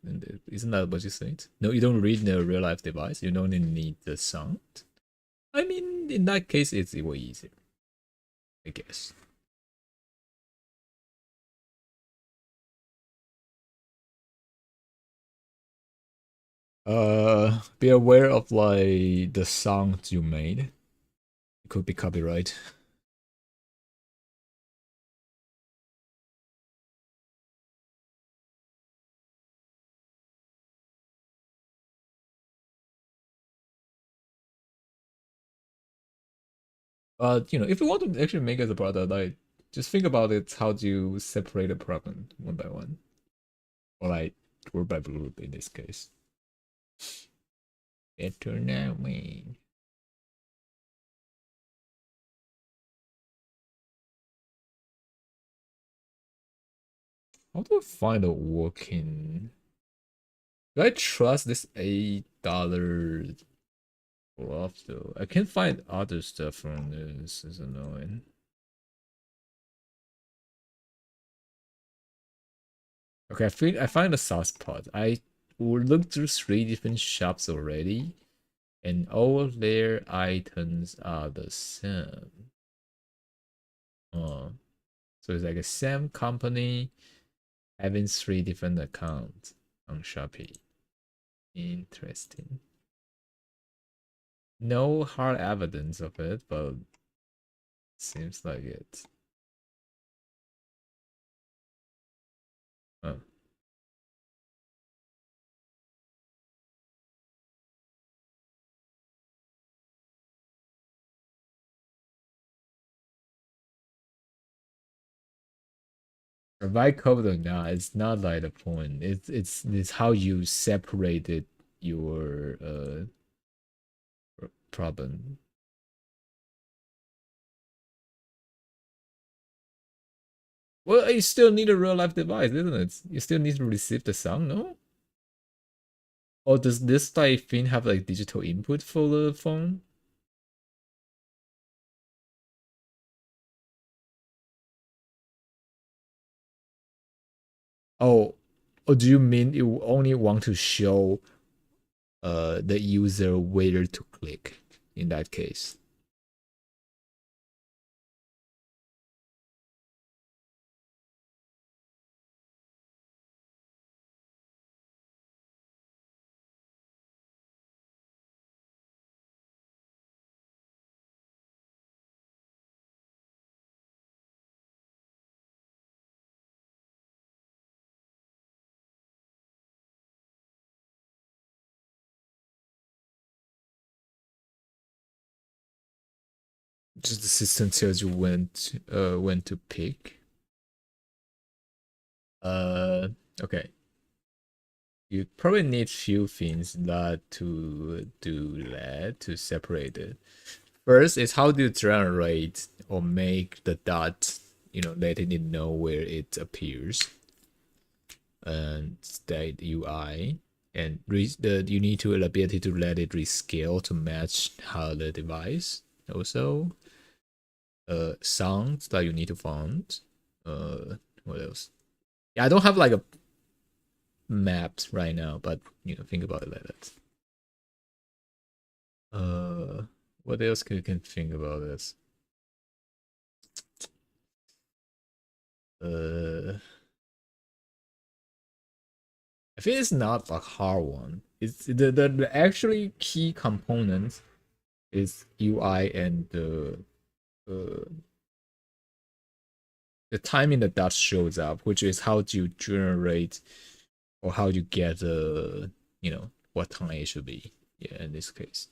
isn't that what you said? No, you don't read the real life device. You don't need the sound. I mean, in that case, it's way easier, I guess. Be aware of like the sounds you made. It could be copyright. But if you want to actually make it a product, like just think about it. How do you separate a problem one by one, or like group by group in this case? Better now, man. How do I find a working? Do I trust this $8 glove though? I can't find other stuff from this. Is annoying. Okay, I find a soft spot. I looked through 3 different shops already, and all their items are the same. Oh, so it's like a same company having 3 different accounts on Shopee. Interesting. No hard evidence of it, but seems like it. Provide code or not, it's not like the point. It's how you separated your problem. Well, you still need a real life device, isn't it? You still need to receive the sound, no? Or does this like thing have like digital input for the phone? Oh, or do you mean you only want to show the user where to click in that case? Just the system tells you when to pick. Okay. You probably need few things that to do that to separate it. First is how do you generate or make the dot, letting it know where it appears. And state UI. And you need to ability to let it rescale to match how the device. Also, sounds that you need to find. What else? Yeah, I don't have like a maps right now, but think about it like that. What else can you think about this? I think it's not a hard one. It's the actually key component is UI and the timing that shows up, which is how do you generate or how do you get what time it should be. Yeah, in this case.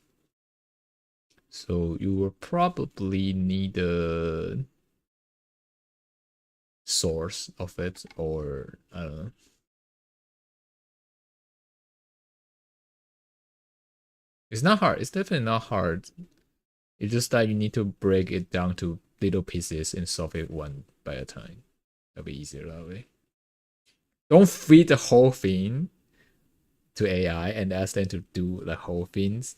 So you will probably need a source of it, or I don't know. It's not hard. It's definitely not hard. It's just that you need to break it down to little pieces and solve it one by a time. That'll be easier that way. Don't feed the whole thing to AI and ask them to do the whole things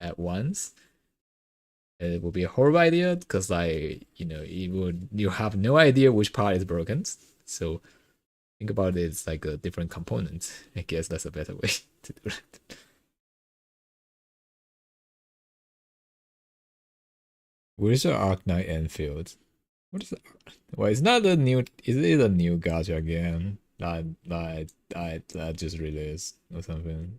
at once. It will be a horrible idea because you have no idea which part is broken. So think about it as like a different component. I guess that's a better way to do it. Where's your Arknight Enfield? What is it? Well, it's not a new. Is it a new gacha again? That just released or something.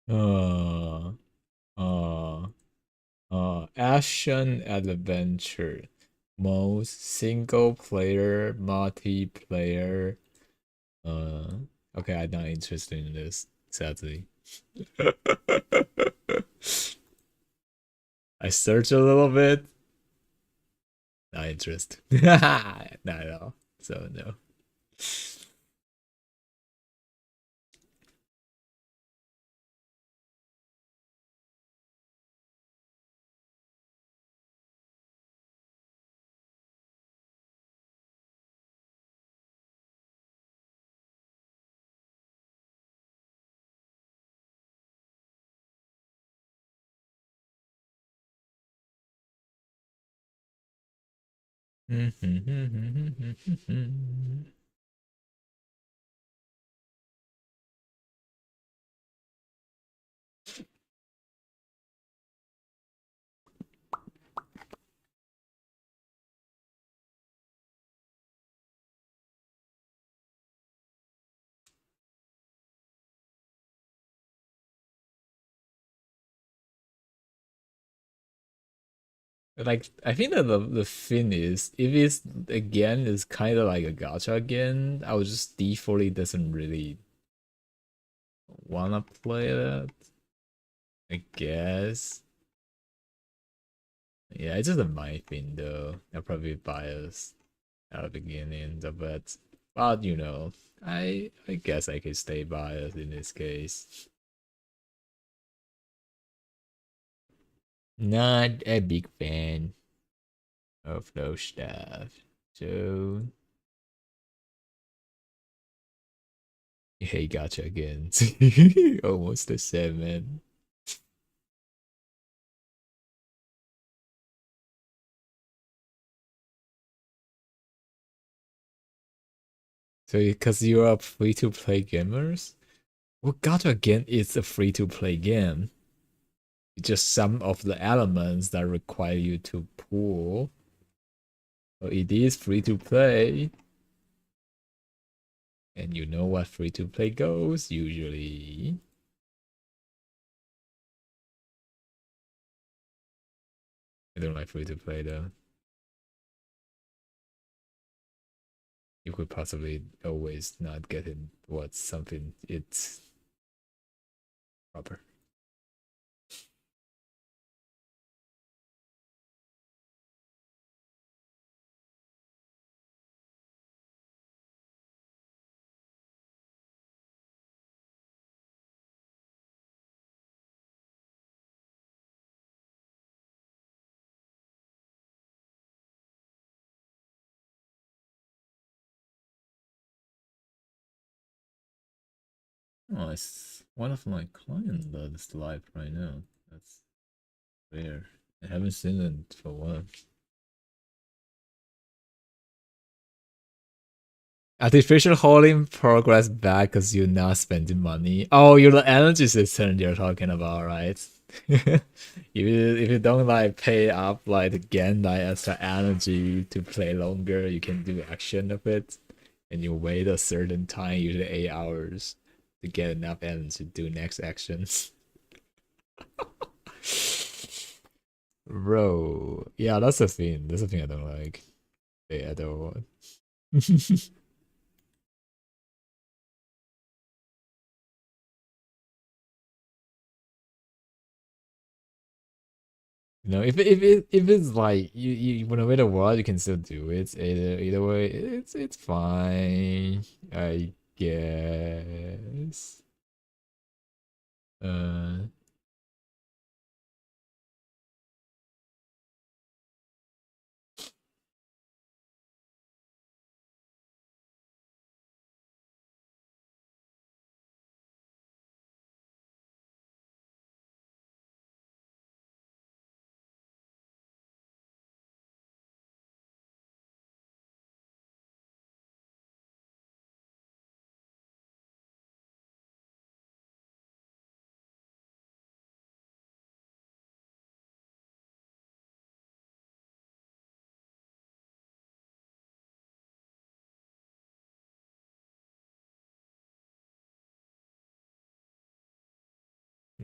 Uh, action adventure, most single player, multiplayer. Okay, I'm not interested in this, sadly. I searched a little bit. Not interested. Not at all. So no. Like, I think that the thing is, if it's again is kind of like a gacha again, I would just defaultly doesn't really wanna play that. I guess. Yeah, it's just a my thing though. I'm probably biased at the beginning, but you know, I guess I could stay biased in this case. Not a big fan of those stuff. So hey, gotcha again. Almost the same, man. So because you are free to play gamers, well, gotcha again is a free to play game. It's just some of the elements that require you to pull. So it is free to play. And you know what free to play goes usually. I don't like free to play though. You could possibly always not get in what's something it's proper. Oh, it's one of my clients that is live right now. That's weird. I haven't seen it for a while. Artificial holding progress back because you're not spending money. Oh, you're the energy system you're talking about, right? If you don't like pay up like to gain like extra energy to play longer, you can do action of it, and you wait a certain time, usually 8 hours, to get enough energy to do next actions. Bro, yeah, that's the thing. That's the thing I don't like. Yeah, I don't want. No, if it's like you wanna wait a while, you can still do it. Either way, it's fine, I guess. Uh,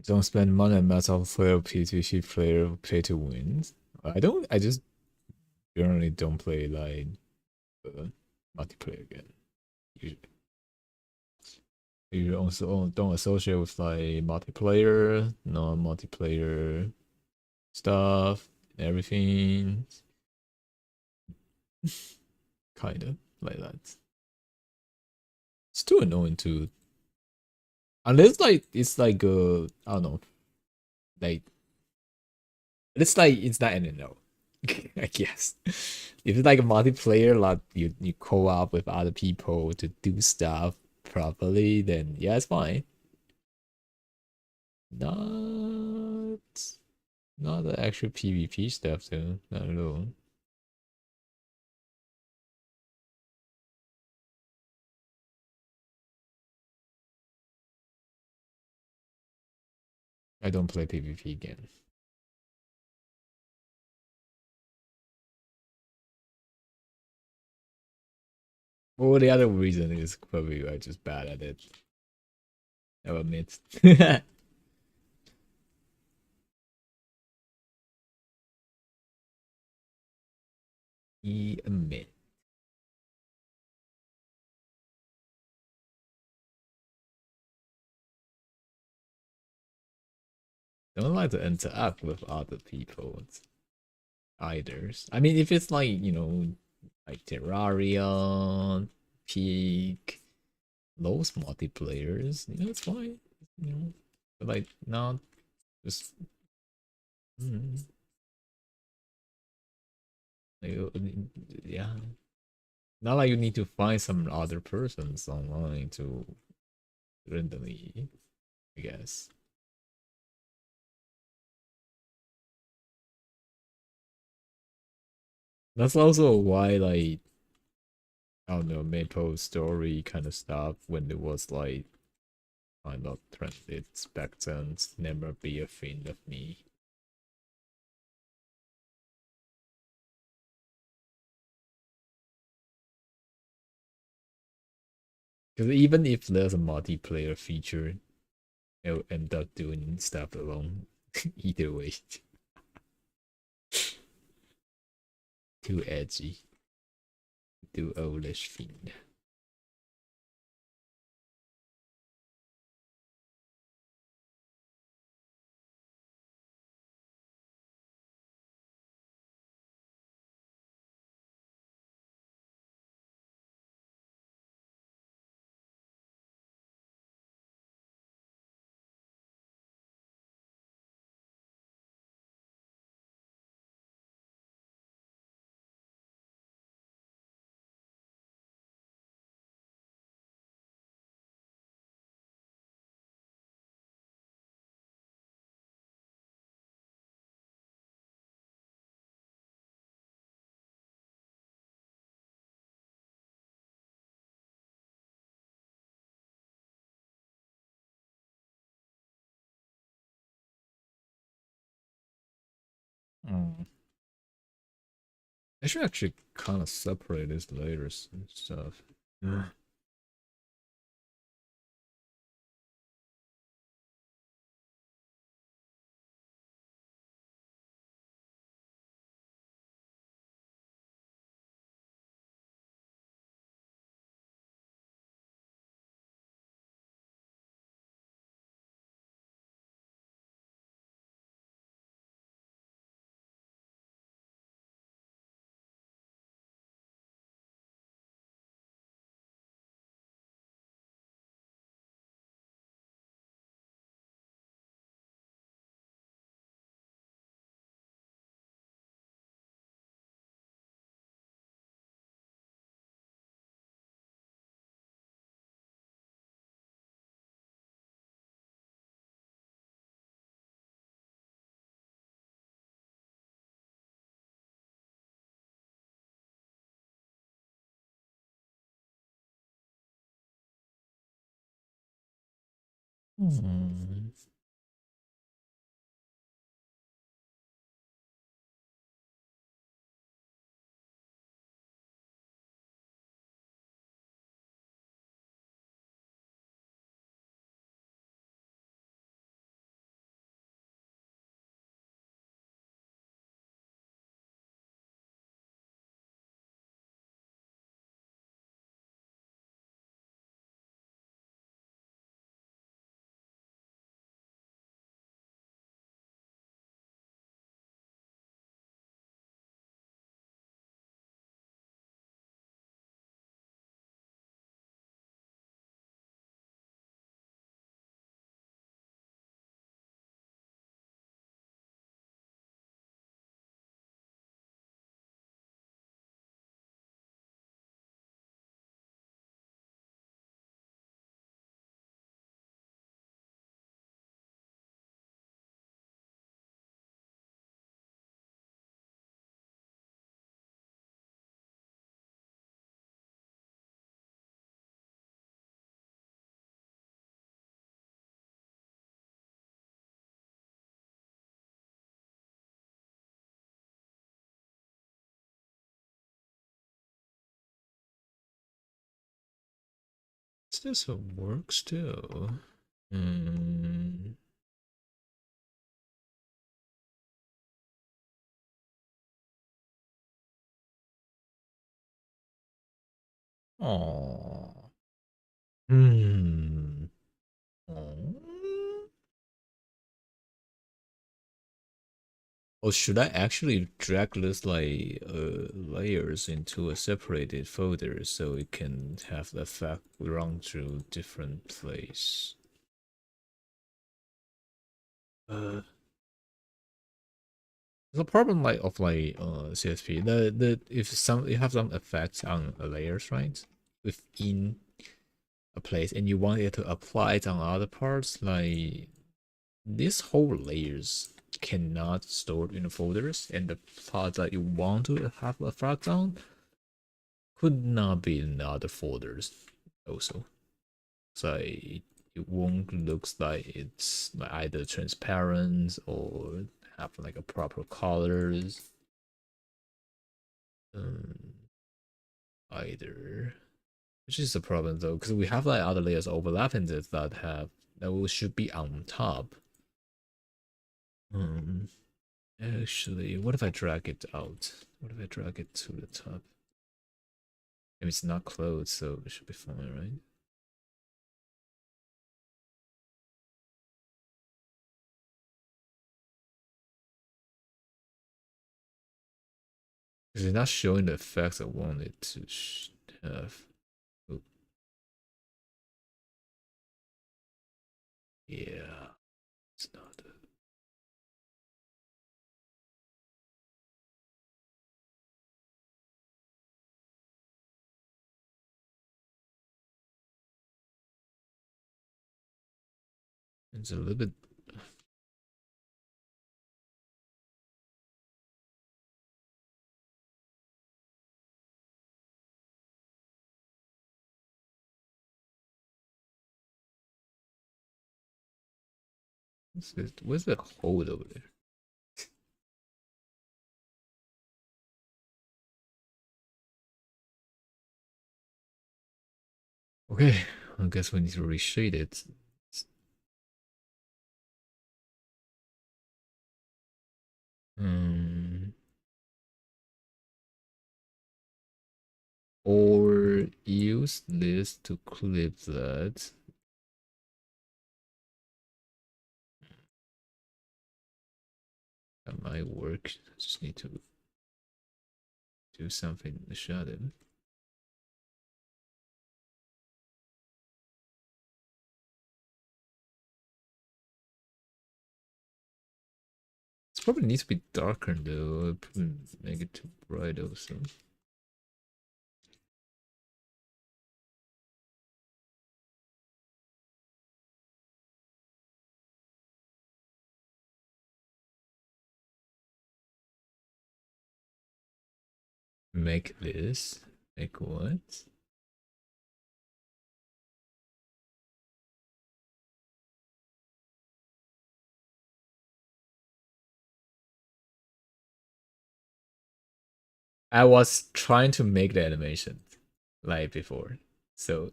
don't spend money on metal player PvP player pay to win. I don't. I just generally don't play like multiplayer again. Usually, you also don't associate with like multiplayer, non-multiplayer stuff, and everything. Kinda like that. It's too annoying to unless like it's like I don't know, like it's like it's not an no. I guess if it's like a multiplayer, like you co-op with other people to do stuff properly, then yeah, it's fine. Not not the actual PvP stuff though, not at all. I don't play PvP again. Well, the other reason is probably I'm just bad at it. I'll admit. Emit. Don't like to interact with other people either. I mean, if it's like, you know, like Terraria, Peak, those multiplayers, you know, it's fine. You know, but like not just like, yeah. Not like you need to find some other persons online to randomly, I guess. That's also why, like, I don't know, Maple Story kind of stuff when it was like kind of trended back then, never be a friend of me. Because even if there's a multiplayer feature, I'll end up doing stuff alone. Either way. Too edgy. Too oldish fiend. Mm. I should actually kind of separate this later and stuff. Yeah. Hmm. Is this a work still? Hmm. Oh. Hmm. Oh. Or should I actually drag this like layers into a separated folder so it can have the effect run through different places? The problem like of like CSP, the if some you have some effects on layers, right? Within a place and you want it to apply it on other parts, like these whole layers cannot store in the folders, and the parts that you want to have effects on could not be in other folders also. So it won't looks like it's like either transparent or have like a proper colors. Um, either, which is a problem though, because we have like other layers overlapping this that have that should be on top. Actually, what if I drag it out? What if I drag it to the top? Maybe it's not closed, so it should be fine, right? Because it's not showing the effects I want it to have. Oh. Yeah, it's not. It's a little bit. Where's the hole over there? Okay, I guess we need to reshade it. Um, or use this to clip that. That might work. I just need to do something in the shadow. It probably needs to be darker though. Probably make it too bright also. Make this. Make what? I was trying to make the animation like before, so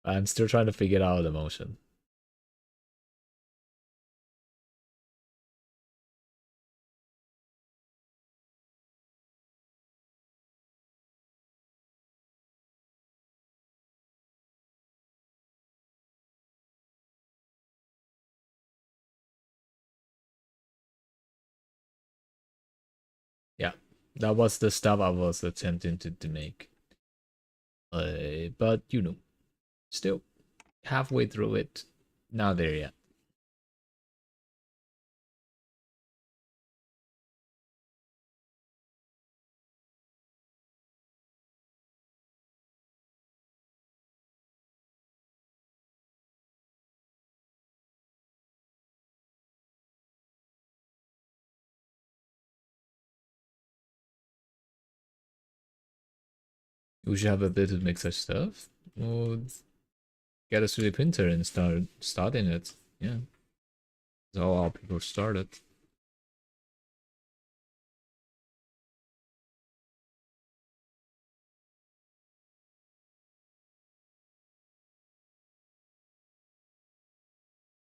I'm still trying to figure out the motion. Yeah, that was the stuff I was attempting to make. But you know, still halfway through it, not there yet. We should have a bit of mixer stuff, or get a 3D printer and starting it. Yeah, that's how our people started.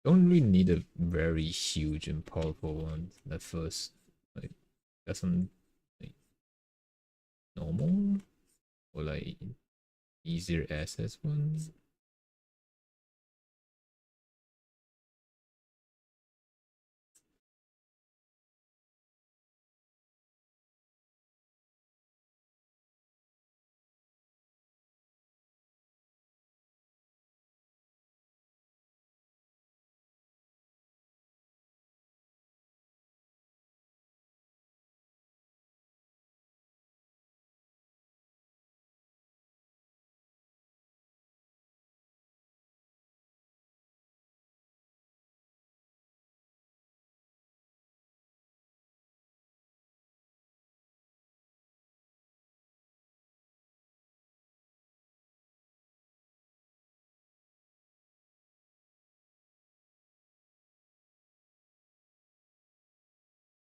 Don't really need a very huge and powerful one at first. Like, that's some normal or like easier access ones?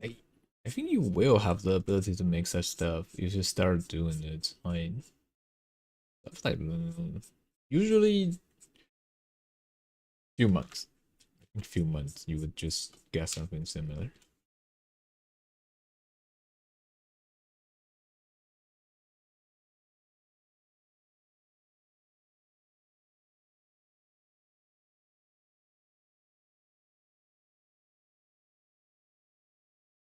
I, I think you will have the ability to make such stuff. You should start doing it. Like stuff like usually few months. In few months you would just get something similar.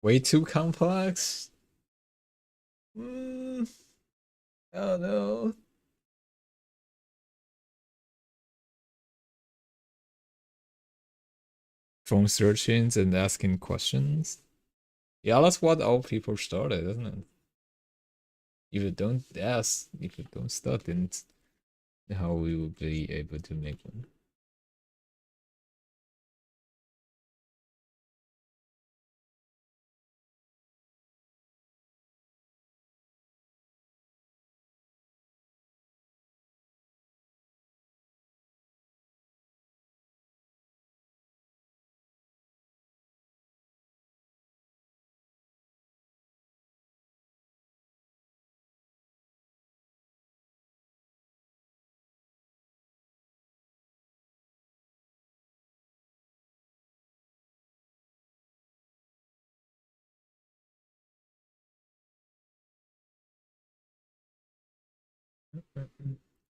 Way too complex? I don't know. Phone searchings and asking questions. Yeah, that's what all people started, isn't it? If you don't ask, if you don't start, then how we will be able to make one?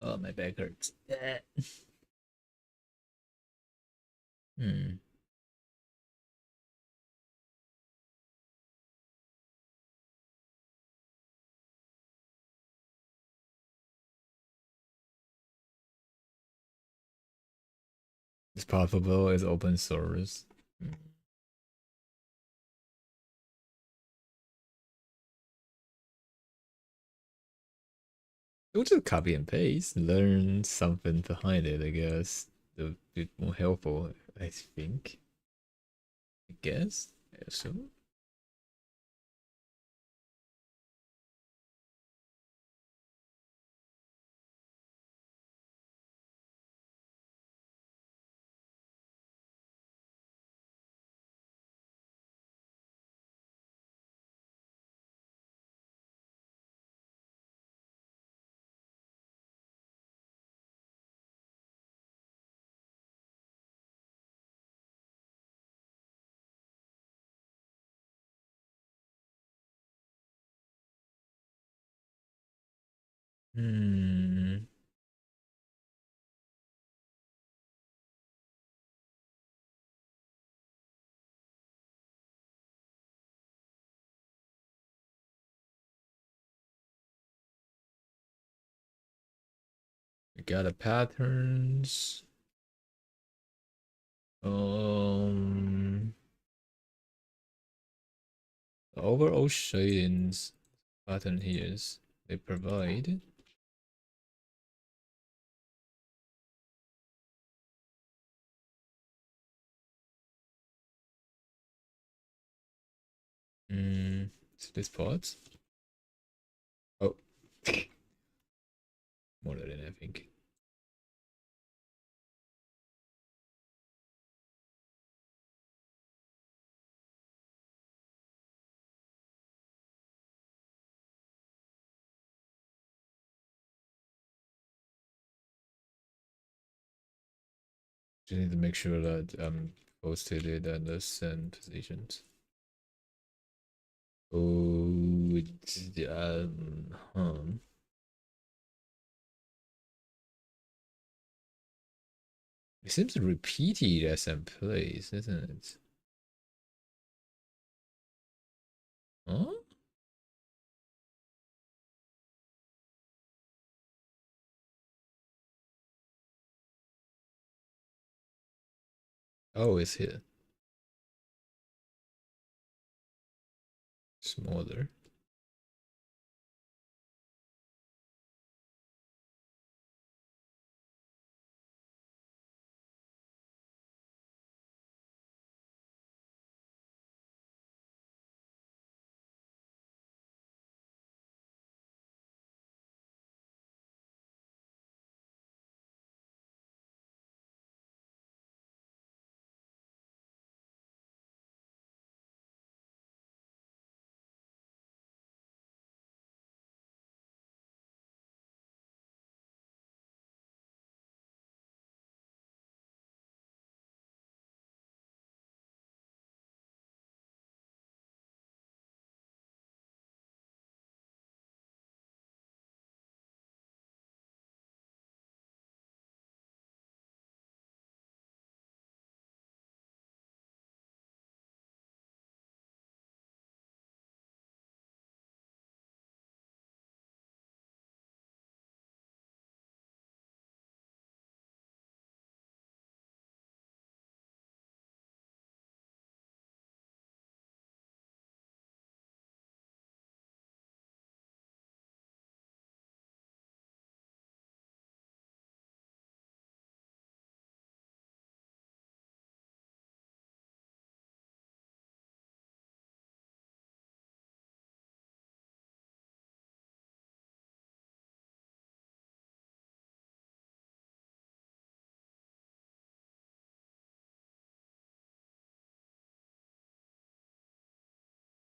Oh, my back hurts. Hmm. It's possible. It's open source. Hmm. We'll just copy and paste. Learn something behind it, I guess. A bit more helpful, I think. I guess. I assume. Hmm. We got a patterns. Um, the overall shadings pattern here is they provide. So this part. Oh, more than I think. Just need to make sure that I'm posted it at the send positions. Oh, would it seems repeated as some place, isn't it? Huh? Oh, it's here. Smaller.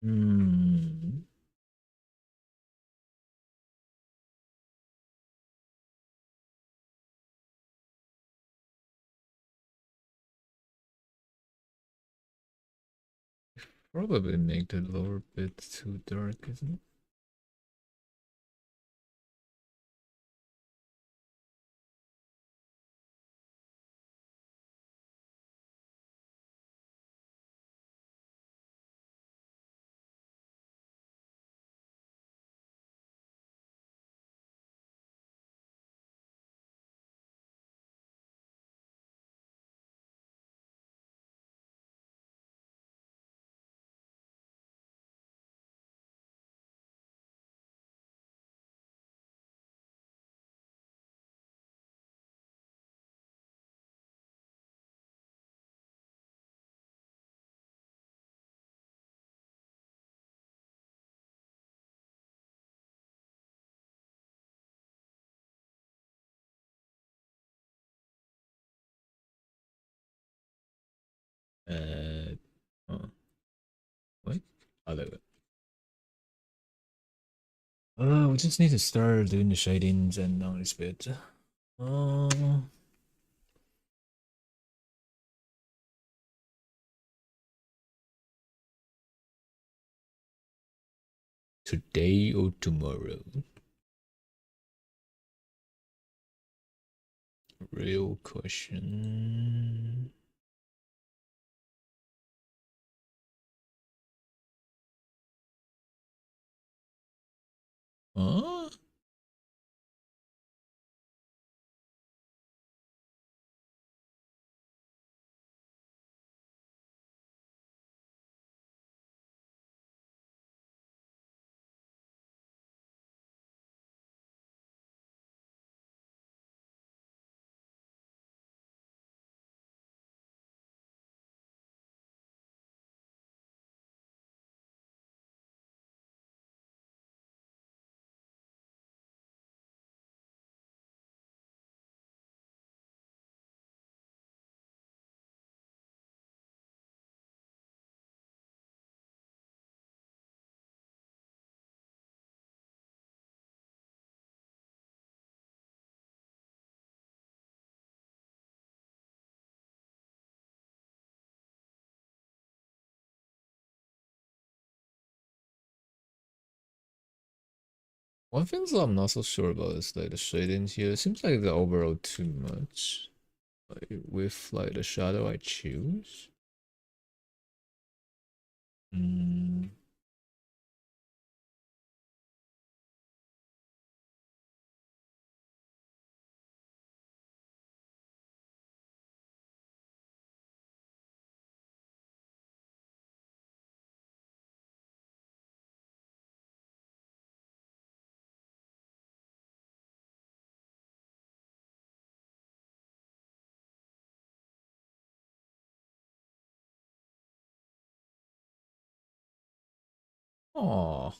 Hmm. Probably make the lower bit too dark, isn't it? Oh, what? Oh, there we go. We just need to start doing the shadings and on this bit. Uh, Today or tomorrow? Real question. Huh? One thing that I'm not so sure about is like the shading here. It seems like the overall too much. Like with like the shadow I choose. Hmm. Oh.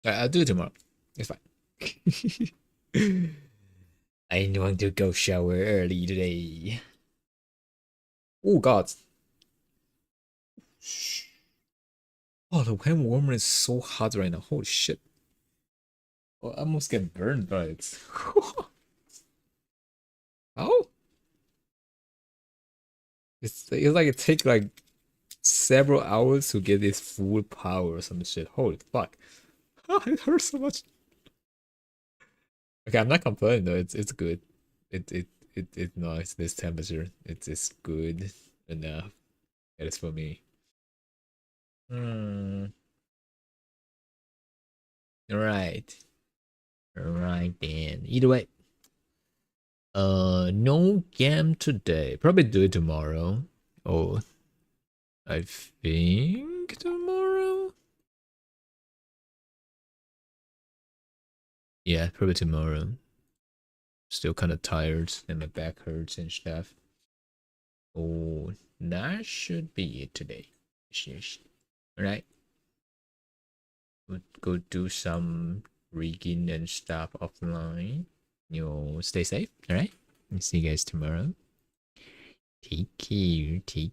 I'll do it tomorrow. It's fine. I want to go shower early today. Oh god. Oh, the hand warmer is so hot right now. Holy shit. Oh, I almost get burned by it. Oh. It's like it takes like several hours to get this full power or some shit. Holy fuck. It hurts so much. Okay, I'm not complaining though. It's good. It's nice. This temperature. It's good enough. It is for me. Hmm. Right. Right then. Either way. No game today. Probably do it tomorrow. Oh, I think tomorrow. Yeah, probably tomorrow. Still kind of tired and my back hurts and stuff. Oh, that should be it today. Yes. Alright. We'll go do some rigging and stuff offline. You'll stay safe, alright? See you guys tomorrow. Take care. Take